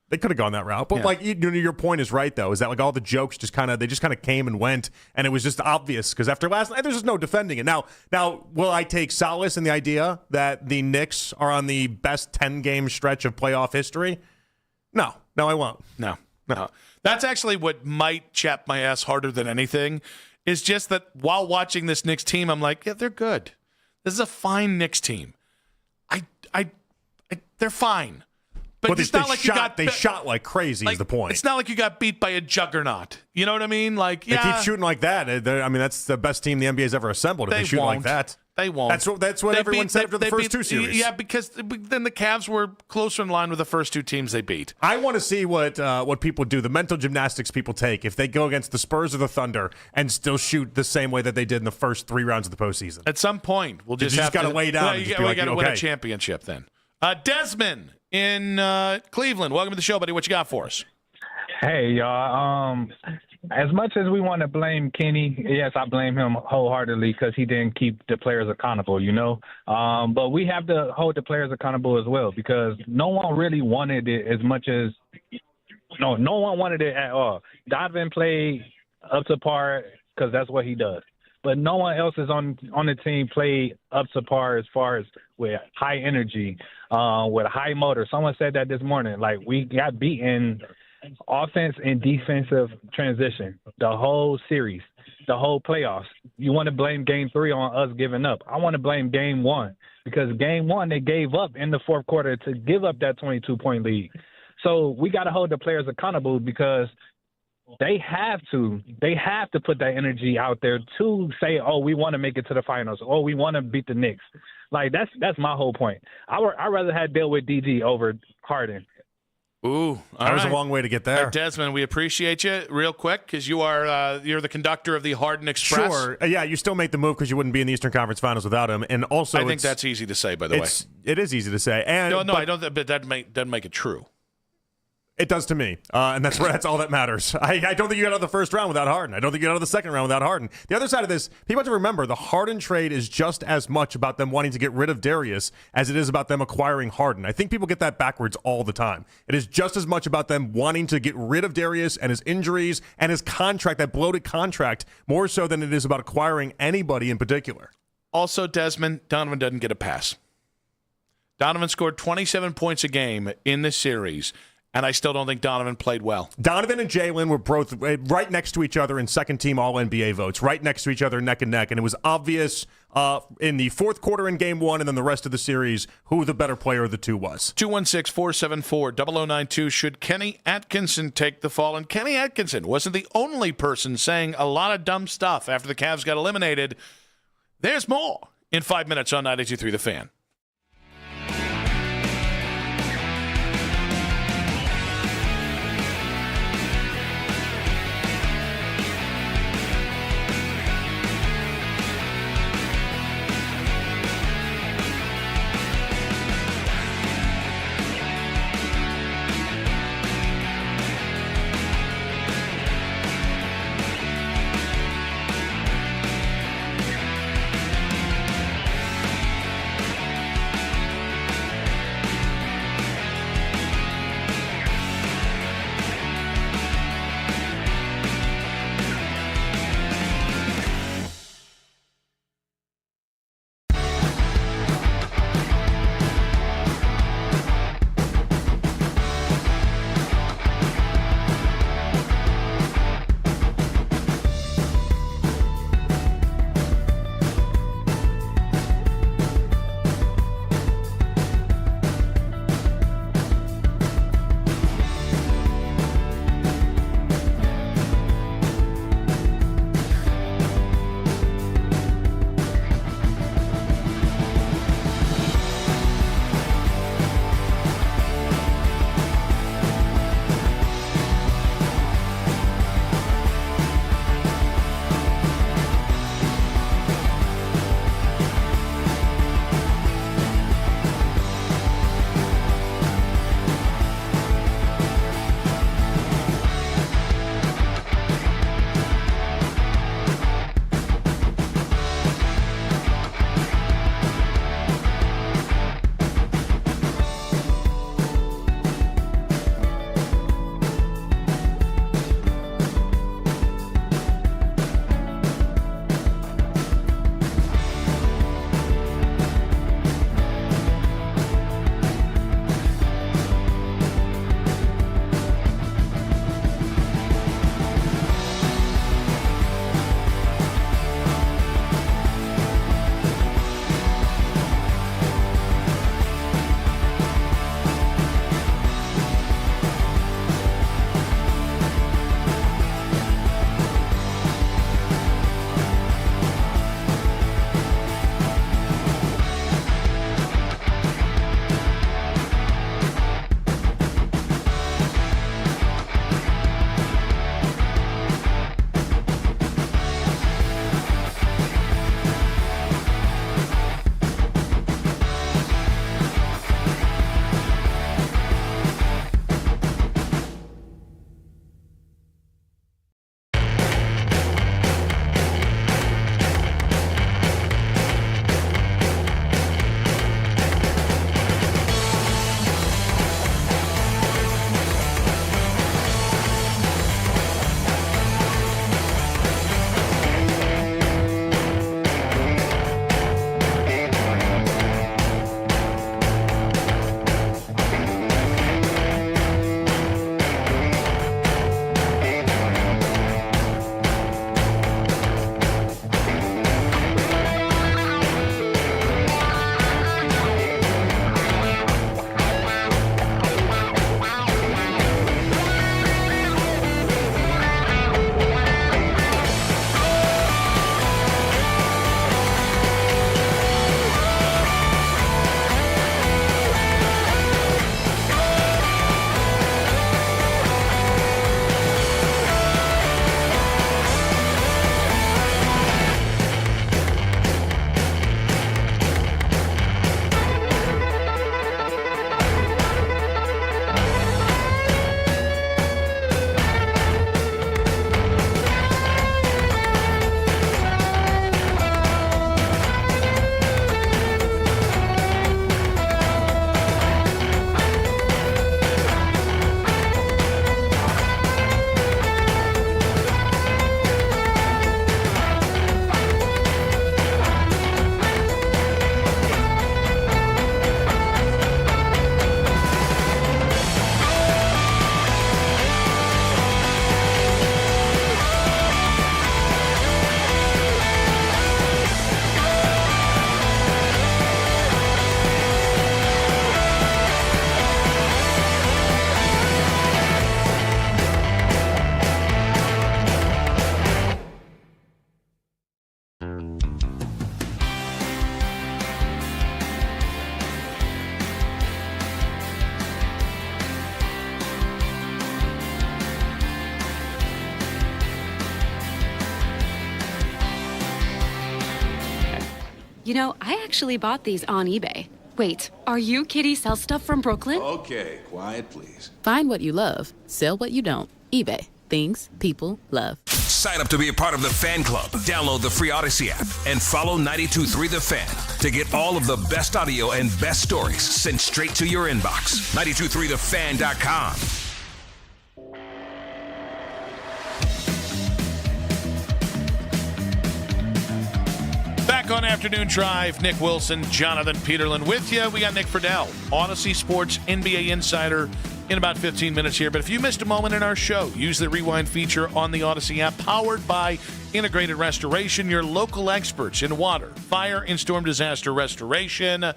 They could have gone that route. But your point is right, though, is that all the jokes just kind of came and went, and it was just obvious, because after last night, there's just no defending it. Now, will I take solace in the idea that the Knicks are on the best 10-game stretch of playoff history? No, I won't. No. That's actually what might chap my ass harder than anything, is just that while watching this Knicks team, I'm like, yeah, they're good. This is a fine Knicks team. They're fine. But it's not like they shot like crazy is the point. It's not like you got beat by a juggernaut. You know what I mean? Like, they keep shooting like that. That's the best team the NBA's ever assembled. If they shoot like that, they won't. That's what everyone said after the first two series. Yeah, because then the Cavs were closer in line with the first two teams they beat. I want to see what people do, the mental gymnastics people take if they go against the Spurs or the Thunder and still shoot the same way that they did in the first 3 rounds of the postseason. At some point, we'll just have to lay down. You got to win a championship then. Desmond in Cleveland, welcome to the show, buddy. What you got for us? Hey, y'all. As much as we want to blame Kenny, yes, I blame him wholeheartedly because he didn't keep the players accountable, But we have to hold the players accountable as well because no one really wanted it as much as no one wanted it at all. Donovan played up to par because that's what he does. But no one else is on the team played up to par as far as with high energy, with a high motor. Someone said that this morning. Like, we got beaten offense and defensive transition the whole series, the whole playoffs. You want to blame Game 3 on us giving up. I want to blame Game 1 because Game 1 they gave up in the fourth quarter to give up that 22-point lead. So we got to hold the players accountable because they have to put that energy out there to say, oh, we want to make it to the finals. Oh, we want to beat the Knicks. Like, that's my whole point. I'd rather have dealt with DG over Harden. Ooh, that was a long way to get there. Desmond, we appreciate you real quick because you're the conductor of the Harden Express. Sure. Yeah, you still make the move because you wouldn't be in the Eastern Conference Finals without him. And also, I think that's easy to say, by the way. It is easy to say. And I don't. But that doesn't make it true. It does to me, and that's all that matters. I don't think you got out of the first round without Harden. I don't think you got out of the second round without Harden. The other side of this, people have to remember, the Harden trade is just as much about them wanting to get rid of Darius as it is about them acquiring Harden. I think people get that backwards all the time. It is just as much about them wanting to get rid of Darius and his injuries and his contract, that bloated contract, more so than it is about acquiring anybody in particular. Also, Desmond, Donovan doesn't get a pass. Donovan scored 27 points a game in this series. And I still don't think Donovan played well. Donovan and Jalen were both right next to each other in second-team All-NBA votes, right next to each other neck and neck. And it was obvious in the fourth quarter in Game 1 and then the rest of the series who the better player of the two was. 216-474-0092. Should Kenny Atkinson take the fall? And Kenny Atkinson wasn't the only person saying a lot of dumb stuff after the Cavs got eliminated. There's more in 5 minutes on 92.3 The Fan. You know, I actually bought these on eBay. Wait, are you Kitty Sell Stuff from Brooklyn? Okay, quiet, please. Find what you love, sell what you don't. eBay. Things people love. Sign up to be a part of the fan club. Download the free Odyssey app and follow 92.3 The Fan to get all of the best audio and best stories sent straight to your inbox. 92.3thefan.com. Back on Afternoon Drive, Nick Wilson, Jonathan Peterlin with you. We got Nick Friedel, Odyssey Sports NBA Insider, in about 15 minutes here. But if you missed a moment in our show, use the rewind feature on the Odyssey app, powered by Integrated Restoration, your local experts in water, fire, and storm disaster restoration.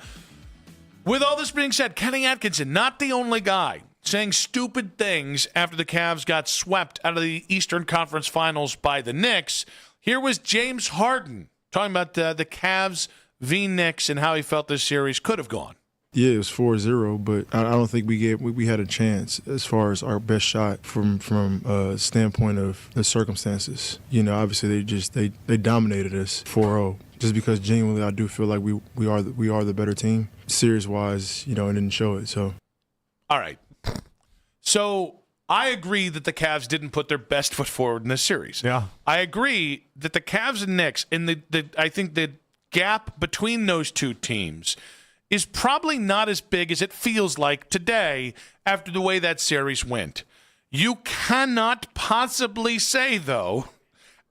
With all this being said, Kenny Atkinson, not the only guy saying stupid things after the Cavs got swept out of the Eastern Conference Finals by the Knicks. Here was James Harden talking about the Cavs v. Knicks and how he felt this series could have gone. Yeah, it was 4-0, but I don't think we had a chance as far as our best shot from a standpoint of the circumstances. You know, obviously they dominated us 4-0. Just because genuinely I do feel like we are the better team. Series-wise, you know, it didn't show it. So, all right. So I agree that the Cavs didn't put their best foot forward in this series. Yeah. I agree that the Cavs and Knicks, and I think the gap between those two teams is probably not as big as it feels like today after the way that series went. You cannot possibly say, though,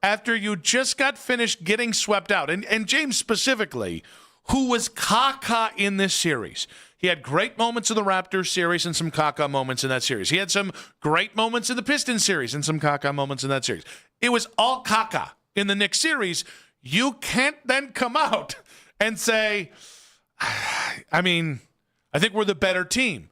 after you just got finished getting swept out, and James specifically, who was caca in this series. He had great moments in the Raptors series and some caca moments in that series. He had some great moments in the Pistons series and some caca moments in that series. It was all caca in the Knicks series. You can't then come out and say, I mean, I think we're the better team.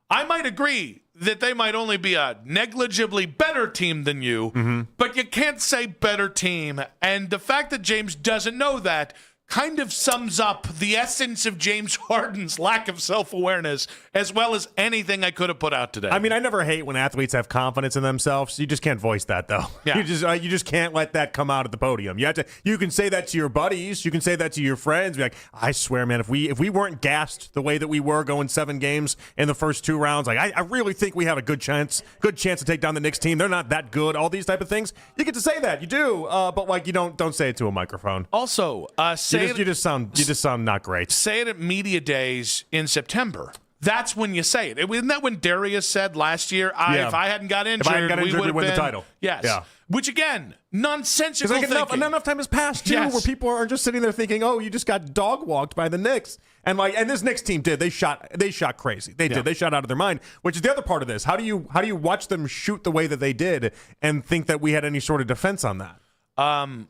I might agree that they might only be a negligibly better team than you, but you can't say better team. And the fact that James doesn't know that kind of sums up the essence of James Harden's lack of self-awareness as well as anything I could have put out today. I mean, I never hate when athletes have confidence in themselves. You just can't voice that, though. Yeah. You just can't let that come out at the podium. You can say that to your buddies. You can say that to your friends. Be like, I swear, man, if we weren't gassed the way that we were going 7 games in the first 2 rounds, like I really think we have a good chance to take down the Knicks team. They're not that good. All these type of things. You get to say that. You do. But like, you don't say it to a microphone. Also, you just sound not great. Say it at media days in September. That's when you say it. Isn't that when Darius said last year, if I hadn't got injured, we would have win been the title. Yes. Yeah. Which again, nonsensical thinking. Enough time has passed too, where people are just sitting there thinking, "Oh, you just got dog walked by the Knicks," and this Knicks team did. They shot crazy. They did. They shot out of their mind. Which is the other part of this. How do you watch them shoot the way that they did and think that we had any sort of defense on that?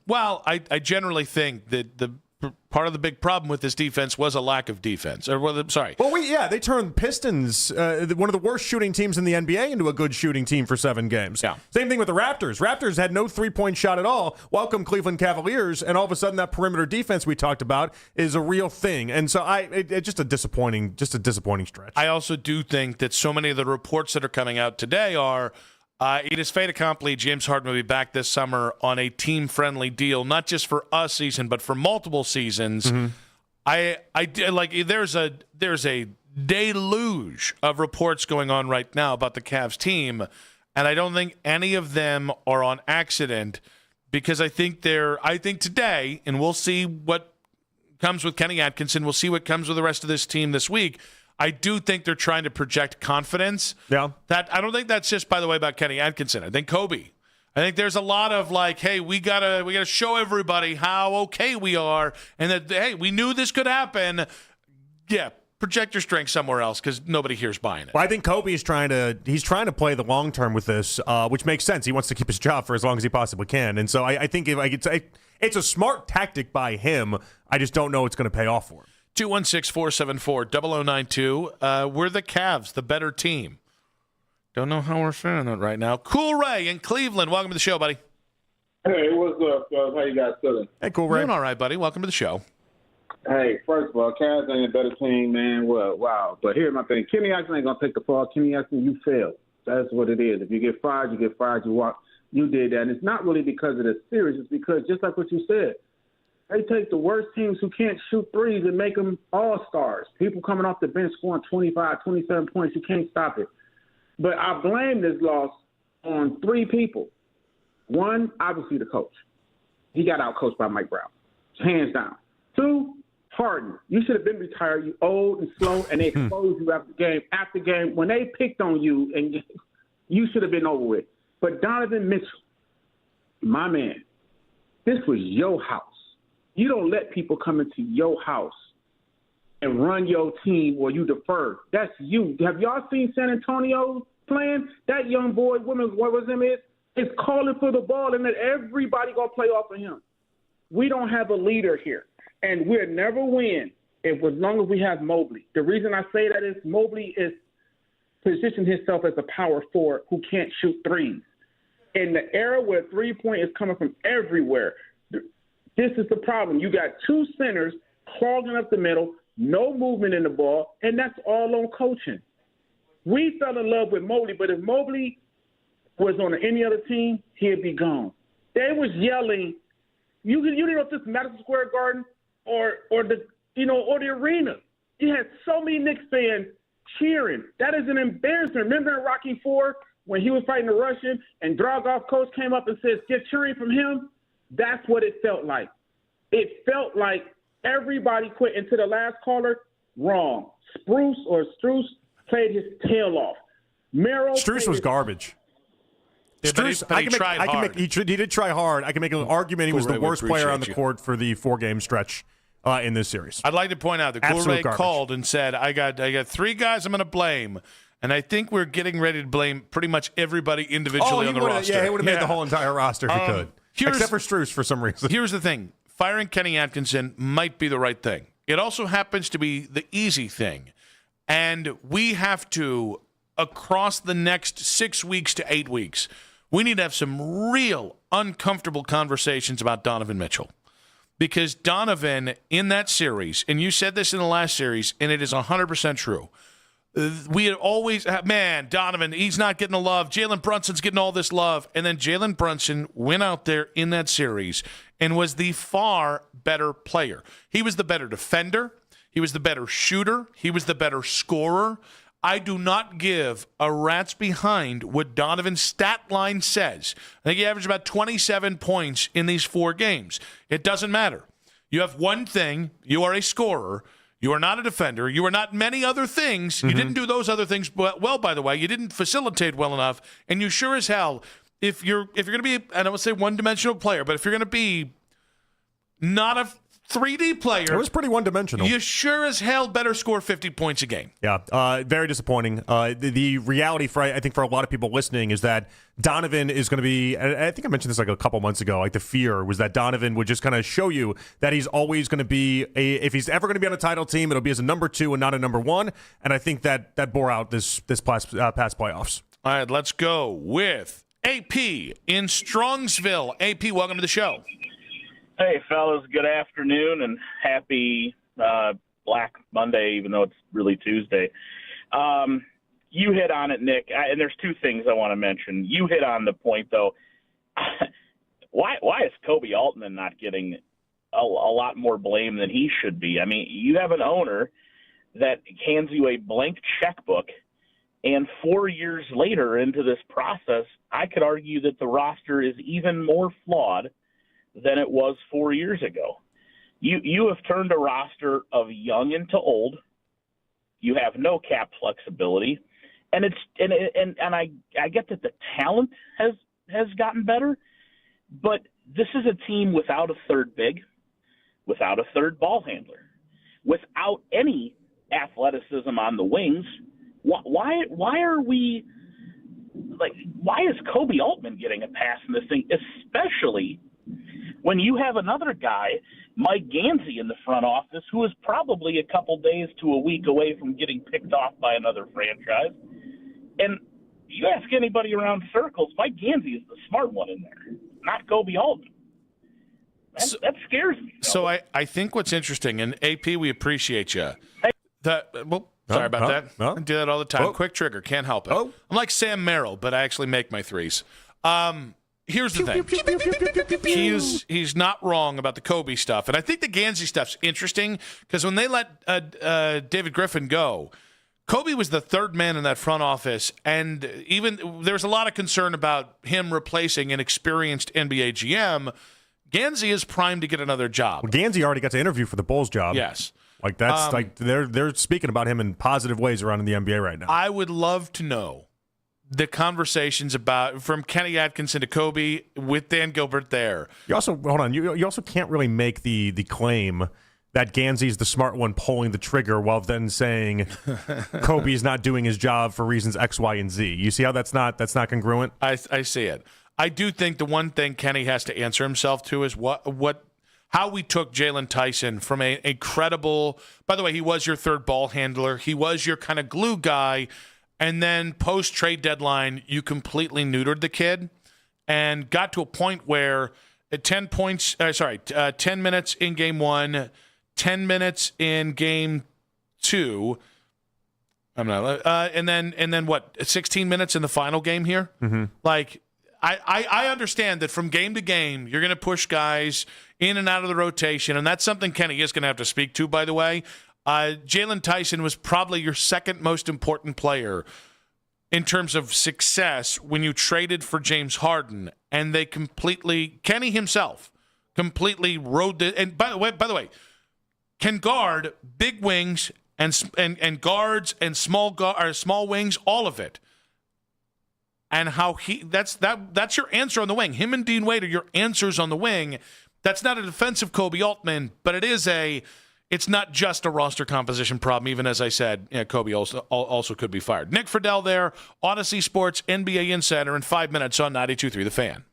Well, I generally think that the part of the big problem with this defense was a lack of defense. They turned Pistons, one of the worst shooting teams in the NBA, into a good shooting team for 7 games. Yeah. Same thing with the Raptors. Raptors had no 3-point shot at all. Welcome Cleveland Cavaliers, and all of a sudden that perimeter defense we talked about is a real thing. And so it's just a disappointing stretch. I also do think that so many of the reports that are coming out today are it is fait accompli. James Harden will be back this summer on a team-friendly deal, not just for a season, but for multiple seasons. There's a deluge of reports going on right now about the Cavs team, and I don't think any of them are on accident because I think today, and we'll see what comes with Kenny Atkinson, we'll see what comes with the rest of this team this week. I do think they're trying to project confidence. Yeah. That I don't think that's just, by the way, about Kenny Atkinson. I think Kobe. I think there's a lot of like, hey, we gotta show everybody how okay we are, and that hey, we knew this could happen. Yeah, project your strength somewhere else because nobody here's buying it. Well, I think Kobe is trying to play the long term with this, which makes sense. He wants to keep his job for as long as he possibly can, and so I think it's a smart tactic by him. I just don't know it's going to pay off for him. 216-474-0092. We're the Cavs, the better team. Don't know how we're feeling it right now. Cool Ray in Cleveland. Welcome to the show, buddy. Hey, what's up, fellas? How you guys feeling? Hey, Cool Ray. Doing all right, buddy. Welcome to the show. Hey, first of all, Cavs ain't a better team, man. Well, wow. But here's my thing. Kenny Atkinson ain't going to take the fall. Kenny Atkinson, you failed. That's what it is. If you get fired, you get fired. You did that. And it's not really because of the series. It's because, just like what you said, They take the worst teams who can't shoot threes and make them all-stars. People coming off the bench scoring 25, 27 points. You can't stop it. But I blame this loss on three people. One, obviously the coach. He got out-coached by Mike Brown, hands down. Two, Harden. You should have been retired. You old and slow, and they exposed you after the game. After the game, when they picked on you, and you should have been over with. But Donovan Mitchell, my man, this was your house. You don't let people come into your house and run your team or you defer. That's you. Have y'all seen San Antonio playing? That young boy, woman, what was him is calling for the ball and let everybody go play off of him. We don't have a leader here, and we'll never win as long as we have Mobley. The reason I say that is Mobley is positioned himself as a power forward who can't shoot threes. In the era where three-point is coming from everywhere, this is the problem. You got two centers clogging up the middle, no movement in the ball, and that's all on coaching. We fell in love with Mobley, but if Mobley was on any other team, he'd be gone. They was yelling, you didn't know if this is Madison Square Garden or the arena. You had so many Knicks fans cheering. That is an embarrassment. Remember in Rocky IV when he was fighting the Russian and Dragoff coach came up and said, get cheering from him? That's what it felt like. It felt like everybody quit. And to the last caller, wrong. Strus played his tail off. Strus was garbage. He did try hard. I can make an argument he was the worst player on the court for the 4-game stretch in this series. I'd like to point out that Coolray called and said, I got three guys I'm going to blame. And I think we're getting ready to blame pretty much everybody individually on the roster. Yeah, he would have made the whole entire roster if he could. Except for Strus for some reason. Here's the thing. Firing Kenny Atkinson might be the right thing. It also happens to be the easy thing. And we have to, across the next 6 weeks to 8 weeks, we need to have some real uncomfortable conversations about Donovan Mitchell. Because Donovan, in that series, and you said this in the last series, and it is 100% true, we had always, man, Donovan, he's not getting the love. Jalen Brunson's getting all this love. And then Jalen Brunson went out there in that series and was the far better player. He was the better defender. He was the better shooter. He was the better scorer. I do not give a rat's behind what Donovan's stat line says. I think he averaged about 27 points in these 4 games. It doesn't matter. You have one thing. You are a scorer. You are not a defender. You are not many other things. You didn't do those other things well, by the way. You didn't facilitate well enough. And you sure as hell, if you're going to be, I don't want to say one-dimensional player, but if you're going to be not a 3D player. It was pretty one-dimensional. You sure as hell better score 50 points a game. Yeah, very disappointing. The reality, I think, for a lot of people listening is that Donovan is going to be, I think I mentioned this like a couple months ago, like the fear was that Donovan would just kind of show you that he's always going to be, if he's ever going to be on a title team, it'll be as a number 2 and not a number 1. And I think that bore out this past playoffs. All right, let's go with AP in Strongsville. AP, welcome to the show. Hey, fellas, good afternoon and happy Black Monday, even though it's really Tuesday. You hit on it, Nick, and there's 2 things I want to mention. You hit on the point, though. Why is Kobe Altman not getting a lot more blame than he should be? I mean, you have an owner that hands you a blank checkbook, and 4 years later into this process, I could argue that the roster is even more flawed than it was 4 years ago. You have turned a roster of young into old. You have no cap flexibility, and I get that the talent has gotten better, but this is a team without a third big, without a third ball handler, without any athleticism on the wings. Why are we like? Why is Kobe Altman getting a pass in this thing, especially when you have another guy, Mike Gansey, in the front office, who is probably a couple days to a week away from getting picked off by another franchise? And you ask anybody around circles, Mike Gansey is the smart one in there, not Kobe Altman. That scares me. So I think what's interesting, and AP, we appreciate you. Sorry about that. I do that all the time. Quick trigger, can't help it. I'm like Sam Merrill, but I actually make my threes. here's the thing. He's not wrong about the Kobe stuff. And I think the Gansey stuff's interesting because when they let David Griffin go, Kobe was the third man in that front office, and even there was a lot of concern about him replacing an experienced NBA GM. Gansey is primed to get another job. Well, Gansey already got to interview for the Bulls job. Yes. Like that's they're speaking about him in positive ways around in the NBA right now. I would love to know the conversations about from Kenny Atkinson to Kobe with Dan Gilbert there. You also hold on. You also can't really make the claim that Gansey's the smart one pulling the trigger while then saying Kobe's not doing his job for reasons X, Y, and Z. You see how that's not congruent? I see it. I do think the one thing Kenny has to answer himself to is how we took Jalen Tyson from a credible. By the way, he was your third ball handler. He was your kind of glue guy, and then post trade deadline, you completely neutered the kid, and got to a point where at 10 minutes in game 1. 10 minutes in game 2. I'm not, and then what? 16 minutes in the final game here. Mm-hmm. Like, I understand that from game to game, you're going to push guys in and out of the rotation, and that's something Kenny is going to have to speak to. By the way, Jalen Tyson was probably your second most important player in terms of success when you traded for James Harden, and they Kenny himself completely rode the. And by the way. Can guard big wings and guards and small wings, all of it. And how that's your answer on the wing. Him and Dean Wade are your answers on the wing. That's not a defensive Kobe Altman, but it's not just a roster composition problem. Even as I said, Kobe also could be fired. Nick Friedel there, Odyssey Sports NBA Insider in 5 minutes on 92.3 The Fan.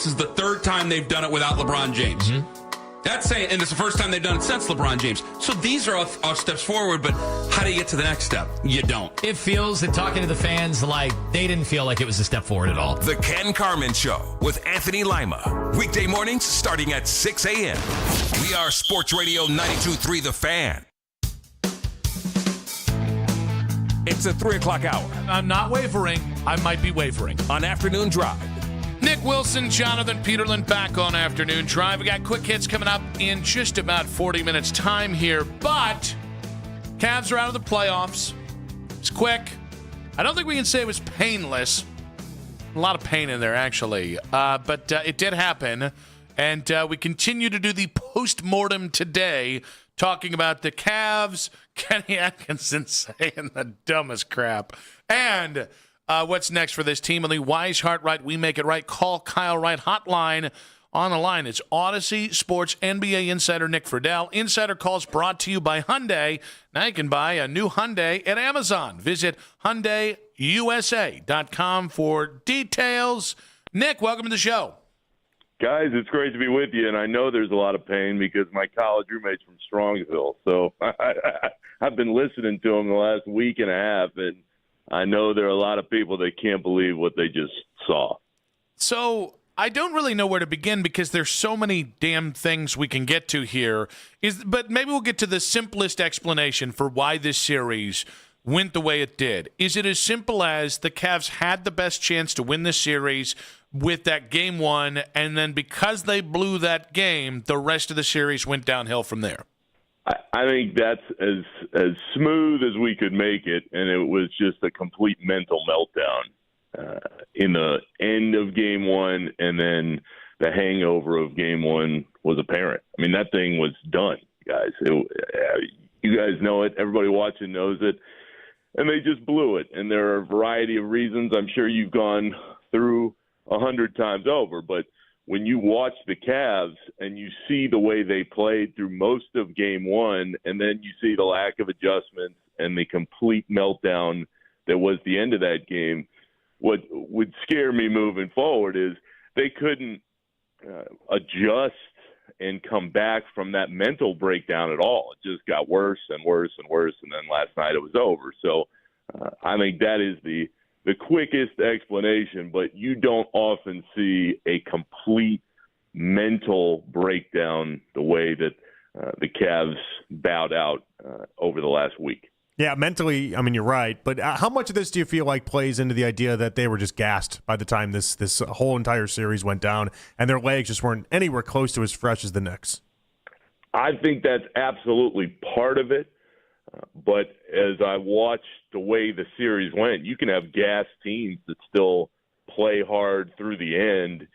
this is the third time they've done it without LeBron James. That's saying, and it's the first time they've done it since LeBron James. So these are all steps forward, but how do you get to the next step? You don't. It feels, and talking to the fans, like they didn't feel like it was a step forward at all. The Ken Carman Show with Anthony Lima. Weekday mornings starting at 6 a.m. We are Sports Radio 92.3 The Fan. It's a 3 o'clock hour. I'm not wavering. I might be wavering. On Afternoon Drive. Nick Wilson, Jonathan Peterlin back on Afternoon Drive. We got quick hits coming up in just about 40 minutes time here, but Cavs are out of the playoffs. It's quick. I don't think we can say it was painless. A lot of pain in there, actually. But it did happen, and we continue to do the post-mortem today, talking about the Cavs, Kenny Atkinson saying the dumbest crap, and what's next for this team on the Wise Heart Right, We Make It Right, Call Kyle Wright hotline. On the line, it's Odyssey Sports NBA insider Nick Friedel. Insider calls brought to you by Hyundai. Now you can buy a new Hyundai at Amazon. Visit HyundaiUSA.com for details. Nick, welcome to the show. Guys, it's great to be with you, and I know there's a lot of pain because my college roommate's from Strongsville, so I've been listening to him the last week and a half, and I know there are a lot of people that can't believe what they just saw. So I don't really know where to begin because there's so many damn things we can get to here. But maybe we'll get to the simplest explanation for why this series went the way it did. Is it as simple as the Cavs had the best chance to win this series with that game one, and then because they blew that game, the rest of the series went downhill from there? I think that's as smooth as we could make it, and it was just a complete mental meltdown in the end of game one, and then the hangover of game one was apparent. I mean, that thing was done, guys. You guys know it. Everybody watching knows it. And they just blew it, and there are a variety of reasons. I'm sure you've gone through 100 times over, but when you watch the Cavs and you see the way they played through most of game one, and then you see the lack of adjustments and the complete meltdown that was the end of that game, what would scare me moving forward is they couldn't adjust and come back from that mental breakdown at all. It just got worse and worse and worse, and then last night it was over. So I think that is the quickest explanation, but you don't often see a complete mental breakdown the way that the Cavs bowed out over the last week. Yeah, mentally, I mean, you're right. But how much of this do you feel like plays into the idea that they were just gassed by the time this whole entire series went down and their legs just weren't anywhere close to as fresh as the Knicks? I think that's absolutely part of it. But as I watched the way the series went, you can have gassed teams that still play hard through the end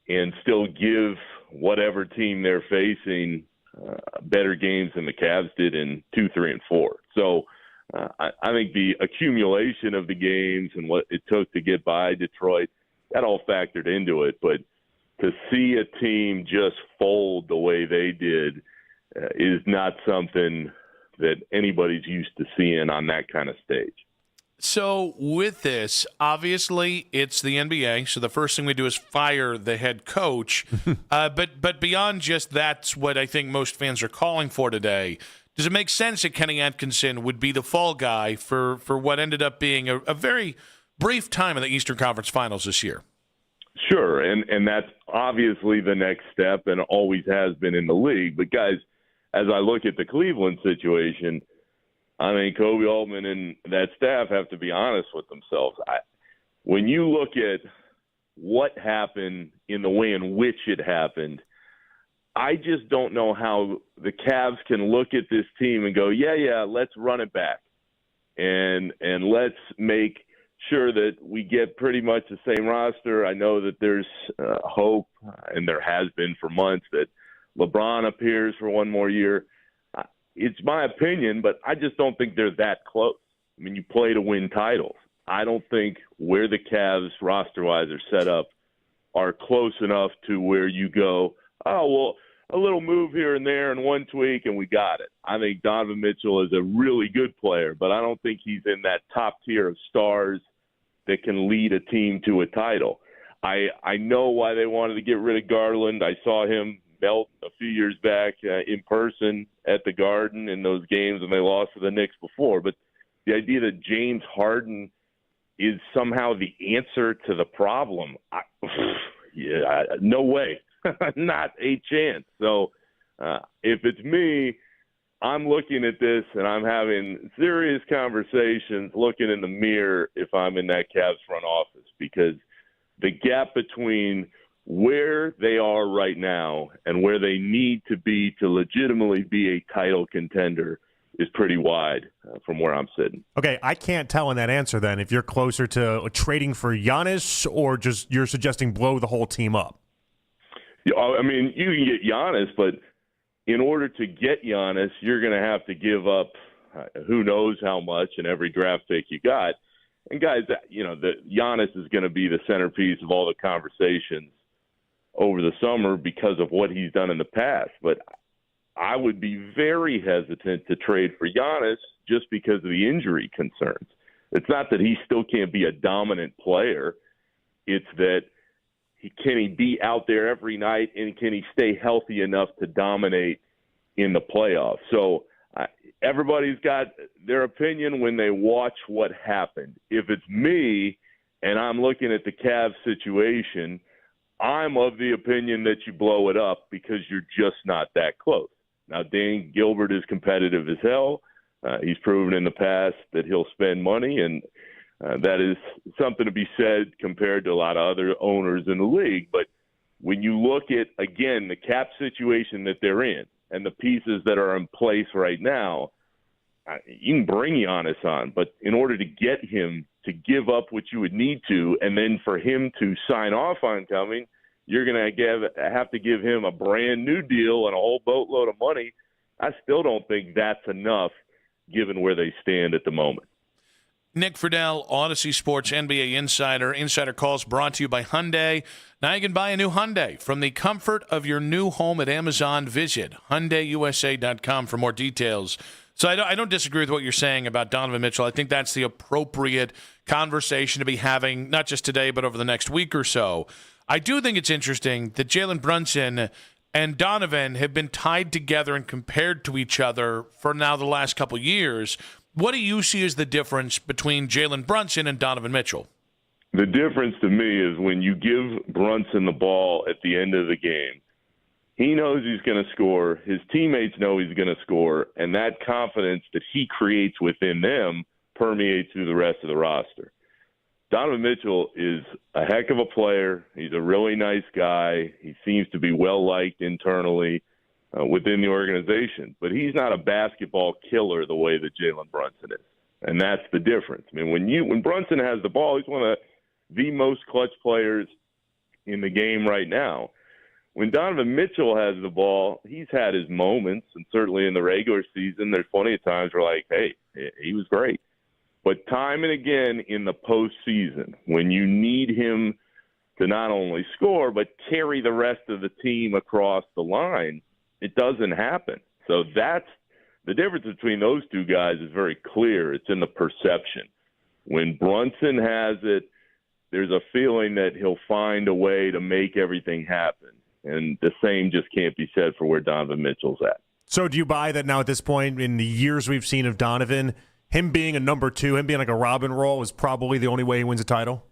and still give whatever team they're facing better games than the Cavs did in 2, 3, and 4. So I think the accumulation of the games and what it took to get by Detroit, that all factored into it. But to see a team just fold the way they did is not something that anybody's used to seeing on that kind of stage. So with this, obviously it's the NBA, so the first thing we do is fire the head coach. But beyond just that's what I think most fans are calling for today, does it make sense that Kenny Atkinson would be the fall guy for what ended up being a very brief time in the Eastern Conference Finals this year? Sure, and that's obviously the next step and always has been in the league. But, guys, as I look at the Cleveland situation, I mean, Kobe Altman and that staff have to be honest with themselves. When you look at what happened in the way in which it happened, I just don't know how the Cavs can look at this team and go, yeah, let's run it back. And let's make sure that we get pretty much the same roster. I know that there's hope, and there has been for months, that LeBron appears for one more year. It's my opinion, but I just don't think they're that close. I mean, you play to win titles. I don't think where the Cavs roster-wise are set up are close enough to where you go, oh, well, a little move here and there and one tweak and we got it. I think Donovan Mitchell is a really good player, but I don't think he's in that top tier of stars that can lead a team to a title. I know why they wanted to get rid of Garland. I saw him melt a few years back in person at the Garden in those games when they lost to the Knicks before. But the idea that James Harden is somehow the answer to the problem, no way. Not a chance. So if it's me, I'm looking at this and I'm having serious conversations, looking in the mirror if I'm in that Cavs front office, because the gap between where they are right now and where they need to be to legitimately be a title contender is pretty wide from where I'm sitting. Okay, I can't tell in that answer then if you're closer to trading for Giannis or just you're suggesting blow the whole team up. I mean, you can get Giannis, but in order to get Giannis, you're going to have to give up who knows how much in every draft pick you got. And guys, the Giannis is going to be the centerpiece of all the conversations over the summer because of what he's done in the past. But I would be very hesitant to trade for Giannis just because of the injury concerns. It's not that he still can't be a dominant player. It's that can he be out there every night, and can he stay healthy enough to dominate in the playoffs? So everybody's got their opinion when they watch what happened. If it's me and I'm looking at the Cavs situation, I'm of the opinion that you blow it up because you're just not that close. Now, Dan Gilbert is competitive as hell. He's proven in the past that he'll spend money, and that is something to be said compared to a lot of other owners in the league. But when you look at, again, the cap situation that they're in and the pieces that are in place right now, you can bring Giannis on, but in order to get him to give up what you would need to, and then for him to sign off on coming, you're going to have to give him a brand new deal and a whole boatload of money. I still don't think that's enough given where they stand at the moment. Nick Friedel, Odyssey Sports NBA Insider. Insider Calls brought to you by Hyundai. Now you can buy a new Hyundai from the comfort of your new home at Amazon. Visit HyundaiUSA.com for more details. So I don't disagree with what you're saying about Donovan Mitchell. I think that's the appropriate conversation to be having, not just today, but over the next week or so. I do think it's interesting that Jalen Brunson and Donovan have been tied together and compared to each other for now the last couple years. What do you see as the difference between Jalen Brunson and Donovan Mitchell? The difference to me is when you give Brunson the ball at the end of the game, he knows he's going to score, his teammates know he's going to score, and that confidence that he creates within them permeates through the rest of the roster. Donovan Mitchell is a heck of a player. He's a really nice guy. He seems to be well-liked internally within the organization. But he's not a basketball killer the way that Jalen Brunson is. And that's the difference. I mean, when Brunson has the ball, he's one of the most clutch players in the game right now. When Donovan Mitchell has the ball, he's had his moments, and certainly in the regular season, there's plenty of times where like, hey, he was great. But time and again in the postseason, when you need him to not only score, but carry the rest of the team across the line, it doesn't happen. So that's the difference between those two guys is very clear. It's in the perception. When Brunson has it, there's a feeling that he'll find a way to make everything happen. And the same just can't be said for where Donovan Mitchell's at. So do you buy that now at this point in the years we've seen of Donovan, him being a number two, him being like a Robin role is probably the only way he wins a title?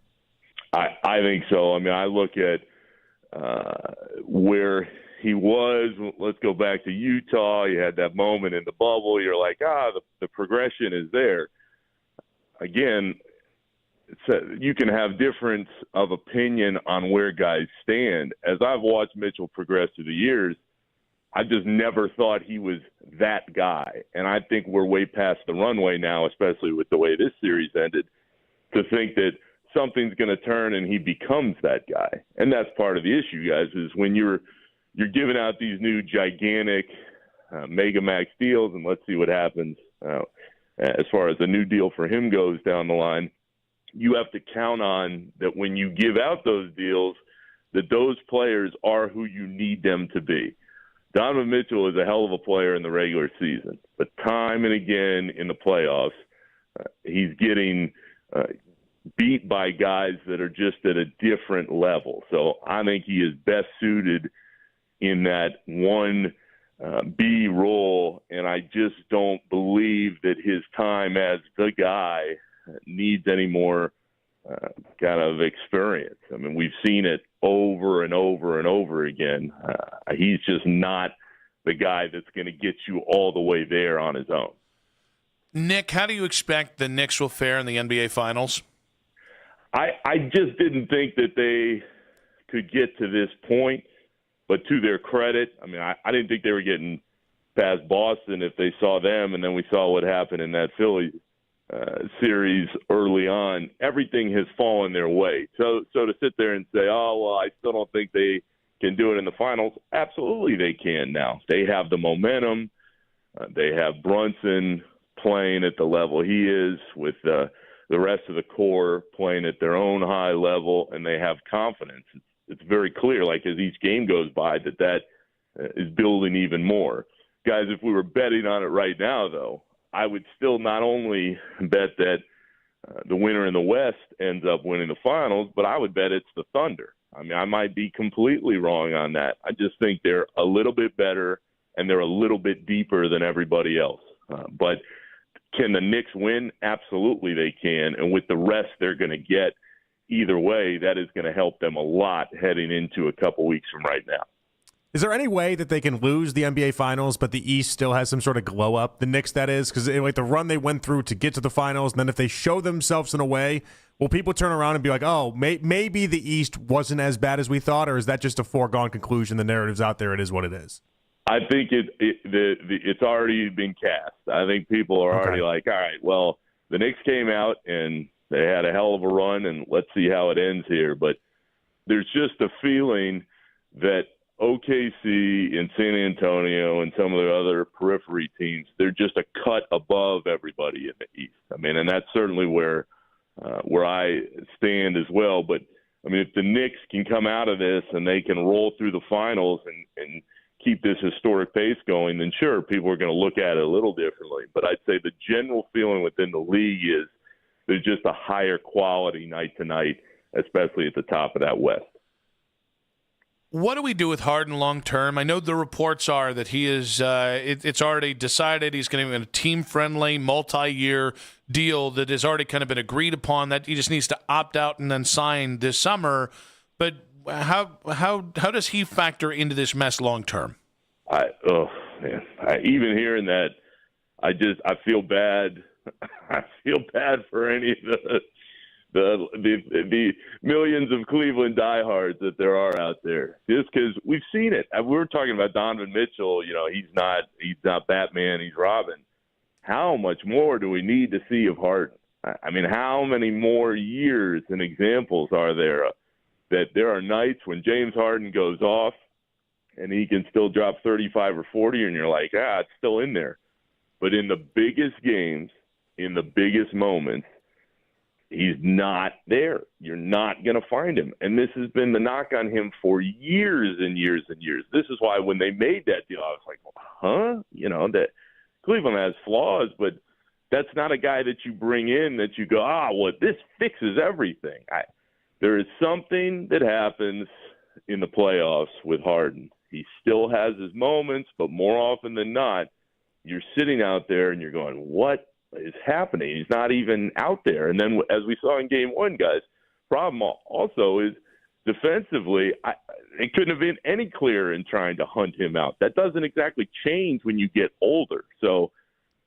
I think so. I mean, I look at where he was. Let's go back to Utah. You had that moment in the bubble. You're like, the progression is there. Again, you can have difference of opinion on where guys stand. As I've watched Mitchell progress through the years, I just never thought he was that guy. And I think we're way past the runway now, especially with the way this series ended, to think that something's going to turn and he becomes that guy. And that's part of the issue, guys, is when you're giving out these new gigantic mega max deals, and let's see what happens as far as a new deal for him goes down the line. You have to count on that when you give out those deals, that those players are who you need them to be. Donovan Mitchell is a hell of a player in the regular season, but time and again in the playoffs, he's getting beat by guys that are just at a different level. So I think he is best suited in that 1B role, and I just don't believe that his time as the guy needs any more kind of experience. I mean, we've seen it over and over and over again. He's just not the guy that's going to get you all the way there on his own. Nick, how do you expect the Knicks will fare in the NBA Finals? I just didn't think that they could get to this point, but to their credit, I mean, I didn't think they were getting past Boston if they saw them, and then we saw what happened in that Philly series early on. Everything has fallen their way. So to sit there and say, oh, well, I still don't think they can do it in the finals, absolutely they can now. They have the momentum. They have Brunson playing at the level he is, with the rest of the core playing at their own high level, and they have confidence. It's very clear, like as each game goes by, that is building even more. Guys, if we were betting on it right now, though, I would still not only bet that the winner in the West ends up winning the finals, but I would bet it's the Thunder. I mean, I might be completely wrong on that. I just think they're a little bit better and they're a little bit deeper than everybody else. But can the Knicks win? Absolutely they can. And with the rest they're going to get either way, that is going to help them a lot heading into a couple weeks from right now. Is there any way that they can lose the NBA Finals, but the East still has some sort of glow up? The Knicks, that is, because like the run they went through to get to the finals, and then if they show themselves in a way, will people turn around and be like, "Oh, maybe the East wasn't as bad as we thought," or is that just a foregone conclusion? The narrative's out there; it is what it is. I think it's already been cast. I think people are already like, "All right, well, the Knicks came out and they had a hell of a run, and let's see how it ends here." But there's just a feeling that OKC and San Antonio and some of the other periphery teams, they're just a cut above everybody in the East. I mean, and that's certainly where I stand as well. But, I mean, if the Knicks can come out of this and they can roll through the finals and keep this historic pace going, then sure, people are going to look at it a little differently. But I'd say the general feeling within the league is there's just a higher quality night to night, especially at the top of that West. What do we do with Harden long term? I know the reports are that he is. It's already decided he's going to be in a team-friendly, multi-year deal that has already kind of been agreed upon. That he just needs to opt out and then sign this summer. But how does he factor into this mess long term? Even hearing that, I feel bad. I feel bad for any of the millions of Cleveland diehards that there are out there, just because we've seen it. We were talking about Donovan Mitchell. You know, he's not Batman, he's Robin. How much more do we need to see of Harden? I mean, how many more years and examples are there that there are nights when James Harden goes off and he can still drop 35 or 40, and you're like, it's still in there. But in the biggest games, in the biggest moments, he's not there. You're not going to find him. And this has been the knock on him for years and years and years. This is why when they made that deal, I was like, huh? You know, that Cleveland has flaws, but that's not a guy that you bring in that you go, well, this fixes everything. There is something that happens in the playoffs with Harden. He still has his moments, but more often than not, you're sitting out there and you're going, what is happening? He's not even out there. And then as we saw in game one, guys, problem also is defensively, it couldn't have been any clearer in trying to hunt him out. That doesn't exactly change when you get older. So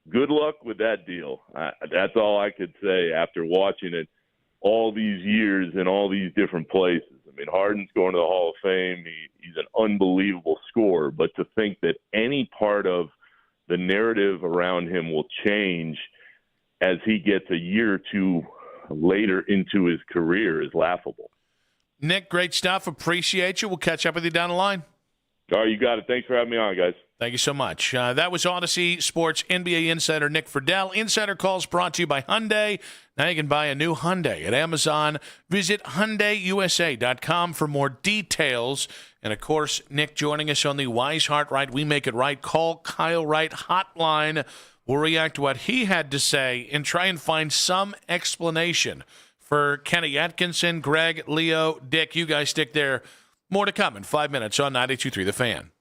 good luck with that deal. That's all I could say after watching it all these years in all these different places. I mean, Harden's going to the Hall of Fame. He's an unbelievable scorer. But to think that any part of the narrative around him will change as he gets a year or two later into his career is laughable. Nick, great stuff. Appreciate you. We'll catch up with you down the line. All right, you got it. Thanks for having me on, guys. Thank you so much. That was Odyssey Sports NBA insider Nick Friedell. Insider calls brought to you by Hyundai. Now you can buy a new Hyundai at Amazon. Visit HyundaiUSA.com for more details. And, of course, Nick joining us on the Wise Heart Right, We Make It Right, Call Kyle Wright hotline. We'll react to what he had to say and try and find some explanation For Kenny Atkinson, Greg, Leo, Dick, you guys stick there. More to come in 5 minutes on 92.3 The Fan.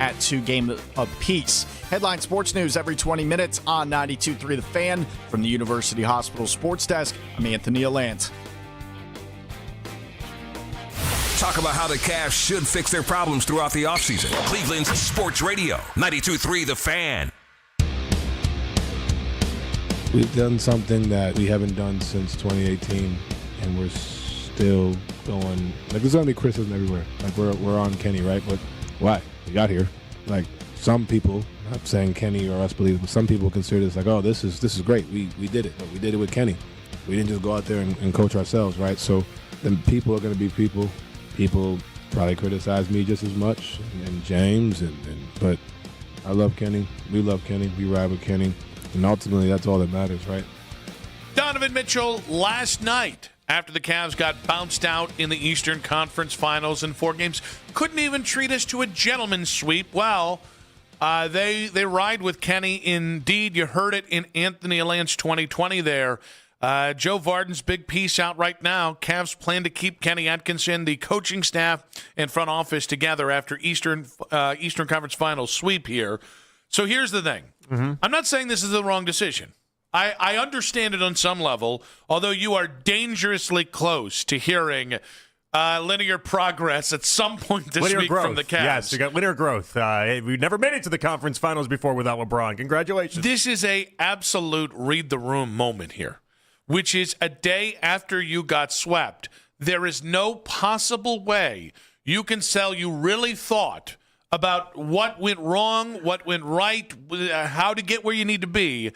at 2 games apiece. Headline sports news every 20 minutes on 92.3 The Fan. From the University Hospital Sports Desk, I'm Anthony Allant. Talk about how the Cavs should fix their problems throughout the offseason. Cleveland's Sports Radio, 92.3 The Fan. We've done something that we haven't done since 2018, and we're still going. Like, there's gonna be criticism everywhere. Like, we're on Kenny, right? But why? We got here. Like, some people, not saying Kenny or us believe, but some people consider this like, oh, this is great. We did it. But we did it with Kenny. We didn't just go out there and coach ourselves, right? So then people are gonna be people. People probably criticize me just as much, and James, but I love Kenny. We love Kenny. We ride with Kenny. And ultimately, that's all that matters, right? Donovan Mitchell last night, after the Cavs got bounced out in the Eastern Conference Finals in 4 games, couldn't even treat us to a gentleman's sweep. Well, they ride with Kenny. Indeed, you heard it in Anthony Allant's 2020 there. Joe Vardon's big piece out right now. Cavs plan to keep Kenny Atkinson, the coaching staff and front office together after Eastern Conference Finals sweep here. So here's the thing. I'm not saying this is the wrong decision. I understand it on some level, although you are dangerously close to hearing linear progress at some point this linear week growth. from the Cavs. Yes, you got linear growth. We've never made it to the conference finals before without LeBron. Congratulations. This is a absolute read the room moment here, which is a day after you got swept. There is no possible way you can sell you really thought about what went wrong, what went right, how to get where you need to be,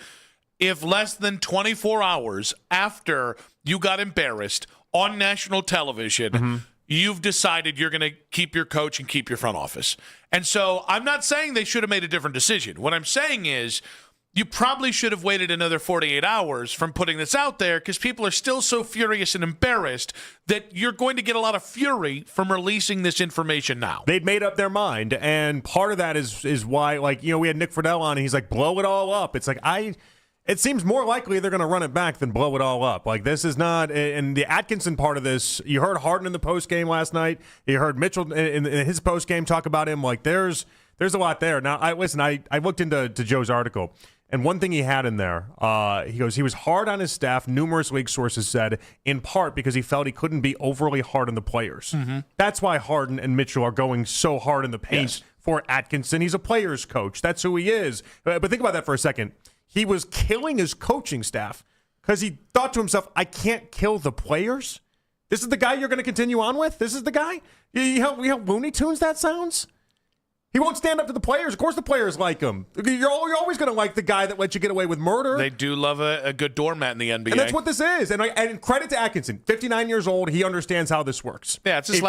if less than 24 hours after you got embarrassed on national television, you've decided you're going to keep your coach and keep your front office. And so I'm not saying they should have made a different decision. What I'm saying is you probably should have waited another 48 hours from putting this out there, because people are still so furious and embarrassed that you're going to get a lot of fury from releasing this information now. They'd made up their mind, and part of that is why, like, you know, we had Nick Friedel on, and he's like, blow it all up. It's like, it seems more likely they're going to run it back than blow it all up. Like, this is not, and the Atkinson part of this, you heard Harden in the postgame last night. You heard Mitchell in his postgame talk about him. Like, there's a lot there. Now, I looked into Joe's article. And one thing he had in there, he goes, he was hard on his staff, numerous league sources said, in part because he felt he couldn't be overly hard on the players. That's why Harden and Mitchell are going so hard in the paint for Atkinson. He's a player's coach. That's who he is. But think about that for a second. He was killing his coaching staff because he thought to himself, I can't kill the players? This is the guy you're going to continue on with? This is the guy? You know how Looney Tunes that sounds? He won't stand up to the players. Of course the players like him. You're always going to like the guy that lets you get away with murder. They do love a good doormat in the NBA. And that's what this is. And credit to Atkinson. 59 years old. He understands how this works. Yeah, it's his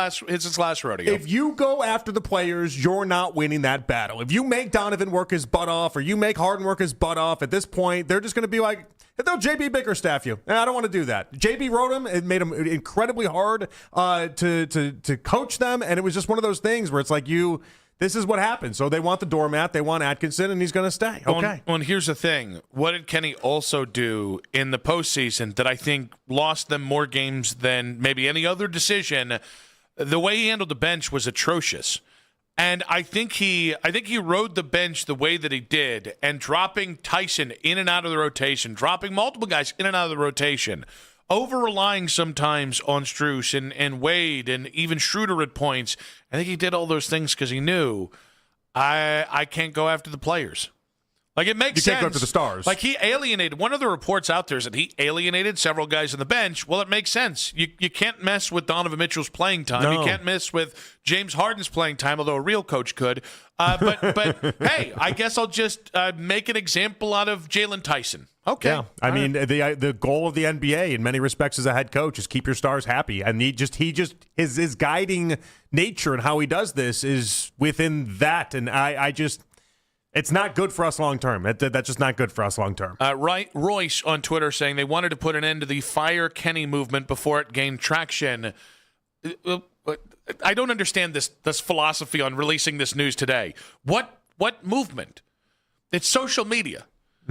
last rodeo. If you go after the players, you're not winning that battle. If you make Donovan work his butt off, or you make Harden work his butt off, at this point, they're just going to be like, they'll JB Bickerstaff you. I don't want to do that. JB wrote him. It made him incredibly hard to coach them. And it was just one of those things where it's like this is what happened. So they want the doormat. They want Atkinson, and he's going to stay. Okay. Well, and here's the thing. What did Kenny also do in the postseason that I think lost them more games than maybe any other decision? The way he handled the bench was atrocious. And I think he rode the bench the way that he did, and dropping Tyson in and out of the rotation, dropping multiple guys in and out of the rotation, over-relying sometimes on Strus and Wade and even Schroeder at points. I think he did all those things because he knew I can't go after the players. Like, it makes sense. You can't go after the stars. Like, he alienated. One of the reports out there is that he alienated several guys on the bench. Well, it makes sense. You can't mess with Donovan Mitchell's playing time. No. You can't mess with James Harden's playing time, although a real coach could. But hey, I guess I'll just make an example out of Jalen Tyson. Okay. Yeah. I mean, the goal of the NBA in many respects as a head coach is keep your stars happy. And his guiding nature and how he does this is within that. And it's not good for us long term. That's just not good for us long term. Royce on Twitter saying they wanted to put an end to the Fire Kenny movement before it gained traction. I don't understand this philosophy on releasing this news today. What movement? It's social media.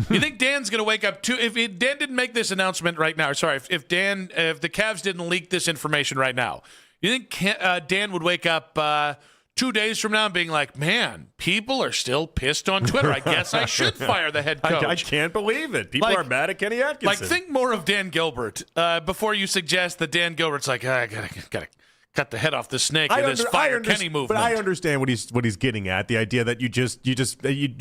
You think Dan's going to wake up if Dan didn't make this announcement right now? Sorry, if the Cavs didn't leak this information right now, you think Dan would wake up 2 days from now and being like, man, people are still pissed on Twitter. I guess I should fire the head coach. I can't believe it. People are mad at Kenny Atkinson. Like, think more of Dan Gilbert before you suggest that Dan Gilbert's like, I gotta cut the head off the snake in this fire Kenny movement. But I understand what he's getting at. The idea that you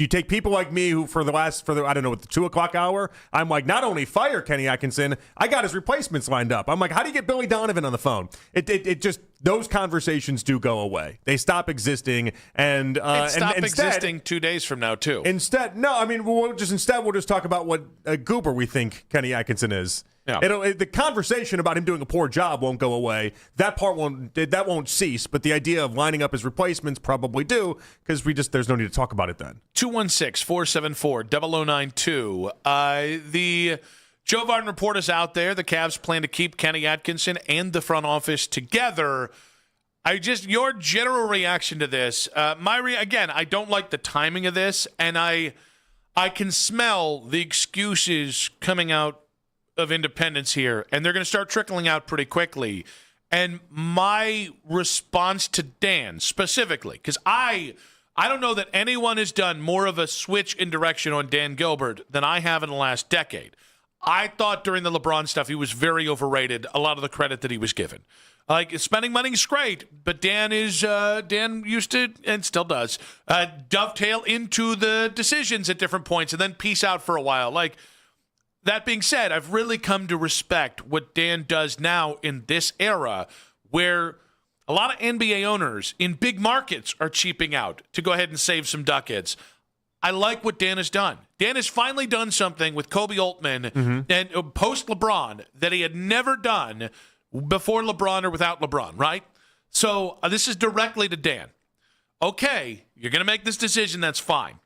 take people like me who for the I don't know, the 2 o'clock hour, I'm like, not only fire Kenny Atkinson, I got his replacements lined up. I'm like, how do you get Billy Donovan on the phone? It just, those conversations do go away. They stop existing, and stop instead, existing 2 days from now too. Instead, no, I mean, we'll just talk about what goober we think Kenny Atkinson is. Yeah. The conversation about him doing a poor job won't go away. That part won't cease. But the idea of lining up his replacements probably do, because there's no need to talk about it then. 216-474-0092. The Joe Vardon report is out there. The Cavs plan to keep Kenny Atkinson and the front office together. Your general reaction to this. Again, I don't like the timing of this, and I can smell the excuses coming out of independents here, and they're going to start trickling out pretty quickly. And my response to Dan specifically, because I don't know that anyone has done more of a switch in direction on Dan Gilbert than I have in the last decade. I thought during the LeBron stuff he was very overrated, a lot of the credit that he was given. Like, spending money is great, but Dan used to, and still does, dovetail into the decisions at different points and then peace out for a while. Like, that being said, I've really come to respect what Dan does now in this era where a lot of NBA owners in big markets are cheaping out to go ahead and save some ducats. I like what Dan has done. Dan has finally done something with Kobe Altman and post LeBron that he had never done before LeBron or without LeBron, right? So this is directly to Dan. Okay, you're going to make this decision. That's fine.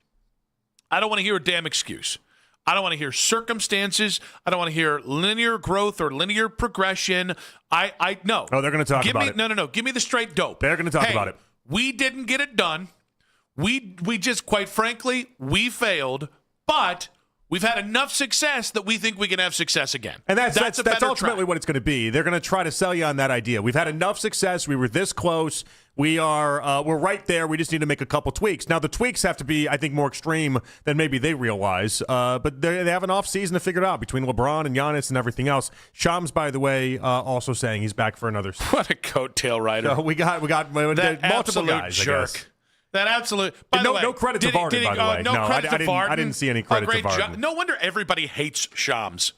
I don't want to hear a damn excuse. I don't want to hear circumstances. I don't want to hear linear growth or linear progression. No. Oh, they're going to talk about it. No. Give me the straight dope. They're going to talk about it. We didn't get it done. We just, quite frankly, we failed. But we've had enough success that we think we can have success again. And that's ultimately track. what it's going to be. They're going to try to sell you on that idea. We've had enough success. We were this close. We're right there. We just need to make a couple tweaks. Now, the tweaks have to be, I think, more extreme than maybe they realize. But they have an off season to figure it out between LeBron and Giannis and everything else. Shams, by the way, also saying he's back for another season. What a coat-tail rider. So we got that multiple guys, jerk. I guess. That absolute. By the way, no credit to Vardon, by the way. No credit to Vardon. I didn't see any credit to Vardon. No wonder everybody hates Shams.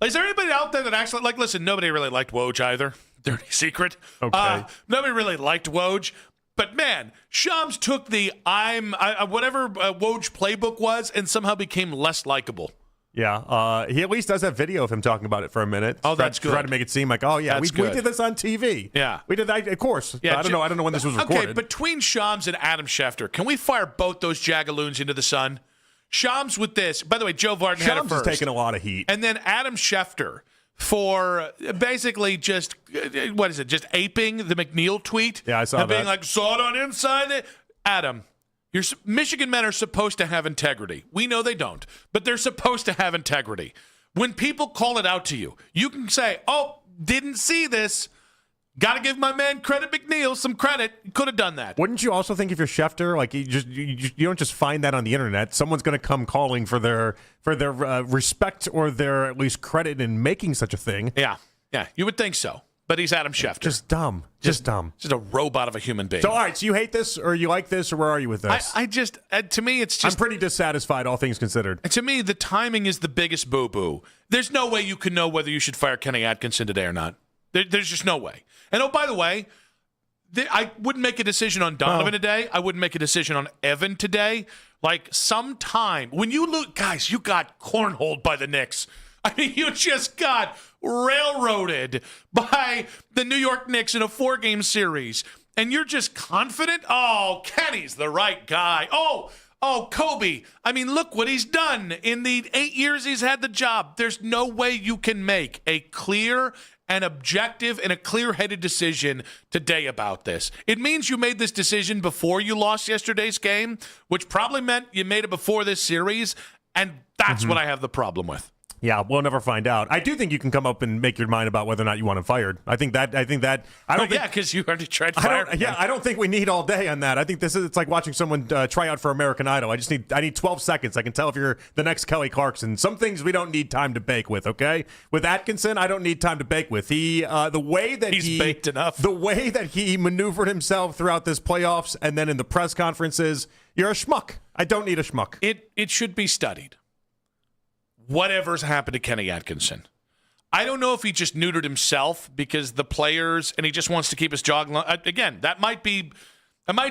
Like, is there anybody out there that actually, like, listen, nobody really liked Woj either. Dirty secret. Okay. Nobody really liked Woj. But, man, Shams took the whatever Woj playbook was and somehow became less likable. Yeah, he at least does have video of him talking about it for a minute. Oh, that's good. Try to make it seem like, oh yeah, we did this on TV. Yeah, we did that. Of course. Yeah, I don't know when this was recorded. Okay, between Shams and Adam Schefter, can we fire both those jagaloons into the sun? Shams with this. By the way, Joe Vardon had it first. Shams is taking a lot of heat, and then Adam Schefter for basically just just aping the McNeil tweet. Yeah, I saw and that. being like, saw it on Inside. Adam. Michigan men are supposed to have integrity. We know they don't, but they're supposed to have integrity. When people call it out to you, you can say, oh, didn't see this. Got to give my man Credit McNeil some credit. Could have done that. Wouldn't you also think if you're Schefter, like you don't just find that on the internet, someone's going to come calling for their respect or their at least credit in making such a thing? Yeah, you would think so. But he's Adam Schefter. Just dumb. Just dumb. Just a robot of a human being. So, all right, so you hate this or you like this or where are you with this? I just, to me, it's just... I'm pretty dissatisfied, all things considered. To me, the timing is the biggest boo-boo. There's no way you can know whether you should fire Kenny Atkinson today or not. There's just no way. And, oh, by the way, I wouldn't make a decision on Donovan today. I wouldn't make a decision on Evan today. Like, sometime, when you lose... Guys, you got cornholed by the Knicks. I mean, you just got railroaded by the New York Knicks in a 4-game series, and you're just confident? Oh, Kenny's the right guy. Oh, Kobe. I mean, look what he's done in the 8 years he's had the job. There's no way you can make a clear and objective and a clear-headed decision today about this. It means you made this decision before you lost yesterday's game, which probably meant you made it before this series, and that's what I have the problem with. Yeah, we'll never find out. I do think you can come up and make your mind about whether or not you want him fired. I don't think because you already tried firing him. I don't think we need all day on that. I think it's like watching someone try out for American Idol. I need 12 seconds. I can tell if you're the next Kelly Clarkson. Some things we don't need time to bake with, okay? With Atkinson, I don't need time to bake with. He's baked enough. The way that he maneuvered himself throughout this playoffs and then in the press conferences, you're a schmuck. I don't need a schmuck. It should be studied. Whatever's happened to Kenny Atkinson. I don't know if he just neutered himself because the players, and he just wants to keep his job. Again, that might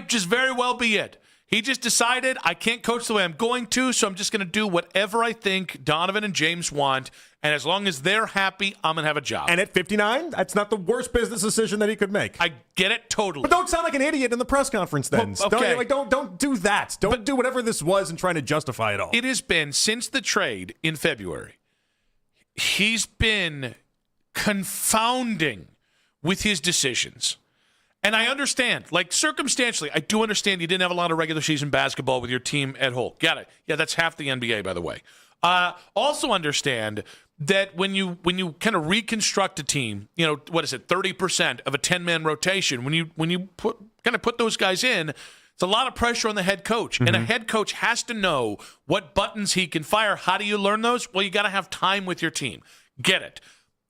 just very well be it. He just decided, I can't coach the way I'm going to, so I'm just going to do whatever I think Donovan and James want, and as long as they're happy, I'm going to have a job. And at 59, that's not the worst business decision that he could make. I get it totally. But don't sound like an idiot in the press conference then. Well, okay. Don't do that. Don't do whatever this was and trying to justify it all. It has been, since the trade in February, he's been confounding with his decisions. And I understand, like circumstantially, I do understand you didn't have a lot of regular season basketball with your team at Holt. Got it. Yeah, that's half the NBA, by the way. Also understand that when you kind of reconstruct a team, 30% of a 10-man rotation, when you put those guys in, it's a lot of pressure on the head coach. Mm-hmm. And a head coach has to know what buttons he can fire. How do you learn those? Well, you got to have time with your team. Get it.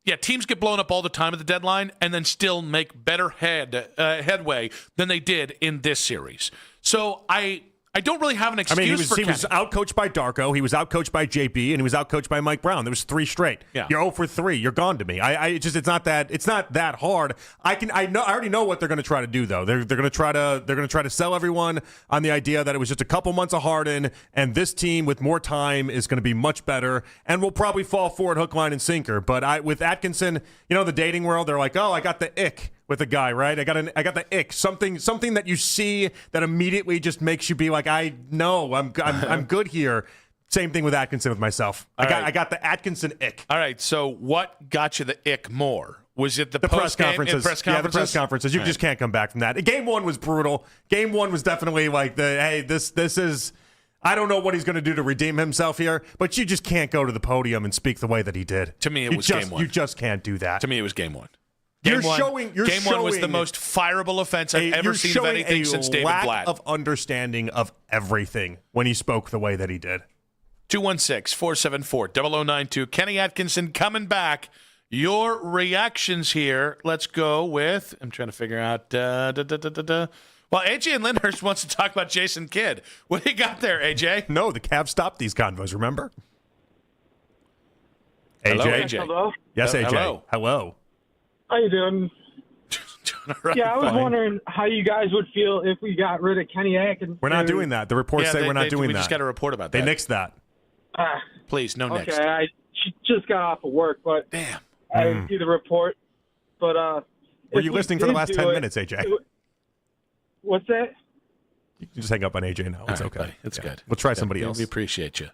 Yeah, teams get blown up all the time at the deadline and then still make better headway than they did in this series. So I don't really have an excuse for Kenny. He was outcoached by Darko, he was outcoached by JB, and he was outcoached by Mike Brown. There was 3 straight. Yeah. You're 0 for 3. You're gone to me. It's not that hard. I already know what they're going to try to do though. They're going to try to sell everyone on the idea that it was just a couple months of Harden, and this team with more time is going to be much better, and will probably fall for it hook, line, and sinker. But with Atkinson, the dating world, they're like, oh, I got the ick with a guy, right? I got the ick, something that you see that immediately just makes you be like, I know, I'm good here. Same thing with Atkinson with myself. I got the Atkinson ick. All right, so what got you the ick more? Was it the press conferences? Yeah, the press conferences. You just can't come back from that. Game 1 was brutal. Game 1 was definitely like this is. I don't know what he's going to do to redeem himself here, but you just can't go to the podium and speak the way that he did. To me, it was game 1. You just can't do that. To me, it was game 1. Game one was the most fireable offense I've ever seen of anything since David Blatt. Lack of understanding of everything when he spoke the way that he did. 216-474-0092. Kenny Atkinson coming back. Your reactions here. Let's go with, I'm trying to figure out. Well, AJ and Lyndhurst wants to talk about Jason Kidd. What do you got there, AJ? No, the Cavs stopped these convos, remember? Hello, AJ. Hello? Yes, AJ. Hello. How you doing? Right, yeah, I was fine. wondering how you guys would feel if we got rid of Kenny Atkinson. We're not doing that. The reports say we're not doing that. We just got a report about that. They nixed that. Please, no next. Okay, I just got off of work, but damn, I didn't see the report. But were you listening for the last 10 minutes, AJ? What's that? You can just hang up on AJ now. It's okay. Buddy, it's good. We'll try It's somebody good. else. We appreciate you.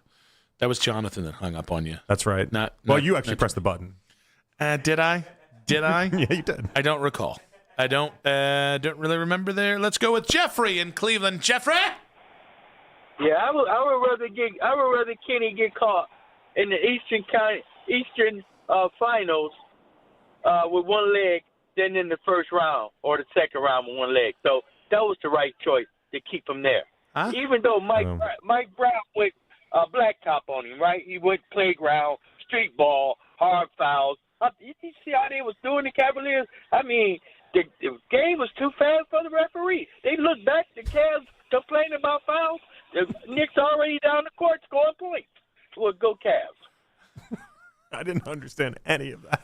That was Jonathan that hung up on you. That's right. Well, you actually pressed the button. Did I? Yeah, you did. I don't recall. I don't really remember there. Let's go with Jeffrey in Cleveland. Jeffrey? Yeah, I would rather Kenny get caught in the Eastern Finals with one leg than in the first round or the second round with one leg. So that was the right choice to keep him there. Huh? Even though Mike Brown went blacktop on him, right? He went playground, street ball, hard fouls. You see how they was doing the Cavaliers? I mean, the game was too fast for the referee. They looked back, the Cavs complaining about fouls. The Knicks already down the court scoring points. Well, go Cavs. I didn't understand any of that.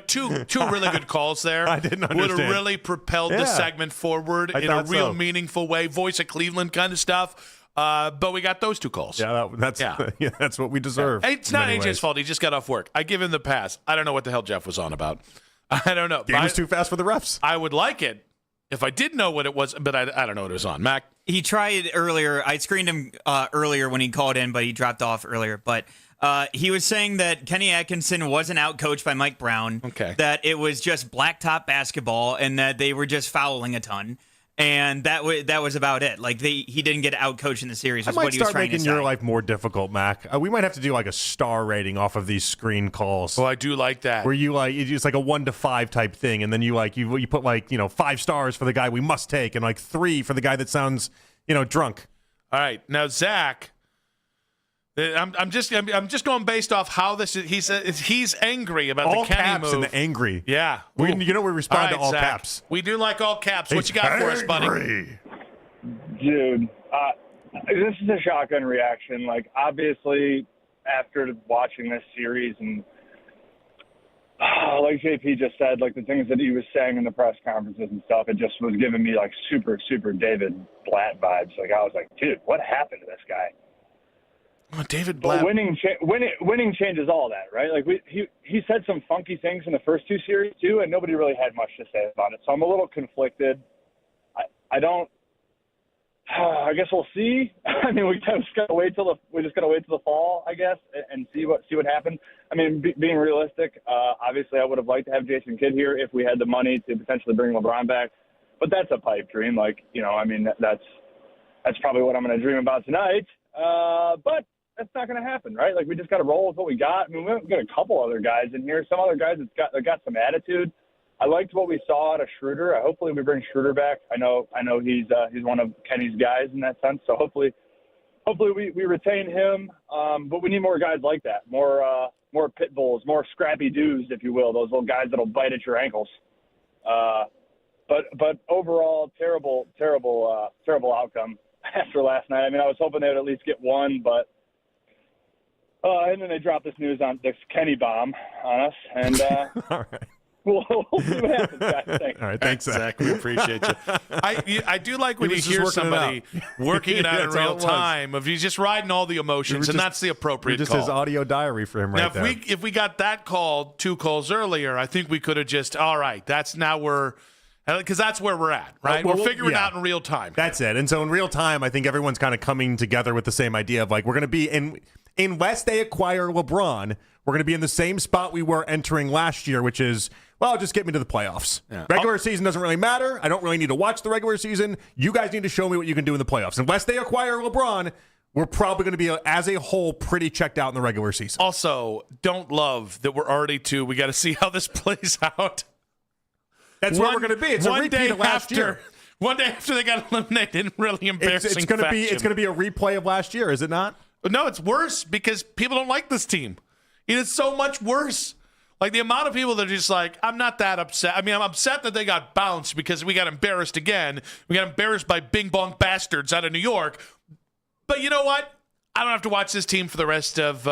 Two really good calls there. I didn't understand. Would have really propelled the segment forward in a real meaningful way. Voice of Cleveland kind of stuff. But we got those 2 calls. Yeah, that's what we deserve. It's not AJ's fault. He just got off work. I give him the pass. I don't know what the hell Jeff was on about. I don't know. Game was too fast for the refs. I would like it if I did know what it was, but I don't know what it was on. Mac? He tried earlier. I screened him earlier when he called in, but he dropped off earlier. But he was saying that Kenny Atkinson wasn't outcoached by Mike Brown. Okay. That it was just blacktop basketball and that they were just fouling a ton. And that was about it. Like he didn't get outcoached in the series. I Was might what he was start trying making to your say. life more difficult, Mac. We might have to do like a star rating off of these screen calls. Well, I do like that. Where you like it's like a 1 to 5 type thing, and then you put 5 stars for the guy we must take, and 3 for the guy that sounds drunk. All right, now Zach. I'm just going based off how this is. He's angry about all the Kenny caps move. and the angry. Yeah, we respond right, to all Zach. caps. We do like all caps. What you got for us, buddy? Dude, this is a shotgun reaction. Like, obviously, after watching this series and like JP just said, like the things that he was saying in the press conferences and stuff, it just was giving me like super, super David Blatt vibes. Like I was like, dude, what happened to this guy? Oh, David Blatt. But winning changes all that, right? Like he said some funky things in the first 2 series too, and nobody really had much to say about it. So I'm a little conflicted. I guess we'll see. I mean, we just gotta wait till the fall, I guess, and see what happens. I mean, being realistic, obviously, I would have liked to have Jason Kidd here if we had the money to potentially bring LeBron back. But that's a pipe dream. Like, I mean, that's probably what I'm going to dream about tonight. But that's not going to happen, right? Like, we just got to roll with what we got. I mean, we've got a couple other guys in here. Some other guys that got some attitude. I liked what we saw out of Schroeder. Hopefully we bring Schroeder back. I know he's one of Kenny's guys in that sense. So hopefully we retain him. But we need more guys like that. More pit bulls, more scrappy dudes, if you will. Those little guys that'll bite at your ankles. But overall, terrible outcome after last night. I mean, I was hoping they would at least get one, but and then they dropped this news on this Kenny bomb on us, and all right. We'll see what happens, guys. Thanks. All right, thanks, Zach. We appreciate you. I do like when He you was just hear working it somebody working it out in That's all real it was. time. If he's just riding all the emotions, and that's the appropriate just call. his audio diary for him Now, right there. if we got that call 2 calls earlier, I think we could have just, all right, that's where we're at, right? Well, we're figuring yeah. out in real time. That's it. And so in real time, I think everyone's kind of coming together with the same idea of like we're going to be unless they acquire LeBron, we're going to be in the same spot we were entering last year, which is, well, just get me to the playoffs. Yeah. Regular season doesn't really matter. I don't really need to watch the regular season. You guys need to show me what you can do in the playoffs. Unless they acquire LeBron, we're probably going to be, as a whole, pretty checked out in the regular season. Also, don't love that we're already we got to see how this plays out. That's where we're going to be. It's a repeat of last year. One day after they got eliminated in really embarrassing It's going to be. fashion. It's going to be a replay of last year, is it not? No, it's worse because people don't like this team. It is so much worse. Like the amount of people that are just like, I'm not that upset. I mean, I'm upset that they got bounced because we got embarrassed again. We got embarrassed by bing bong bastards out of New York. But you know what? I don't have to watch this team for the rest of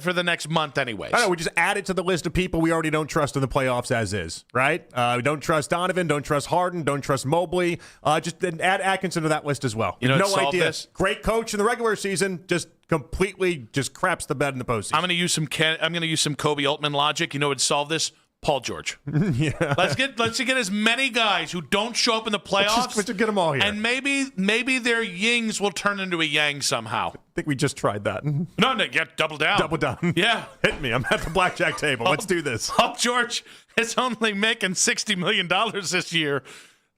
for the next month anyways. I know, we just add it to the list of people we already don't trust in the playoffs as is, right? We don't trust Donovan, don't trust Harden, don't trust Mobley. Just add Atkinson to that list as well. You know, no solve idea. this? Great coach in the regular season, just completely just craps the bed in the postseason. I'm going to use some Kobe Altman logic. You know what would solve this? Paul George. Yeah. Let's get as many guys who don't show up in the playoffs. Let's get them all here. And maybe their yings will turn into a yang somehow. I think we just tried that. No, get double down. Double down. Yeah. Hit me. I'm at the blackjack table. Let's do this. Paul George is only making $60 million this year.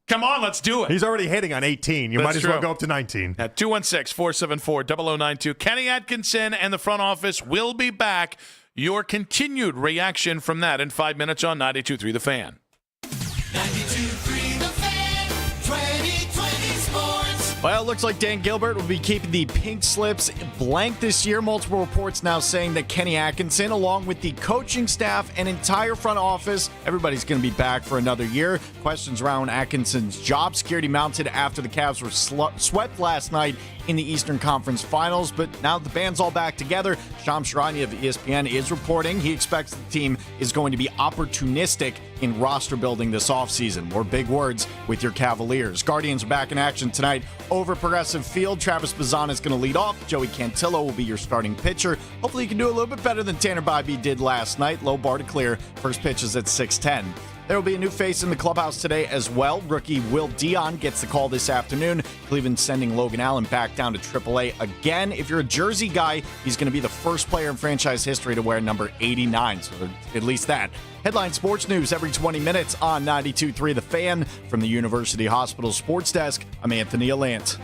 Come on, let's do it. He's already hitting on 18. You That's might as well true. go up to 19. At 216-474-0092. Kenny Atkinson and the front office will be back. Your continued reaction from that in 5 minutes on 92.3 The Fan. 92.3 The Fan, 2020 Sports. Well, it looks like Dan Gilbert will be keeping the pink slips blank this year. Multiple reports now saying that Kenny Atkinson, along with the coaching staff and entire front office, everybody's going to be back for another year. Questions around Atkinson's job security mounted after the Cavs were swept last night in the Eastern Conference Finals, but now the band's all back together. Shams Charania of ESPN is reporting he expects the team is going to be opportunistic in roster building this offseason. More big words with your Cavaliers. Guardians are back in action tonight over Progressive Field. Travis Bazan is going to lead off. Joey Cantillo will be your starting pitcher. Hopefully you can do a little bit better than Tanner Bybee did last night. Low bar to clear. First pitch is at 6:10. There will be a new face in the clubhouse today as well. Rookie Will Dion gets the call this afternoon. Cleveland sending Logan Allen back down to AAA again. If you're a Jersey guy, he's going to be the first player in franchise history to wear number 89, so at least that. Headline Sports News every 20 minutes on 92.3 The Fan. From the University Hospital Sports Desk, I'm Anthony Allant.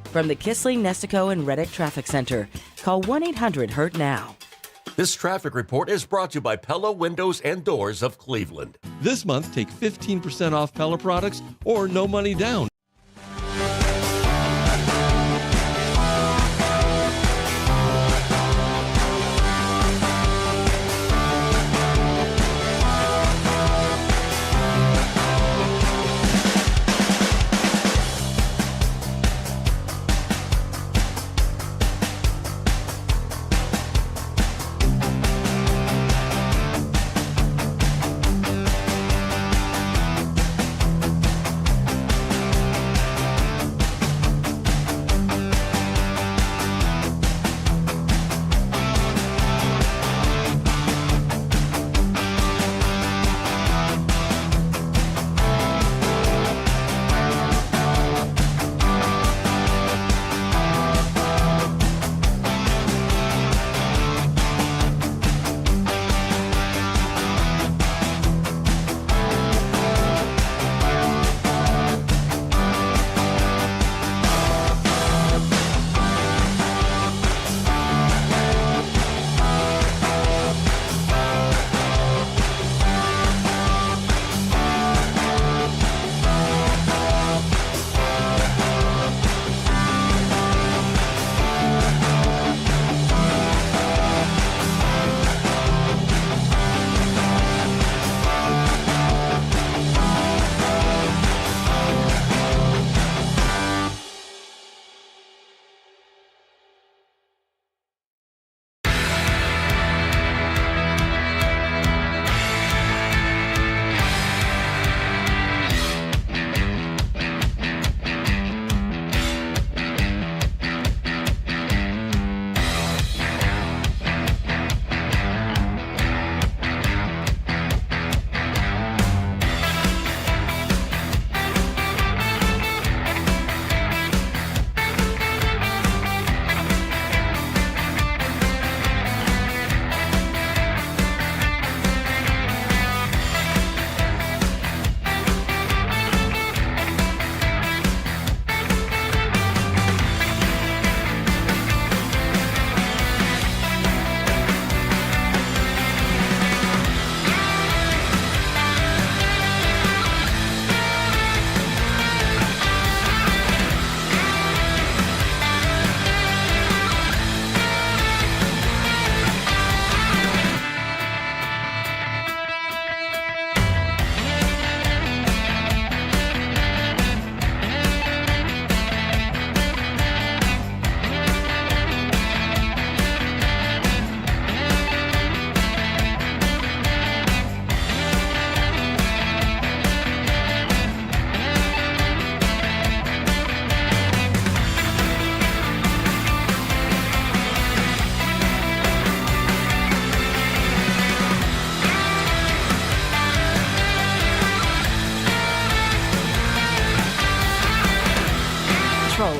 From the Kissling, Nestico, and Reddick Traffic Center, call 1-800-HURT-NOW. This traffic report is brought to you by Pella Windows and Doors of Cleveland. This month, take 15% off Pella products or no money down.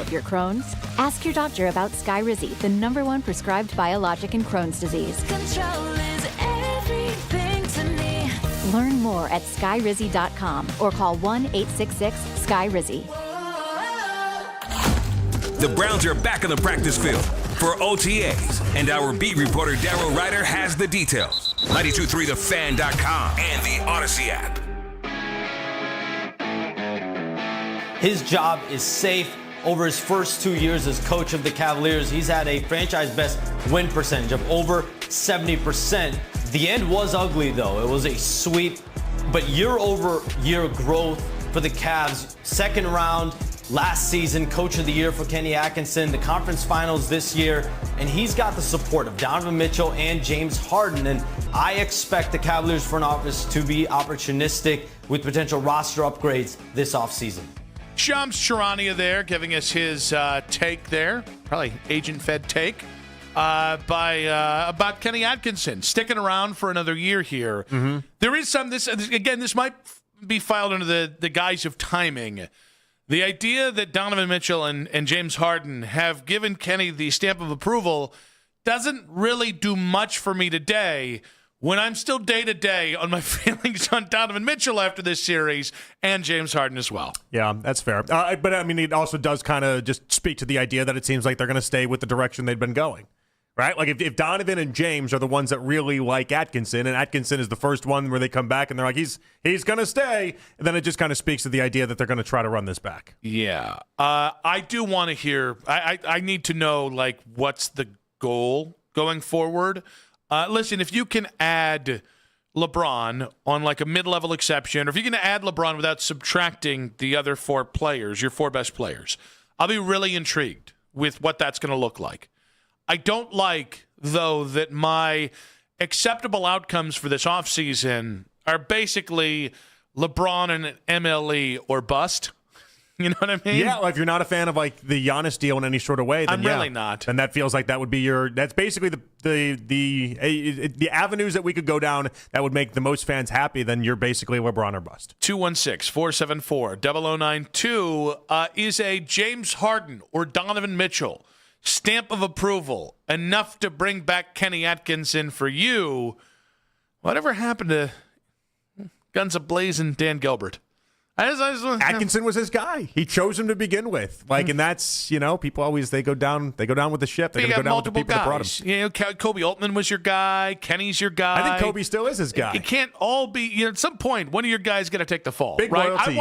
Of your Crohn's? Ask your doctor about Skyrizi, the #1 prescribed biologic in Crohn's disease. Control is everything to me. Learn more at skyrizi.com or call 1-866-SKYRIZI. The Browns are back on the practice field for OTAs, and our beat reporter Daryl Ryder has the details. 923thefan.com and the Odyssey app. His job is safe. Over his first 2 years as coach of the Cavaliers, he's had a franchise best win percentage of over 70%. The end was ugly, though. It was a sweep, but year-over-year growth for the Cavs. Second round last season, coach of the year for Kenny Atkinson, the conference finals this year, and he's got the support of Donovan Mitchell and James Harden. And I expect the Cavaliers front office to be opportunistic with potential roster upgrades this offseason. Shams Charania there giving us his take there, probably agent-fed take. about Kenny Atkinson sticking around for another year here. Mm-hmm. There is some this might be filed under the guise of timing. The idea that Donovan Mitchell and James Harden have given Kenny the stamp of approval doesn't really do much for me today, when I'm still day-to-day on my feelings on Donovan Mitchell after this series and James Harden as well. Yeah, that's fair. But, I mean, it also does kind of just speak to the idea that it seems like they're going to stay with the direction they've been going, right? Like, if Donovan and James are the ones that really like Atkinson, and Atkinson is the first one where they come back and they're like, he's going to stay, and then it just kind of speaks to the idea that they're going to try to run this back. Yeah. I do want to hear – I need to know, like, what's the goal going forward. Listen, if you can add LeBron on like a mid-level exception, or if you can add LeBron without subtracting the other four players, your four best players, I'll be really intrigued with what that's going to look like. I don't like, though, that my acceptable outcomes for this offseason are basically LeBron and MLE or bust. You know what I mean? Yeah, well, if you're not a fan of like the Giannis deal in any sort of way, then I'm really not. And that feels like that would be that's basically the avenues that we could go down that would make the most fans happy. Then you're basically LeBron or bust. 216-474-0092 is a James Harden or Donovan Mitchell stamp of approval enough to bring back Kenny Atkinson for you? Whatever happened to Guns A-Blazing Dan Gilbert? Atkinson was his guy. He chose him to begin with. Like, and that's, people always, they go down with the ship. They're going to go down with the people that brought him. Kobe Altman was your guy. Kenny's your guy. I think Kobe still is his guy. It can't all be, at some point, one of your guys got to take the fall. Big right? loyalty.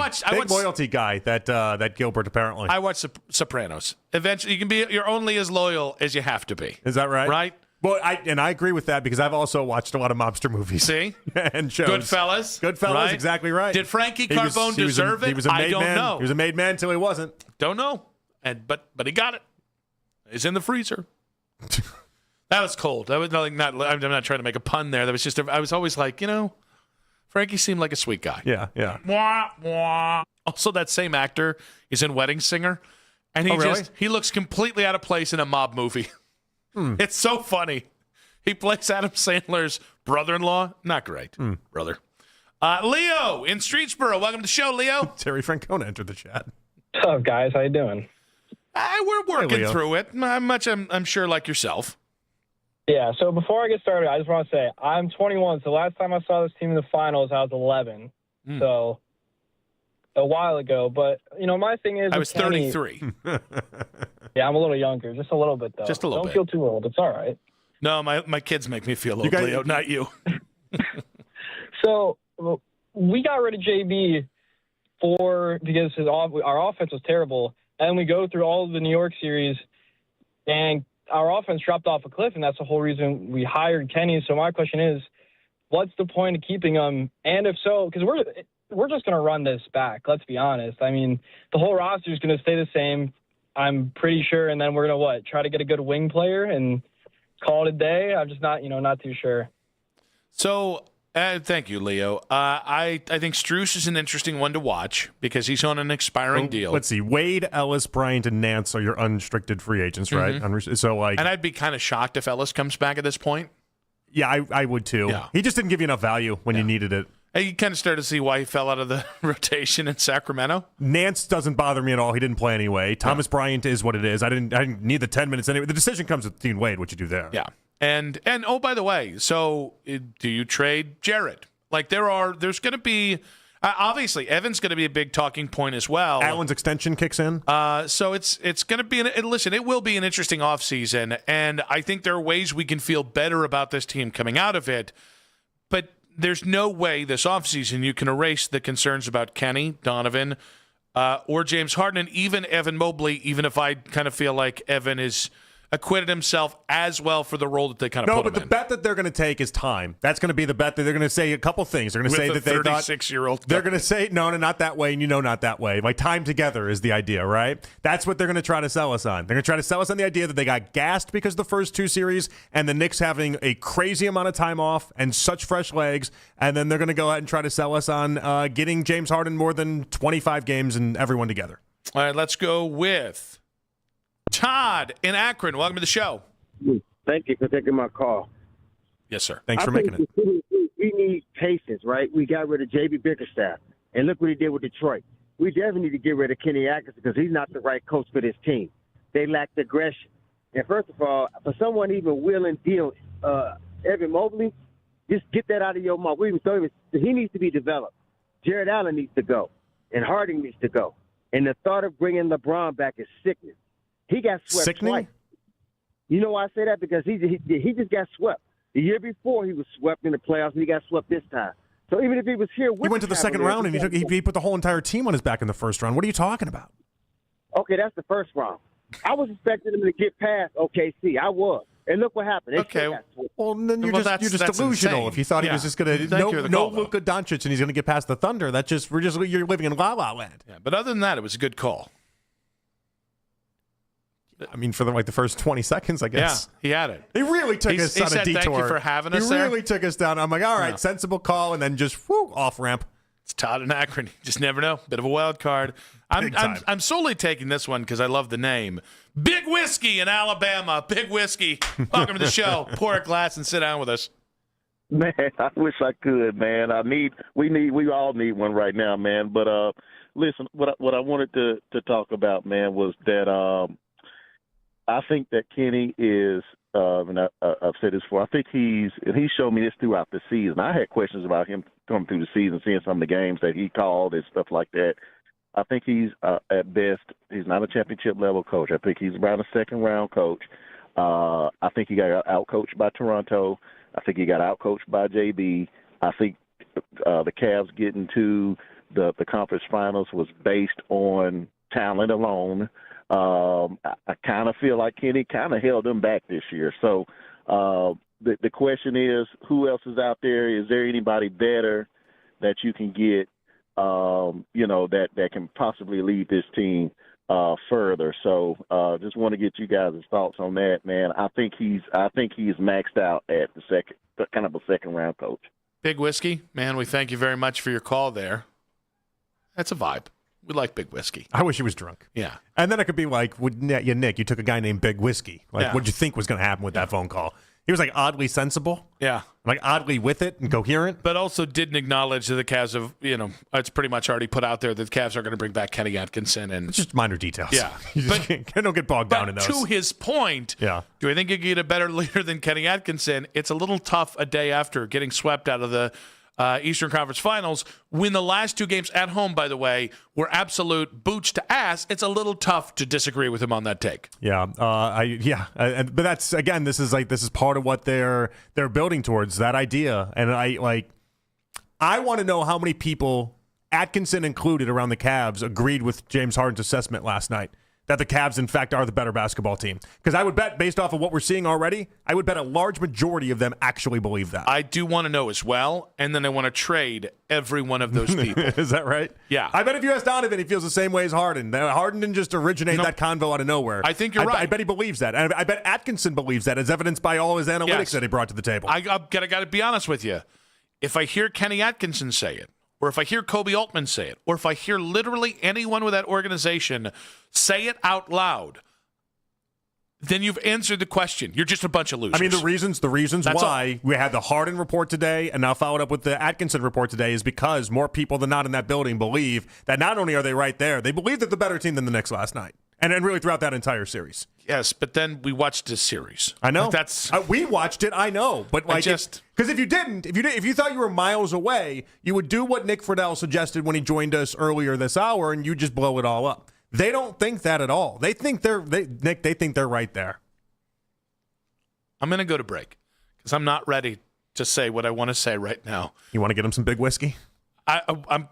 Loyalty guy, that Gilbert, apparently. I watch Sopranos. Eventually, you're only as loyal as you have to be. Is that right? Right? Well, I agree with that because I've also watched a lot of mobster movies. See? And shows. Goodfellas, right? Exactly right. Did Frankie Carbone deserve it? He was a made man. Know. He was a made man until he wasn't. Don't know. But he got it. It's in the freezer. That was cold. I'm not trying to make a pun there. That was just I was always like, Frankie seemed like a sweet guy. Yeah, yeah. Mwah, mwah. Also, that same actor is in Wedding Singer, and he looks completely out of place in a mob movie. It's so funny. He plays Adam Sandler's brother-in-law. Not great, brother. Leo in Streetsboro. Welcome to the show, Leo. Terry Francona entered the chat. What's up, guys? How you doing? We're working through it. I'm sure like yourself. Yeah, so before I get started, I just want to say I'm 21, so last time I saw this team in the finals, I was 11. So a while ago. But, my thing is... I was 33. Yeah, I'm a little younger. Just a little bit, though. Just a little bit. Don't feel too old. It's all right. No, my kids make me feel old, Leo, not you. So we got rid of JB because our offense was terrible. And we go through all of the New York series, and our offense dropped off a cliff, and that's the whole reason we hired Kenny. So my question is, what's the point of keeping him? And if so, because we're just going to run this back, let's be honest. I mean, the whole roster is going to stay the same, I'm pretty sure, and then we're going to, try to get a good wing player and call it a day? I'm just not, not too sure. So, thank you, Leo. I think Strus is an interesting one to watch because he's on an expiring deal. Let's see. Wade, Ellis, Bryant, and Nance are your unrestricted free agents, right? And I'd be kind of shocked if Ellis comes back at this point. Yeah, I would too. Yeah. He just didn't give you enough value when you needed it. And you kind of started to see why he fell out of the rotation in Sacramento. Nance doesn't bother me at all. He didn't play anyway. Thomas Bryant is what it is. I didn't need the 10 minutes anyway. The decision comes with Dean Wade, what you do there. Yeah. And oh, by the way, so do you trade Jarrett? Like there's going to be obviously Evan's going to be a big talking point as well. Allen's extension kicks in. So it's going to be it will be an interesting offseason, and I think there are ways we can feel better about this team coming out of it. But there's no way this offseason you can erase the concerns about Kenny, Donovan, or James Harden, and even Evan Mobley, even if I kind of feel like Evan is acquitted himself as well for the role that they kind of put him in. No, but the bet that they're going to take is time. That's going to be the bet that they're going to say a couple things. They're going to say that they thought 36-year-old. They're going to say no, not that way, and not that way. Like time together is the idea, right? That's what they're going to try to sell us on. They're going to try to sell us on the idea that they got gassed because of the first two series, and the Knicks having a crazy amount of time off and such fresh legs, and then they're going to go ahead and try to sell us on getting James Harden more than 25 games and everyone together. All right, let's go with Todd in Akron. Welcome to the show. Thank you for taking my call. Yes, sir. Thanks for I making think it. We need patience, right? We got rid of J.B. Bickerstaff, and look what he did with Detroit. We definitely need to get rid of Kenny Atkinson because he's not the right coach for this team. They lacked aggression. And first of all, for someone even willing to deal Evan Mobley, just get that out of your mouth. He needs to be developed. Jared Allen needs to go, and Harding needs to go. And the thought of bringing LeBron back is sickening. He got swept twice. You know why I say that? Because he just got swept. The year before, he was swept in the playoffs, and he got swept this time. So even if he was here, He went to the second round, and he put the whole entire team on his back in the first round. What are you talking about? Okay, that's the first round. I was expecting him to get past OKC. I was. And look what happened. Well, then you're just delusional. insane. If you thought he was just going to no Luka Doncic and he's going to get past the Thunder, you're living in La La Land. Yeah, but other than that, it was a good call. I mean, for the first 20 seconds, I guess. Yeah, he had it. He really took us on a detour. Thank you for having us He there. really took us down. I'm like, all right, sensible call, and then just off ramp. It's Todd and Akron. You just never know. Bit of a wild card. I'm solely taking this one because I love the name. Big Whiskey in Alabama. Big Whiskey. Welcome to the show. Pour a glass and sit down with us. Man, I wish I could, man. We all need one right now, man. But listen, what I wanted to talk about, man, was that I think that Kenny is, and I've said this before, I think he showed me this throughout the season. I had questions about him coming through the season, seeing some of the games that he called and stuff like that. I think he's, at best, he's not a championship-level coach. I think he's about a second-round coach. I think he got out-coached by Toronto. I think he got out-coached by JB. I think the Cavs getting to the conference finals was based on talent alone. I kind of feel like Kenny kind of held them back this year. So the question is, who else is out there? Is there anybody better that you can get, that can possibly lead this team further? So just want to get you guys' thoughts on that, man. I think he's maxed out at the second round coach. Big Whiskey, man, we thank you very much for your call there. That's a vibe. We like Big Whiskey. I wish he was drunk. Yeah. And then I could be like, Nick, you took a guy named Big Whiskey. Like, what'd you think was going to happen with that phone call? He was like oddly sensible. Yeah. Like oddly with it and coherent. But also didn't acknowledge that the Cavs have, it's pretty much already put out there that the Cavs are going to bring back Kenny Atkinson. And it's just minor details. Yeah. You just don't get bogged down in those. To his point, do I think you get a better leader than Kenny Atkinson? It's a little tough a day after getting swept out of the Eastern Conference Finals, when the last two games at home, by the way, were absolute boots to ass. It's a little tough to disagree with him on that take. Yeah, but that's again, this is part of what they're building towards, that idea, and I want to know how many people, Atkinson included, around the Cavs agreed with James Harden's assessment last night that the Cavs, in fact, are the better basketball team. Because I would bet, based off of what we're seeing already, I would bet a large majority of them actually believe that. I do want to know as well, and then I want to trade every one of those people. Is that right? Yeah. I bet if you ask Donovan, he feels the same way as Harden. Harden didn't just originate that convo out of nowhere. I think you're right. I bet he believes that. And I bet Atkinson believes that, as evidenced by all his analytics that he brought to the table. I got to be honest with you. If I hear Kenny Atkinson say it, or if I hear Kobe Altman say it, or if I hear literally anyone with that organization say it out loud, then you've answered the question. You're just a bunch of losers. I mean, the reasons That's why we had the Harden report today and now followed up with the Atkinson report today is because more people than not in that building believe that not only are they right there, they believe they're the better team than the Knicks last night. And really throughout that entire series. Yes, but then we watched this series. I know. Like we watched it, I know. But because if you thought you were miles away, you would do what Nick Friedel suggested when he joined us earlier this hour, and you just blow it all up. They don't think that at all. They think they think they're right there. I'm going to go to break because I'm not ready to say what I want to say right now. You want to get him some Big Whiskey? I'm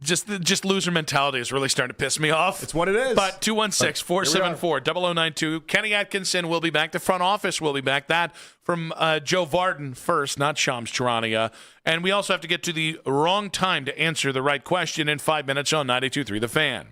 just loser mentality is really starting to piss me off. It's what it is. But 216-474-0092. Kenny Atkinson will be back. The front office will be back. That from Joe Varden first, not Shams Charania. And we also have to get to the wrong time to answer the right question in 5 minutes on 92.3 The Fan.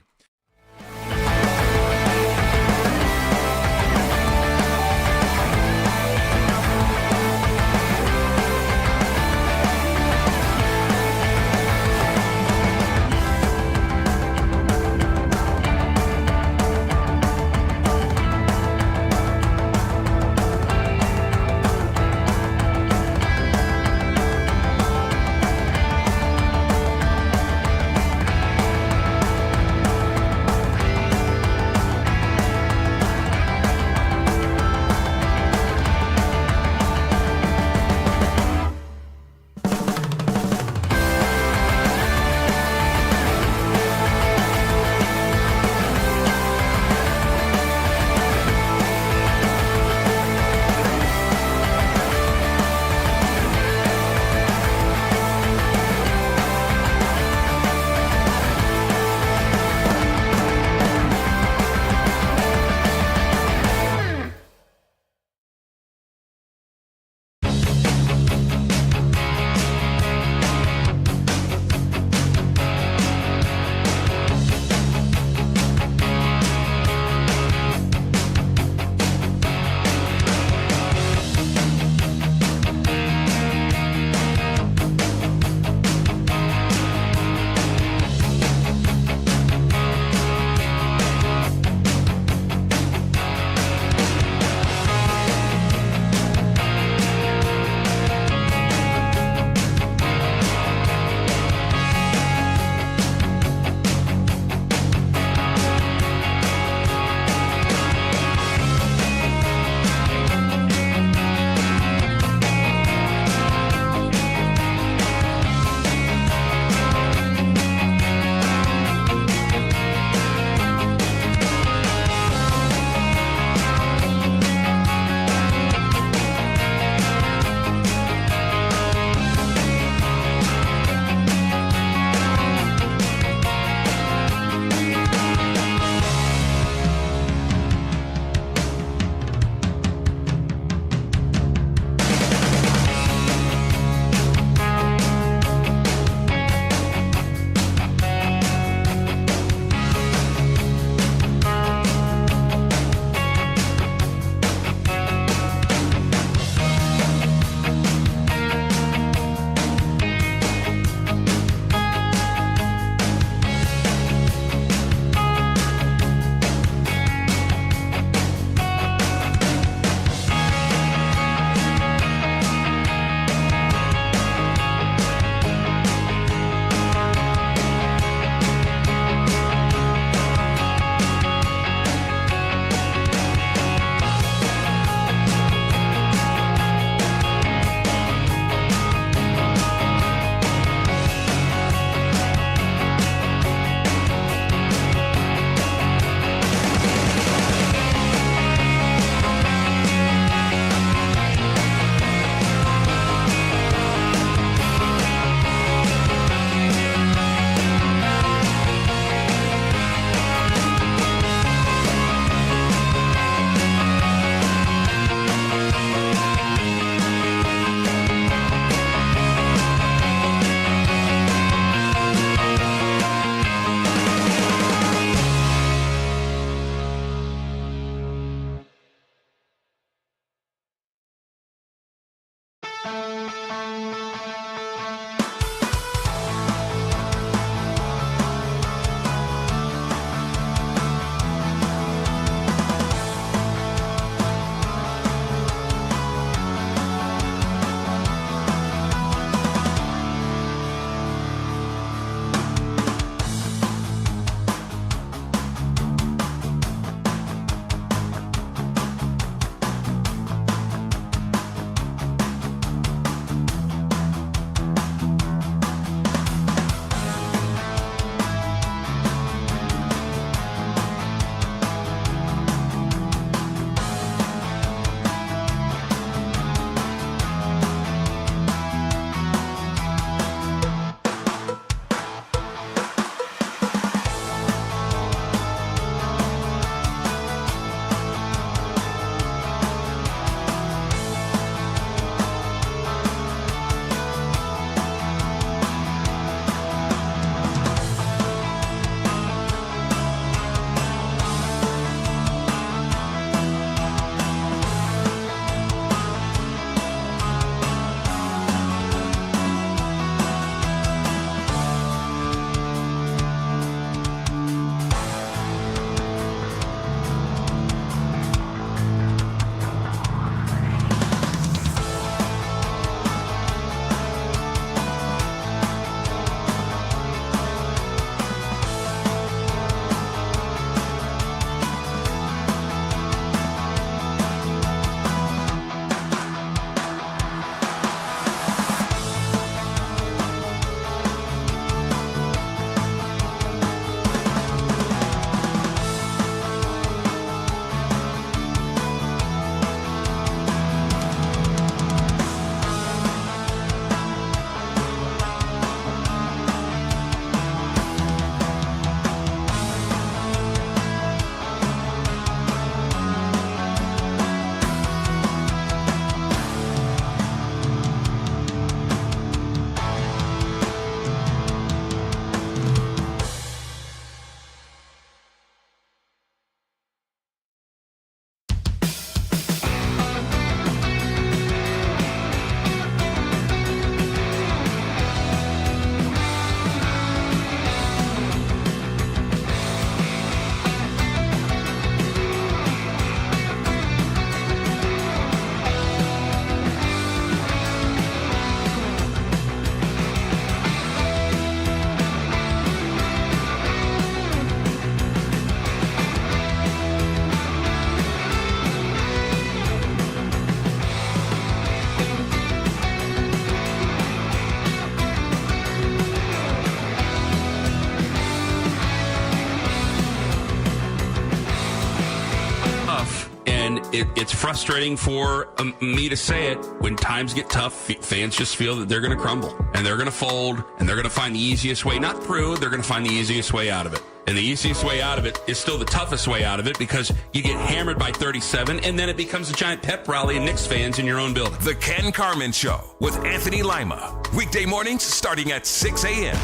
And it's frustrating for me to say it. When times get tough, fans just feel that they're going to crumble and they're going to fold and they're going to find the easiest way, not through, they're going to find the easiest way out of it. And the easiest way out of it is still the toughest way out of it because you get hammered by 37 and then it becomes a giant pep rally of Knicks fans in your own building. The Ken Carman Show with Anthony Lima. Weekday mornings starting at 6 a.m.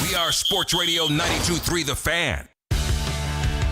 We are Sports Radio 92.3 The Fan.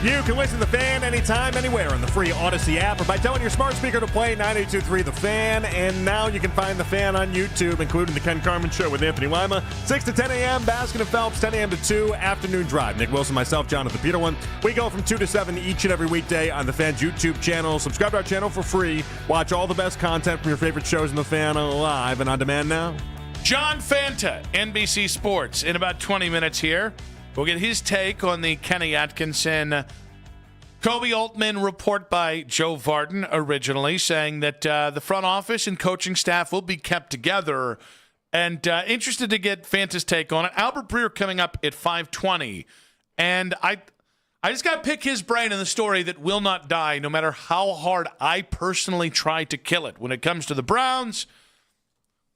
You can listen to The Fan anytime, anywhere on the free Odyssey app or by telling your smart speaker to play 92.3 The Fan. And now you can find The Fan on YouTube, including The Ken Carman Show with Anthony Lima. 6 to 10 a.m., Baskin and Phelps, 10 a.m. to 2, Afternoon Drive. Nick Wilson, myself, Jonathan Peterlin. We go from 2 to 7 each and every weekday on The Fan's YouTube channel. Subscribe to our channel for free. Watch all the best content from your favorite shows in The Fan live and on demand now. John Fanta, NBC Sports, in about 20 minutes here. We'll get his take on the Kenny Atkinson, Kobe Altman report by Joe Vardon originally, saying that the front office and coaching staff will be kept together. And interested to get Fanta's take on it. Albert Breer coming up at 5:20. And I just got to pick his brain in the story that will not die, no matter how hard I personally try to kill it. When it comes to the Browns,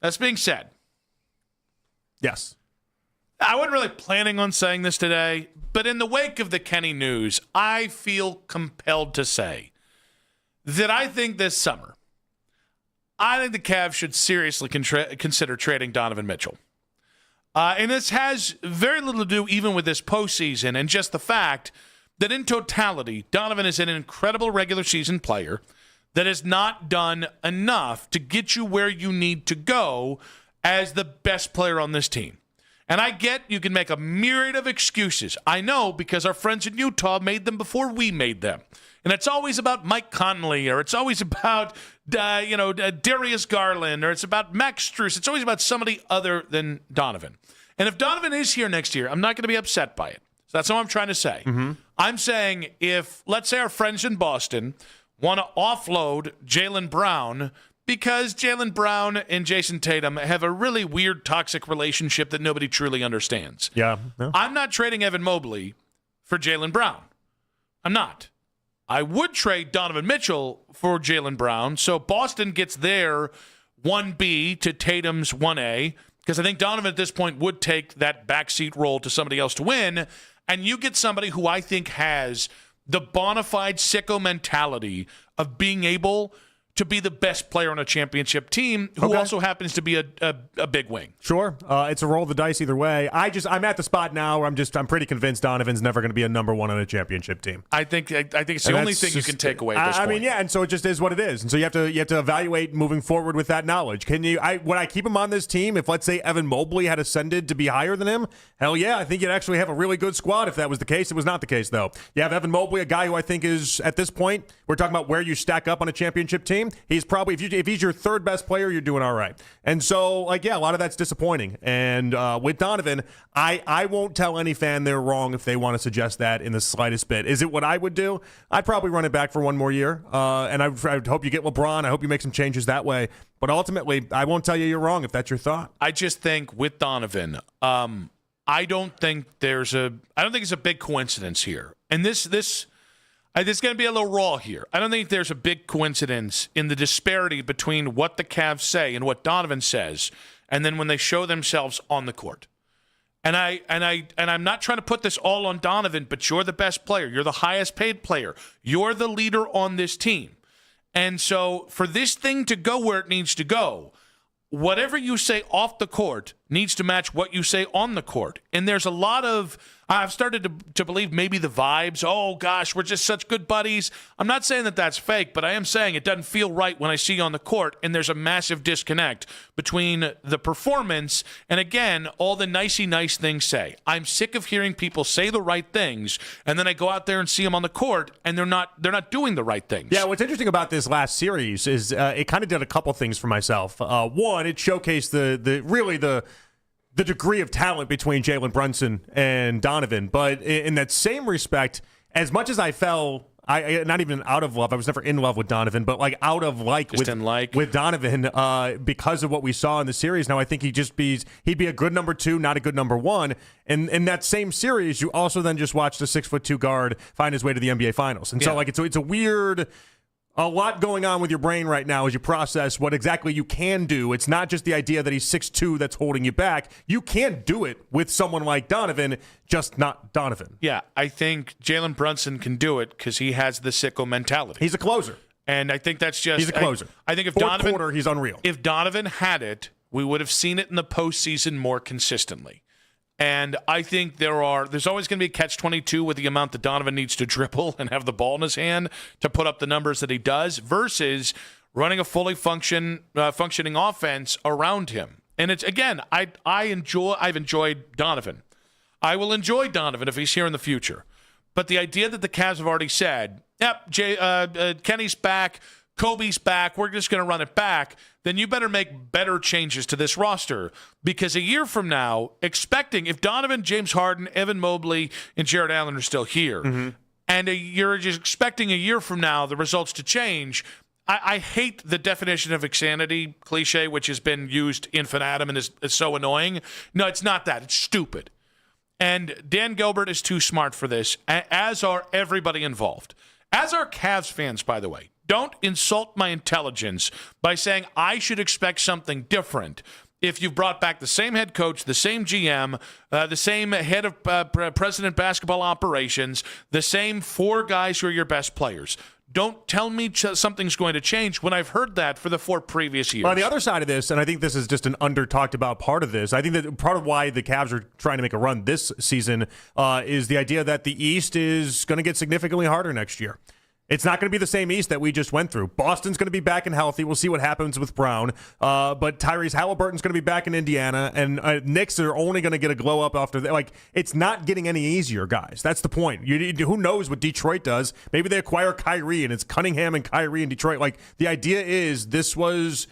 that's being said. Yes. I wasn't really planning on saying this today, but in the wake of the Kenny news, I feel compelled to say that I think this summer, I think the Cavs should seriously consider trading Donovan Mitchell. And this has very little to do even with this postseason and just the fact that in totality, Donovan is an incredible regular season player that has not done enough to get you where you need to go as the best player on this team. And I get you can make a myriad of excuses. I know because our friends in Utah made them before we made them. And it's always about Mike Conley, or it's always about, Darius Garland, or it's about Max Strus. It's always about somebody other than Donovan. And if Donovan is here next year, I'm not going to be upset by it. So that's all I'm trying to say. Mm-hmm. I'm saying if, let's say our friends in Boston want to offload Jaylen Brown because Jaylen Brown and Jason Tatum have a really weird, toxic relationship that nobody truly understands. Yeah. I'm not trading Evan Mobley for Jaylen Brown. I'm not. I would trade Donovan Mitchell for Jaylen Brown, so Boston gets their 1B to Tatum's 1A, because I think Donovan at this point would take that backseat role to somebody else to win, and you get somebody who I think has the bona fide sicko mentality of being able to be the best player on a championship team who also happens to be a big wing. Sure. It's a roll of the dice either way. I'm at the spot now where I'm pretty convinced Donovan's never going to be a number one on a championship team. I think it's the only thing you can take away at this point. I mean, yeah, and so it just is what it is. And so you have to evaluate moving forward with that knowledge. Would I keep him on this team if, let's say, Evan Mobley had ascended to be higher than him? Hell yeah, I think you'd actually have a really good squad if that was the case. It was not the case, though. You have Evan Mobley, a guy who I think is, at this point, we're talking about where you stack up on a championship team. He's probably, if he's your third best player, you're doing all right. And so, a lot of that's disappointing. And with Donovan, I won't tell any fan they're wrong if they want to suggest that in the slightest bit. Is it what I would do? I'd probably run it back for one more year. And I hope you get LeBron. I hope you make some changes that way. But ultimately, I won't tell you you're wrong if that's your thought. I just think with Donovan, I don't think it's a big coincidence here. And this is going to be a little raw here. I don't think there's a big coincidence in the disparity between what the Cavs say and what Donovan says, and then when they show themselves on the court. And I'm not trying to put this all on Donovan, but you're the best player. You're the highest paid player. You're the leader on this team. And so for this thing to go where it needs to go, whatever you say off the court needs to match what you say on the court. And there's a lot of, I've started to believe maybe the vibes, oh gosh, we're just such good buddies. I'm not saying that that's fake, but I am saying it doesn't feel right when I see you on the court, and there's a massive disconnect between the performance and, again, all the nicey nice things say. I'm sick of hearing people say the right things, and then I go out there and see them on the court, and they're not doing the right things. Yeah, what's interesting about this last series is it kind of did a couple things for myself. One, it showcased the degree of talent between Jalen Brunson and Donovan. But in that same respect, as much as I fell, not even out of love, I was never in love with Donovan, but out of with Donovan because of what we saw in the series. Now I think he'd be a good number two, not a good number one. And in that same series, you also then just watched a 6'2" guard find his way to the NBA Finals. And so it's a weird A lot going on with your brain right now as you process what exactly you can do. It's not just the idea that he's 6'2" that's holding you back. You can do it with someone like Donovan, just not Donovan. Yeah, I think Jalen Brunson can do it because he has the sicko mentality. He's a closer. And I think that's just... He's a closer. I think if Fourth quarter, he's unreal. If Donovan had it, we would have seen it in the postseason more consistently. And I think there's always going to be a catch-22 with the amount that Donovan needs to dribble and have the ball in his hand to put up the numbers that he does versus running a fully functioning offense around him. And it's, again, I've enjoyed Donovan. I will enjoy Donovan if he's here in the future. But the idea that the Cavs have already said, yep, Kenny's back, Kobe's back, we're just going to run it back, then you better make better changes to this roster. Because a year from now, if Donovan, James Harden, Evan Mobley, and Jared Allen are still here, and you're just expecting a year from now the results to change, I hate the definition of insanity cliche, which has been used infinitum and is so annoying. No, it's not that. It's stupid. And Dan Gilbert is too smart for this, as are everybody involved. As are Cavs fans, by the way. Don't insult my intelligence by saying I should expect something different if you've brought back the same head coach, the same GM, the same head of president basketball operations, the same 4 guys who are your best players. Don't tell me something's going to change when I've heard that for the 4 previous years. On the other side of this, and I think this is just an under-talked about part of this, I think that part of why the Cavs are trying to make a run this season is the idea that the East is going to get significantly harder next year. It's not going to be the same East that we just went through. Boston's going to be back and healthy. We'll see what happens with Brown. But Tyrese Halliburton's going to be back in Indiana. And Knicks are only going to get a glow up after that. Like, it's not getting any easier, guys. That's the point. Who knows what Detroit does? Maybe they acquire Kyrie, and it's Cunningham and Kyrie in Detroit. Like, the idea is this was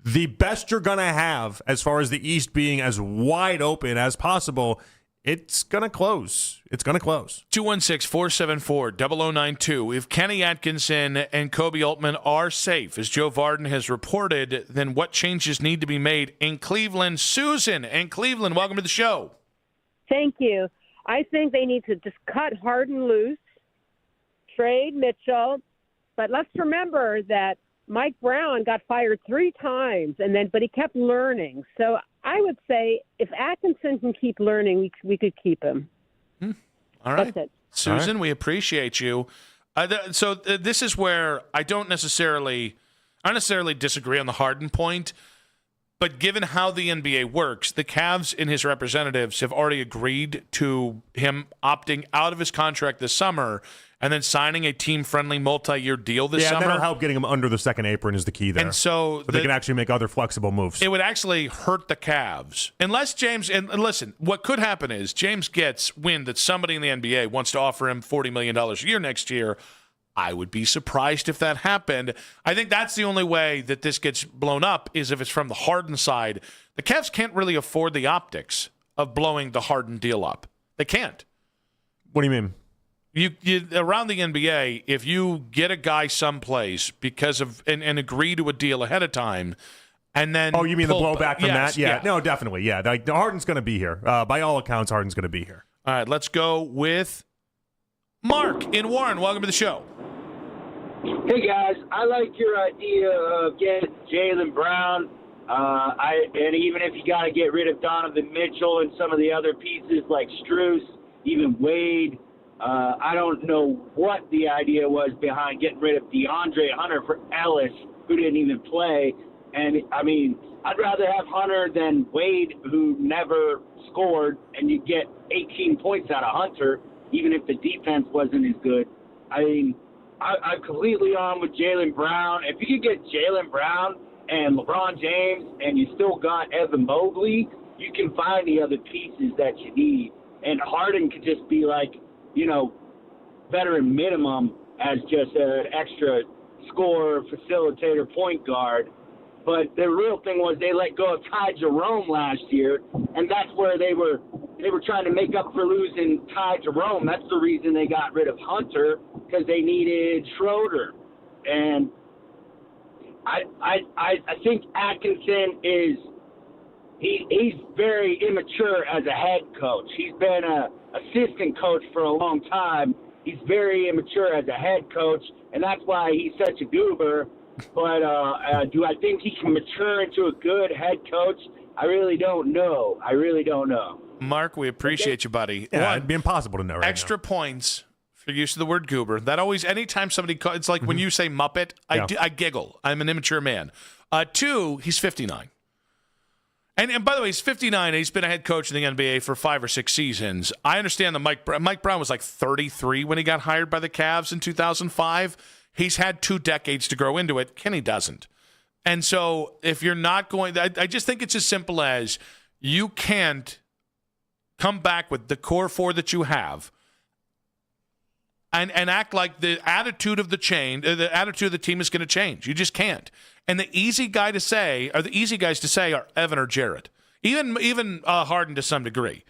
the best you're going to have as far as the East being as wide open as possible. It's going to close. It's going to close. 216-474-0092. If Kenny Atkinson and Kobe Altman are safe, as Joe Varden has reported, then what changes need to be made in Cleveland? Susan in Cleveland, welcome to the show. Thank you. I think they need to just cut Harden loose, trade Mitchell. But let's remember that Mike Brown got fired 3 times, but he kept learning. So I would say if Atkinson can keep learning, we could keep him. All right. That's it. Susan, we appreciate you. This is where I don't necessarily disagree on the Harden point, but given how the NBA works, the Cavs and his representatives have already agreed to him opting out of his contract this summer and then signing a team-friendly multi-year deal this summer. Yeah, that'll help getting him under the second apron is the key there. And so they can actually make other flexible moves. It would actually hurt the Cavs. Unless James, and listen, what could happen is James gets wind that somebody in the NBA wants to offer him $40 million a year next year. I would be surprised if that happened. I think that's the only way that this gets blown up is if it's from the Harden side. The Cavs can't really afford the optics of blowing the Harden deal up. They can't. What do you mean? You around the NBA, if you get a guy someplace because of and agree to a deal ahead of time, and then you mean the blowback from that? Yeah, no, definitely, yeah. Like Harden's going to be here. By all accounts, Harden's going to be here. All right, let's go with Mark in Warren. Welcome to the show. Hey guys, I like your idea of getting Jaylen Brown. And even if you got to get rid of Donovan Mitchell and some of the other pieces like Strus, even Wade. I don't know what the idea was behind getting rid of DeAndre Hunter for Ellis, who didn't even play. And, I mean, I'd rather have Hunter than Wade, who never scored, and you get 18 points out of Hunter, even if the defense wasn't as good. I mean, I'm completely on with Jaylen Brown. If you could get Jaylen Brown and LeBron James and you still got Evan Mobley, you can find the other pieces that you need. And Harden could just be like, veteran minimum as just an extra scorer, facilitator, point guard. But the real thing was they let go of Ty Jerome last year, and that's where they were trying to make up for losing Ty Jerome. That's the reason they got rid of Hunter, because they needed Schroeder. And I think Atkinson he's very immature as a head coach. He's been a assistant coach for a long time, he's very immature as a head coach, and that's why he's such a goober. But do I think he can mature into a good head coach? I really don't know. Mark, we appreciate you, buddy. Yeah, it'd be impossible to know right extra points for use of the word goober. That always, anytime somebody, it's like when you say Muppet, I giggle. I'm an immature man. 2, he's 59. And by the way, he's 59, and he's been a head coach in the NBA for 5 or 6 seasons. I understand that Mike Brown was like 33 when he got hired by the Cavs in 2005. He's had 2 decades to grow into it. Kenny doesn't. And so if you're not going, I just think it's as simple as you can't come back with the core 4 that you have and act like the attitude of the team is going to change. You just can't. And the easy guys to say are Evan or Jarrett, even Harden to some degree.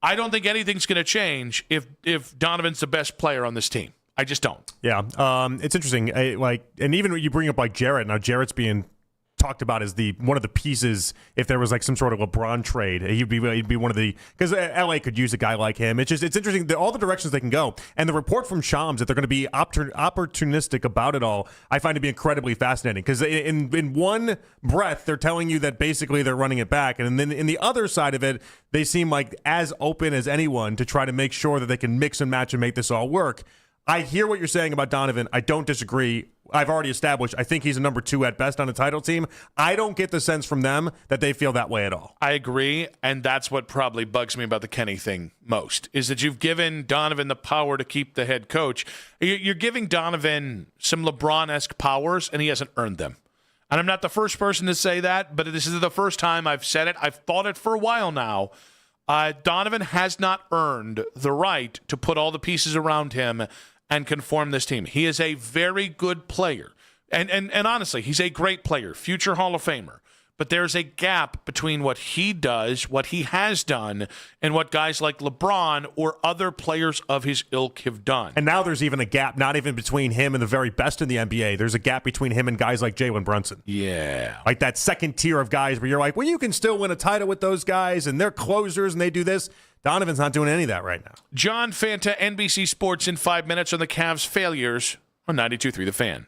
I don't think anything's going to change if Donovan's the best player on this team. I just don't. Yeah, it's interesting. And even when you bring up like Jarrett, now Jarrett's being talked about as one of the pieces. If there was like some sort of LeBron trade, he'd be one of the, because LA could use a guy like him. It's interesting all the directions they can go. And the report from Shams that they're going to be opportunistic about it all, I find to be incredibly fascinating. Because in one breath, they're telling you that basically they're running it back, and then in the other side of it, they seem like as open as anyone to try to make sure that they can mix and match and make this all work. I hear what you're saying about Donovan. I don't disagree. I've already established I think he's a number 2 at best on a title team. I don't get the sense from them that they feel that way at all. I agree, and that's what probably bugs me about the Kenny thing most, is that you've given Donovan the power to keep the head coach. You're giving Donovan some LeBron-esque powers, and he hasn't earned them. And I'm not the first person to say that, but this is the first time I've said it. I've thought it for a while now. Donovan has not earned the right to put all the pieces around him and conform this team. He is a very good player. And honestly, he's a great player, future Hall of Famer. But there's a gap between what he does, what he has done, and what guys like LeBron or other players of his ilk have done. And now there's even a gap, not even between him and the very best in the NBA. There's a gap between him and guys like Jalen Brunson. Yeah. Like that second tier of guys where you're like, well, you can still win a title with those guys, and they're closers, and they do this. Donovan's not doing any of that right now. John Fanta, NBC Sports in 5 minutes on the Cavs' failures on 92.3 The Fan.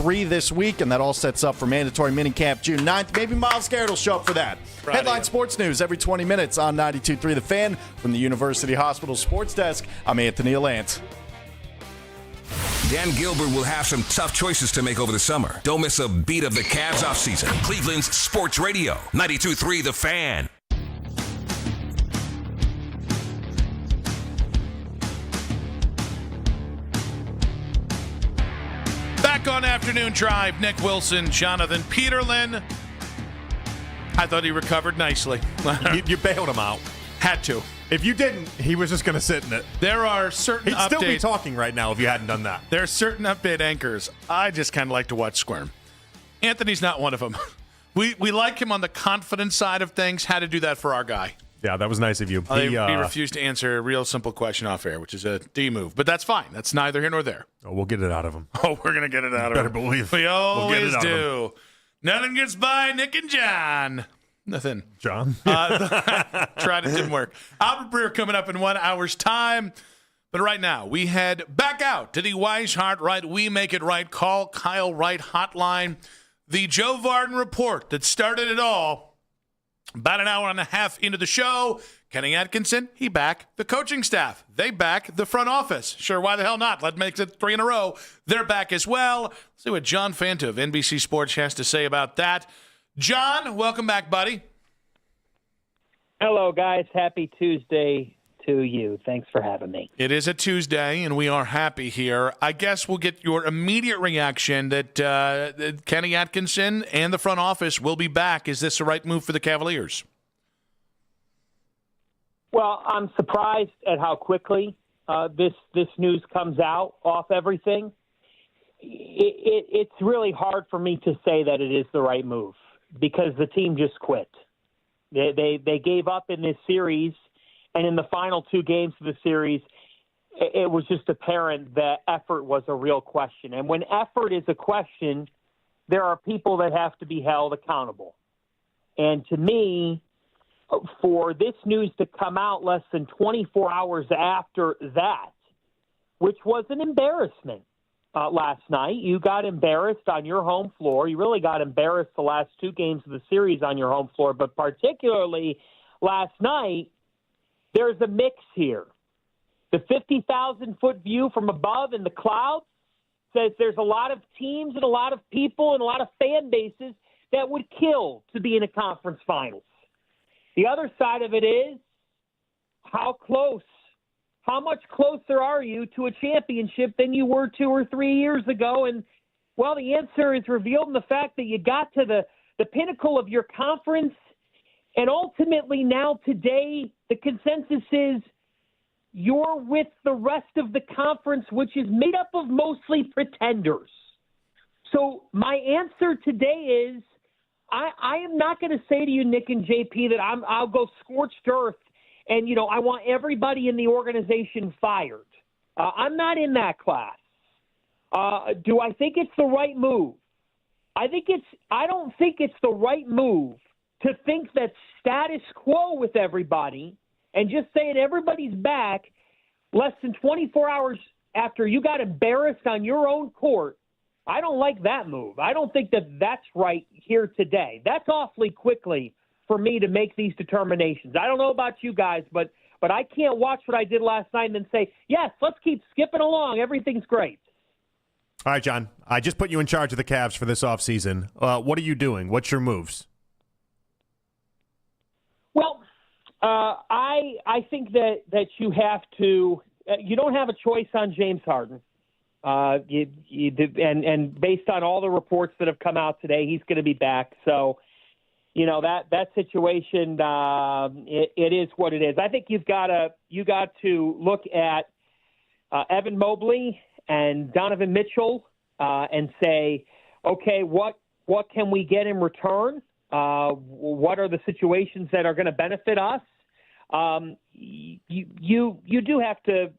3 this week, and that all sets up for mandatory minicamp June 9th. Maybe Myles Garrett will show up for that. Right, Headline yeah. Sports News every 20 minutes on 92.3 The Fan. From the University Hospital Sports Desk, I'm Anthony Allant. Dan Gilbert will have some tough choices to make over the summer. Don't miss a beat of the Cavs offseason. Cleveland's Sports Radio, 92.3 The Fan. Back on Afternoon Drive, Nick Wilson, Jonathan Peterlin. I thought he recovered nicely. You bailed him out. Had to. If you didn't, he was just going to sit in it. There are certain He'd still be talking right now if you hadn't done that. There are certain update anchors I just kind of like to watch squirm. Anthony's not one of them. We like him on the confidence side of things. Had to do that for our guy. Yeah, that was nice of you. He refused to answer a real simple question off air, which is a D move. But that's fine. That's neither here nor there. Oh, we'll get it out of him. Oh, we're going to get it out of him. Better believe. We always We'll get it out of do. Nothing gets by Nick and John. Nothing. John? Tried it, didn't work. Albert Breer coming up in 1 hour's time. But right now, we head back out to the Weishart Right, We Make It Right, Call Kyle Wright hotline. The Joe Varden report that started it all about an hour and a half into the show. Kenny Atkinson, he back. The coaching staff, they back. The front office, sure, why the hell not? Let's make it 3 in a row. They're back as well. Let's see what John Fanta of NBC Sports has to say about that. John, welcome back, buddy. Hello, guys. Happy Tuesday to you. Thanks for having me. It is a Tuesday, and we are happy here. I guess we'll get your immediate reaction that Kenny Atkinson and the front office will be back. Is this the right move for the Cavaliers? Well, I'm surprised at how quickly this news comes out off everything. It's really hard for me to say that it is the right move because the team just quit. They gave up in this series, and in the final 2 games of the series, it was just apparent that effort was a real question. And when effort is a question, there are people that have to be held accountable. And to me, for this news to come out less than 24 hours after that, which was an embarrassment last night. You got embarrassed on your home floor. You really got embarrassed the last 2 games of the series on your home floor, but particularly last night, there's a mix here. The 50,000-foot view from above in the clouds says there's a lot of teams and a lot of people and a lot of fan bases that would kill to be in a conference finals. The other side of it is how much closer are you to a championship than you were 2 or 3 years ago? And, well, the answer is revealed in the fact that you got to the pinnacle of your conference. And ultimately now today, the consensus is you're with the rest of the conference, which is made up of mostly pretenders. So my answer today is I am not going to say to you, Nick and JP, that I'll go scorched earth and, I want everybody in the organization fired. I'm not in that class. Do I think it's the right move? I don't think it's the right move to think that status quo with everybody and just saying everybody's back less than 24 hours after you got embarrassed on your own court. I don't like that move. I don't think that that's right here today. That's awfully quickly for me to make these determinations. I don't know about you guys, but I can't watch what I did last night and then say, yes, let's keep skipping along. Everything's great. All right, John. I just put you in charge of the Cavs for this offseason. What are you doing? What's your moves? Well, I think that you have to you don't have a choice on James Harden. And based on all the reports that have come out today, he's going to be back. So, that situation, it is what it is. I think you got to look at Evan Mobley and Donovan Mitchell and say, okay, what can we get in return? What are the situations that are going to benefit us? You do have to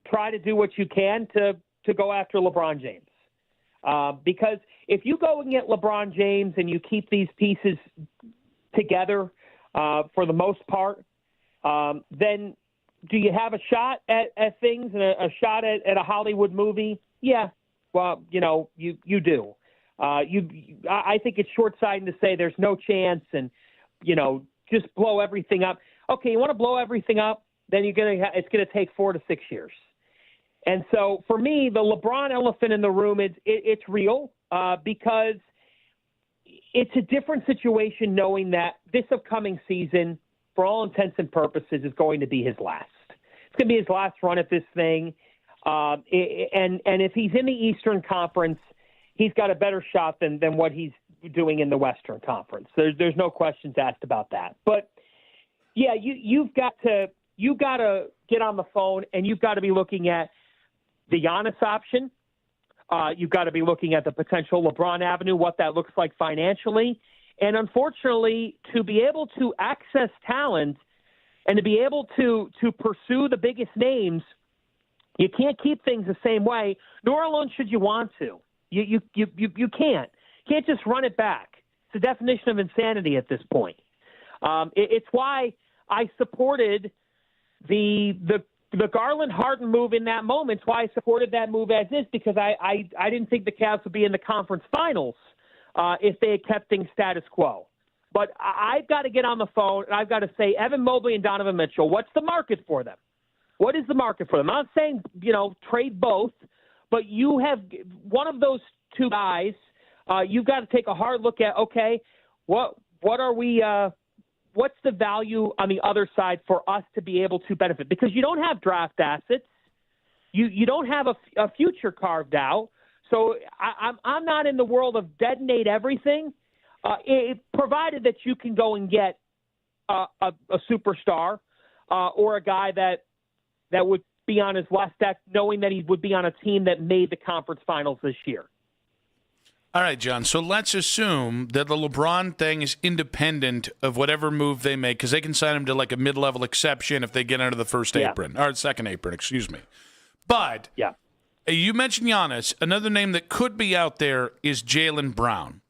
try to do what you can to go after LeBron James. Because if you go and get LeBron James and you keep these pieces together for the most part, then do you have a shot at things and a shot at a Hollywood movie? Yeah, well, you do. I think it's short-sighted to say there's no chance and, just blow everything up. Okay, you want to blow everything up, then it's going to take 4 to 6 years. And so for me, the LeBron elephant in the room, it's real because it's a different situation knowing that this upcoming season, for all intents and purposes, is going to be his last. It's going to be his last run at this thing. And if he's in the Eastern Conference, he's got a better shot than what he's doing in the Western Conference. There's no questions asked about that. But yeah, you've got to get on the phone and you've got to be looking at the Giannis option. You've got to be looking at the potential LeBron avenue, what that looks like financially. And unfortunately, to be able to access talent and to be able to pursue the biggest names, you can't keep things the same way, nor alone should you want to. You can't. You can't just run it back. It's the definition of insanity at this point. It's why I supported the Garland-Harden move in that moment. It's why I supported that move as is, because I didn't think the Cavs would be in the conference finals if they had kept things status quo. But I've got to get on the phone, and I've got to say, Evan Mobley and Donovan Mitchell, what's the market for them? What is the market for them? I'm not saying, trade both, but you have one of those two guys. You've got to take a hard look at, okay, what are we what's the value on the other side for us to be able to benefit? Because you don't have draft assets. You don't have a future carved out. So I'm not in the world of detonate everything, provided that you can go and get a superstar or a guy that would be on his last deck, knowing that he would be on a team that made the conference finals this year. All right, John. So let's assume that the LeBron thing is independent of whatever move they make, because they can sign him to like a mid-level exception if they get under the first apron or second apron. Excuse me. But you mentioned Giannis. Another name that could be out there is Jaylen Brown.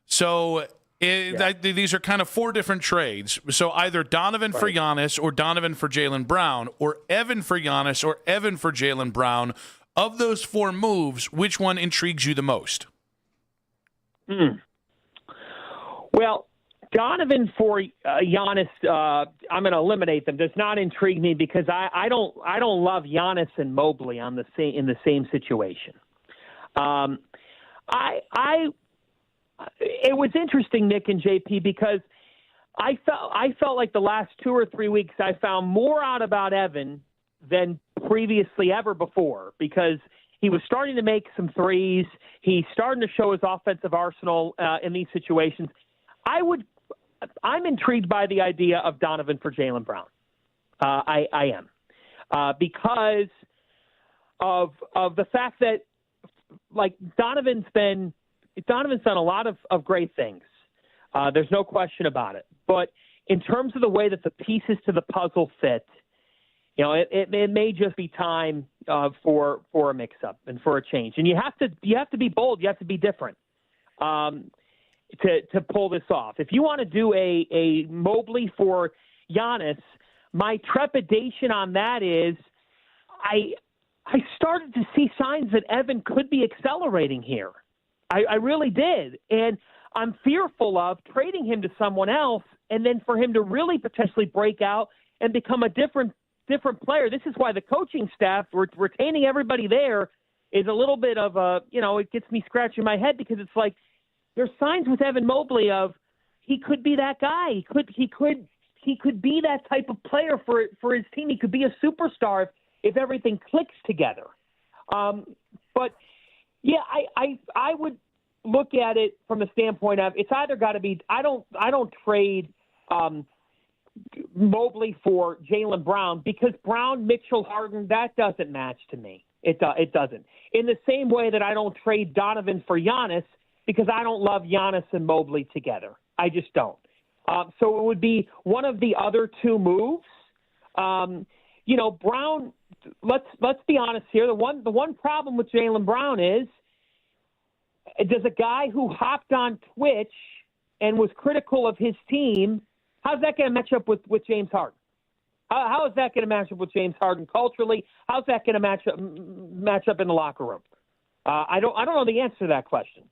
So these are kind of 4 different trades. So either Donovan for Giannis or Donovan for Jaylen Brown, or Evan for Giannis or Evan for Jaylen Brown. Of those 4 moves, which one intrigues you the most? Well, Donovan for Giannis, I'm going to eliminate them. Does not intrigue me because I don't love Giannis and Mobley in the same situation. It was interesting, Nick and JP, because I felt like the last 2 or 3 weeks I found more out about Evan than previously ever before, because he was starting to make some threes. He's starting to show his offensive arsenal in these situations. I'm intrigued by the idea of Donovan for Jaylen Brown. I am because of the fact that like Donovan's done a lot of great things. There's no question about it. But in terms of the way that the pieces to the puzzle fit, it may just be time for a mix-up and for a change. And you have to be bold. You have to be different to pull this off. If you want to do a Mobley for Giannis, my trepidation on that is I started to see signs that Evan could be accelerating here. I really did. And I'm fearful of trading him to someone else and then for him to really potentially break out and become a different player. This is why the coaching staff, retaining everybody there, is a little bit of it gets me scratching my head, because it's like there's signs with Evan Mobley of he could be that guy. He could be that type of player for his team. He could be a superstar if everything clicks together. But yeah, I would look at it from the standpoint of it's either got to be. I don't trade Mobley for Jaylen Brown, because Brown, Mitchell, Harden, that doesn't match to me. It doesn't. In the same way that I don't trade Donovan for Giannis, because I don't love Giannis and Mobley together. I just don't. So it would be one of the other 2 moves. Brown. Let's be honest here. The one problem with Jaylen Brown is, does a guy who hopped on Twitch and was critical of his team, how's that going to match up with James Harden? How is that going to match up with James Harden culturally? How's that going to match up in the locker room? I don't know the answer to that question.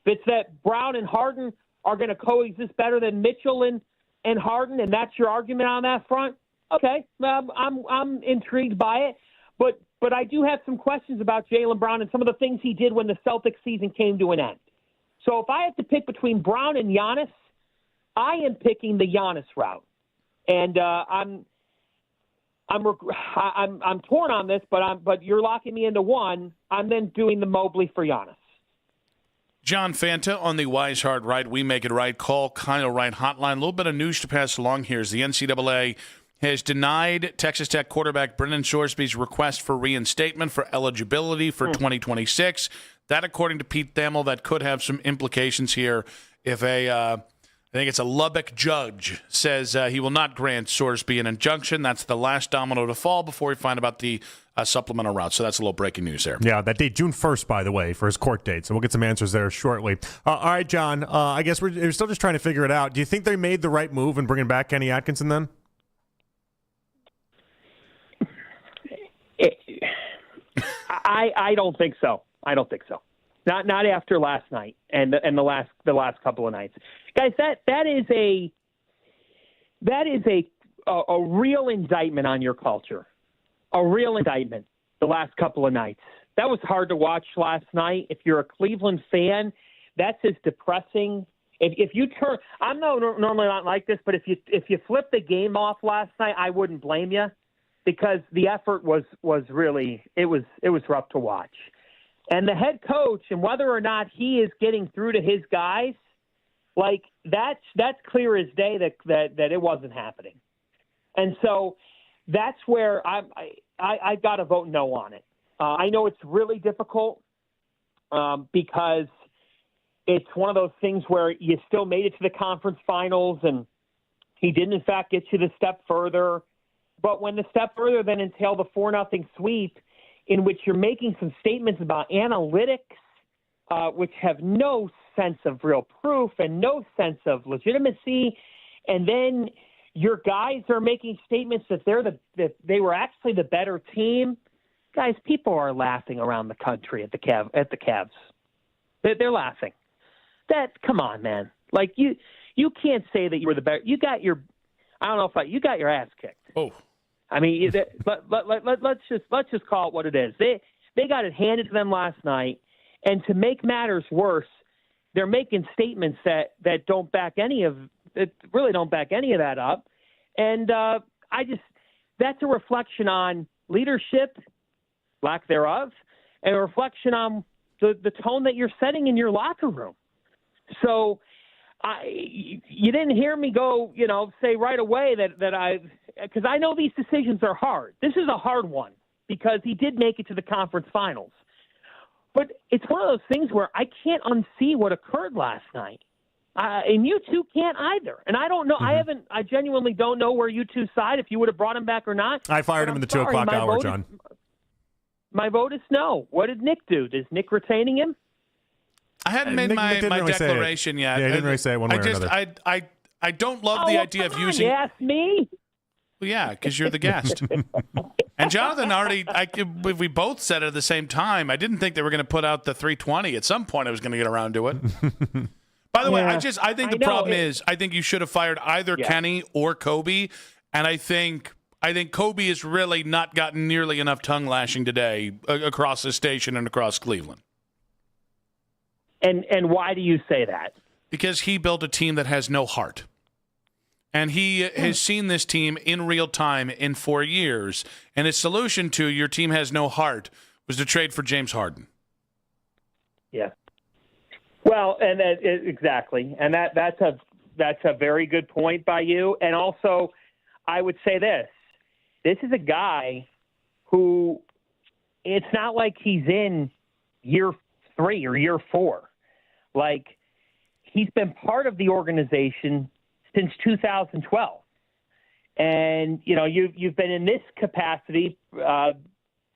it's that Brown and Harden are going to coexist better than Mitchell and Harden, and that's your argument on that front, okay, I'm intrigued by it. But I do have some questions about Jaylen Brown and some of the things he did when the Celtics season came to an end. So if I have to pick between Brown and Giannis, I am picking the Giannis route, and I'm torn on this, but you're locking me into one. I'm then doing the Mobley for Giannis. John Fanta on the Wise Hard Right, We Make It Right, Call Kyle Right hotline. A little bit of news to pass along here as the NCAA has denied Texas Tech quarterback Brendan Shorsby's request for reinstatement for eligibility for 2026. That, according to Pete Thamel, that could have some implications here if I think it's a Lubbock judge says he will not grant Sorsby an injunction. That's the last domino to fall before we find about the supplemental route. So that's a little breaking news there. Yeah, that date, June 1st, by the way, for his court date. So we'll get some answers there shortly. All right, John, I guess we're still just trying to figure it out. Do you think they made the right move in bringing back Kenny Atkinson then? I don't think so. Not after last night and the last couple of nights, guys. That is a real indictment on your culture. A real indictment. The last couple of nights. That was hard to watch last night. If you're a Cleveland fan, that's as depressing. If you turn, I'm normally not like this, but if you flip the game off last night, I wouldn't blame you. Because the effort was really it was rough to watch, and the head coach and whether or not he is getting through to his guys, like that's clear as day that it wasn't happening, and so that's where I got to vote no on it. I know it's really difficult because it's one of those things where you still made it to the conference finals, and he didn't in fact get you the step further. But when the step further then entail the 4-0 sweep, in which you're making some statements about analytics, which have no sense of real proof and no sense of legitimacy, and then your guys are making statements that that they were actually the better team, guys, people are laughing around the country at the Cavs. They're laughing. Come on, man. Like you can't say that you were the better. You got your ass kicked. Oh. I mean, let's just call it what it is. They got it handed to them last night, and to make matters worse, they're making statements that don't back any of that up. And that's a reflection on leadership, lack thereof, and a reflection on the tone that you're setting in your locker room. So. You didn't hear me go, say right away because I know these decisions are hard. This is a hard one because he did make it to the conference finals. But it's one of those things where I can't unsee what occurred last night. And you two can't either. And I don't know. Mm-hmm. I genuinely don't know where you two side, if you would have brought him back or not. I fired him in the 2 o'clock hour, John. My vote is no. What did Nick do? Is Nick retaining him? I hadn't made my declaration yet. Yeah, he didn't really say it one way or another. I don't love the idea of using. You asked me. Well, yeah, because you're the guest. And Jonathan we both said it at the same time. I didn't think they were going to put out the 320. At some point, I was going to get around to it. By the way, I think the problem is I think you should have fired either Kenny or Kobe, and I think Kobe has really not gotten nearly enough tongue lashing today across the station and across Cleveland. And why do you say that? Because he built a team that has no heart. And he has seen this team in real time in 4 years. And his solution to your team has no heart was to trade for James Harden. Yeah. Well, and exactly. And that's a very good point by you. And also, I would say this. This is a guy who it's not like he's in year 3 or year 4. Like, he's been part of the organization since 2012. And, you've been in this capacity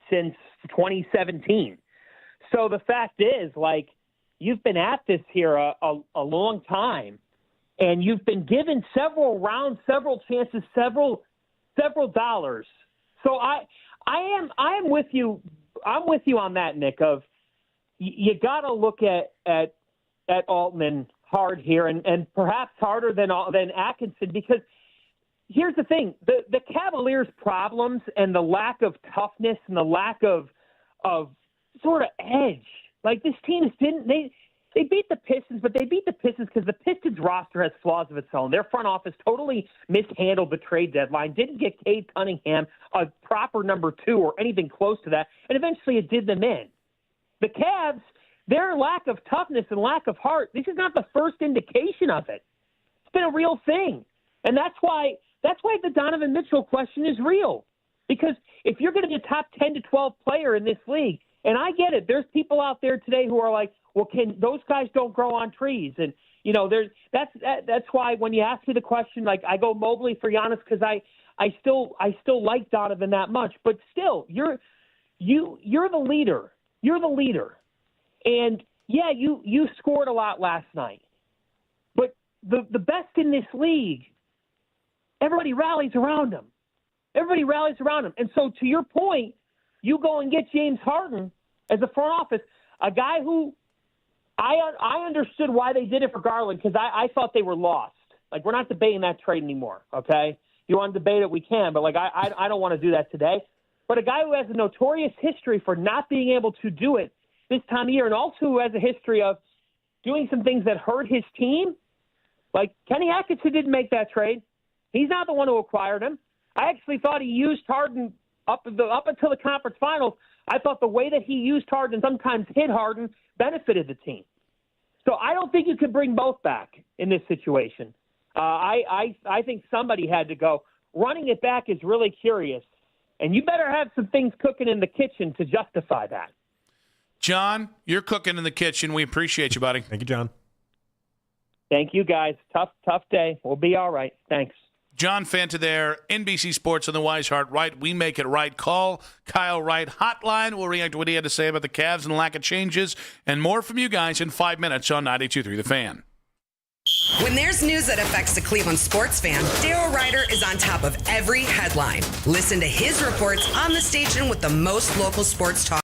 since 2017. So the fact is, like, you've been at this here a long time, and you've been given several rounds, several chances, several dollars. So I am with you. I'm with you on that, Nick, of you got to look at at Altman hard here, and perhaps harder than Atkinson, because here's the thing: the Cavaliers' problems and the lack of toughness and the lack of sort of edge. Like, this team they beat the Pistons, but they beat the Pistons because the Pistons roster has flaws of its own. Their front office totally mishandled the trade deadline, didn't get Cade Cunningham a proper number 2 or anything close to that, and eventually it did them in. The Cavs, their lack of toughness and lack of heart, this is not the first indication of it. It's been a real thing. And that's why the Donovan Mitchell question is real. Because if you're going to be a top 10 to 12 player in this league, and I get it, there's people out there today who are like, well, those guys don't grow on trees. And, that's why when you ask me the question, like, I go Mobley for Giannis because I still like Donovan that much. But still, you're the leader. You're the leader. And, yeah, you scored a lot last night. But the best in this league, everybody rallies around him. Everybody rallies around him. And so, to your point, you go and get James Harden as a front office, a guy who I understood why they did it for Garland, because I thought they were lost. Like, we're not debating that trade anymore, okay? You want to debate it, we can, but, like, I don't want to do that today. But a guy who has a notorious history for not being able to do it this time of year, and also who has a history of doing some things that hurt his team, like Kenny Atkinson didn't make that trade. He's not the one who acquired him. I actually thought he used Harden up until the conference finals. I thought the way that he used Harden, sometimes hit Harden, benefited the team. So I don't think you could bring both back in this situation. I think somebody had to go. Running it back is really curious, and you better have some things cooking in the kitchen to justify that. John, you're cooking in the kitchen. We appreciate you, buddy. Thank you, John. Thank you, guys. Tough day. We'll be all right. Thanks. John Fanta there, NBC Sports on the Wise Heart Right. We make it right. Call Kyle Wright hotline. We'll react to what he had to say about the Cavs and lack of changes, and more from you guys in 5 minutes on 92.3 The Fan. When there's news that affects the Cleveland sports fan, Daryl Ryder is on top of every headline. Listen to his reports on the station with the most local sports talk.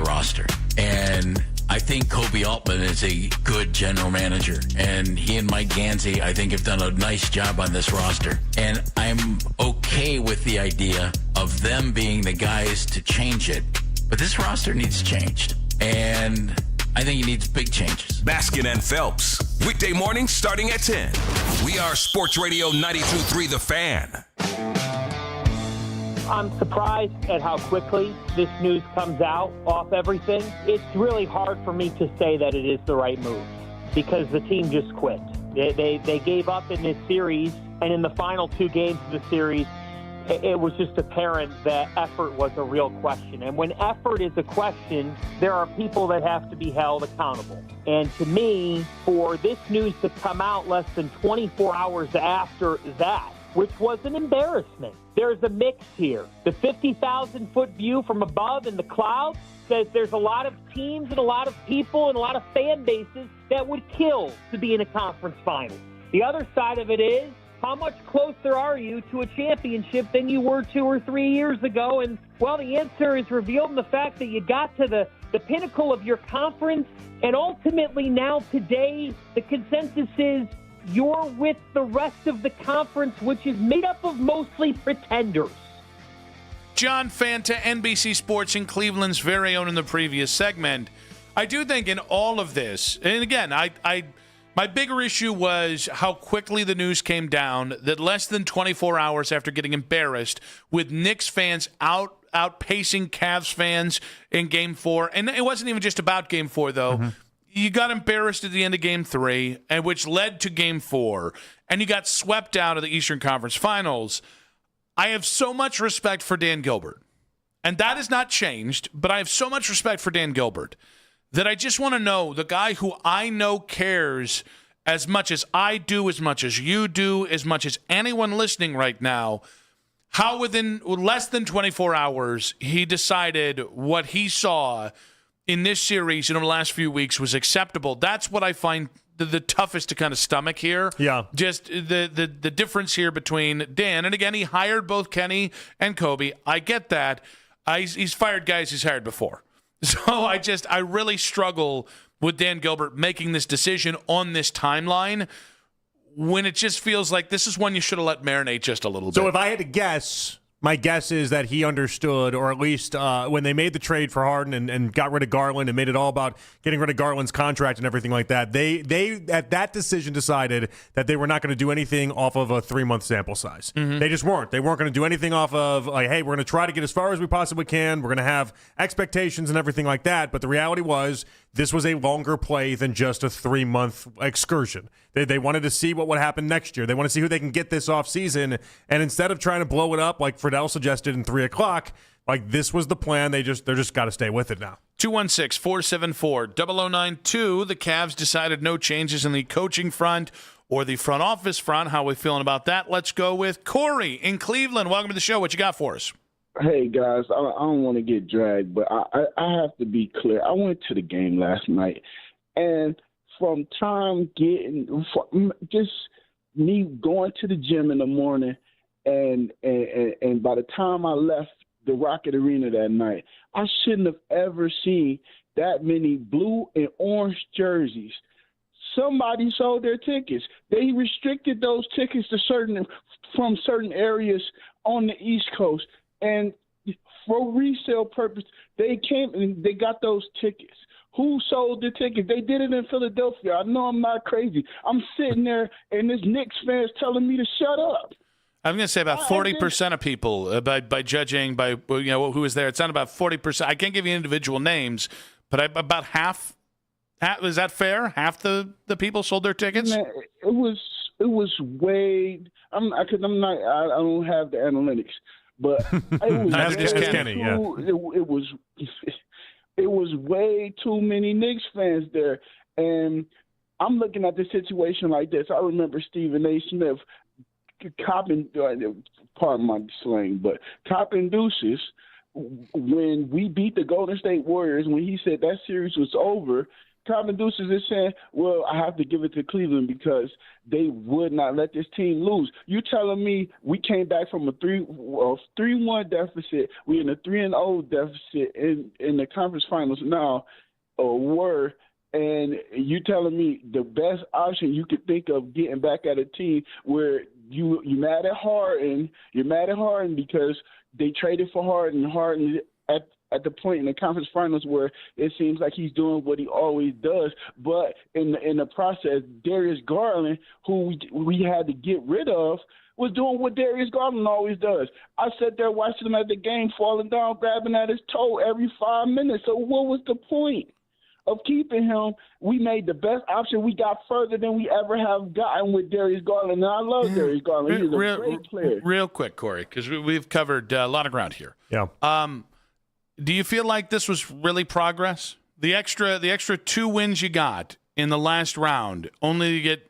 roster. And I think Kobe Altman is a good general manager. And he and Mike Gansey, I think, have done a nice job on this roster. And I'm okay with the idea of them being the guys to change it. But this roster needs changed. And I think it needs big changes. Baskin and Phelps, weekday mornings starting at 10. We are Sports Radio 92.3 The Fan. I'm surprised at how quickly this news comes out off everything. It's really hard for me to say that it is the right move because the team just quit. They gave up in this series, and in the final 2 games of the series, it was just apparent that effort was a real question. And when effort is a question, there are people that have to be held accountable. And to me, for this news to come out less than 24 hours after that, which was an embarrassment, there's a mix here. The 50,000-foot view from above in the clouds says there's a lot of teams and a lot of people and a lot of fan bases that would kill to be in a conference final. The other side of it is, how much closer are you to a championship than you were 2 or 3 years ago? And, well, the answer is revealed in the fact that you got to the pinnacle of your conference, and ultimately now today the consensus is you're with the rest of the conference, which is made up of mostly pretenders. John Fanta, NBC Sports in Cleveland's very own in the previous segment. I do think in all of this, and again, my bigger issue was how quickly the news came down that less than 24 hours after getting embarrassed with Knicks fans outpacing Cavs fans in Game 4, and it wasn't even just about Game 4, though. Mm-hmm. You got embarrassed at the end of Game 3, and which led to Game 4, and you got swept out of the Eastern Conference Finals. I have so much respect for Dan Gilbert, and that has not changed, but I have so much respect for Dan Gilbert that I just want to know, the guy who I know cares as much as I do, as much as you do, as much as anyone listening right now, how within less than 24 hours he decided what he saw in this series in the last few weeks was acceptable. That's what I find the toughest to kind of stomach here. Yeah. Just the difference here between Dan, and again, he hired both Kenny and Kobe. I get that. He's fired guys he's hired before. So I really struggle with Dan Gilbert making this decision on this timeline when it just feels like this is one you should have let marinate just a little bit. So if I had to guess, my guess is that he understood, or at least when they made the trade for Harden and got rid of Garland and made it all about getting rid of Garland's contract and everything like that, they at that decision decided that they were not going to do anything off of a 3-month sample size. Mm-hmm. They just weren't. They weren't going to do anything off of, like, hey, we're going to try to get as far as we possibly can. We're going to have expectations and everything like that. But the reality was this was a longer play than just a 3-month excursion. They wanted to see what would happen next year. They want to see who they can get this offseason. And instead of trying to blow it up like Friedel suggested in 3 o'clock, like this was the plan. They're just got to stay with it now. 216-474-0092. The Cavs decided no changes in the coaching front or the front office front. How are we feeling about that? Let's go with Corey in Cleveland. Welcome to the show. What you got for us? Hey, guys, I don't want to get dragged, but I have to be clear. I went to the game last night, and from just me going to the gym in the morning, and by the time I left the Rocket Arena that night, I shouldn't have ever seen that many blue and orange jerseys. Somebody sold their tickets. They restricted those tickets to from certain areas on the East Coast. And for resale purpose, they came and they got those tickets. Who sold the tickets? They did it in Philadelphia. I know I'm not crazy. I'm sitting there, and this Knicks fan is telling me to shut up. I'm going to say about 40% of people, by judging by who was there, it's not about 40%. I can't give you individual names, but about half. Is that fair? Half the people sold their tickets? Man, it was way. I don't have the analytics. But it was Kenny, yeah. It was way too many Knicks fans there, and I'm looking at the situation like this. I remember Stephen A. Smith copping, pardon my slang, but copping deuces when we beat the Golden State Warriors. When he said that series was over, Calvin Deuces is saying, well, I have to give it to Cleveland because they would not let this team lose. You telling me we came back from a 3-1 deficit, we're in a 3-0 deficit in the conference finals now, or and you telling me the best option you could think of getting back at a team where you're mad at Harden because they traded for Harden at the point in the conference finals where it seems like he's doing what he always does, but in the process, Darius Garland, who we had to get rid of, was doing what Darius Garland always does. I sat there watching him at the game, falling down, grabbing at his toe every 5 minutes. So what was the point of keeping him? We made the best option. We got further than we ever have gotten with Darius Garland. And I love Darius Garland. He's a great player. Real quick, Corey, because we've covered a lot of ground here. Yeah. Do you feel like this was really progress? The extra 2 wins you got in the last round, only to get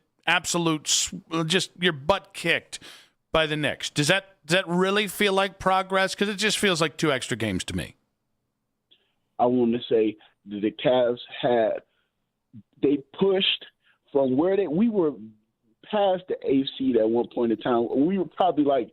just your butt kicked by the Knicks. Does that really feel like progress? Because it just feels like 2 extra games to me. I want to say that the Cavs they pushed from where we were past the 8th seed at one point in time. We were probably like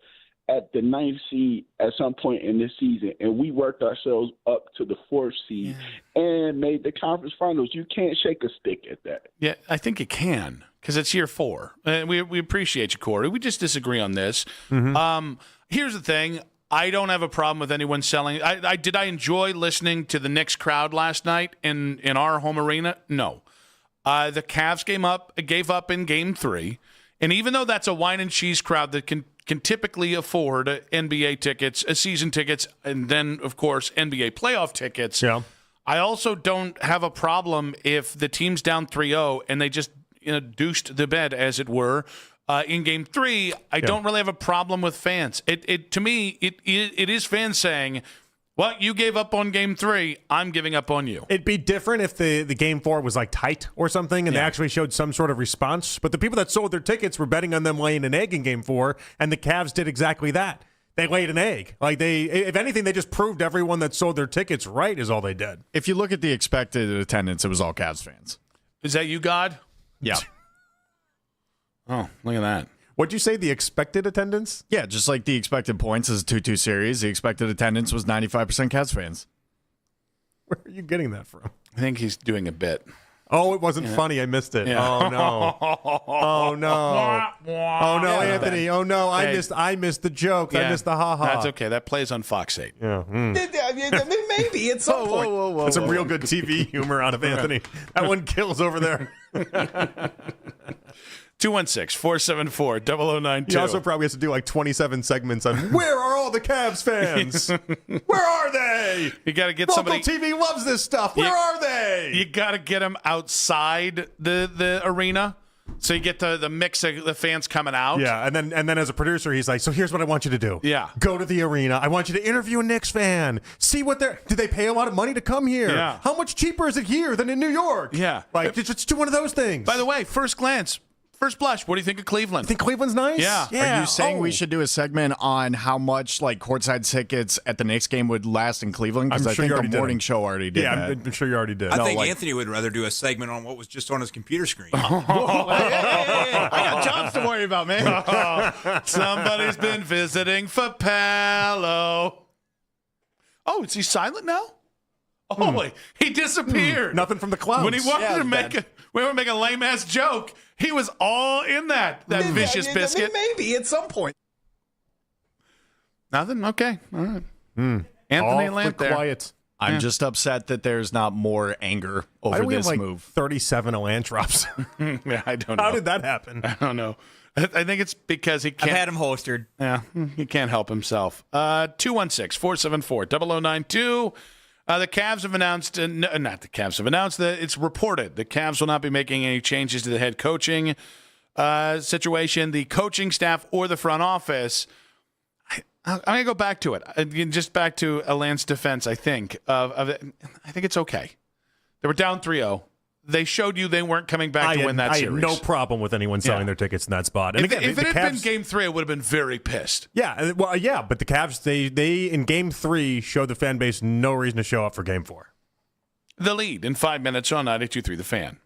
at the 9th seed at some point in this season, and we worked ourselves up to the 4th seed and made the conference finals. You can't shake a stick at that. Yeah, I think you can, because it's year 4. We appreciate you, Corey. We just disagree on this. Mm-hmm. Here's the thing. I don't have a problem with anyone selling. Did I enjoy listening to the Knicks crowd last night in our home arena? No. The Cavs gave up in Game 3, and even though that's a wine and cheese crowd that can typically afford NBA tickets, season tickets, and then, of course, NBA playoff tickets. Yeah. I also don't have a problem if the team's down 3-0 and they just deuced the bed, as it were, in Game 3. I don't really have a problem with fans. To me, it is fans saying, well, you gave up on Game 3. I'm giving up on you. It'd be different if the Game 4 was like tight or something and they actually showed some sort of response. But the people that sold their tickets were betting on them laying an egg in Game 4, and the Cavs did exactly that. They laid an egg. If anything, they just proved everyone that sold their tickets right is all they did. If you look at the expected attendance, it was all Cavs fans. Is that you, God? Yeah. Oh, look at that. What'd you say, the expected attendance? Yeah, just like the expected points is a 2-2 series. The expected attendance was 95% Cavs fans. Where are you getting that from? I think he's doing a bit. Oh, it wasn't funny. I missed it. Yeah. Oh, no. Oh, no. Oh, no, Anthony. Oh, no. I missed the joke. I missed the ha-ha. That's okay. That plays on Fox 8. Yeah. Maybe at some point. Whoa. That's some real good TV humor out of Anthony. That one kills over there. 216-474-0092. He also probably has to do like 27 segments on where are all the Cavs fans? Where are they? You got to get Local somebody. TV loves this stuff. Where are they? You got to get them outside the arena, so you get the mix of the fans coming out. Yeah, and then as a producer, he's like, so here's what I want you to do. Yeah. Go to the arena. I want you to interview a Knicks fan. See what did they pay a lot of money to come here? Yeah. How much cheaper is it here than in New York? Yeah. Just do one of those things. By the way, first blush, what do you think of Cleveland? I think Cleveland's nice. Yeah. Are you saying we should do a segment on how much courtside tickets at the Knicks game would last in Cleveland? Because I think the morning show already did that. I'm sure you already did. I think Anthony would rather do a segment on what was just on his computer screen. Hey, I got jobs to worry about, man. Somebody's been visiting for Palo. Oh, is he silent now? Oh, he disappeared. Nothing from the clouds. When he wanted to make a lame ass joke, he was all in that vicious biscuit. Maybe at some point. Nothing. Okay. All right. Anthony Awfully Lamp there. quiet. I'm just upset that there's not more anger over this move. 37 Elan drops. Yeah, I don't know. How did that happen? I don't know. I think it's because he can't. I've had him holstered. Yeah, he can't help himself. 216-474-0092. The Cavs have announced, not the Cavs have announced that it's reported the Cavs will not be making any changes to the head coaching situation, the coaching staff, or the front office. I'm going to go back to it. Just back to Elan's defense, I think. I think it's okay. They were down 3-0. They showed you they weren't coming back to win that series. I had no problem with anyone selling their tickets in that spot. And if it had been Game 3, I would have been very pissed. Yeah, well, yeah, but the Cavs, they in Game 3 showed the fan base no reason to show up for Game 4. The Lead in 5 minutes on 92.3 The Fan.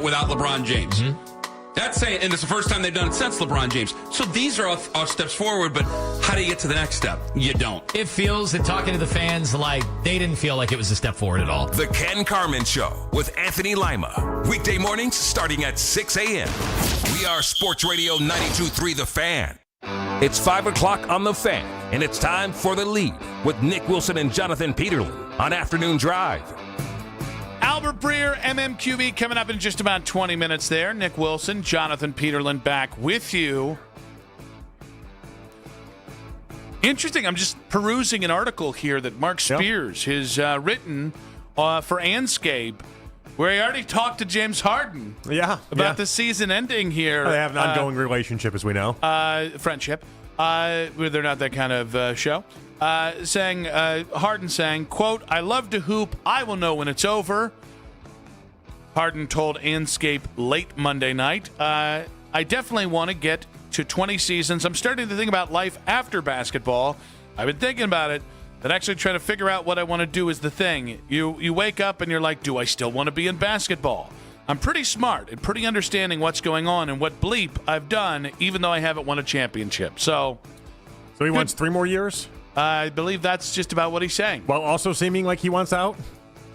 without LeBron James. That's saying, and it's the first time they've done it since LeBron James. So these are all steps forward, but how do you get to the next step? You don't. It feels, and talking to the fans, like they didn't feel like it was a step forward at all. The Ken Carman Show with Anthony Lima. Weekday mornings starting at 6 a.m. We are Sports Radio 92.3 The Fan. It's 5 o'clock on The Fan, and it's time for The Lead with Nick Wilson and Jonathan Peterlin on Afternoon Drive. Albert Breer, MMQB, coming up in just about 20 minutes there. Nick Wilson, Jonathan Peterlin back with you. Interesting. I'm just perusing an article here that Mark Spears has written for Anscape, where he already talked to James Harden about the season ending here. They have an ongoing relationship, as we know. Friendship. They're not that kind of show. Harden saying, quote, "I love to hoop. I will know when it's over." Harden told Anscape late Monday night, "I definitely want to get to 20 seasons. I'm starting to think about life after basketball. I've been thinking about it, but actually trying to figure out what I want to do is the thing. You wake up and you're like, do I still want to be in basketball? I'm pretty smart and pretty understanding what's going on and what bleep I've done, even though I haven't won a championship." So he wants 3 more years? I believe that's just about what he's saying. While also seeming like he wants out?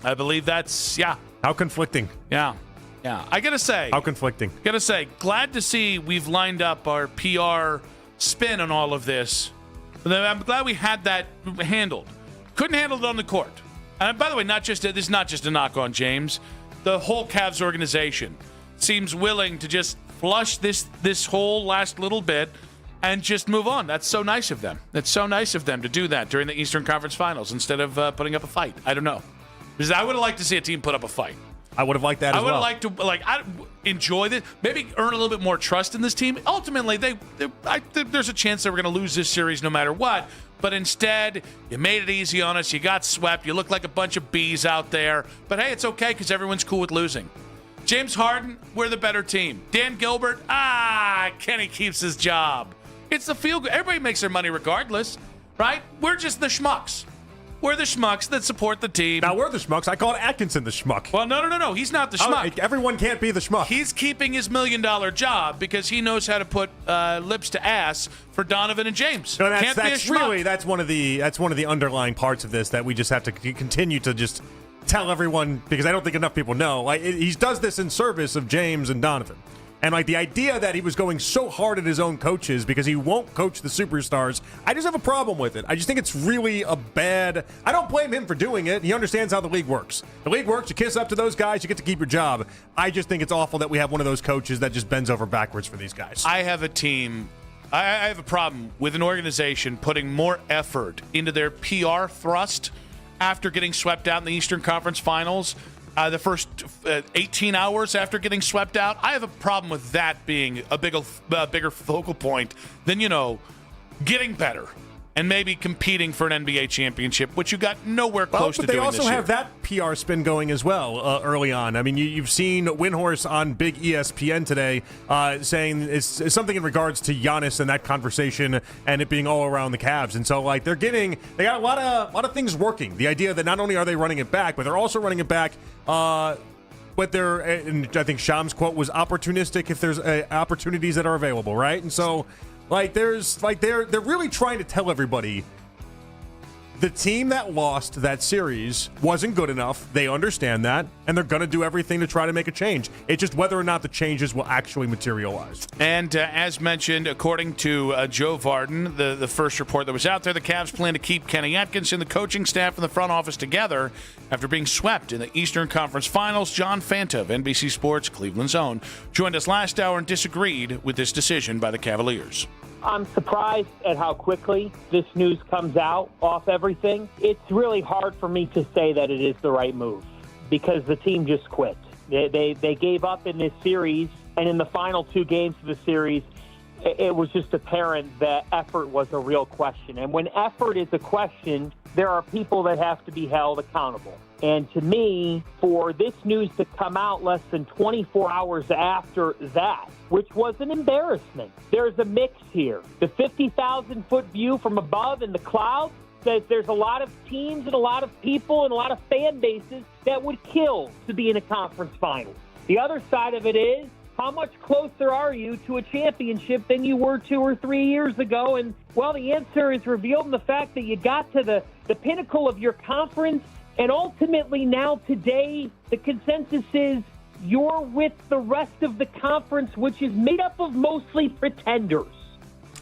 I believe that's, How conflicting. Yeah. I got to say. How conflicting. Glad to see we've lined up our PR spin on all of this. I'm glad we had that handled. Couldn't handle it on the court. And by the way, this is not just a knock on James. The whole Cavs organization seems willing to just flush this whole last little bit and just move on. That's so nice of them. That's so nice of them to do that during the Eastern Conference Finals instead of putting up a fight. I don't know. Because I would have liked to see a team put up a fight. I would have liked that as well. I would have liked to enjoy this. Maybe earn a little bit more trust in this team. Ultimately, there's a chance they were going to lose this series no matter what. But instead, you made it easy on us. You got swept. You look like a bunch of bees out there. But hey, it's okay because everyone's cool with losing. James Harden, we're the better team. Dan Gilbert, Kenny keeps his job. It's the feel good. Everybody makes their money regardless, right? We're just the schmucks. We're the schmucks that support the team. Now, we're the schmucks. I called Atkinson the schmuck. Well, no. He's not the schmuck. Everyone can't be the schmuck. He's keeping his $1 million job because he knows how to put lips to ass for Donovan and James. No, can't be a schmuck. That's one of the underlying parts of this that we just have to continue to just tell everyone, because I don't think enough people know. He does this in service of James and Donovan. And the idea that he was going so hard at his own coaches because he won't coach the superstars, I just have a problem with it. I just think it's really a bad. I don't blame him for doing it. He understands how the league works. The league works. You kiss up to those guys, you get to keep your job. I just think it's awful that we have one of those coaches that just bends over backwards for these guys. I have a team. I have a problem with an organization putting more effort into their PR thrust after getting swept out in the Eastern Conference Finals. The first 18 hours after getting swept out, I have a problem with that being a bigger focal point than, getting better and maybe competing for an NBA championship, which you got nowhere close to doing this year. But they also have that PR spin going as well early on. I mean, you've seen Windhorst on Big ESPN today saying it's something in regards to Giannis and that conversation and it being all around the Cavs. And so, they got a lot of things working. The idea that not only are they running it back, but they're also running it back. But and I think Sham's quote was opportunistic if there's opportunities that are available, right? And so. They're really trying to tell everybody the team that lost that series wasn't good enough. They understand that, and they're going to do everything to try to make a change. It's just whether or not the changes will actually materialize. And as mentioned, according to Joe Vardon, the first report that was out there, the Cavs plan to keep Kenny Atkinson, the coaching staff, and the front office together after being swept in the Eastern Conference Finals. John Fanta of NBC Sports, Cleveland's own, joined us last hour and disagreed with this decision by the Cavaliers. I'm surprised at how quickly this news comes out off everything. It's really hard for me to say that it is the right move because the team just quit. They gave up in this series, and in the final 2 games of the series, it was just apparent that effort was a real question. And when effort is a question, there are people that have to be held accountable. And to me, for this news to come out less than 24 hours after that, which was an embarrassment, there's a mix here. The 50,000-foot view from above in the clouds says there's a lot of teams and a lot of people and a lot of fan bases that would kill to be in a conference final. The other side of it is, how much closer are you to a championship than you were 2 or 3 years ago? And, well, the answer is revealed in the fact that you got to the pinnacle of your conference. And ultimately now today, the consensus is you're with the rest of the conference, which is made up of mostly pretenders.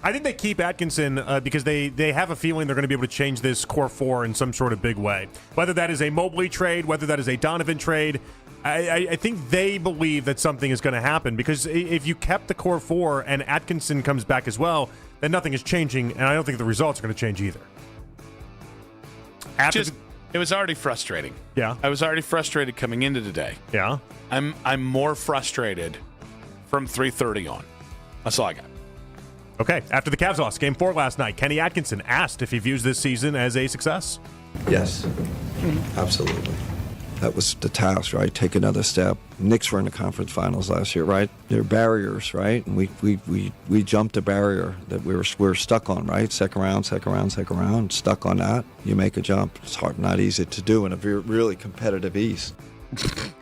I think they keep Atkinson because they have a feeling they're going to be able to change this core four in some sort of big way. Whether that is a Mobley trade, whether that is a Donovan trade, I think they believe that something is going to happen, because if you kept the core four and Atkinson comes back as well, then nothing is changing, and I don't think the results are going to change either. It was already frustrating. Yeah. I was already frustrated coming into today. Yeah. I'm more frustrated from 3:30 on. That's all I got. Okay. After the Cavs lost Game 4 last night, Kenny Atkinson asked if he views this season as a success. Yes, absolutely. That was the task, right? Take another step. Knicks were in the conference finals last year, right? There are barriers, right? And we jumped a barrier that we were stuck on, right? Second round, stuck on that. You make a jump. It's hard, not easy to do in a really competitive East.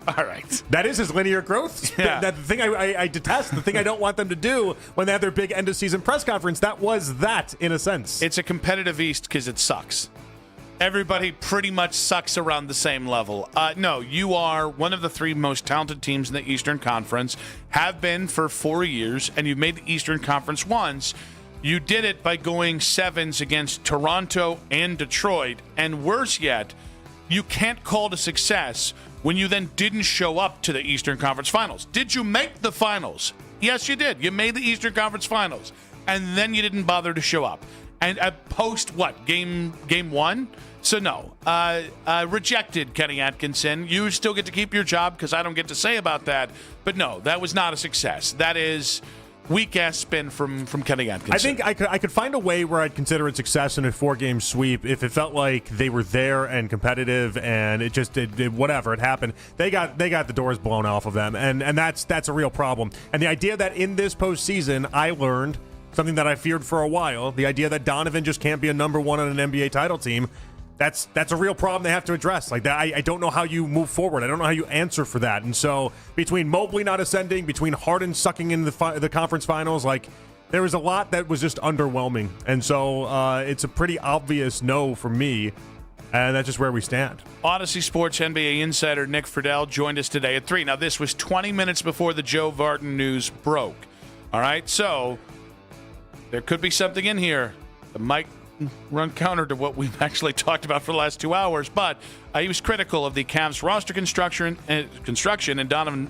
All right. That is his linear growth. Yeah. The thing I detest, the thing I don't want them to do when they have their big end-of-season press conference, that was that, in a sense. It's a competitive East because it sucks. Everybody pretty much sucks around the same level. No, you are one of the 3 most talented teams in the Eastern Conference, have been for 4 years, and you've made the Eastern Conference once. You did it by going 7s against Toronto and Detroit, and worse yet, you can't call it a success when you then didn't show up to the Eastern Conference Finals. Did you make the finals? Yes, you did. You made the Eastern Conference Finals, and then you didn't bother to show up. And post what? Game 1? So no, rejected Kenny Atkinson. You still get to keep your job because I don't get to say about that. But no, that was not a success. That is weak-ass spin from Kenny Atkinson. I think I could find a way where I'd consider it success in a 4-game sweep if it felt like they were there and competitive, and it just whatever it happened. They got the doors blown off of them, and that's a real problem. And the idea that in this postseason I learned something that I feared for a while, the idea that Donovan just can't be a number 1 on an NBA title team. That's a real problem they have to address. Like that, I don't know how you move forward. I don't know how you answer for that. And so between Mobley not ascending, between Harden sucking in the conference finals, like there was a lot that was just underwhelming. And so it's a pretty obvious no for me. And that's just where we stand. Odyssey Sports NBA insider Nick Friedel joined us today at 3. Now, this was 20 minutes before the Joe Vartan news broke. All right, so there could be something in here that might run counter to what we've actually talked about for the last 2 hours, but he was critical of the Cavs roster construction and Donovan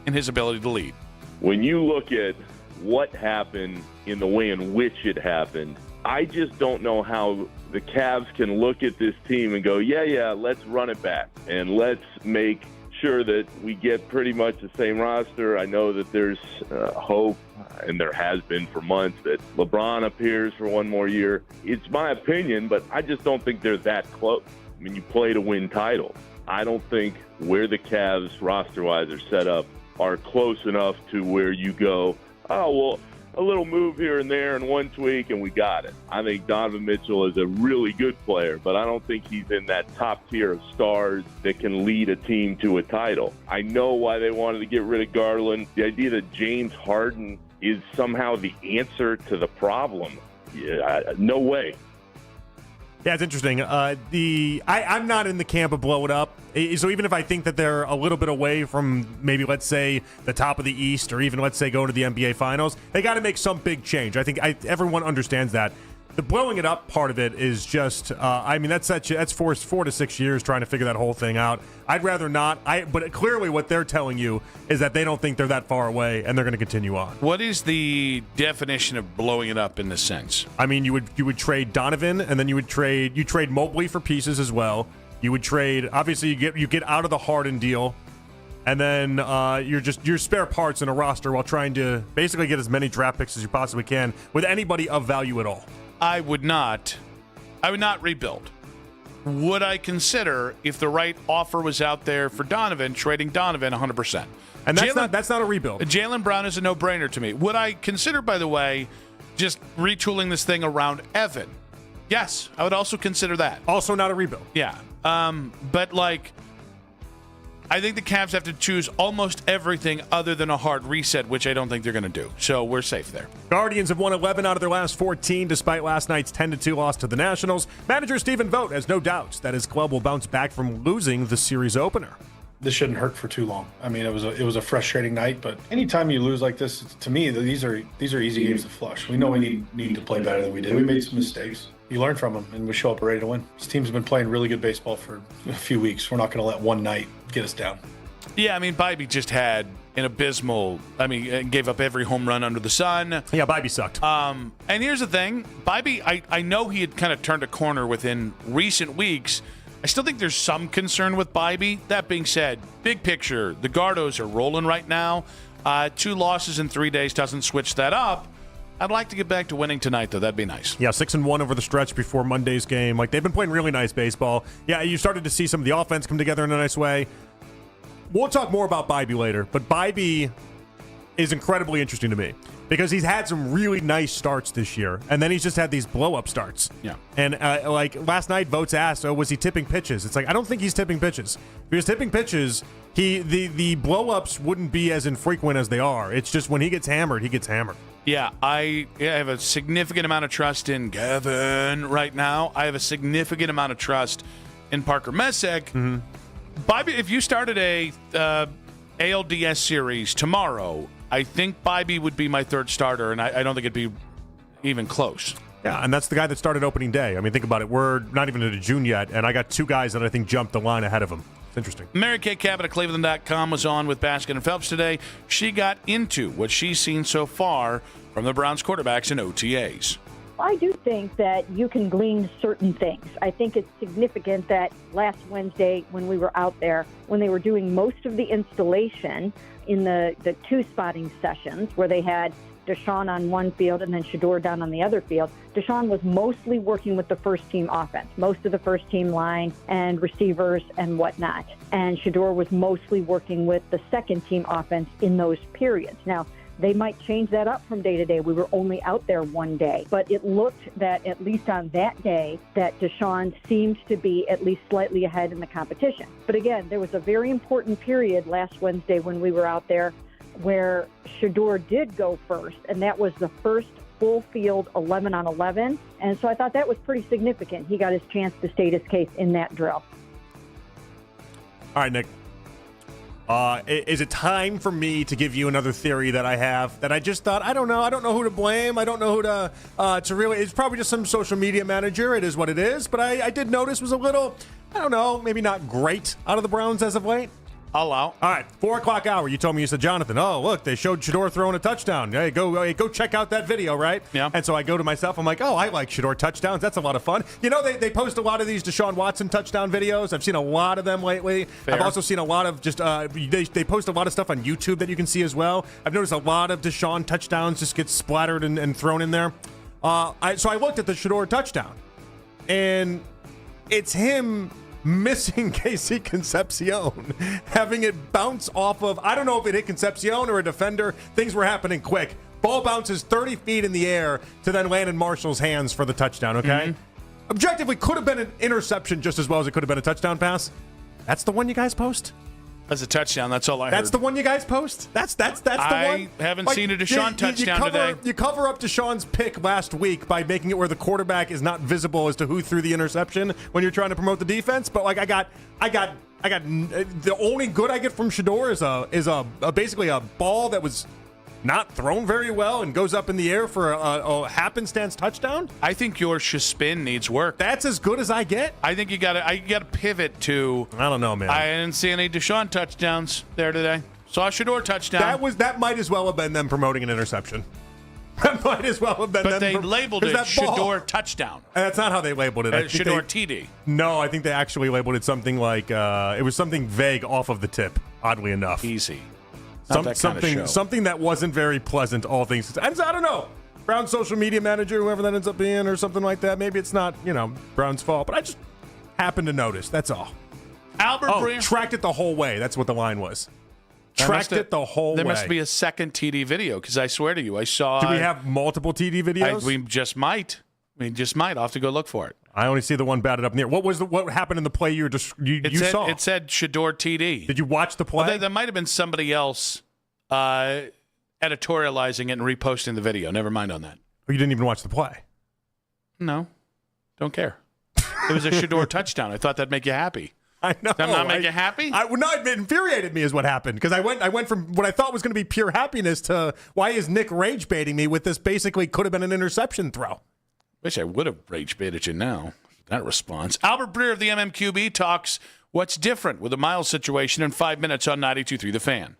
and his ability to lead. When you look at what happened in the way in which it happened, I just don't know how the Cavs can look at this team and go, yeah, let's run it back and let's make sure that we get pretty much the same roster. I know that there's hope, and there has been for months, that LeBron appears for one more year. It's my opinion, but I just don't think they're that close. I mean, you play to win titles. I don't think where the Cavs roster-wise are set up are close enough to where you go, oh, well, a little move here and there and one tweak and we got it. I think Donovan Mitchell is a really good player, but I don't think he's in that top tier of stars that can lead a team to a title. I know why they wanted to get rid of Garland. The idea that James Harden is somehow the answer to the problem, no way. Yeah, it's interesting. I'm not in the camp of blow it up. So even if I think that they're a little bit away from maybe, let's say, the top of the East, or even, let's say, going to the NBA Finals, they got to make some big change. I think everyone understands that. The blowing it up part of it is just, that's 4 to 6 years trying to figure that whole thing out. I'd rather not. But clearly what they're telling you is that they don't think they're that far away, and they're going to continue on. What is the definition of blowing it up in this sense? I mean, you would trade Donovan, and then you trade Mobley for pieces as well. You would trade, obviously you get out of the Harden deal, and then you're spare parts in a roster while trying to basically get as many draft picks as you possibly can with anybody of value at all. I would not rebuild. Would I consider, if the right offer was out there for Donovan, trading Donovan 100%? And that's not a rebuild. Jaylen Brown is a no-brainer to me. Would I consider, by the way, just retooling this thing around Evan? Yes, I would also consider that. Also not a rebuild. Yeah. But, like, I think the Cavs have to choose almost everything other than a hard reset, which I don't think they're going to do. So we're safe there. Guardians have won 11 out of their last 14, despite last night's 10-2 loss to the Nationals. Manager Stephen Vogt has no doubts that his club will bounce back from losing the series opener. This shouldn't hurt for too long. I mean, it was a frustrating night, but anytime you lose like this, to me, these are easy games to flush. We know we need to play better than we did. We made some mistakes. You learn from them, and we show up ready to win. This team's been playing really good baseball for a few weeks. We're not going to let one night get us down. Yeah, I mean, Bibee just had an abysmal, gave up every home run under the sun. Yeah, Bibee sucked. And here's the thing. Bibee, I know he had kind of turned a corner within recent weeks. I still think there's some concern with Bibee. That being said, big picture, the Gardos are rolling right now. 2 losses in 3 days doesn't switch that up. I'd like to get back to winning tonight, though. That'd be nice. Yeah, 6-1 over the stretch before Monday's game. Like, they've been playing really nice baseball. Yeah, you started to see some of the offense come together in a nice way. We'll talk more about Bibee later, but Bibee is incredibly interesting to me because he's had some really nice starts this year, and then he's just had these blow-up starts. Yeah. And, like, last night, Votes asked, was he tipping pitches? It's like, I don't think he's tipping pitches. If he was tipping pitches, the blow-ups wouldn't be as infrequent as they are. It's just when he gets hammered, he gets hammered. Yeah, I have a significant amount of trust in Gavin right now. I have a significant amount of trust in Parker Messick. Mm-hmm. Bibee, if you started a ALDS series tomorrow, I think Bibee would be my third starter, and I don't think it'd be even close. Yeah, and that's the guy that started opening day. I mean, think about it. We're not even into June yet, and I got 2 guys that I think jumped the line ahead of him. It's interesting. Mary Kay Cabot of Cleveland.com was on with Baskin and Phelps today. She got into what she's seen so far from the Browns quarterbacks in OTAs. I do think that you can glean certain things. I think it's significant that last Wednesday when we were out there, when they were doing most of the installation in the 2 spotting sessions where they had Deshaun on one field and then Shedeur down on the other field, Deshaun was mostly working with the first-team offense, most of the first-team line and receivers and whatnot. And Shedeur was mostly working with the second-team offense in those periods. Now, they might change that up from day to day. We were only out there one day, but it looked that at least on that day that Deshaun seemed to be at least slightly ahead in the competition. But again, there was a very important period last Wednesday when we were out there where Shedeur did go first, and that was the first full field 11 on 11. And so I thought that was pretty significant. He got his chance to state his case in that drill. All right, Nick. Is it time for me to give you another theory that I have that I just thought, I don't know who to blame. I don't know who to really, it's probably just some social media manager. It is what it is. But I did notice was a little, I don't know, maybe not great out of the Browns as of late. I'll allow. All right, 4 o'clock hour. You told me, you said, Jonathan, oh, look, they showed Shedeur throwing a touchdown. Hey, go check out that video, right? Yeah. And so I go to myself, I'm like, oh, I like Shedeur touchdowns. That's a lot of fun. You know, they post a lot of these Deshaun Watson touchdown videos. I've seen a lot of them lately. Fair. I've also seen a lot of just, they post a lot of stuff on YouTube that you can see as well. I've noticed a lot of Deshaun touchdowns just get splattered and thrown in there. So I looked at the Shedeur touchdown, and it's him missing Casey Concepcion, having it bounce off of, I don't know if it hit Concepcion or a defender. Things were happening quick. Ball bounces 30 feet in the air to then land in Marshall's hands for the touchdown, okay? Objectively, could have been an interception just as well as it could have been a touchdown pass. That's the one you guys post? That's a touchdown. That's all I heard. That's the one you guys post? That's the one? I haven't seen a Deshaun touchdown today. You cover up Deshaun's pick last week by making it where the quarterback is not visible as to who threw the interception when you're trying to promote the defense. But like I got the only good I get from Shedeur is basically a ball that was not thrown very well and goes up in the air for a happenstance touchdown. I think your spin needs work. That's as good as I get. I think you got to pivot to. I don't know, man. I didn't see any Deshaun touchdowns there today. Saw a Shedeur touchdown. That might as well have been them promoting an interception. That might as well have been. But they labeled it Shedeur touchdown. And that's not how they labeled it. Shedeur TD. No, I think they actually labeled it something like it was something vague off of the tip. Oddly enough, easy. Something that wasn't very pleasant, all things. I don't know. Brown's social media manager, whoever that ends up being, or something like that. Maybe it's not, Brown's fault, but I just happened to notice. That's all. Tracked it the whole way. That's what the line was. Tracked it the whole way. There must be a second TD video, because I swear to you, I saw. Do we have multiple TD videos? We just might. I'll have to go look for it. I only see the one batted up near. What happened in the play you saw? It said Shador TD. Did you watch the play? Well, there might have been somebody else editorializing it and reposting the video. Never mind on that. Oh, you didn't even watch the play? No, don't care. It was a Shador touchdown. I thought that'd make you happy. I know. Does that not make you happy? It infuriated me is what happened, because I went from what I thought was going to be pure happiness to why is Nick rage baiting me with this basically could have been an interception throw. Wish I would have rage baited you now. That response. Albert Breer of the MMQB talks what's different with the Miles situation in 5 minutes on 92.3 The Fan.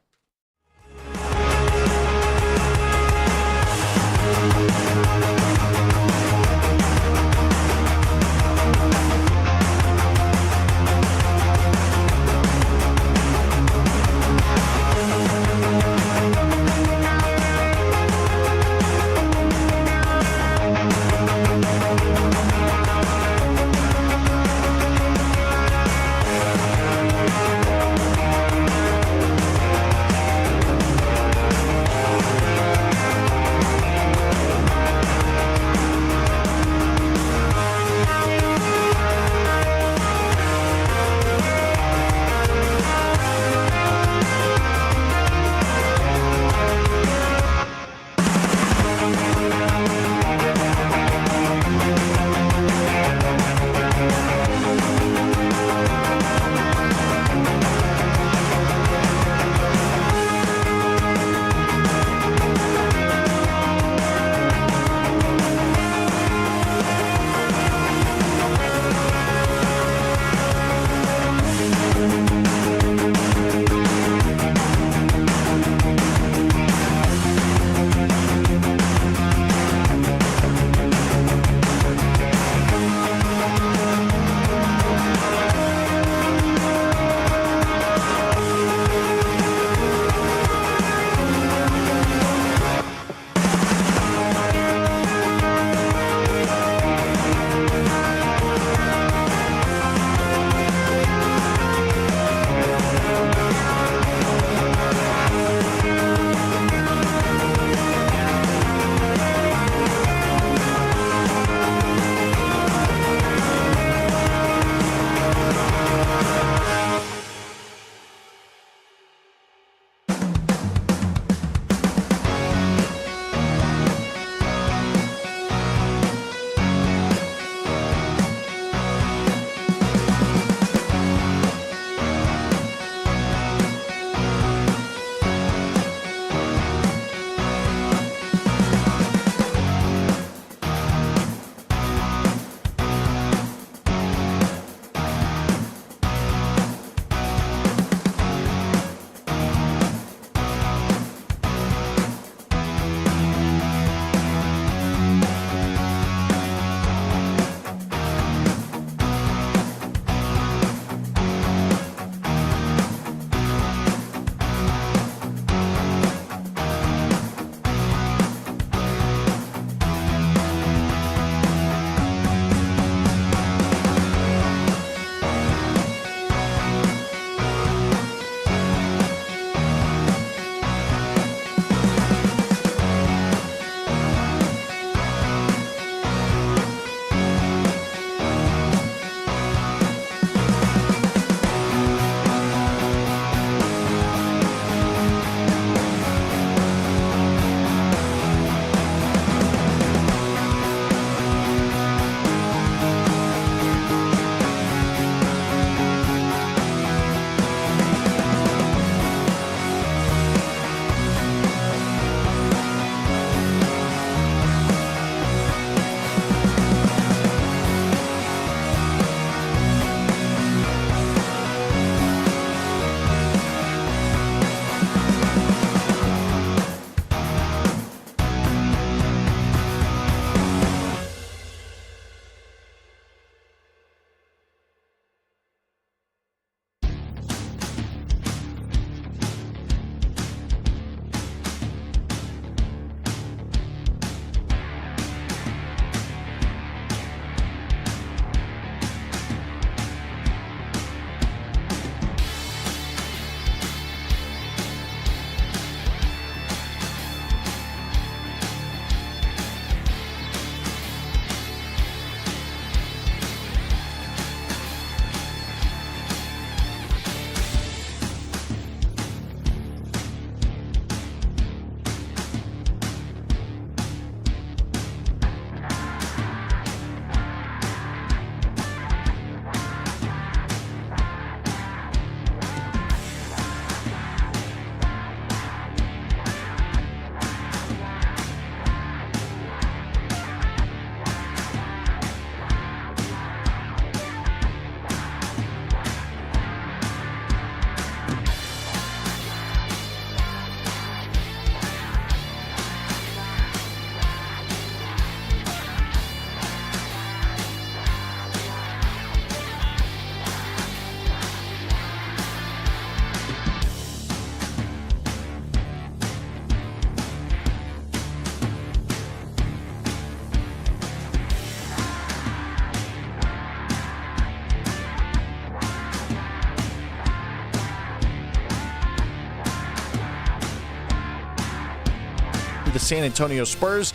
San Antonio Spurs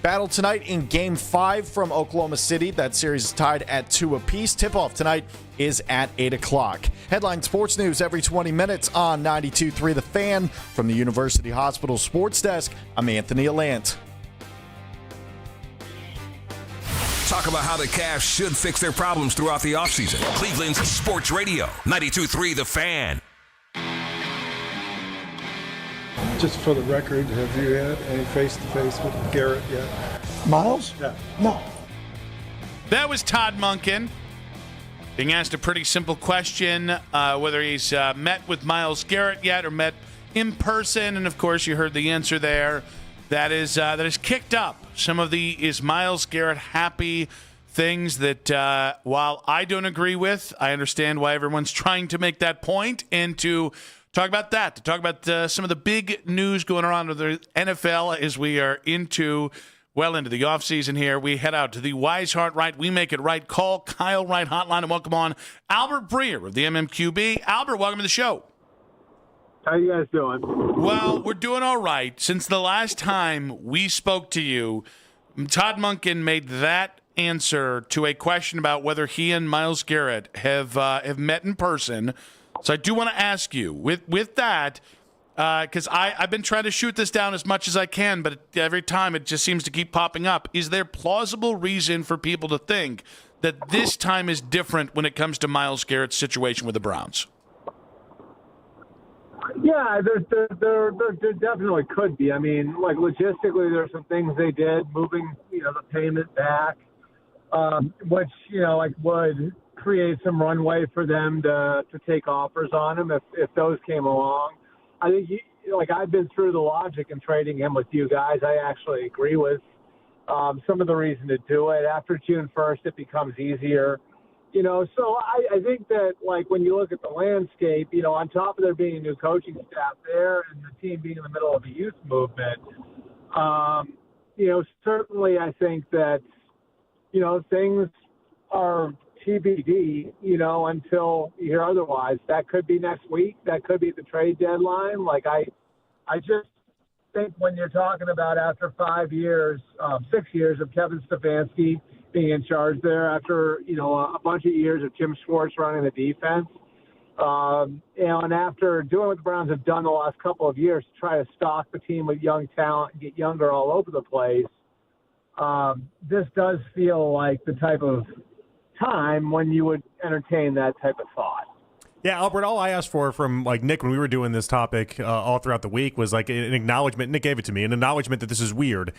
battle tonight in Game 5 from Oklahoma City. That series is tied at 2 apiece. Tip-off tonight is at 8 o'clock. Headline sports news every 20 minutes on 92.3 The Fan. From the University Hospital Sports Desk, I'm Anthony Allant. Talk about how the Cavs should fix their problems throughout the offseason. Cleveland's Sports Radio, 92.3 The Fan. Just for the record, have you had any face-to-face with Garrett yet? Miles? Yeah. No. That was Todd Monken being asked a pretty simple question, whether he's met with Myles Garrett yet or met in person. And, of course, you heard the answer there. That is kicked up some of the is Myles Garrett happy things that while I don't agree with, I understand why everyone's trying to make that point and to talk about that, to talk about some of the big news going around with the NFL as we are into the offseason here. We head out to the Wise Heart Right, We Make It Right. Call Kyle Wright hotline and welcome on Albert Breer of the MMQB. Albert, welcome to the show. How you guys doing? Well, we're doing all right. Since the last time we spoke to you, Todd Monken made that answer to a question about whether he and Myles Garrett have met in person. So I do want to ask you, with that, because I've been trying to shoot this down as much as I can, but every time it just seems to keep popping up. Is there plausible reason for people to think that this time is different when it comes to Myles Garrett's situation with the Browns? Yeah, there definitely could be. I mean, like logistically, there's some things they did, moving the payment back, which would create some runway for them to take offers on him if those came along. I think I've been through the logic in trading him with you guys. I actually agree with some of the reason to do it. After June 1st, it becomes easier. So I think that, when you look at the landscape, on top of there being a new coaching staff there and the team being in the middle of a youth movement, certainly I think that, things are TBD, until you hear otherwise. That could be next week. That could be the trade deadline. I just think when you're talking about after 6 years of Kevin Stefanski being in charge there, after a bunch of years of Jim Schwartz running the defense, and after doing what the Browns have done the last couple of years to try to stock the team with young talent and get younger all over the place, this does feel like the type of time when you would entertain that type of thought. Yeah, Albert, all I asked for from Nick when we were doing this topic all throughout the week was an acknowledgement. Nick gave it to me, an acknowledgement that this is weird.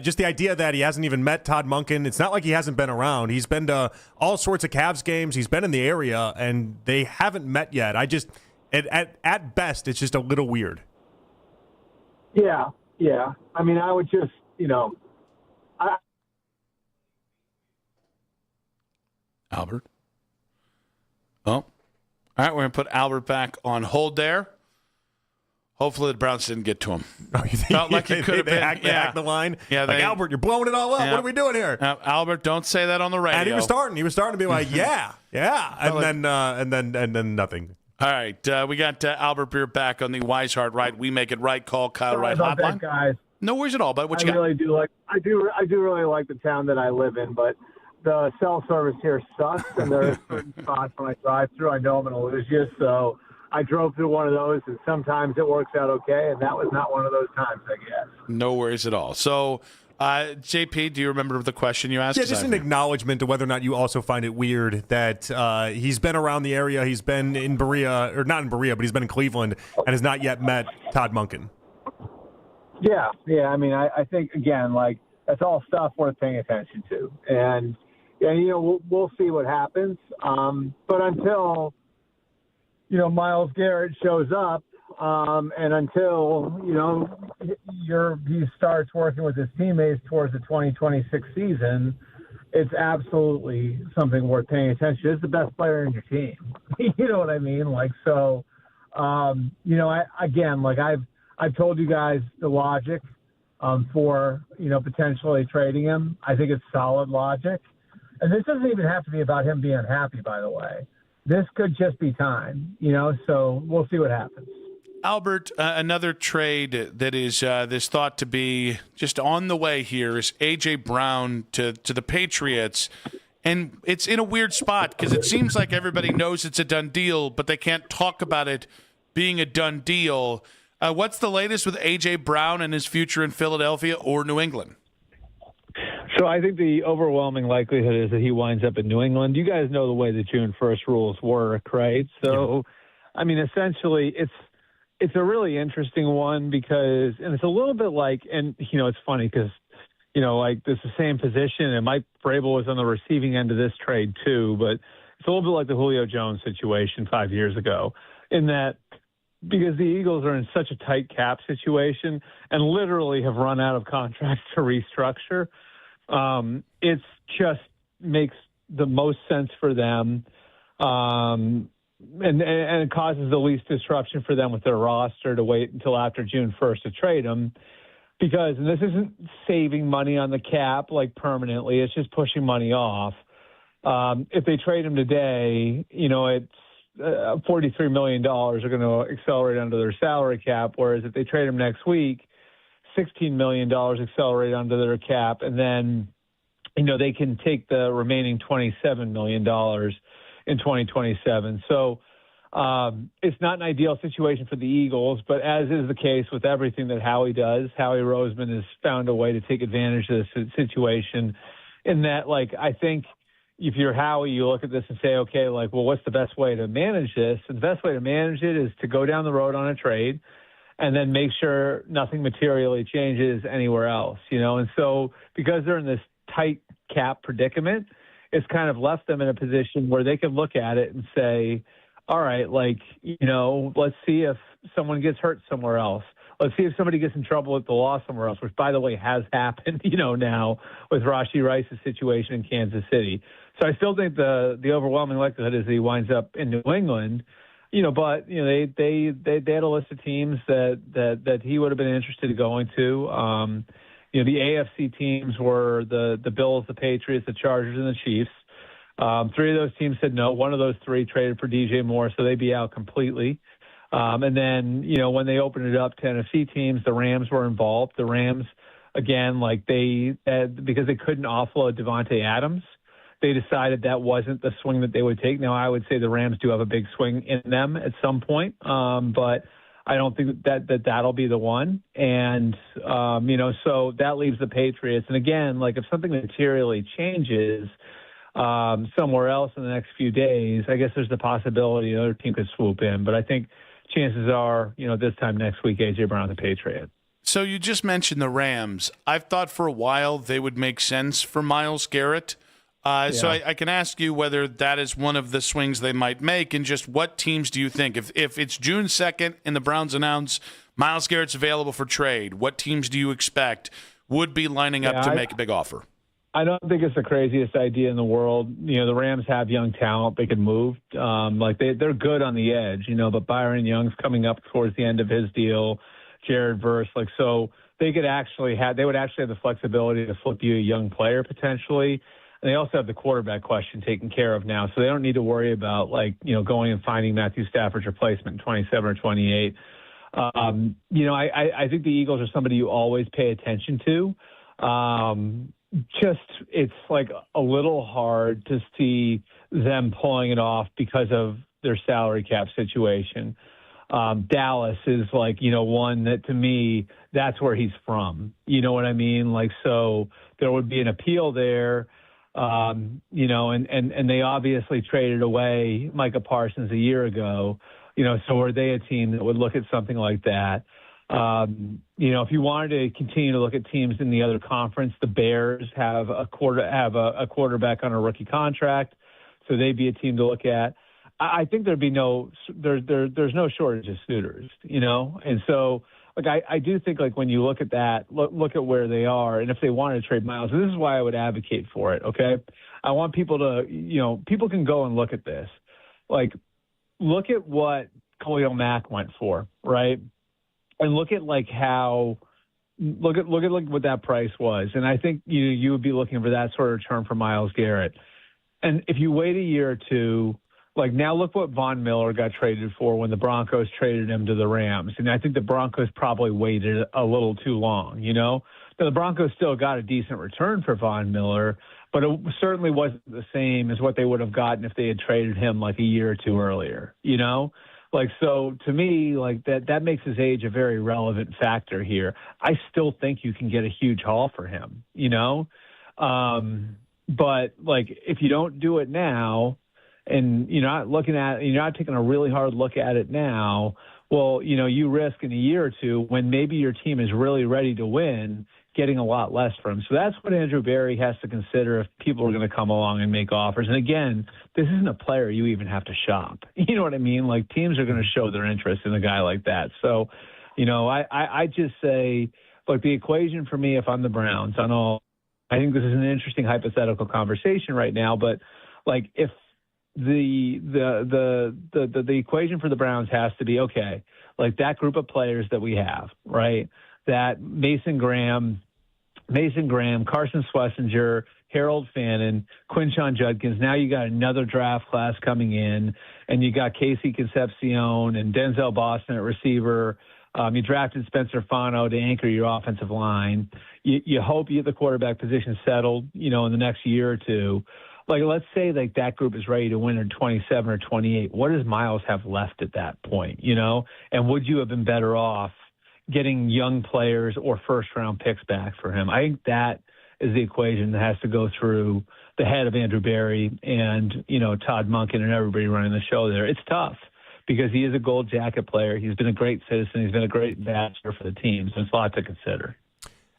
Just the idea that he hasn't even met Todd Monken. It's not like he hasn't been around. He's been to all sorts of Cavs games. He's been in the area, and they haven't met yet. At best, it's just a little weird. Yeah. I mean, I would just, Albert? Oh. All right, we're going to put Albert back on hold there. Hopefully the Browns didn't get to him. Felt like it could have been. They hacked the line. Yeah, Albert, you're blowing it all up. Yeah. What are we doing here? Albert, don't say that on the radio. And he was starting to be like, yeah. And then nothing. All right, we got Albert Breer back on the Wise Heart Right, We Make It Right. Call Kyle Wright hotline. That, guys. No worries at all, but what you got? I do really like the town that I live in, but the cell service here sucks, and there are certain spots when I drive through, I know I'm going to lose you. So I drove through one of those, and sometimes it works out okay, and that was not one of those times, I guess. No worries at all. So, JP, do you remember the question you asked? Yeah, just an acknowledgement to whether or not you also find it weird that he's been around the area. He's been in Berea, or not in Berea, but he's been in Cleveland and has not yet met Todd Monken. Yeah. I mean, I think, again, that's all stuff worth paying attention to. And we'll see what happens. But until, Myles Garrett shows up, and until, he starts working with his teammates towards the 2026 season, it's absolutely something worth paying attention to. It's the best player in your team. You know what I mean? I've told you guys the logic for, potentially trading him. I think it's solid logic. And this doesn't even have to be about him being happy, by the way. This could just be time, so we'll see what happens. Albert, another trade that is this thought to be just on the way here is A.J. Brown to the Patriots. And it's in a weird spot because it seems like everybody knows it's a done deal, but they can't talk about it being a done deal. What's the latest with A.J. Brown and his future in Philadelphia or New England? So I think the overwhelming likelihood is that he winds up in New England. You guys know the way the June 1st rules work, right? So, I mean, essentially, it's a really interesting one because, and it's a little bit like, and, you know, it's funny because, you know, like it's the same position, and Mike Vrabel was on the receiving end of this trade too, but it's a little bit like the Julio Jones situation 5 years ago in that because the Eagles are in such a tight cap situation and literally have run out of contracts to restructure. It's just makes the most sense for them. And it causes the least disruption for them with their roster to wait until after June 1st to trade them because, and this isn't saving money on the cap like permanently, it's just pushing money off. If they trade him today, you know, it's $43 million are going to accelerate under their salary cap. Whereas if they trade him next week, $16 million accelerate under their cap, and then, you know, they can take the remaining $27 million in 2027. So it's not an ideal situation for the Eagles, but as is the case with everything that Howie does, Howie Roseman has found a way to take advantage of this situation in that, like, I think if you're Howie, you look at this and say, okay, like, well, what's the best way to manage this? And the best way to manage it is to go down the road on a trade and then make sure nothing materially changes anywhere else, you know? And so because they're in this tight cap predicament, it's kind of left them in a position where they can look at it and say, all right, like, you know, let's see if someone gets hurt somewhere else. Let's see if somebody gets in trouble at the law somewhere else, which, by the way, has happened, you know, now with Rashee Rice's situation in Kansas City. So I still think the overwhelming likelihood is that he winds up in New England. You know, but you know they had a list of teams that he would have been interested in going to. You know, the AFC teams were the Bills, the Patriots, the Chargers, and the Chiefs. 3 of those teams said no. One of those 3 traded for DJ Moore, so they'd be out completely. And then, you know, when they opened it up to NFC teams, the Rams were involved. The Rams, again, like because they couldn't offload Devontae Adams, they decided that wasn't the swing that they would take. Now, I would say the Rams do have a big swing in them at some point, but I don't think that'll be the one. And, you know, so that leaves the Patriots. And again, like if something materially changes somewhere else in the next few days, I guess there's the possibility another team could swoop in. But I think chances are, you know, this time next week, A.J. Brown, the Patriot. So you just mentioned the Rams. I've thought for a while they would make sense for Myles Garrett. So I can ask you whether that is one of the swings they might make, and just what teams do you think? If it's June 2nd and the Browns announce Myles Garrett's available for trade, what teams do you expect would be lining up to make a big offer? I don't think it's the craziest idea in the world. You know, the Rams have young talent; they can move. Like they're good on the edge, you know. But Byron Young's coming up towards the end of his deal. Jared Verse, like so, they would actually have the flexibility to flip you a young player potentially. And they also have the quarterback question taken care of now, so they don't need to worry about, like, you know, going and finding Matthew Stafford's replacement in 27 or 28. You know, I think the Eagles are somebody you always pay attention to. Just it's like a little hard to see them pulling it off because of their salary cap situation. Dallas is like, you know, one that to me, that's where he's from. You know what I mean? Like, so there would be an appeal there. You know, and they obviously traded away Micah Parsons a year ago, you know, so are they a team that would look at something like that? You know, if you wanted to continue to look at teams in the other conference, the Bears have a quarterback on a rookie contract, so they'd be a team to look at. I think there's no shortage of suitors, you know, and so like I do think like when you look at that, look at where they are, and if they wanted to trade Myles, this is why I would advocate for it. Okay, I want people to, you know, people can go and look at this, like look at what Khalil Mack went for, right, and look at like how look at what that price was, and I think you would be looking for that sort of return for Myles Garrett, and if you wait a year or two. like now look what Von Miller got traded for when the Broncos traded him to the Rams. And I think the Broncos probably waited a little too long, Now, the Broncos still got a decent return for Von Miller, but it certainly wasn't the same as what they would have gotten if they had traded him like a year or two earlier, Like, so to me, like that makes his age a very relevant factor here. I still think you can get a huge haul for him, But like, if you don't do it now and you're not taking a really hard look at it now, well, you risk in a year or two when maybe your team is really ready to win, getting a lot less for him. So that's what Andrew Berry has to consider if people are going to come along and make offers. And again, this isn't a player you even have to shop. You know what I mean? Like, teams are going to show their interest in a guy like that. So, I just say, look, the equation for me, if I'm the Browns, I think this is an interesting hypothetical conversation right now, but like if the equation for the Browns has to be, okay, like that group of players that we have, right? That Mason Graham, Carson Schlesinger, Harold Fannin, Quinshon Judkins. Now you got another draft class coming in, and you got Casey Concepcion and Denzel Boston at receiver. You drafted Spencer Fano to anchor your offensive line. You hope you get the quarterback position settled, in the next year or two. Like, let's say like that group is ready to win in 27 or 28. What does Miles have left at that point, And would you have been better off getting young players or first-round picks back for him? I think that is the equation that has to go through the head of Andrew Berry and, Todd Monken and everybody running the show there. It's tough because he is a gold jacket player. He's been a great citizen. He's been a great ambassador for the team. So it's a lot to consider.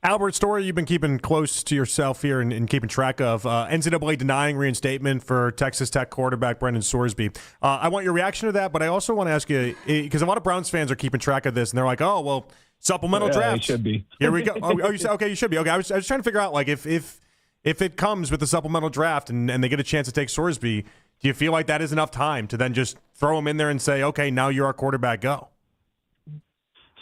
Albert, story you've been keeping close to yourself here and keeping track of. NCAA denying reinstatement for Texas Tech quarterback Brendan Sorsby. I want your reaction to that, but I also want to ask you, because a lot of Browns fans are keeping track of this, and they're like, oh, well, supplemental draft. Should be. Here we go. You said, okay, you should be. Okay, I was trying to figure out, like, if it comes with the supplemental draft and they get a chance to take Sorsby, do you feel like that is enough time to then just throw him in there and say, okay, now you're our quarterback, go?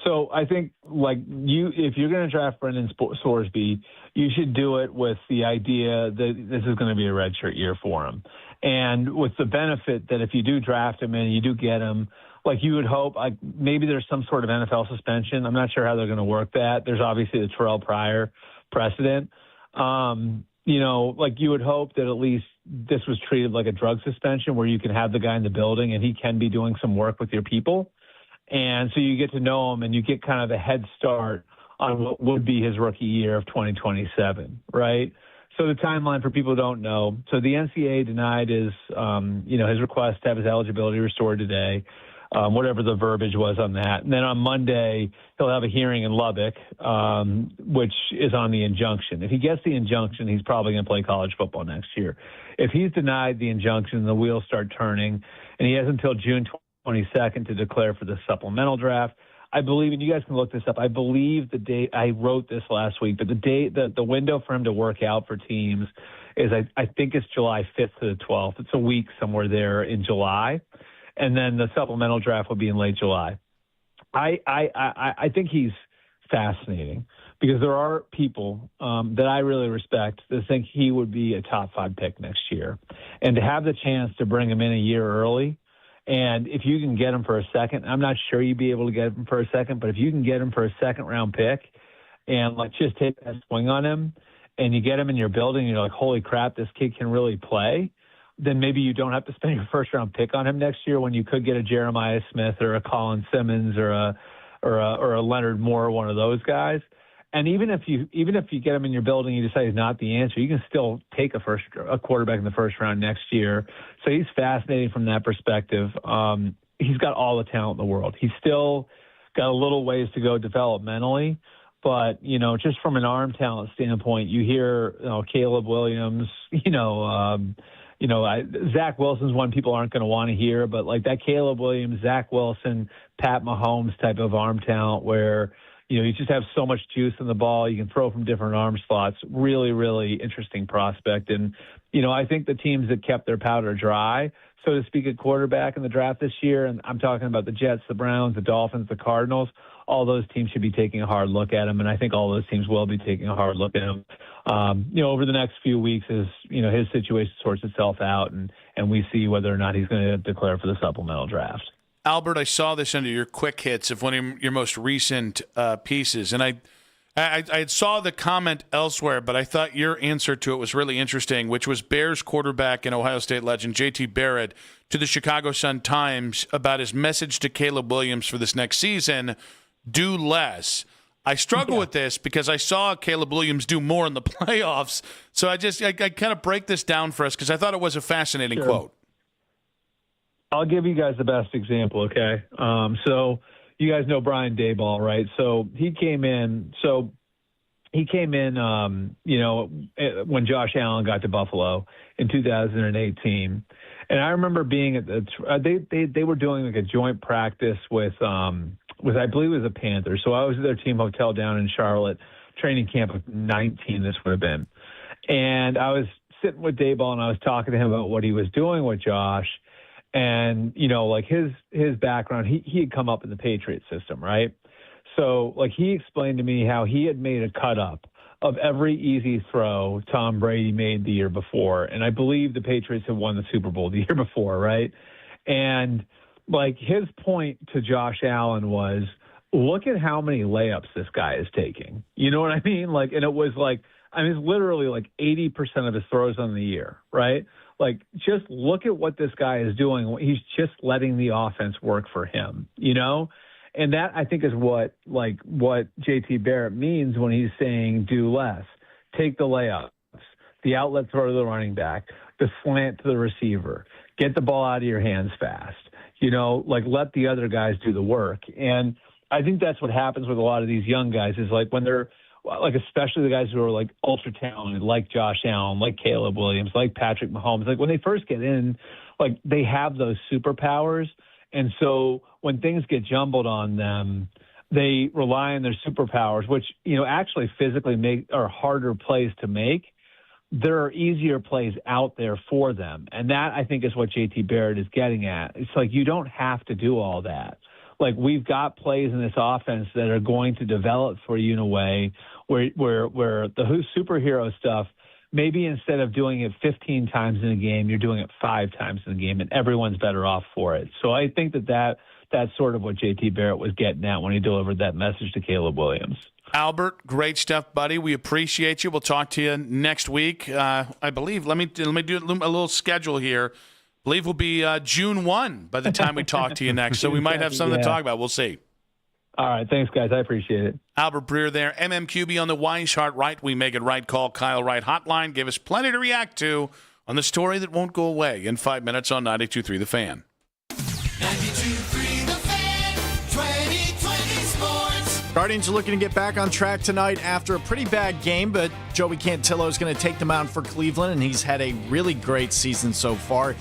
So I think, like, if you're going to draft Brendan Sorsby, you should do it with the idea that this is going to be a redshirt year for him. And with the benefit that if you do draft him and you do get him, like you would hope, like maybe there's some sort of NFL suspension. I'm not sure how they're going to work that. There's obviously the Terrell Pryor precedent. Like you would hope that at least this was treated like a drug suspension where you can have the guy in the building and he can be doing some work with your people. And so you get to know him and you get kind of a head start on what would be his rookie year of 2027, right? So the timeline for people who don't know. So the NCAA denied his request to have his eligibility restored today, whatever the verbiage was on that. And then on Monday, he'll have a hearing in Lubbock, which is on the injunction. If he gets the injunction, he's probably going to play college football next year. If he's denied the injunction, the wheels start turning, and he has until June 22nd to declare for the supplemental draft. I believe, and you guys can look this up, I believe the date, I wrote this last week, but the window for him to work out for teams is, I think it's July 5th to the 12th. It's a week somewhere there in July. And then the supplemental draft will be in late July. I think he's fascinating because there are people that I really respect that think he would be a top 5 pick next year. And to have the chance to bring him in a year early, and if you can get him for a second, I'm not sure you'd be able to get him for a second, but if you can get him for a second-round pick and like just take that swing on him and you get him in your building and you're like, holy crap, this kid can really play, then maybe you don't have to spend your first-round pick on him next year when you could get a Jeremiah Smith or a Colin Simmons or a Leonard Moore, one of those guys. And even if you get him in your building, you decide he's not the answer, you can still take a quarterback in the first round next year. So he's fascinating from that perspective. He's got all the talent in the world. He's still got a little ways to go developmentally, but just from an arm talent standpoint, you hear Caleb Williams, Zach Wilson's one people aren't going to want to hear, but like that Caleb Williams, Zach Wilson, Pat Mahomes type of arm talent where You just have so much juice in the ball. You can throw from different arm slots. Really, really interesting prospect. And, I think the teams that kept their powder dry, so to speak, at quarterback in the draft this year, and I'm talking about the Jets, the Browns, the Dolphins, the Cardinals, all those teams should be taking a hard look at him, and I think all those teams will be taking a hard look at him. Over the next few weeks as, his situation sorts itself out, and we see whether or not he's going to declare for the supplemental draft. Albert, I saw this under your quick hits of one of your most recent pieces, and I saw the comment elsewhere, but I thought your answer to it was really interesting, which was Bears quarterback and Ohio State legend J.T. Barrett to the Chicago Sun-Times about his message to Caleb Williams for this next season, do less. I struggle with this because I saw Caleb Williams do more in the playoffs, so I kind of break this down for us because I thought it was a fascinating quote. I'll give you guys the best example, okay? So you guys know Brian Daboll, right? So he came in, when Josh Allen got to Buffalo in 2018. And I remember being at they were doing like a joint practice with I believe it was the Panthers. So I was at their team hotel down in Charlotte, training camp of 19, this would have been. And I was sitting with Daboll and I was talking to him about what he was doing with Josh. And, like his background, he had come up in the Patriot system, right? So, like, he explained to me how he had made a cut up of every easy throw Tom Brady made the year before. And I believe the Patriots had won the Super Bowl the year before, right? And, like, his point to Josh Allen was, look at how many layups this guy is taking. You know what I mean? Like, and it was like, it's literally like 80% of his throws on the year, right? Like, just look at what this guy is doing. He's just letting the offense work for him, And that, I think, is what J.T. Barrett means when he's saying do less. Take the layups, the outlet throw to the running back, the slant to the receiver. Get the ball out of your hands fast. Let the other guys do the work. And I think that's what happens with a lot of these young guys is, like, when they're, like, especially the guys who are, like, ultra talented, like Josh Allen, like Caleb Williams, like Patrick Mahomes, like, when they first get in, like, they have those superpowers. And so when things get jumbled on them, they rely on their superpowers, which, actually physically are harder plays to make. There are easier plays out there for them. And that, I think, is what J.T. Barrett is getting at. It's like, you don't have to do all that. Like, we've got plays in this offense that are going to develop for you in a way where the superhero stuff, maybe instead of doing it 15 times in a game, you're doing it 5 times in a game, and everyone's better off for it. So I think that's sort of what J.T. Barrett was getting at when he delivered that message to Caleb Williams. Albert, great stuff, buddy. We appreciate you. We'll talk to you next week. I believe, let me do a little schedule here. I believe we'll be June 1 by the time we talk to you next. So we might have something to talk about. We'll see. All right. Thanks, guys. I appreciate it. Albert Breer there. MMQB on the Weishart Right. We Make It Right. Call Kyle Wright hotline. Give us plenty to react to on the story that won't go away in 5 minutes on 92.3 The Fan. 92.3 The Fan, 2020 Sports. Guardians are looking to get back on track tonight after a pretty bad game, but Joey Cantillo is going to take them out for Cleveland, and he's had a really great season so far.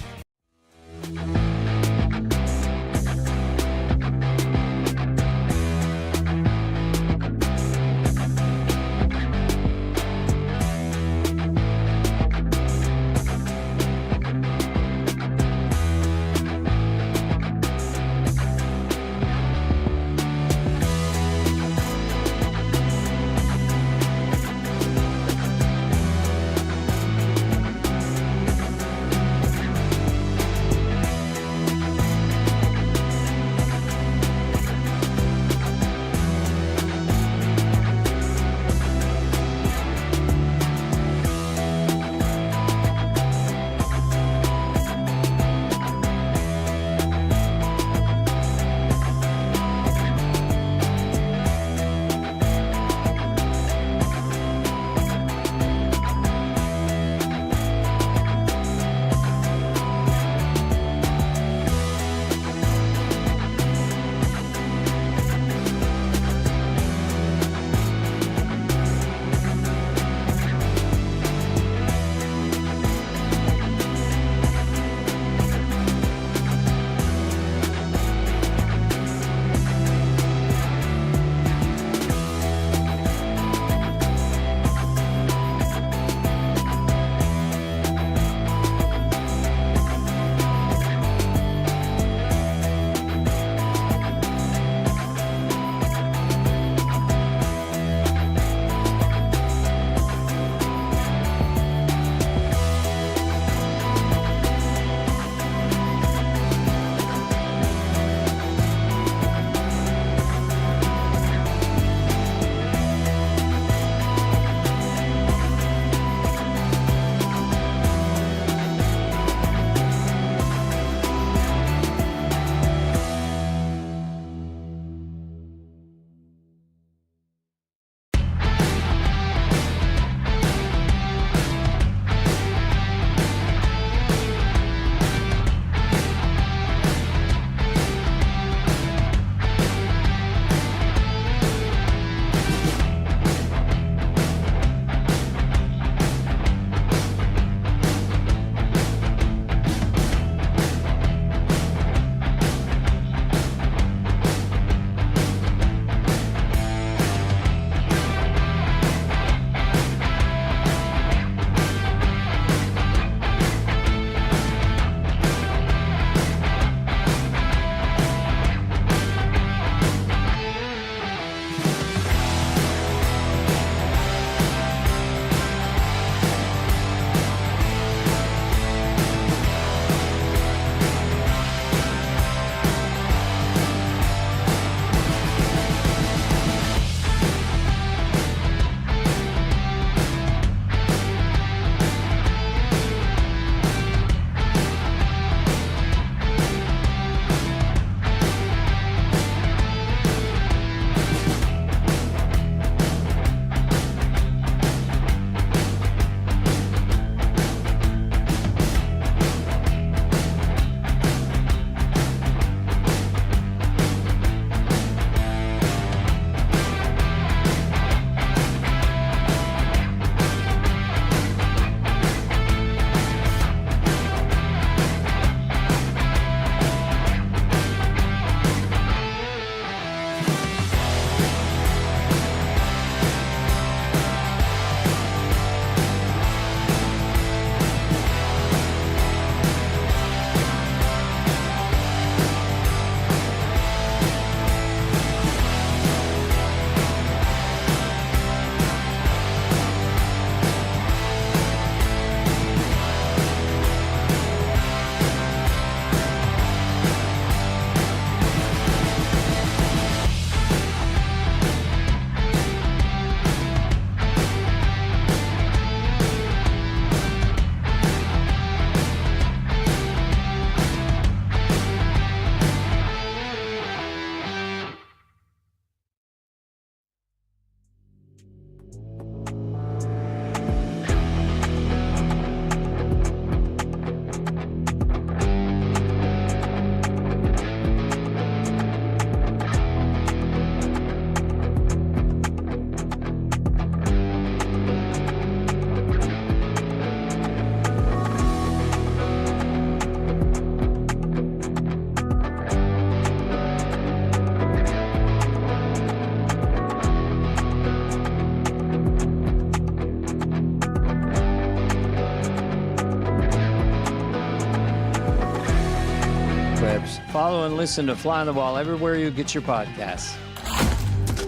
Sports. Follow and listen to Fly on the Wall everywhere you get your podcasts.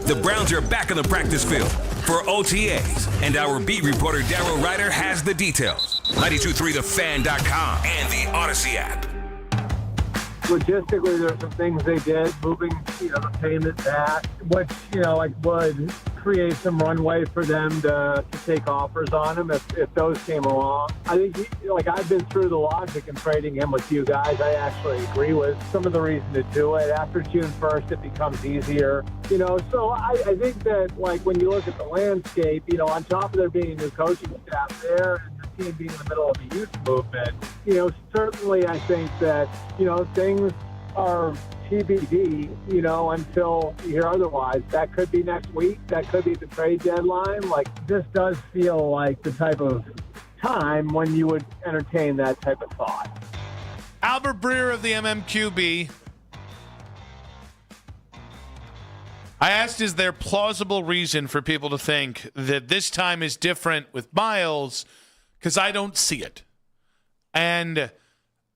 The Browns are back on the practice field for OTAs, and our beat reporter Daryl Ryder has the details. 923thefan.com and the Odyssey app. Logistically, there's some things they did, moving, the payment back, which, would create some runway for them to take offers on him if those came along. I think, I've been through the logic in trading him with you guys. I actually agree with some of the reason to do it. After June 1st, it becomes easier, So I think that, when you look at the landscape, on top of there being a new coaching staff there, team being in the middle of a youth movement, certainly I think that, things are TBD, until you hear otherwise. That could be next week. That could be the trade deadline. This does feel like the type of time when you would entertain that type of thought. Albert Breer of the MMQB. I asked, is there plausible reason for people to think that this time is different with Miles? Because I don't see it. And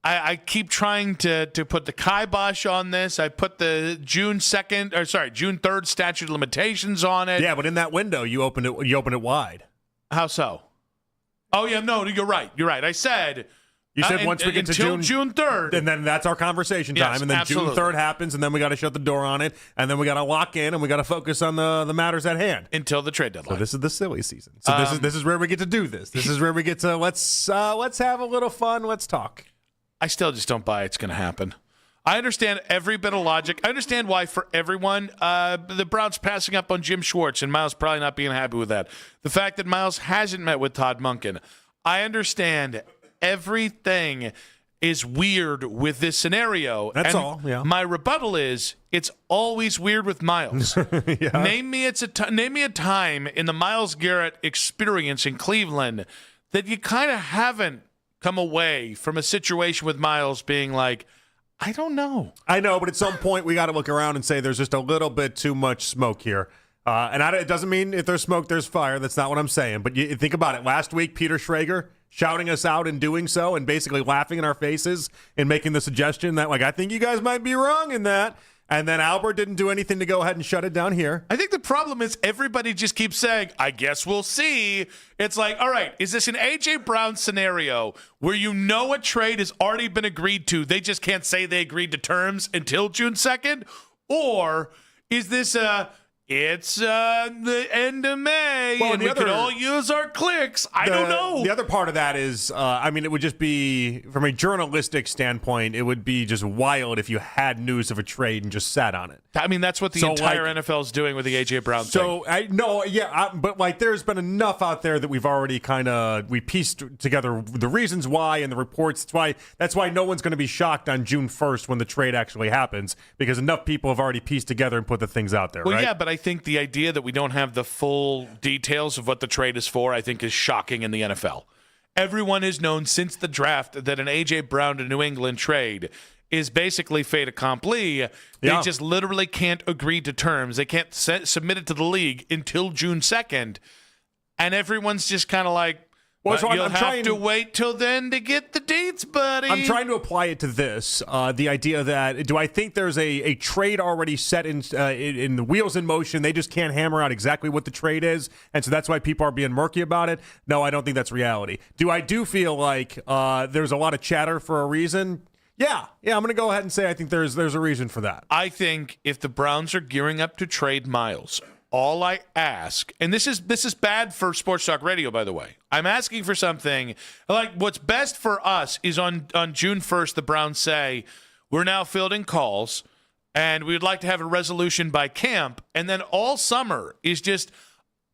I keep trying to put the kibosh on this. I put the June 3rd statute of limitations on it. Yeah, but in that window, you opened it wide. How so? Oh, yeah, no, you're right. I said... You said once we get to June 3rd. And then that's our conversation time. Yes, and then absolutely. June 3rd happens, and then we got to shut the door on it. And then we got to lock in, and we got to focus on the matters at hand. Until the trade deadline. So this is the silly season. So this is where we get to do this. This is where we get to let's have a little fun. Let's talk. I still just don't buy it's going to happen. I understand every bit of logic. I understand why for everyone, the Browns passing up on Jim Schwartz and Miles probably not being happy with that. The fact that Miles hasn't met with Todd Monken. I understand everything is weird with this scenario. That's and all, yeah. My rebuttal is it's always weird with Miles. Yeah. Name me a time in the Myles Garrett experience in Cleveland that you kind of haven't come away from a situation with Miles being like, I don't know. I know, but at some point we got to look around and say there's just a little bit too much smoke here. It doesn't mean if there's smoke, there's fire. That's not what I'm saying. But you think about it. Last week, Peter Schrager shouting us out and doing so and basically laughing in our faces and making the suggestion that, I think you guys might be wrong in that. And then Albert didn't do anything to go ahead and shut it down here. I think the problem is everybody just keeps saying, I guess we'll see. It's like, all right, is this an A.J. Brown scenario where a trade has already been agreed to? They just can't say they agreed to terms until June 2nd? Or is this it's the end of May, and we could all use our clicks. I don't know. The other part of that is, it would just be, from a journalistic standpoint, it would be just wild if you had news of a trade and just sat on it. That's what the entire NFL is doing with the A.J. Brown thing. But there's been enough out there that we've already we pieced together the reasons why and the reports. That's why no one's going to be shocked on June 1st when the trade actually happens, because enough people have already pieced together and put the things out there, right? Yeah, but I think the idea that we don't have the full details of what the trade is for, I think is shocking in the NFL. Everyone has known since the draft that an A.J. Brown to New England trade is basically fait accompli. They just literally can't agree to terms. They can't submit it to the league until June 2nd. And everyone's just kind of like, you'll have to wait till then to get the dates, buddy. I'm trying to apply it to this. The idea that, do I think there's a trade already set in the wheels in motion? They just can't hammer out exactly what the trade is, and so that's why people are being murky about it? No, I don't think that's reality. I do feel like there's a lot of chatter for a reason? Yeah, I'm going to go ahead and say I think there's a reason for that. I think if the Browns are gearing up to trade Miles, all I ask, and this is bad for Sports Talk Radio, by the way. I'm asking for something like what's best for us is on June 1st, the Browns say, we're now fielding calls, and we'd like to have a resolution by camp. And then all summer is just,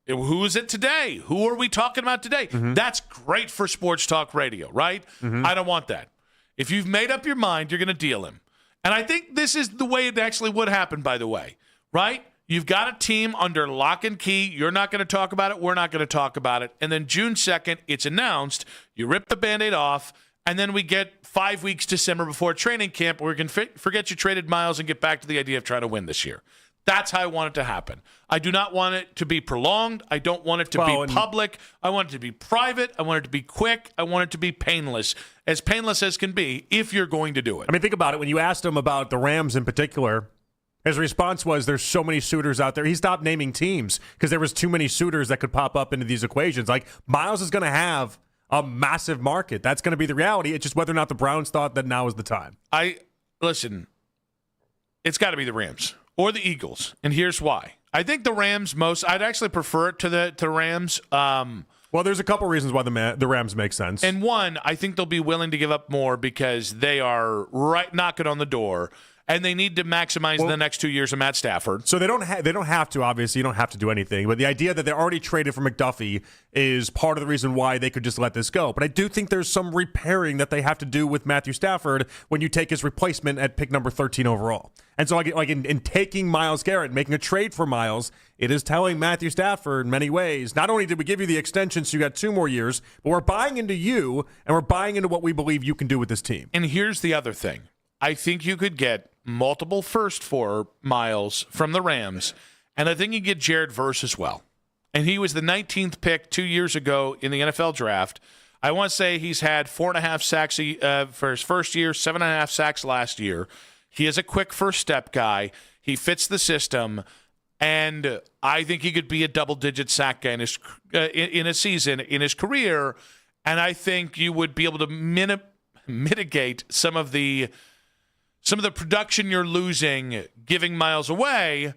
who is it today? Who are we talking about today? Mm-hmm. That's great for Sports Talk Radio, right? Mm-hmm. I don't want that. If you've made up your mind, you're going to deal him. And I think this is the way it actually would happen, by the way, right? You've got a team under lock and key. You're not going to talk about it. We're not going to talk about it. And then June 2nd, it's announced. You rip the Band-Aid off, and then we get 5 weeks to simmer before training camp where we can forget you traded Miles and get back to the idea of trying to win this year. That's how I want it to happen. I do not want it to be prolonged. I don't want it to be public. I want it to be private. I want it to be quick. I want it to be painless as can be if you're going to do it. I mean, think about it. When you asked him about the Rams in particular, his response was, there's so many suitors out there. He stopped naming teams because there was too many suitors that could pop up into these equations. Like, Miles is going to have a massive market. That's going to be the reality. It's just whether or not the Browns thought that now is the time. Listen, it's got to be the Rams or the Eagles, and here's why. I think the Rams I'd actually prefer it to the Rams. Well, there's a couple reasons why the Rams make sense. And one, I think they'll be willing to give up more because they are right knocking on the door. And they need to maximize the next 2 years of Matt Stafford. So they don't have to, obviously. You don't have to do anything. But the idea that they're already traded for McDuffie is part of the reason why they could just let this go. But I do think there's some repairing that they have to do with Matthew Stafford when you take his replacement at pick number 13 overall. And so like in taking Myles Garrett, making a trade for Myles, it is telling Matthew Stafford in many ways, not only did we give you the extension so you got 2 more years, but we're buying into you, and we're buying into what we believe you can do with this team. And here's the other thing. I think you could get multiple first for Myles from the Rams, and I think you get Jared Verse as well. And he was the 19th pick 2 years ago in the NFL draft. I want to say he's had 4.5 sacks for his first year, 7.5 sacks last year. He is a quick first step guy. He fits the system, and I think he could be a double-digit sack guy in a season in his career. And I think you would be able to mitigate some of the production you're losing giving Myles away.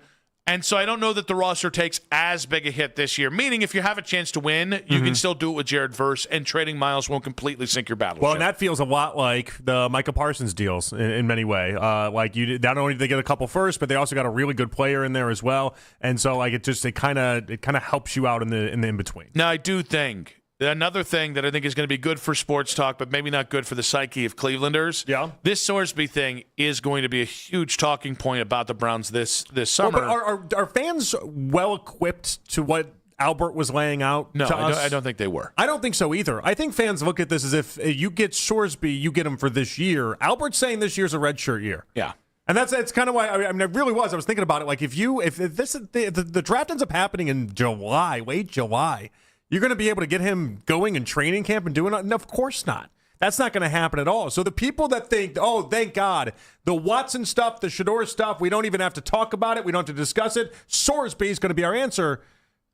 And so I don't know that the roster takes as big a hit this year, meaning if you have a chance to win, you can still do it with Jared Verse, and trading Myles won't completely sink your battleship. Well, and that feels a lot like the Micah Parsons deals in many ways. Not only did they get a couple first, but they also got a really good player in there as well. And so it kind of helps you out in the in-between. Now, I do think another thing that I think is going to be good for sports talk, but maybe not good for the psyche of Clevelanders. Yeah. This Sorsby thing is going to be a huge talking point about the Browns this summer. Well, but are fans well equipped to what Albert was laying out to us? I don't think they were. I don't think so either. I think fans look at this as if you get Sorsby, you get him for this year. Albert's saying this year's a redshirt year. Yeah. And that's kind of why I really was. I was thinking about it. Like if the draft ends up happening in July, late July, you're going to be able to get him going in training camp and doing it? No, of course not. That's not going to happen at all. So the people that think, oh, thank God, the Watson stuff, the Shedeur stuff, we don't even have to talk about it. We don't have to discuss it. Sorsby is going to be our answer.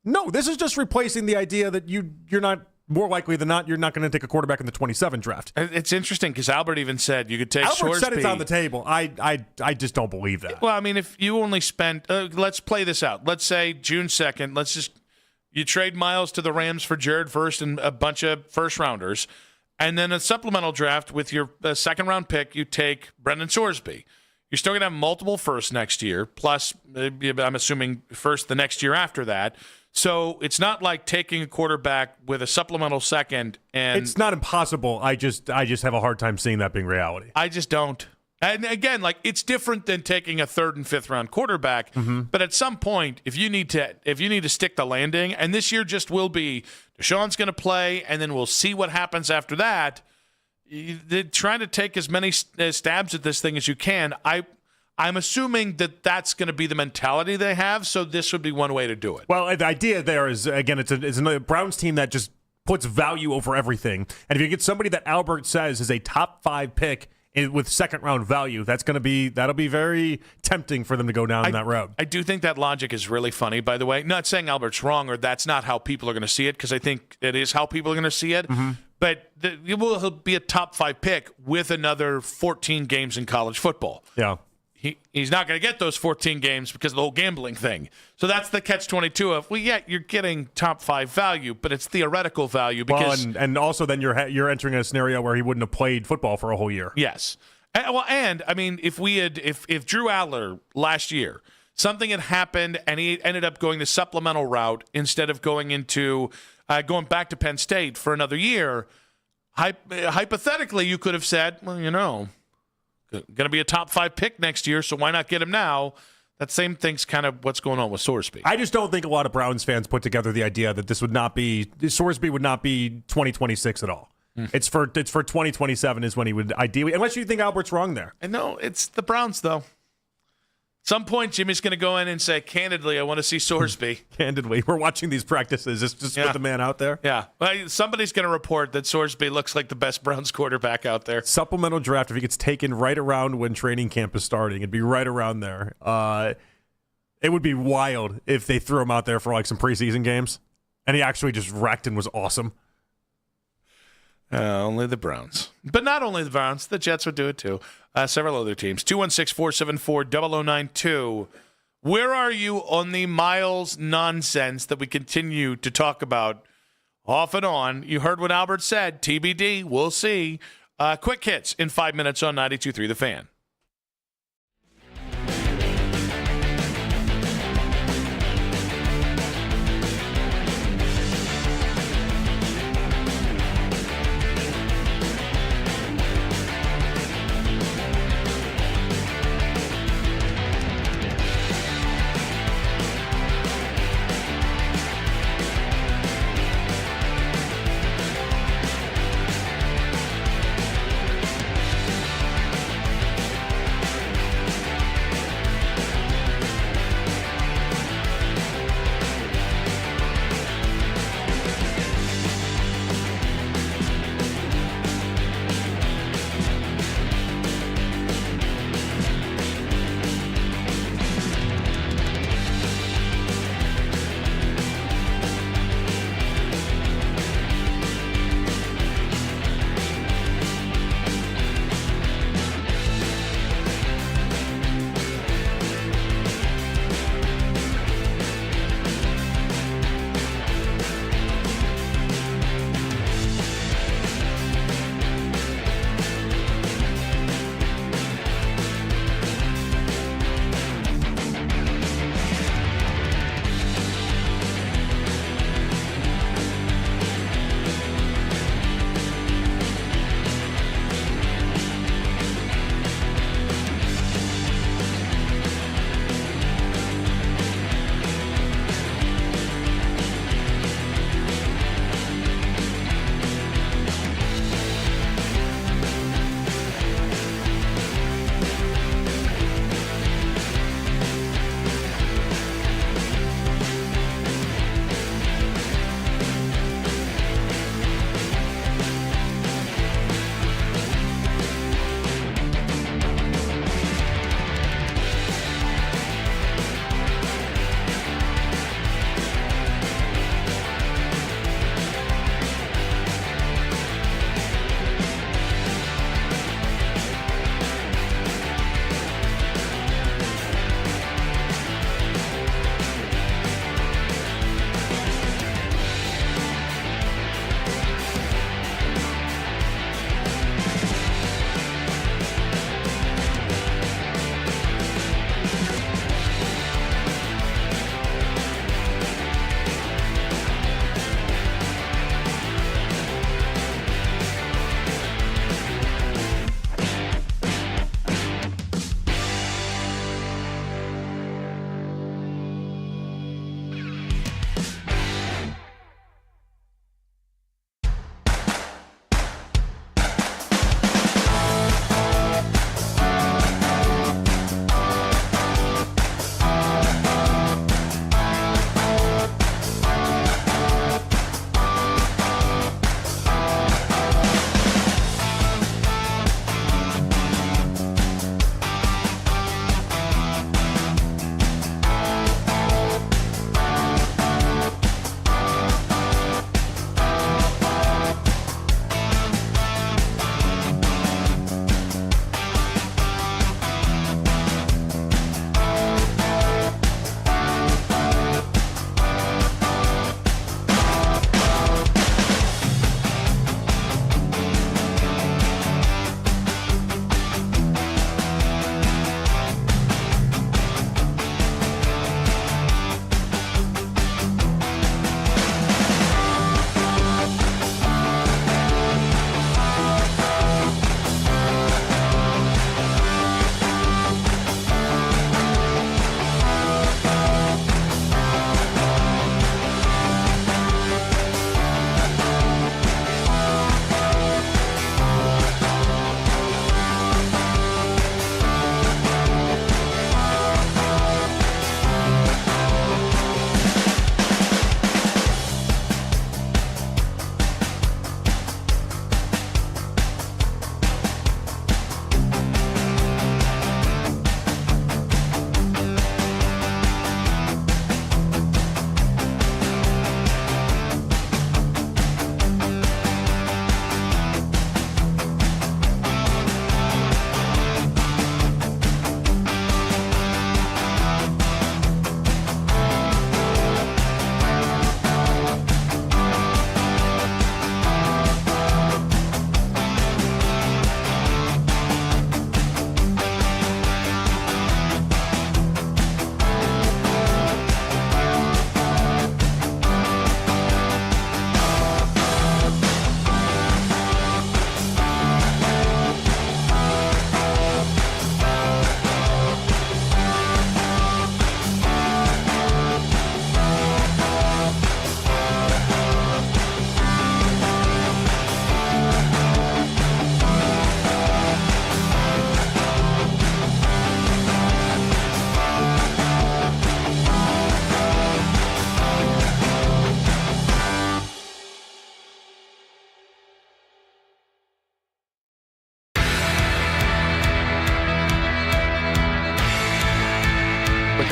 No, this is just replacing the idea that you're not, more likely than not, you're not going to take a quarterback in the 27 draft. It's interesting because Albert even said you could take Albert Sorsby. said it's on the table. I just don't believe that. Well, I mean, if you only spent, let's play this out. Let's say June 2nd, you trade Myles to the Rams for Jared Verse and a bunch of first-rounders, and then a supplemental draft with your second-round pick, you take Brendan Sorsby. You're still going to have multiple firsts next year, plus, I'm assuming, first the next year after that. So it's not like taking a quarterback with a supplemental second. And it's not impossible. I just have a hard time seeing that being reality. I just don't. And again, it's different than taking a 3rd and 5th round quarterback. But at some point, if you need to stick the landing, and this year just will be Deshaun's going to play, and then we'll see what happens after that. They're trying to take as many stabs at this thing as you can. I'm assuming that that's going to be the mentality they have. So this would be one way to do it. Well, the idea there is, again, it's another Browns team that just puts value over everything. And if you get somebody that Albert says is a top 5 pick with second-round value, that'll be very tempting for them to go down that road. I do think that logic is really funny, by the way. Not saying Albert's wrong or that's not how people are going to see it, because I think it is how people are going to see it. But he'll be a top 5 pick with another 14 games in college football. Yeah. He's not going to get those 14 games because of the whole gambling thing. So that's the catch-22 of, well, yeah, you're getting top 5 value, but it's theoretical value because and also then you're entering a scenario where he wouldn't have played football for a whole year. Yes. And I mean, if Drew Adler last year, something had happened and he ended up going the supplemental route instead of going back to Penn State for another year, hypothetically you could have said, well, going to be a top 5 pick next year, so why not get him now? That same thing's kind of what's going on with Sorsby. I just don't think a lot of Browns fans put together the idea that Sorsby would not be 2026 at all. It's for 2027 is when he would ideally, unless you think Albert's wrong there. And no, it's the Browns though. Some point, Jimmy's going to go in and say, candidly, I want to see Sorsby. Candidly, we're watching these practices. Just put the man out there. Yeah. Well, somebody's going to report that Sorsby looks like the best Browns quarterback out there. Supplemental draft, if he gets taken right around when training camp is starting, it'd be right around there. It would be wild if they threw him out there for like some preseason games, and he actually just wrecked and was awesome. Only the Browns. But not only the Browns, the Jets would do it too. Several other teams. 216-474-0092. Where are you on the Miles nonsense that we continue to talk about off and on? You heard what Albert said. TBD. We'll see. Quick hits in 5 minutes on 92.3 The Fan.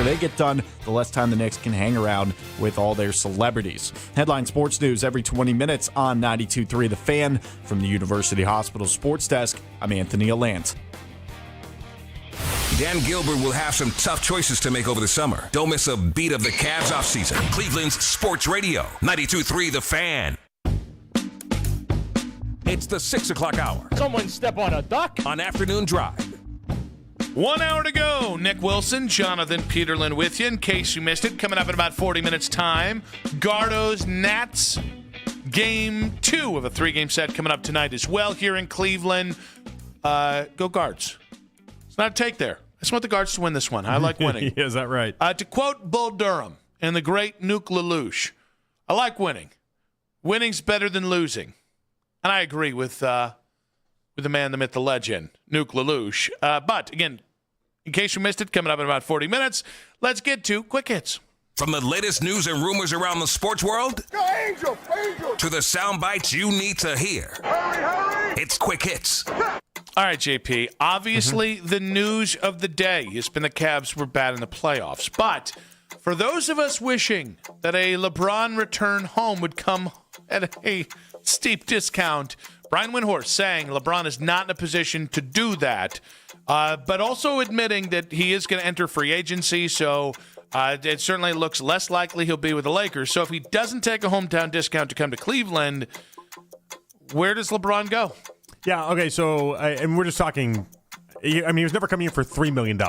quicker they get done, the less time the Knicks can hang around with all their celebrities. Headline sports news every 20 minutes on 92.3 The Fan. From the University Hospital Sports Desk, I'm Anthony Allant. Dan Gilbert will have some tough choices to make over the summer. Don't miss a beat of the Cavs offseason. Cleveland's Sports Radio, 92.3 The Fan. It's the 6 o'clock hour. Someone step on a duck. On Afternoon Drive. 1 hour to go. Nick Wilson, Jonathan Peterlin with you. In case you missed it, coming up in about 40 minutes' time, Gardo's Nats. Game 2 of a 3-game set coming up tonight as well here in Cleveland. Go Guards. It's not a take there. I just want the Guards to win this one. I like winning. Is that right? To quote Bull Durham and the great Nuke LaLoosh, I like winning. Winning's better than losing. And I agree with the man, the myth, the legend, Nuke LaLoosh. But, again, in case you missed it, coming up in about 40 minutes, let's get to Quick Hits. From the latest news and rumors around the sports world to the sound bites you need to hear. Hurry. It's Quick Hits. All right, JP. Obviously, the news of the day has been the Cavs were bad in the playoffs. But for those of us wishing that a LeBron return home would come at a steep discount, Brian Windhorst saying LeBron is not in a position to do that, but also admitting that he is going to enter free agency, so it certainly looks less likely he'll be with the Lakers. So if he doesn't take a hometown discount to come to Cleveland, where does LeBron go? Yeah, okay, so, and we're just talking, I mean, he was never coming in for $3 million.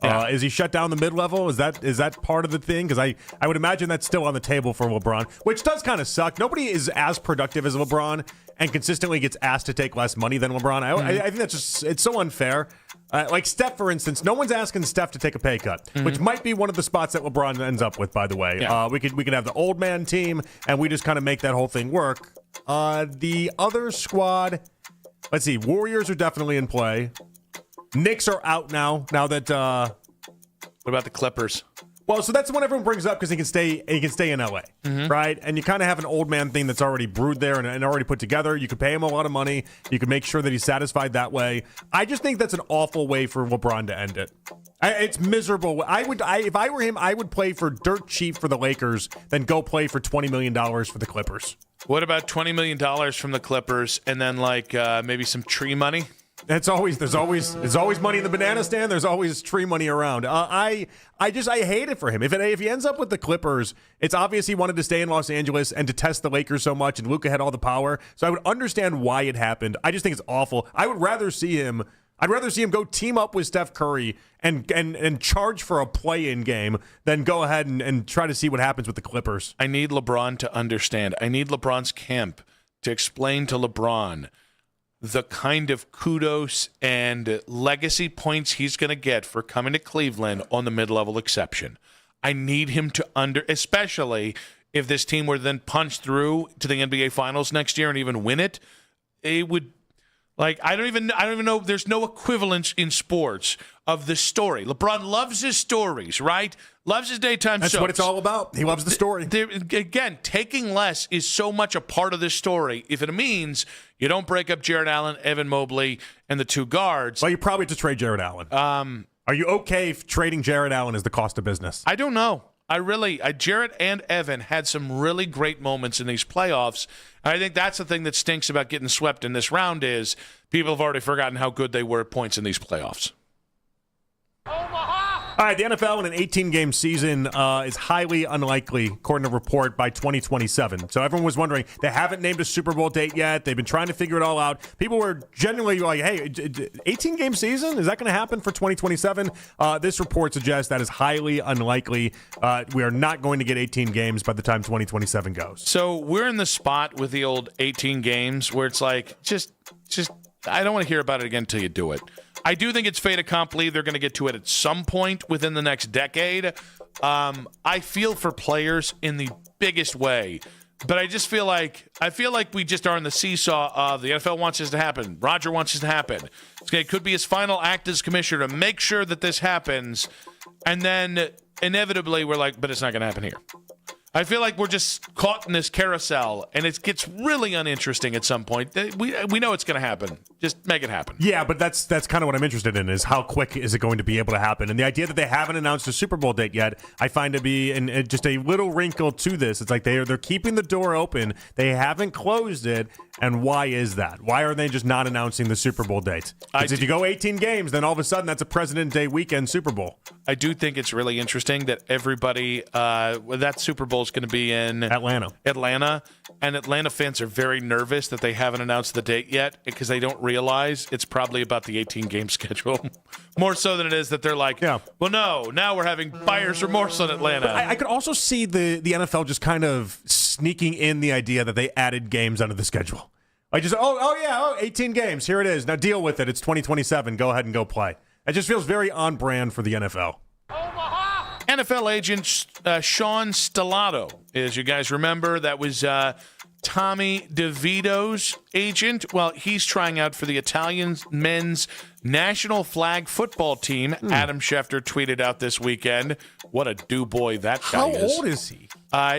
Yeah. Is he shut down the mid-level? Is that part of the thing? Because I would imagine that's still on the table for LeBron, which does kind of suck. Nobody is as productive as LeBron and consistently gets asked to take less money than LeBron. I think that's just, it's so unfair. Like Steph, for instance, no one's asking Steph to take a pay cut, which might be one of the spots that LeBron ends up with, by the way. Yeah. We could have the old man team, and we just kind of make that whole thing work. The other squad... Let's see. Warriors are definitely in play. Knicks are out now that... What about the Clippers? Well, so that's the one everyone brings up because he can stay in L.A., right? And you kind of have an old man thing that's already brewed there and already put together. You could pay him a lot of money. You could make sure that he's satisfied that way. I just think that's an awful way for LeBron to end it. It's miserable. If I were him, I would play for dirt cheap for the Lakers than go play for $20 million for the Clippers. What about $20 million from the Clippers and then maybe some tree money? There's always money in the banana stand. There's always tree money around. I hate it for him. If he ends up with the Clippers, it's obvious he wanted to stay in Los Angeles and to test the Lakers so much, and Luka had all the power. So I would understand why it happened. I just think it's awful. I'd rather see him go team up with Steph Curry and charge for a play-in game than go ahead and try to see what happens with the Clippers. I need LeBron to understand. I need LeBron's camp to explain to LeBron the kind of kudos and legacy points he's going to get for coming to Cleveland on the mid-level exception. I need him to especially if this team were to then punch through to the NBA Finals next year and even win it, it would. I don't even know. There's no equivalence in sports of the story. LeBron loves his stories, right? Loves his daytime soaps. That's what it's all about. He loves the story. Again, taking less is so much a part of this story. If it means you don't break up Jared Allen, Evan Mobley, and the two guards. Well, you probably have to trade Jared Allen. Are you okay if trading Jared Allen is the cost of business? I don't know. Jarrett and Evan had some really great moments in these playoffs. I think that's the thing that stinks about getting swept in this round is people have already forgotten how good they were at points in these playoffs. All right, the NFL in an 18-game season is highly unlikely, according to a report, by 2027. So everyone was wondering, they haven't named a Super Bowl date yet. They've been trying to figure it all out. People were genuinely like, hey, 18-game season? Is that going to happen for 2027? This report suggests that is highly unlikely. We are not going to get 18 games by the time 2027 goes. So we're in the spot with the old 18 games where it's like, just I don't want to hear about it again until you do it. I do think it's fait accompli. They're going to get to it at some point within the next decade. I feel for players in the biggest way, but I just feel like we just are in the seesaw of the NFL wants this to happen. Roger wants this to happen. It could be his final act as commissioner to make sure that this happens, and then inevitably we're like, but it's not going to happen here. I feel like we're just caught in this carousel, and it gets really uninteresting at some point. We know it's going to happen. Just make it happen. Yeah, but that's kind of what I'm interested in is how quick is it going to be able to happen? And the idea that they haven't announced a Super Bowl date yet, I find to be just a little wrinkle to this. It's like they're keeping the door open. They haven't closed it. And why is that? Why are they just not announcing the Super Bowl date? Because if you go 18 games, then all of a sudden that's a President's Day weekend Super Bowl. I do think it's really interesting that everybody, that Super Bowl is going to be in Atlanta, and Atlanta fans are very nervous that they haven't announced the date yet because they don't realize it's probably about the 18-game schedule, more so than it is that they're like, well, no, now we're having buyer's remorse on Atlanta. But I could also see the NFL just kind of sneaking in the idea that they added games onto the schedule. Like just, 18 games, here it is. Now deal with it. It's 2027. Go ahead and go play. It just feels very on brand for the NFL. NFL agent Sean Stellato, as you guys remember, that was Tommy DeVito's agent. Well, he's trying out for the Italian men's national flag football team. Adam Schefter tweeted out this weekend. What a do-boy that guy is. How old is he?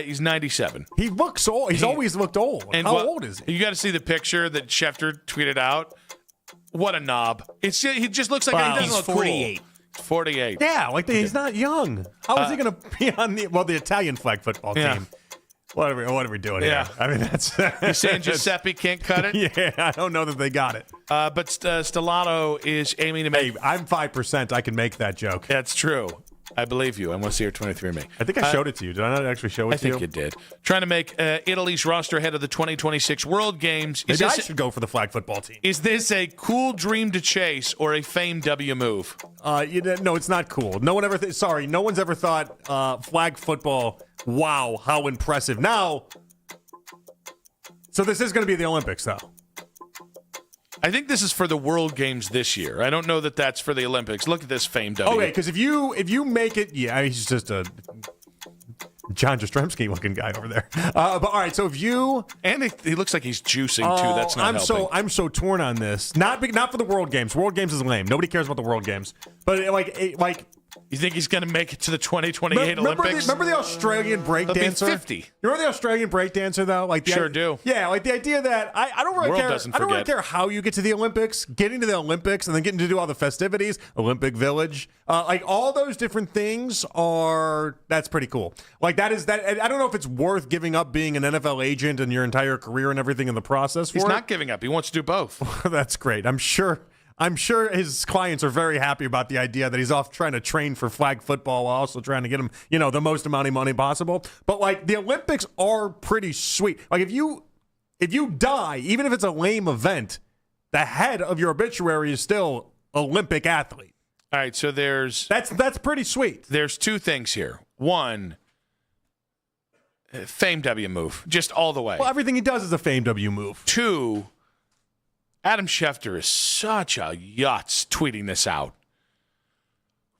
He's 97. He looks old. He's always looked old. And How old is he? You got to see the picture that Schefter tweeted out. What a knob. He just looks like he doesn't look 48. Cool. 48. Yeah, he's not young. How is he going to be on the Italian flag football team? What are we doing here? I mean, that's... You saying Giuseppe can't cut it? Yeah, I don't know that they got it. But Stellato is aiming to make... Hey, I'm 5%. I can make that joke. That's true. I believe you. I want to see your 23andMe. I think I showed it to you. Did I not actually show it to you? I think you did. Trying to make Italy's roster ahead of the 2026 World Games. Maybe I should go for the flag football team. Is this a cool dream to chase or a fame W move? No, it's not cool. No one ever. No one's ever thought flag football. Wow, how impressive! Now, so this is going to be the Olympics, though. I think this is for the World Games this year. I don't know that that's for the Olympics. Look at this fame W. Okay, because if you make it, he's just a John Jastrzemski looking guy over there. But all right, so if you he looks like he's juicing too. That's not helping. I'm so torn on this. Not for the World Games. World Games is lame. Nobody cares about the World Games. But like. You think he's going to make it to the 2028 Olympics? Remember the Australian breakdancer? 50. You remember the Australian breakdancer though? Sure do. Yeah, like the idea that I don't really World care. doesn't I don't really forget. care how you get to the Olympics. Getting to the Olympics and then getting to do all the festivities, Olympic Village, like all those different things that's pretty cool. Like that. I don't know if it's worth giving up being an NFL agent and your entire career and everything in the process. He's not giving up. He wants to do both. That's great. I'm sure his clients are very happy about the idea that he's off trying to train for flag football while also trying to get him, the most amount of money possible. But like the Olympics are pretty sweet. Like if you die, even if it's a lame event, the head of your obituary is still Olympic athlete. All right, so that's pretty sweet. There's two things here. One, fame W move, just all the way. Well, everything he does is a fame W move. Two, Adam Schefter is such a yutz tweeting this out.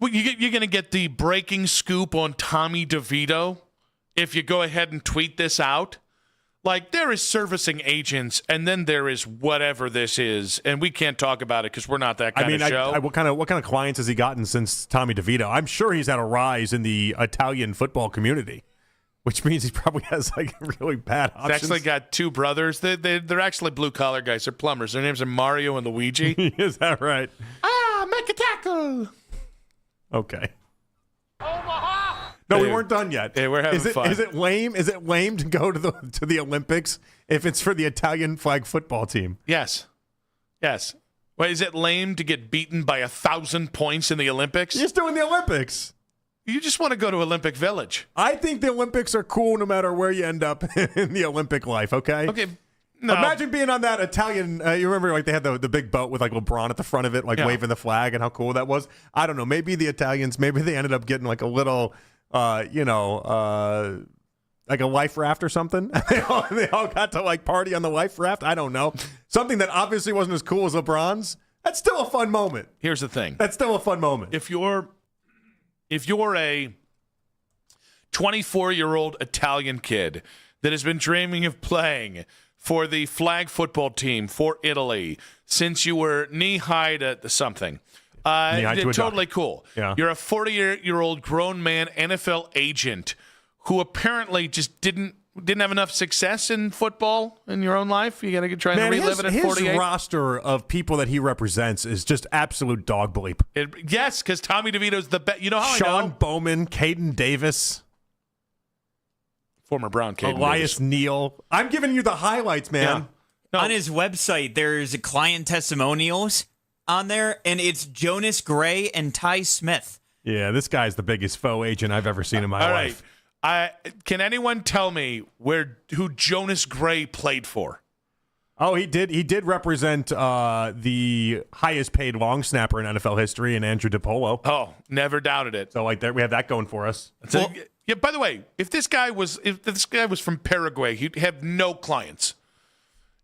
Well, you're going to get the breaking scoop on Tommy DeVito if you go ahead and tweet this out. Like, there is servicing agents, and then there is whatever this is, and we can't talk about it because we're not that kind of show. What kind of clients has he gotten since Tommy DeVito? I'm sure he's had a rise in the Italian football community. Which means he probably has like really bad options. He's actually got two brothers. They're actually blue collar guys. They're plumbers. Their names are Mario and Luigi. Is that right? Make a tackle. Okay. No, we weren't done yet. Yeah, we're having fun. Is it lame? Is it lame to go to the Olympics if it's for the Italian flag football team? Yes. Well, is it lame to get beaten by 1,000 points in the Olympics? You're still in the Olympics. You just want to go to Olympic Village. I think the Olympics are cool no matter where you end up in the Olympic life, okay? Okay. No. Imagine being on that Italian, you remember like they had the big boat with like LeBron at the front of it, like waving the flag and how cool that was? I don't know. Maybe the Italians, they ended up getting like a little, like a life raft or something. They all got to like party on the life raft. I don't know. Something that obviously wasn't as cool as LeBron's. That's still a fun moment. Here's the thing. That's still a fun moment. If you're a 24-year-old Italian kid that has been dreaming of playing for the flag football team for Italy since you were knee-high to something, Knee-high to a totally duck. cool. Yeah. You're a 40-year-old grown man NFL agent who apparently just didn't have enough success in football in your own life? You got to try and relive it at 48? His roster of people that he represents is just absolute dog bleep. Yes, because Tommy DeVito's the best. You know how I Sean know? Bowman, Caden Davis. Former Brown Caden Elias Davis. Neal. I'm giving you the highlights, man. On his website, there's client testimonials on there, and it's Jonas Gray and Ty Smith. Yeah, this guy's the biggest faux agent I've ever seen in my All life. right. Can anyone tell me who Jonas Gray played for? Oh, he did. He did represent the highest paid long snapper in NFL history, in Andrew DiPolo. Oh, never doubted it. So, like, there we have that going for us. Yeah. By the way, if this guy was from Paraguay, he'd have no clients.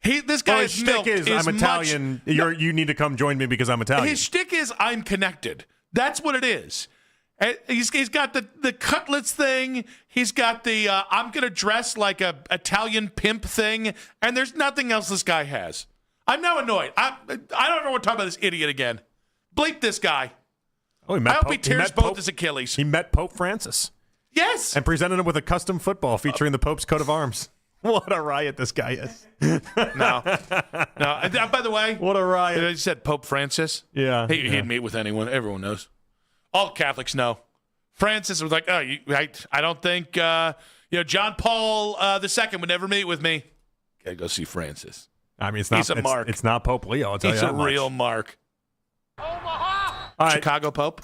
This guy his shtick is I'm Italian. You need to come join me because I'm Italian. His shtick is I'm connected. That's what it is. He's got the cutlets thing. He's got the I'm going to dress like a Italian pimp thing. And there's nothing else this guy has. I'm now annoyed. I don't ever want to talk about this idiot again. Bleep this guy. Oh, he met I hope Pope, he tears both his Achilles. He met Pope Francis. Yes. And presented him with a custom football featuring the Pope's coat of arms. What a riot this guy is. No. By the way, what a riot. You said Pope Francis? Yeah. He'd meet with anyone. Everyone knows. All Catholics know. Francis was like, oh, I don't think, John Paul II would never meet with me. Gotta go see Francis. I mean, he's a mark. It's not Pope Leo. I'll tell he's you a that real mark. Right. Chicago Pope?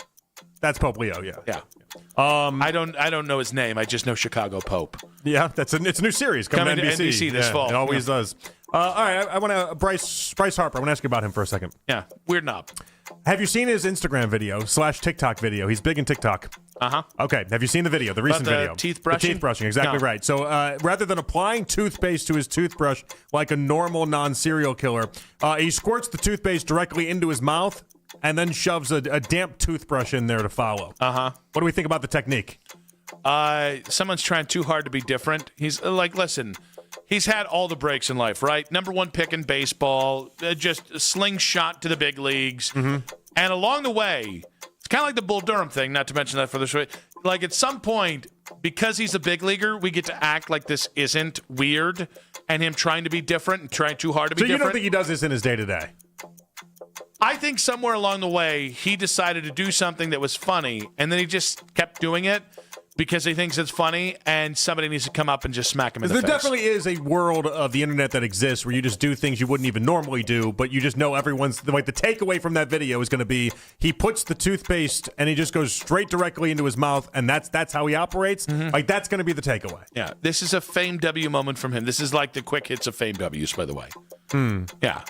That's Pope Leo, yeah. Yeah. I don't know his name. I just know Chicago Pope. Yeah, it's a new series coming to NBC this fall. It always does. All right, I want to Bryce Harper. I want to ask you about him for a second. Yeah, weird knob. Have you seen his Instagram video / TikTok video? He's big in TikTok. Okay. Have you seen the video, the recent video? Teeth brushing? The teeth brushing, exactly right. So rather than applying toothpaste to his toothbrush like a normal non-serial killer, he squirts the toothpaste directly into his mouth and then shoves a damp toothbrush in there to follow. What do we think about the technique? Someone's trying too hard to be different. He's like, listen, he's had all the breaks in life, right? Number one pick in baseball, just a slingshot to the big leagues. And along the way, it's kind of like the Bull Durham thing, not to mention that for the show. Like at some point, because he's a big leaguer, we get to act like this isn't weird and him trying to be different and trying too hard to be different. So you don't think he does this in his day-to-day? I think somewhere along the way, he decided to do something that was funny, and then he just kept doing it because he thinks it's funny, and somebody needs to come up and just smack him in the face. There definitely is a world of the internet that exists where you just do things you wouldn't even normally do, but you just know everyone's, like, the takeaway from that video is going to be he puts the toothpaste and he just goes straight directly into his mouth, and that's how he operates. Like, that's going to be the takeaway. Yeah, this is a Fame W moment from him. This is like the quick hits of Fame W's, by the way. Yeah.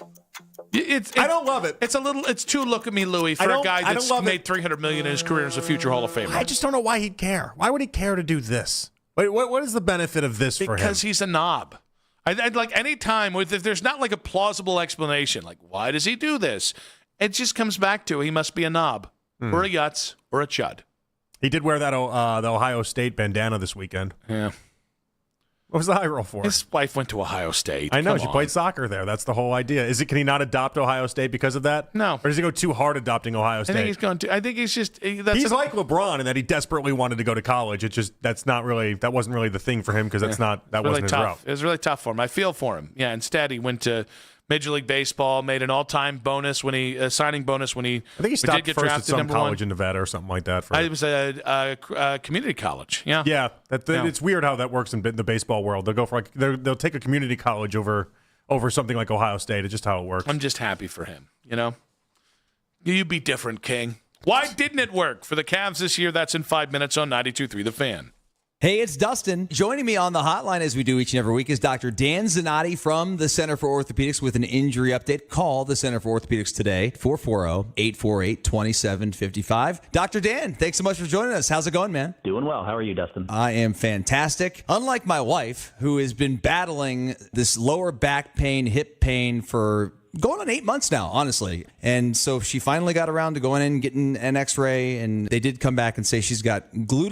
I don't love it. It's too look at me, Louie, for a guy that's made $300 million in his career as a future Hall of Famer. I just don't know why he'd care. Why would he care to do this? Wait, what is the benefit of this for him? Because he's a knob. I'd like any time if there's not like a plausible explanation, like why does he do this? It just comes back to he must be a knob or a yutz or a chud. He did wear that the Ohio State bandana this weekend. Yeah. What was the high roll for? His wife went to Ohio State. I know. Come She on. played soccer there. That's the whole idea. Can he not adopt Ohio State because of that? No. Or does he go too hard adopting Ohio State? I think he's going to. I think he's just. He's like LeBron in that he desperately wanted to go to college. It just that wasn't really the thing for him because that really wasn't his tough. route. It was really tough for him. I feel for him. Yeah. Instead, he went to Major League Baseball, made an all-time bonus signing bonus when he. I think he stopped did get first at drafted some number college one. in Nevada or something like that. It was a community college. Yeah. Yeah. It's weird how that works in the baseball world. They'll go for they'll take a community college over something like Ohio State. It's just how it works. I'm just happy for him. You know, you be different, King. Why didn't it work for the Cavs this year? That's in 5 minutes on 92.3 The Fan. Hey, it's Dustin. Joining me on the hotline as we do each and every week is Dr. Dan Zanotti from the Center for Orthopedics with an injury update. Call the Center for Orthopedics today, 440-848-2755. Dr. Dan, thanks so much for joining us. How's it going, man? Doing well. How are you, Dustin? I am fantastic. Unlike my wife, who has been battling this lower back pain, hip pain for going on 8 months now, honestly. And so she finally got around to going in and getting an x-ray, and they did come back and say she's got gluteal.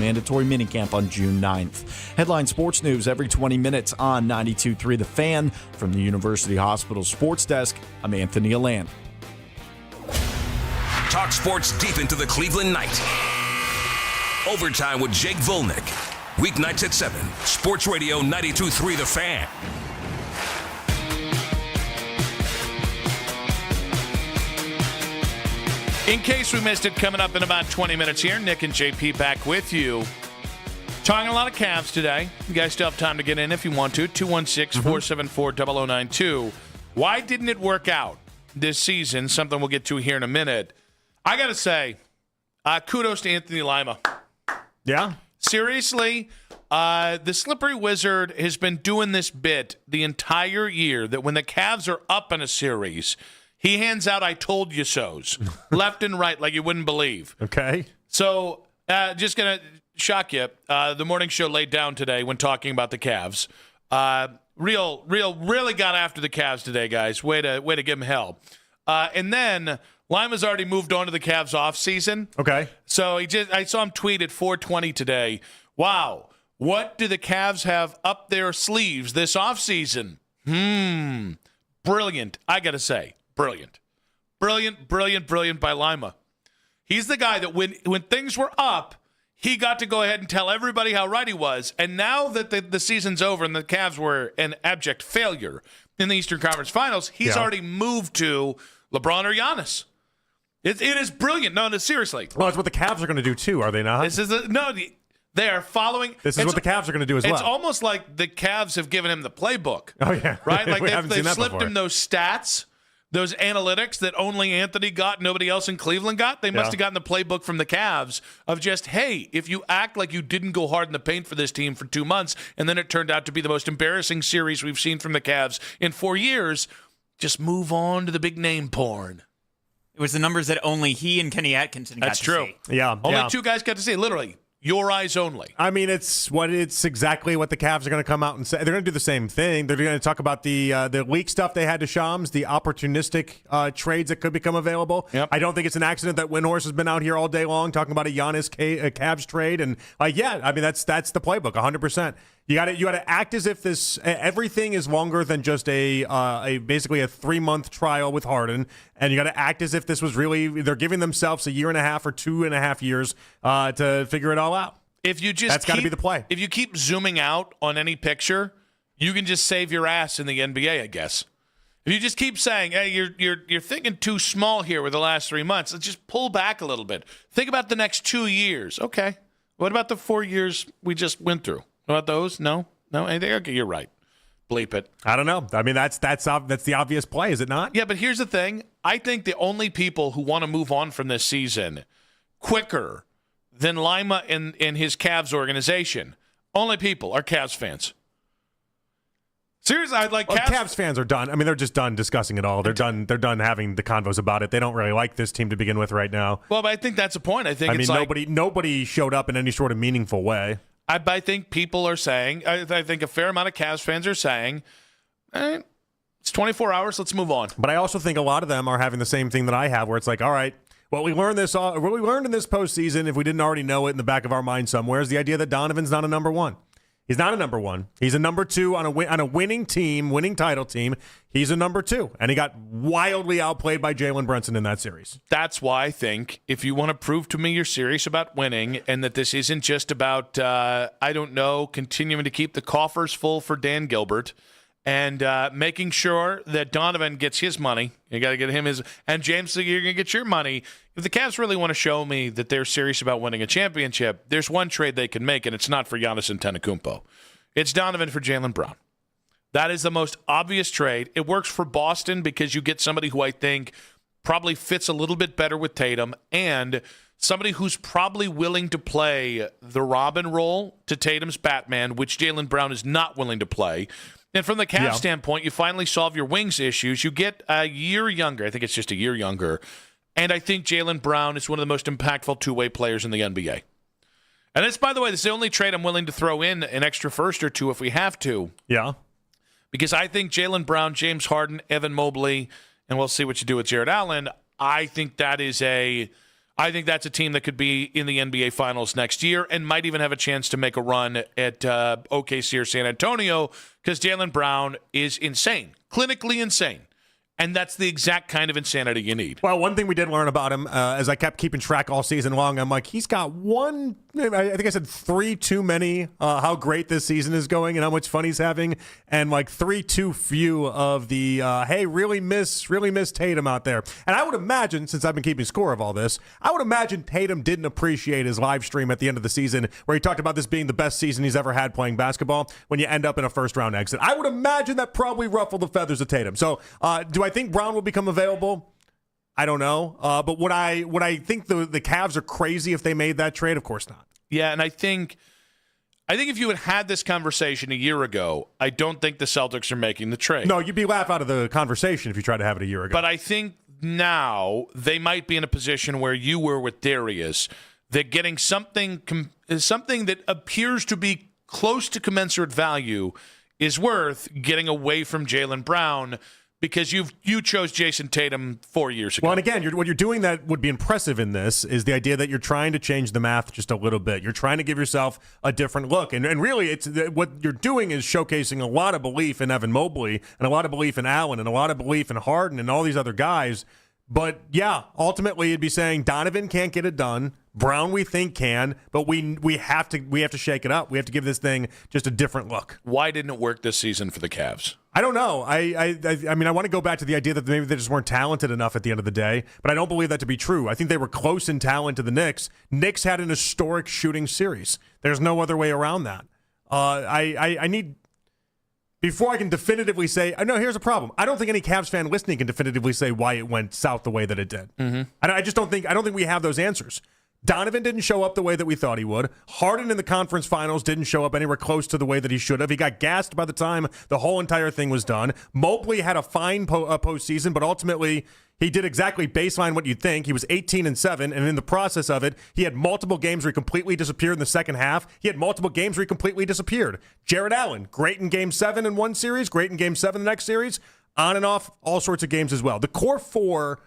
mandatory minicamp on June 9th. Headline Sports News every 20 minutes on 92.3 The Fan. From the University Hospital Sports Desk, I'm Anthony Alland. Talk sports deep into the Cleveland night. Overtime with Jake Volnick. Weeknights at 7. Sports Radio 92.3 The Fan. In case we missed it, coming up in about 20 minutes here, Nick and JP back with you. Talking a lot of Cavs today. You guys still have time to get in if you want to. 216-474-0092. Why didn't it work out this season? Something we'll get to here in a minute. I got to say, kudos to Anthony Lima. Yeah? Seriously, the Slippery Wizard has been doing this bit the entire year that when the Cavs are up in a series, he hands out I told you so's left and right like you wouldn't believe. Okay. So just going to shock you. The morning show laid down today when talking about the Cavs. Really got after the Cavs today, guys. Way to give them hell. And then Lima's already moved on to the Cavs offseason. Okay. So I saw him tweet at 4:20 today. Wow, what do the Cavs have up their sleeves this offseason? Brilliant, I got to say. Brilliant by Lima. He's the guy that when things were up, he got to go ahead and tell everybody how right he was. And now that the season's over and the Cavs were an abject failure in the Eastern Conference Finals, he's already moved to LeBron or Giannis. It is brilliant. No, seriously. Well, it's what the Cavs are going to do too, are they not? They are following. This is what the Cavs are going to do as well. It's almost like the Cavs have given him the playbook. Oh, yeah. Right? Like they've slipped before. him those stats, those analytics that only Anthony got, nobody else in Cleveland got. They must have gotten the playbook from the Cavs of just, hey, if you act like you didn't go hard in the paint for this team for 2 months, and then it turned out to be the most embarrassing series we've seen from the Cavs in 4 years, just move on to the big name porn. It was the numbers that only he and Kenny Atkinson got That's to true. see. Yeah. Only two guys got to see, literally. Your eyes only. I mean, it's exactly what the Cavs are going to come out and say. They're going to do the same thing. They're going to talk about the leak stuff they had to Shams, the opportunistic trades that could become available. Yep. I don't think it's an accident that Windhorst has been out here all day long talking about a Giannis Cavs trade. And I mean, that's the playbook, 100%. You got to act as if this everything is longer than just a basically a 3-month trial with Harden, and you got to act as if this was really they're giving themselves a year and a half or 2.5 years to figure it all out. If you just that's got to be the play. If you keep zooming out on any picture, you can just save your ass in the NBA, I guess. If you just keep saying, "Hey, you're thinking too small here with the last 3 months," let's just pull back a little bit. Think about the next 2 years. Okay, what about the 4 years we just went through? What about those? No? Anything? Okay, you're right. Bleep it. I don't know. I mean, that's the obvious play, is it not? Yeah, but here's the thing. I think the only people who want to move on from this season quicker than Lima and his Cavs organization, only people are Cavs fans. Seriously, I'd like Cavs fans are done. I mean, they're just done discussing it all. They're done having the convos about it. They don't really like this team to begin with right now. Well, but I think that's the point. I mean, nobody showed up in any sort of meaningful way. I think people are saying, I think a fair amount of Cavs fans are saying, it's 24 hours, let's move on. But I also think a lot of them are having the same thing that I have, where it's like, all right, what we learned in this postseason, if we didn't already know it in the back of our mind somewhere, is the idea that Donovan's not a number one. He's not a number one. He's a number two on a winning team, winning title team. He's a number two, and he got wildly outplayed by Jalen Brunson in that series. That's why I think if you want to prove to me you're serious about winning and that this isn't just about, continuing to keep the coffers full for Dan Gilbert and making sure that Donovan gets his money. You got to get him his, and James, you're going to get your money. If the Cavs really want to show me that they're serious about winning a championship, there's one trade they can make, and it's not for Giannis Antetokounmpo. It's Donovan for Jaylen Brown. That is the most obvious trade. It works for Boston because you get somebody who I think probably fits a little bit better with Tatum and somebody who's probably willing to play the Robin role to Tatum's Batman, which Jaylen Brown is not willing to play. And from the Cavs standpoint, you finally solve your wings issues. You get a year younger. I think it's just a year younger. And I think Jaylen Brown is one of the most impactful two-way players in the NBA. And this, by the way, this is the only trade I'm willing to throw in an extra first or two if we have to. Yeah. Because I think Jaylen Brown, James Harden, Evan Mobley, and we'll see what you do with Jared Allen. I think that is I think that's a team that could be in the NBA Finals next year and might even have a chance to make a run at OKC or San Antonio because Jaylen Brown is insane, clinically insane. And that's the exact kind of insanity you need. Well, one thing we did learn about him, as I kept keeping track all season long, I'm like, he's got I think I said 3 too many, how great this season is going and how much fun he's having, and like 3 too few of the, hey, really miss Tatum out there. And I would imagine, since I've been keeping score of all this, I would imagine Tatum didn't appreciate his live stream at the end of the season where he talked about this being the best season he's ever had playing basketball when you end up in a first-round exit. I would imagine that probably ruffled the feathers of Tatum. So do I think Brown will become available? I don't know. But would I think the Cavs are crazy if they made that trade? Of course not. Yeah, and I think if you had this conversation a year ago, I don't think the Celtics are making the trade. No, you'd be laughed out of the conversation if you tried to have it a year ago. But I think now they might be in a position where you were with Darius, that getting something that appears to be close to commensurate value is worth getting away from Jaylen Brown, because you chose Jason Tatum 4 years ago. Well, and again, what you're doing that would be impressive in this is the idea that you're trying to change the math just a little bit. You're trying to give yourself a different look. And really, it's what you're doing is showcasing a lot of belief in Evan Mobley and a lot of belief in Allen and a lot of belief in Harden and all these other guys. But, yeah, ultimately it'd be saying Donovan can't get it done. Brown we think can, but we have to shake it up. We have to give this thing just a different look. Why didn't it work this season for the Cavs? I don't know. I mean, I want to go back to the idea that maybe they just weren't talented enough at the end of the day, but I don't believe that to be true. I think they were close in talent to the Knicks. Knicks had an historic shooting series. There's no other way around that. I need, before I can definitively say, no, here's a problem. I don't think any Cavs fan listening can definitively say why it went south the way that it did. Mm-hmm. I don't think we have those answers. Donovan didn't show up the way that we thought he would. Harden in the conference finals didn't show up anywhere close to the way that he should have. He got gassed by the time the whole entire thing was done. Mobley had a fine postseason, but ultimately he did exactly baseline what you'd think. He was 18-7, and in the process of it, he had multiple games where he completely disappeared in the second half. He had multiple games where he completely disappeared. Jared Allen, great in Game 7 in one series, great in Game 7 the next series, on and off all sorts of games as well. The core four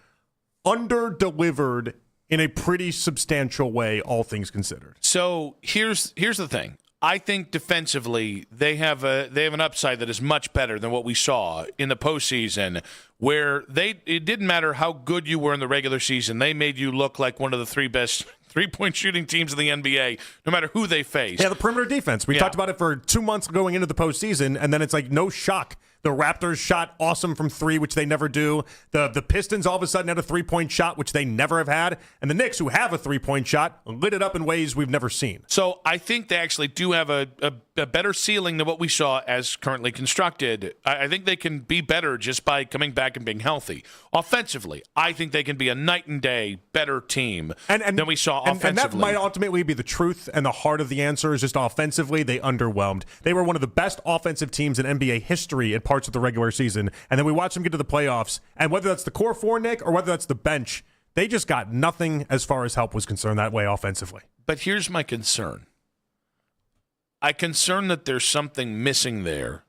under-delivered in a pretty substantial way, all things considered. So here's the thing. I think defensively they have an upside that is much better than what we saw in the postseason, where it didn't matter how good you were in the regular season, they made you look like one of the 3 best three-point shooting teams in the NBA, no matter who they faced. Yeah, the perimeter defense. We talked about it for 2 months going into the postseason, and then it's like no shock. The Raptors shot awesome from 3, which they never do. The Pistons all of a sudden had a 3-point shot, which they never have had. And the Knicks, who have a 3-point shot, lit it up in ways we've never seen. So I think they actually do have a better ceiling than what we saw as currently constructed. I think they can be better just by coming back and being healthy. Offensively, I think they can be a night and day better team than we saw offensively. And that might ultimately be the truth, and the heart of the answer is just offensively, they underwhelmed. They were one of the best offensive teams in NBA history at parts of the regular season, and then we watched them get to the playoffs, and whether that's the core four, Nick, or whether that's the bench, they just got nothing as far as help was concerned that way offensively. But here's my concern. I concern that there's something missing there,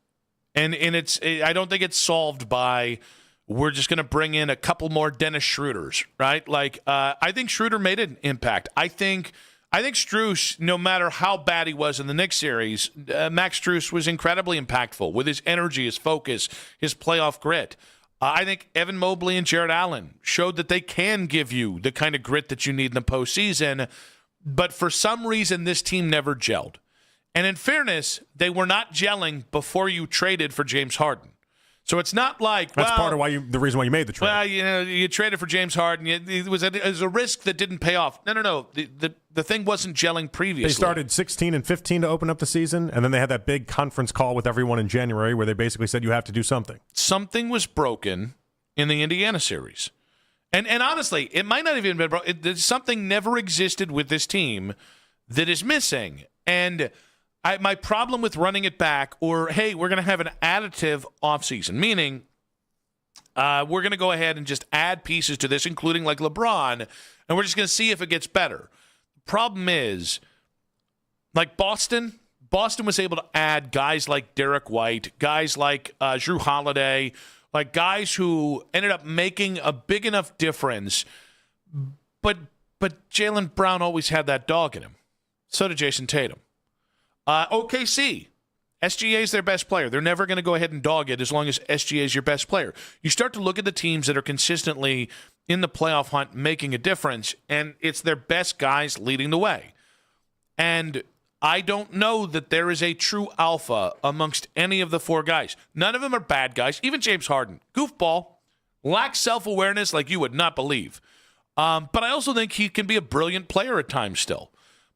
and I don't think it's solved by we're just going to bring in a couple more Dennis Schroeders, right? Like I think Schroeder made an impact. I think Strus, no matter how bad he was in the Knicks series, Max Strus was incredibly impactful with his energy, his focus, his playoff grit. I think Evan Mobley and Jared Allen showed that they can give you the kind of grit that you need in the postseason, but for some reason this team never gelled. And in fairness, they were not gelling before you traded for James Harden. So it's not like, that's part of the reason why you made the trade. Well, you traded for James Harden. It was a risk that didn't pay off. No. The thing wasn't gelling previously. They started 16-15 to open up the season, and then they had that big conference call with everyone in January where they basically said you have to do something. Something was broken in the Indiana series. And honestly, it might not have even been broken. Something never existed with this team that is missing. And my problem with running it back, or, hey, we're going to have an additive offseason, meaning we're going to go ahead and just add pieces to this, including like LeBron, and we're just going to see if it gets better. The problem is, like Boston was able to add guys like Derek White, guys like Jrue Holiday, like guys who ended up making a big enough difference, but But Jaylen Brown always had that dog in him. So did Jason Tatum. OKC. SGA is their best player. They're never going to go ahead and dog it as long as SGA is your best player. You start to look at the teams that are consistently in the playoff hunt making a difference, and it's their best guys leading the way. And I don't know that there is a true alpha amongst any of the four guys. None of them are bad guys. Even James Harden, goofball, lacks self-awareness like you would not believe. But I also think he can be a brilliant player at times still.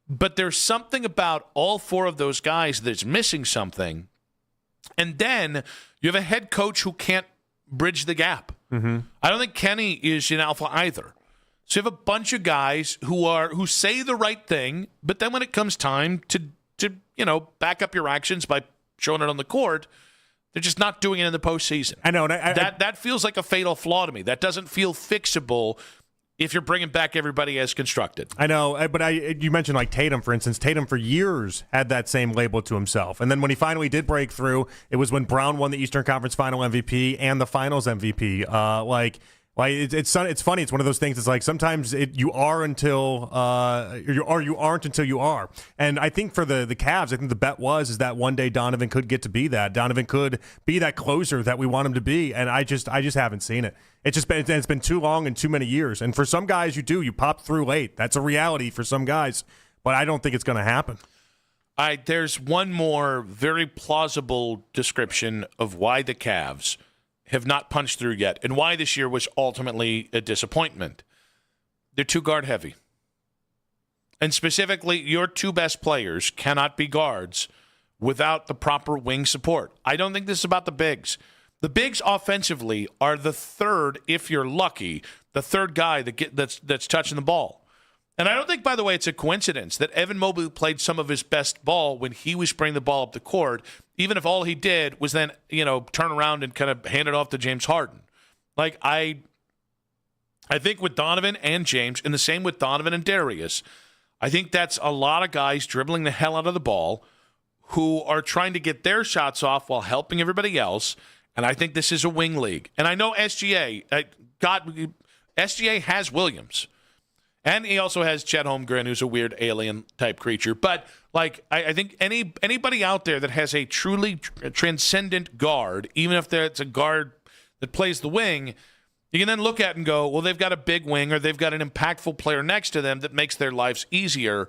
But there's something about all four of those guys that's missing something. And then you have a head coach who can't bridge the gap. Mm-hmm. I don't think Kenny is an alpha either. So you have a bunch of guys who say the right thing, but then when it comes time to back up your actions by showing it on the court, they're just not doing it in the postseason. I know. That feels like a fatal flaw to me. That doesn't feel fixable if you're bringing back everybody as constructed. I know, but you mentioned like Tatum, for instance. Tatum for years had that same label to himself. And then when he finally did break through, it was when Brown won the Eastern Conference Final MVP and the Finals MVP. It's funny. It's one of those things. It's like sometimes you are until you aren't until you are. And I think for the Cavs, I think the bet is that one day Donovan could get to be that. Donovan could be that closer that we want him to be. And I just haven't seen it. It's been too long and too many years. And for some guys, you pop through late. That's a reality for some guys. But I don't think it's going to happen. There's one more very plausible description of why the Cavs have not punched through yet and why this year was ultimately a disappointment. They're too guard heavy. And specifically, your two best players cannot be guards without the proper wing support. I don't think this is about the bigs. The bigs offensively are the third, if you're lucky, the third guy that's touching the ball. And I don't think, by the way, it's a coincidence that Evan Mobley played some of his best ball when he was bringing the ball up the court, even if all he did was then, turn around and kind of hand it off to James Harden. Like, I think with Donovan and James, and the same with Donovan and Darius, I think that's a lot of guys dribbling the hell out of the ball who are trying to get their shots off while helping everybody else. And I think this is a wing league. And I know SGA has Williams. And he also has Chet Holmgren, who's a weird alien-type creature. But, I think anybody out there that has a truly transcendent guard, even if it's a guard that plays the wing, you can then look at and go, well, they've got a big wing or they've got an impactful player next to them that makes their lives easier.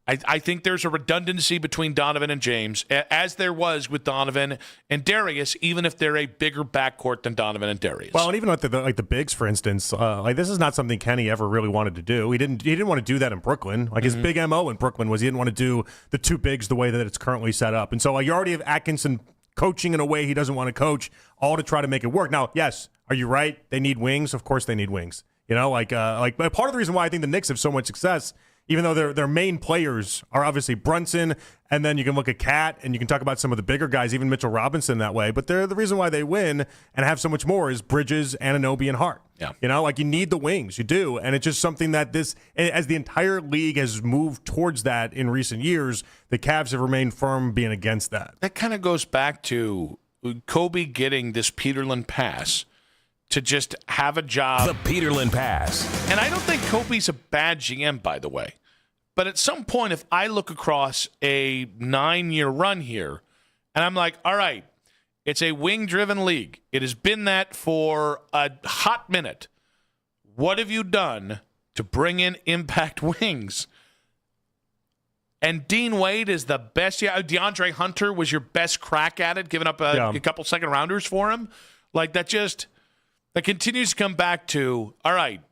I think there's a redundancy between Donovan and James, as there was with Donovan and Darius, even if they're a bigger backcourt than Donovan and Darius. Well, and even with the bigs, for instance, this is not something Kenny ever really wanted to do. He didn't want to do that in Brooklyn. His big MO in Brooklyn was he didn't want to do the two bigs the way that it's currently set up. And so you already have Atkinson coaching in a way he doesn't want to coach, all to try to make it work. Now, yes, are you right? They need wings. Of course they need wings. But part of the reason why I think the Knicks have so much success, even though their main players are obviously Brunson, and then you can look at Cat, and you can talk about some of the bigger guys, even Mitchell Robinson that way. But the reason why they win and have so much more is Bridges, Anunoby, and Hart. Yeah. You need the wings. You do. And it's just something that as the entire league has moved towards that in recent years, the Cavs have remained firm being against that. That kind of goes back to Kobe getting this Peterlin pass to just have a job. The Peterlin Pass. And I don't think Kobe's a bad GM, by the way. But at some point, if I look across a 9-year run here, and I'm like, all right, it's a wing-driven league. It has been that for a hot minute. What have you done to bring in impact wings? And Dean Wade is the best. Yeah, DeAndre Hunter was your best crack at it, giving up a couple second-rounders for him. That continues to come back to, all right,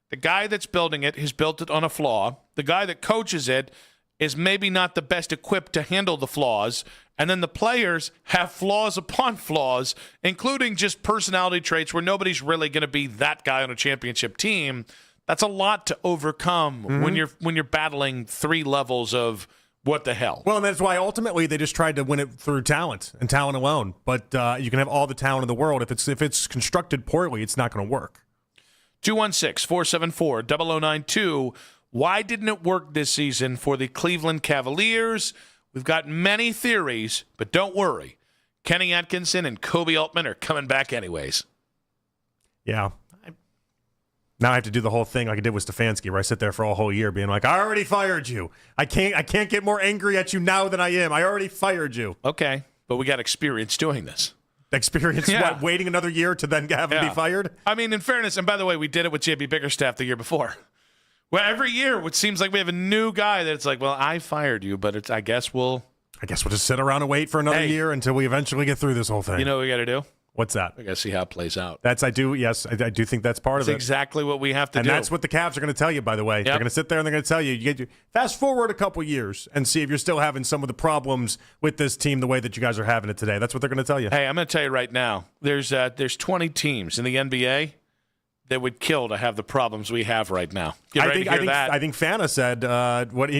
the guy that's building it has built it on a flaw. The guy that coaches it is maybe not the best equipped to handle the flaws. And then the players have flaws upon flaws, including just personality traits where nobody's really going to be that guy on a championship team. That's a lot to overcome when you're battling three levels of what the hell. Well, and that's why ultimately they just tried to win it through talent and talent alone. But you can have all the talent in the world. If it's constructed poorly, it's not going to work. 216-474-0092. Why didn't it work this season for the Cleveland Cavaliers? We've got many theories, but don't worry. Kenny Atkinson and Kobe Altman are coming back anyways. Yeah. Now I have to do the whole thing like I did with Stefanski, where I sit there for a whole year being like, I already fired you. I can't get more angry at you now than I am. I already fired you. Okay, but we got experience doing this. Experience what? Waiting another year to then have him be fired? I mean, in fairness, and by the way, we did it with JB Bickerstaff the year before. Well, every year it seems like we have a new guy that's like, well, I fired you, but I guess we'll just sit around and wait for another year until we eventually get through this whole thing. You know what we got to do? What's that? We got to see how it plays out. I do think that's part of it. That's exactly what we have to do. And that's what the Cavs are going to tell you, by the way. They're going to sit there and they're going to tell you, fast forward a couple years and see if you're still having some of the problems with this team the way that you guys are having it today. That's what they're going to tell you. Hey, I'm going to tell you right now, there's 20 teams in the NBA that would kill to have the problems we have right now. Get ready to hear that. I think Fana said,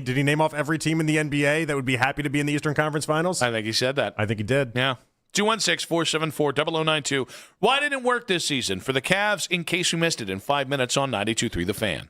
did he name off every team in the NBA that would be happy to be in the Eastern Conference Finals? I think he said that. I think he did. Yeah. 216-474-0092. Why didn't it work this season for the Cavs, in case you missed it, in 5 minutes on 92.3 The Fan?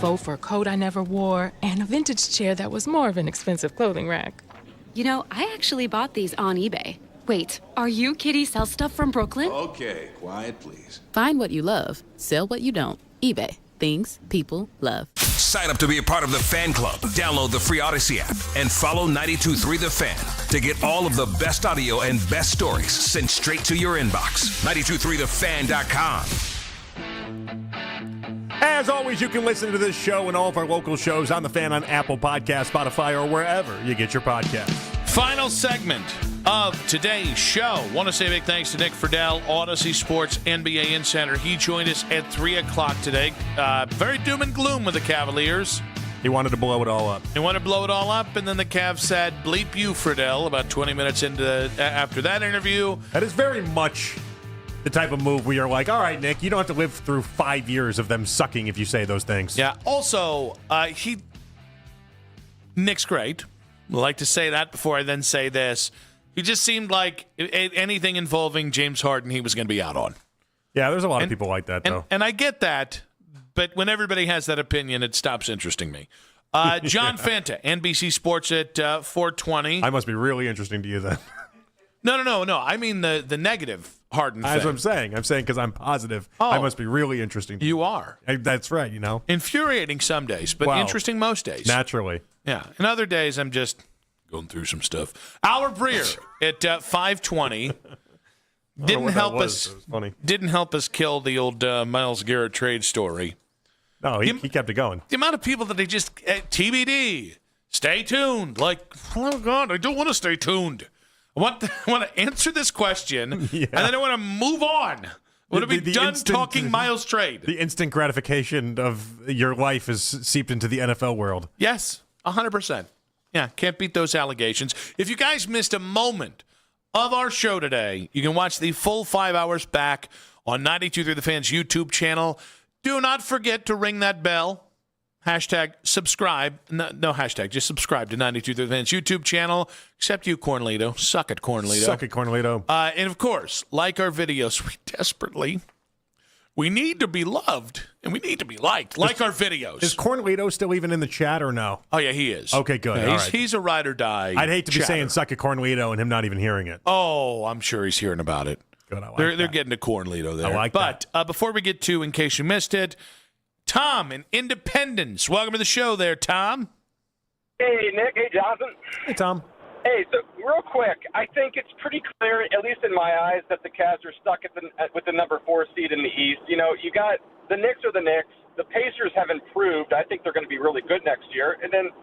faux fur coat I never wore, and a vintage chair that was more of an expensive clothing rack. You know, I actually bought these on eBay. Wait, are you Kitty Sell Stuff from Brooklyn? Okay, quiet, please. Find what you love, sell what you don't. eBay. Things people love. Sign up to be a part of the fan club. Download the free Odyssey app and follow 92.3 The Fan to get all of the best audio and best stories sent straight to your inbox. 92.3thefan.com. As always, you can listen to this show and all of our local shows on The Fan on Apple Podcasts, Spotify, or wherever you get your podcasts. Final segment of today's show. Want to say a big thanks to Nick Friedel, Odyssey Sports NBA Insider. He joined us at 3 o'clock today. Very doom and gloom with the Cavaliers. He wanted to blow it all up. He wanted to blow it all up, and then the Cavs said, bleep you, Friedel, about 20 minutes after that interview. That is very much the type of move where you're like, all right, Nick, you don't have to live through 5 years of them sucking if you say those things. Yeah. Also, Nick's great. I like to say that before I then say this. He just seemed like anything involving James Harden, he was going to be out on. Yeah, there's a lot of people like that, though. And I get that, but when everybody has that opinion, it stops interesting me. John Fanta, NBC Sports at 4:20. I must be really interesting to you then. No. I mean the negative Harden thing. That's what I'm saying. I'm saying because I'm positive. I must be really interesting to you. You are. That's right, you know. Infuriating some days, but interesting most days. Naturally. Yeah. And other days, I'm just going through some stuff. Albert Breer at 5:20. Didn't help us kill the old Myles Garrett trade story. No, he kept it going. The amount of people that they just TBD, stay tuned. Like, oh God, I don't want to stay tuned. I want to answer this question, and then I want to move on. I want to be done talking Myles trade. The instant gratification of your life is seeped into the NFL world. Yes, 100%. Yeah, can't beat those allegations. If you guys missed a moment of our show today, you can watch the full 5 hours back on 92.3 The Fan's YouTube channel. Do not forget to ring that bell. Hashtag subscribe. No hashtag, just subscribe to 92.3 The Fan's YouTube channel. Except you, Cornlito. Suck it, Cornlito. Suck it, Cornlito. And, of course, like our videos, we need to be loved, and we need to be liked. Like our videos. Is Cornlito still even in the chat or no? Oh, yeah, he is. Okay, good. Yeah, All right. He's a ride or die I'd hate to be chatter. saying suck at Cornlito and him not even hearing it. Oh, I'm sure he's hearing about it. Good, I like they're that. getting to Cornlito there. I like that. But before we get to, in case you missed it, Tom in Independence. Welcome to the show there, Tom. Hey, Nick. Hey, Jonathan. Hey, Tom. Hey, so real quick, I think it's pretty clear, at least in my eyes, that the Cavs are stuck with the number 4 seed in the East. You know, you got the Knicks are the Knicks. The Pacers have improved. I think they're going to be really good next year. And then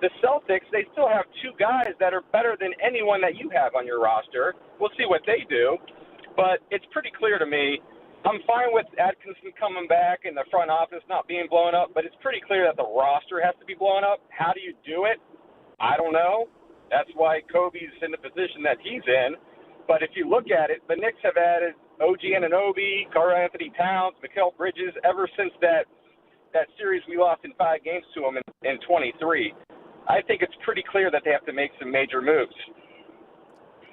the Celtics, they still have 2 guys that are better than anyone that you have on your roster. We'll see what they do. But it's pretty clear to me. I'm fine with Atkinson coming back and the front office not being blown up, but it's pretty clear that the roster has to be blown up. How do you do it? I don't know. That's why Kobe's in the position that he's in. But if you look at it, the Knicks have added OG Anunoby, Karl-Anthony Towns, Mikal Bridges ever since that series we lost in 5 games to them in 23. I think it's pretty clear that they have to make some major moves.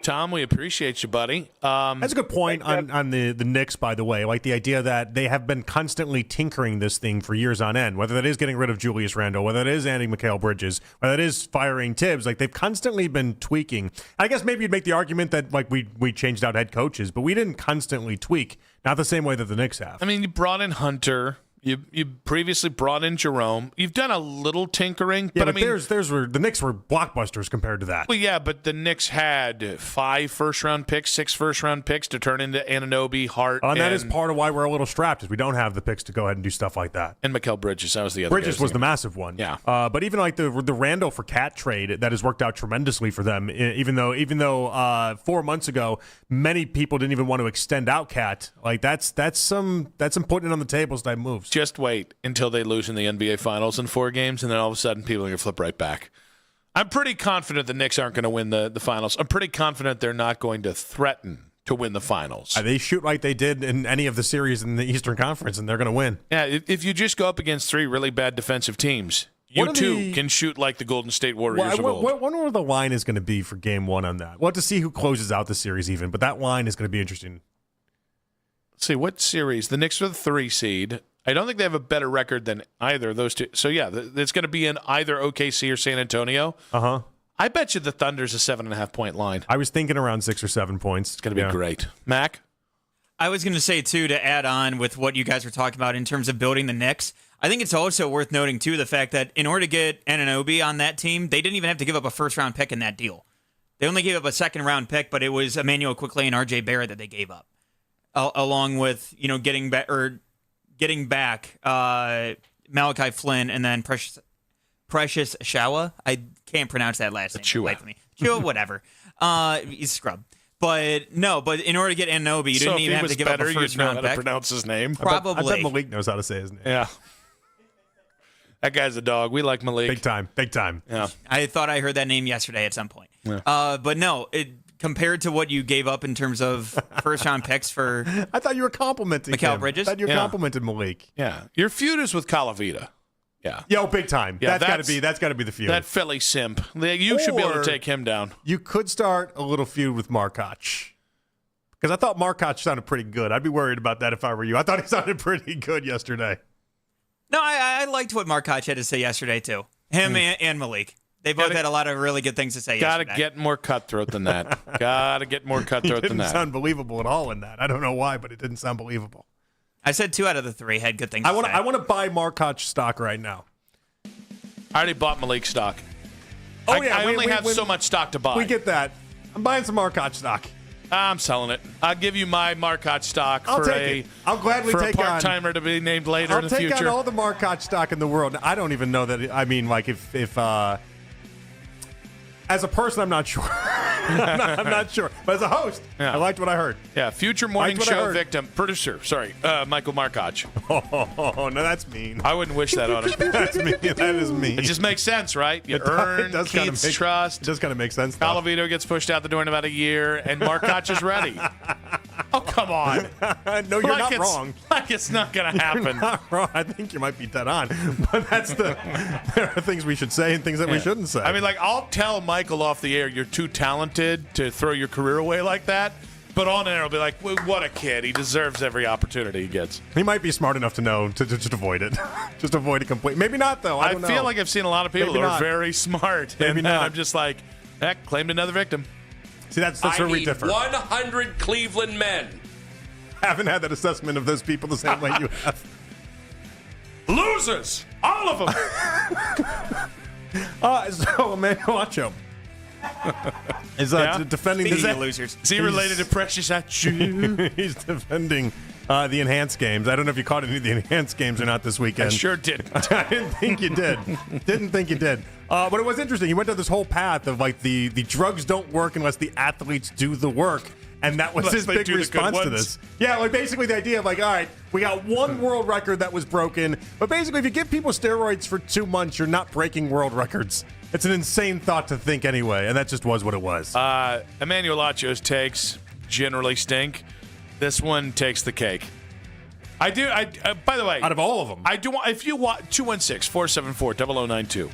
Tom, we appreciate you, buddy. That's a good point on the Knicks, by the way. Like the idea that they have been constantly tinkering this thing for years on end, whether that is getting rid of Julius Randle, whether that is adding Mikal Bridges, whether that is firing Tibbs. Like they've constantly been tweaking. I guess maybe you'd make the argument that like we changed out head coaches, but we didn't constantly tweak. Not the same way that the Knicks have. I mean, you brought in Hunter. You previously brought in Jerome. You've done a little tinkering, Yeah, but I mean, the Knicks were blockbusters compared to that. Well, yeah, but the Knicks had 5 first-round picks, 6 first-round picks to turn into Anunoby, Hart, And that is part of why we're a little strapped, is we don't have the picks to go ahead and do stuff like that. And Mikal Bridges, that was the other. Bridges was the massive one. Yeah. But even like the Randall for Cat trade, that has worked out tremendously for them. Even though 4 months ago, many people didn't even want to extend out Cat. Like that's some putting it on the tables type moves. Just wait until they lose in the NBA Finals in 4 games, and then all of a sudden people are going to flip right back. I'm pretty confident the Knicks aren't going to win the Finals. I'm pretty confident they're not going to threaten to win the Finals. They shoot like they did in any of the series in the Eastern Conference, and they're going to win. Yeah, if you just go up against 3 really bad defensive teams, you too can shoot like the Golden State Warriors of old. I wonder where the line is going to be for Game 1 on that. We'll have to see who closes out the series even, but that line is going to be interesting. Let's see, what series? The Knicks are the 3 seed. I don't think they have a better record than either of those two. So, yeah, it's going to be in either OKC or San Antonio. Uh-huh. I bet you the Thunder's a 7.5-point line. I was thinking around 6 or 7 points. It's going to be great. Mac? I was going to say, too, to add on with what you guys were talking about in terms of building the Knicks, I think it's also worth noting, too, the fact that in order to get Anunoby on that team, they didn't even have to give up a first-round pick in that deal. They only gave up a second-round pick, but it was Emmanuel Quickley and R.J. Barrett that they gave up, along with getting back Malachi Flynn and then Precious Achiuwa. I can't pronounce that last name. Achiuwa, whatever. He's a scrub. But in order to get Anunoby, you didn't even have to give up a first round pick. How to pronounce his name? Probably. I bet Malik knows how to say his name. Yeah. That guy's a dog. We like Malik. Big time. Yeah. I thought I heard that name yesterday at some point. Yeah. But no, compared to what you gave up in terms of first round picks for I thought you were complimenting Mikal him. Bridges. I thought you complimented Malik. Yeah. Your feud is with Calavita. Yeah. Yo, big time. Yeah, that's got to be the feud. That Philly simp. You should be able to take him down. You could start a little feud with Markoch. Because I thought Markoch sounded pretty good. I'd be worried about that if I were you. I thought he sounded pretty good yesterday. No, I liked what Markoch had to say yesterday, too. Him and Malik. They both had a lot of really good things to say yesterday. Got to get more cutthroat than that. Got to get more cutthroat than that. It didn't sound believable at all in that. I don't know why, but it didn't sound believable. I said 2 out of the 3 had good things to say. I want to buy Markoch stock right now. I already bought Malik stock. Oh, I only have so much stock to buy. We get that. I'm buying some Markoch stock. I'm selling it. I'll give you my Markoch stock I'll for take it. I'll gladly take a part-timer to be named later in the future. I'll take on all the Markoch stock in the world. I don't even know that. I mean, like if as a person, I'm not sure. I'm not sure. But as a host, I liked what I heard. Yeah, future morning show victim, producer. Sorry, Michael Markoch. Oh, no, that's mean. I wouldn't wish that on him. That's mean. That is mean. It just makes sense, right? You earn Keith's trust. It does kind of make sense. Calavito gets pushed out the door in about a year, and Markoch is ready. Oh, come on. No, you're not wrong. Like it's not going to happen. You're not wrong. I think you might be dead on. But there are things we should say and things that we shouldn't say. I mean, like, I'll tell Michael off the air, you're too talented to throw your career away like that. But on air, I'll be like, what a kid. He deserves every opportunity he gets. He might be smart enough to know to just avoid it. Just avoid it completely. Maybe not, though. I don't feel know. like I've seen a lot of people that are very smart. Maybe and not. I'm just like, heck, claimed another victim. See, that's where we differ. 100 Cleveland men. Haven't had that assessment of those people the same way you have. Losers! All of them! So, Emmanuel Acho is defending the losers. Is he related to Precious Achiuwa? He's defending the enhanced games. I don't know if you caught any of the enhanced games or not this weekend. I sure did. I didn't think you did. Didn't think you did. But it was interesting. He went down this whole path of like the drugs don't work unless the athletes do the work. And that was his big response to this. Yeah, like basically the idea of like, all right, we got one world record that was broken. But basically, if you give people steroids for 2 months, you're not breaking world records. It's an insane thought to think anyway. And that just was what it was. Emmanuel Acho's takes generally stink. This one takes the cake. I do. By the way, out of all of them, I do. If you watch 216-474-0092,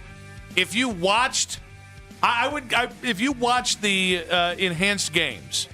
if you watched, if you watched the enhanced games,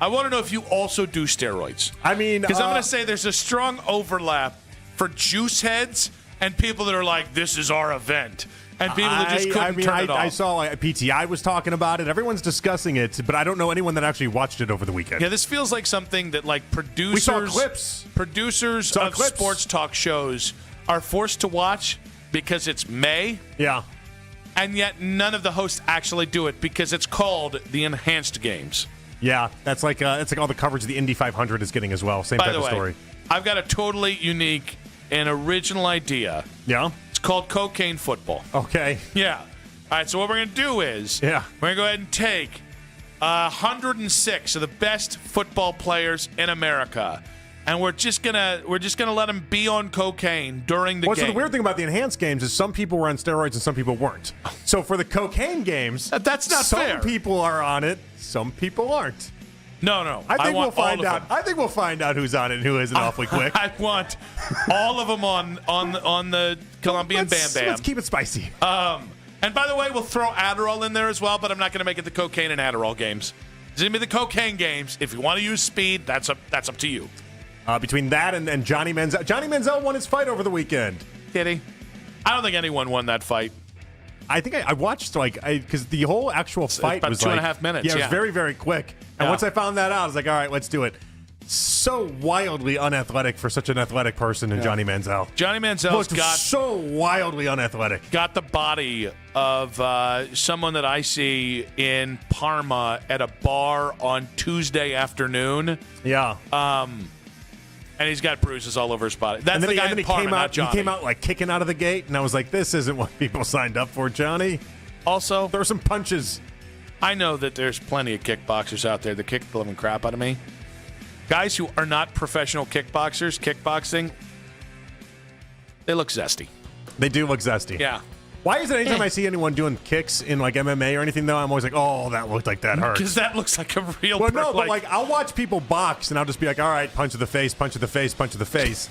I want to know if you also do steroids. I mean, because I'm going to say there's a strong overlap for juice heads and people that are like, this is our event. And people that just couldn't turn it off. I saw PTI was talking about it. Everyone's discussing it, but I don't know anyone that actually watched it over the weekend. Yeah, this feels like something that like producers, we saw clips. Producers of sports talk shows are forced to watch because it's May. Yeah. And yet none of the hosts actually do it because it's called the enhanced games. Yeah, that's like all the coverage the Indy 500 is getting as well. Same type of story. I've got a totally unique and original idea. Yeah? It's called cocaine football. Okay. Yeah. All right, so what we're going to do is we're going to go ahead and take 106 of the best football players in America, and we're just gonna let them be on cocaine during the game. So the weird thing about the enhanced games is some people were on steroids and some people weren't. So for the cocaine games, that's not fair. Some people are on it, some people aren't. No. I think we'll find out. I think we'll find out who's on it and who isn't awfully quick. I want all of them on the Colombian Bam Bam. Let's keep it spicy. And by the way, we'll throw Adderall in there as well, but I'm not going to make it the cocaine and Adderall games. It's going to be the cocaine games. If you want to use speed, that's up to you. Between that and Johnny Manziel. Johnny Manziel won his fight over the weekend. Did he? I don't think anyone won that fight. I think I watched because the whole actual fight about was 2.5 minutes. Yeah, it was very, very quick. And once I found that out, I was like, all right, let's do it. So wildly unathletic for such an athletic person in Johnny Manziel. Johnny Manziel's got so wildly unathletic. Got the body of someone that I see in Parma at a bar on Tuesday afternoon. Yeah. And he's got bruises all over his body. That's the guy in Parma, not Johnny. He came out like kicking out of the gate, and I was like, this isn't what people signed up for, Johnny. Also, there were some punches. I know that there's plenty of kickboxers out there that kick the living crap out of me. Guys who are not professional kickboxers, kickboxing, they look zesty. They do look zesty. Yeah. Why is it anytime I see anyone doing kicks in like MMA or anything, though, I'm always like, oh, that looked like that hurts. Because that looks like a real Well, no, but like I'll watch people box and I'll just be like, all right, punch to the face, punch to the face, punch to the face.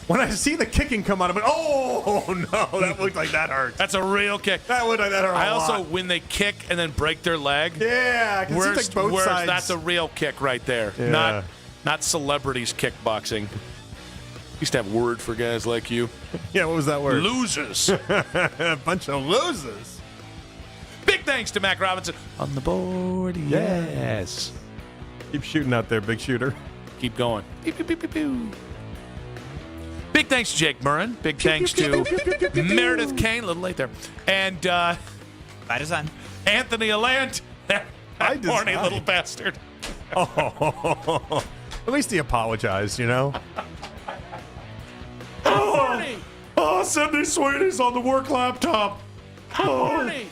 When I see the kicking come out, I'm like, oh, no, that looked like that hurt. That's a real kick. That looked like that hurt I a also, lot. when they kick and then break their leg. Yeah, I can see like both sides. That's a real kick right there. Yeah. Not celebrities kickboxing. Used to have word for guys like you. Yeah, what was that word? Losers. A bunch of losers. Big thanks to Mac Robinson on the board. Yes. Keep shooting out there, big shooter. Keep going. Pew, pew, pew, pew, pew. Big thanks to Jake Murrin. Big thanks to Meredith Kane. A little late there. And by design. Anthony Allant. That horny little bastard. Oh, at least he apologized, you know? Cindy Sweeney's on the work laptop. Horny.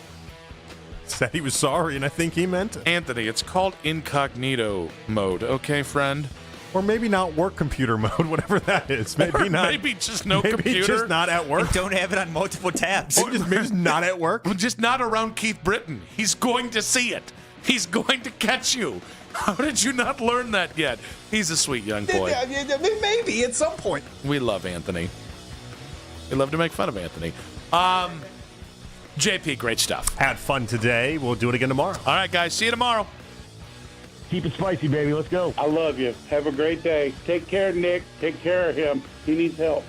Said he was sorry, and I think he meant it. Anthony, it's called incognito mode, okay, friend? Or maybe not work computer mode, whatever that is. Maybe Or not. maybe just no maybe computer. just not at work. And don't have it on multiple tabs. Or maybe just not at work. Just not around Keith Britton. He's going to see it. He's going to catch you. How did you not learn that yet? He's a sweet young boy. Maybe at some point. We love Anthony. We love to make fun of Anthony. JP, great stuff. Had fun today. We'll do it again tomorrow. All right, guys. See you tomorrow. Keep it spicy, baby. Let's go. I love you. Have a great day. Take care, Nick. Take care of him. He needs help.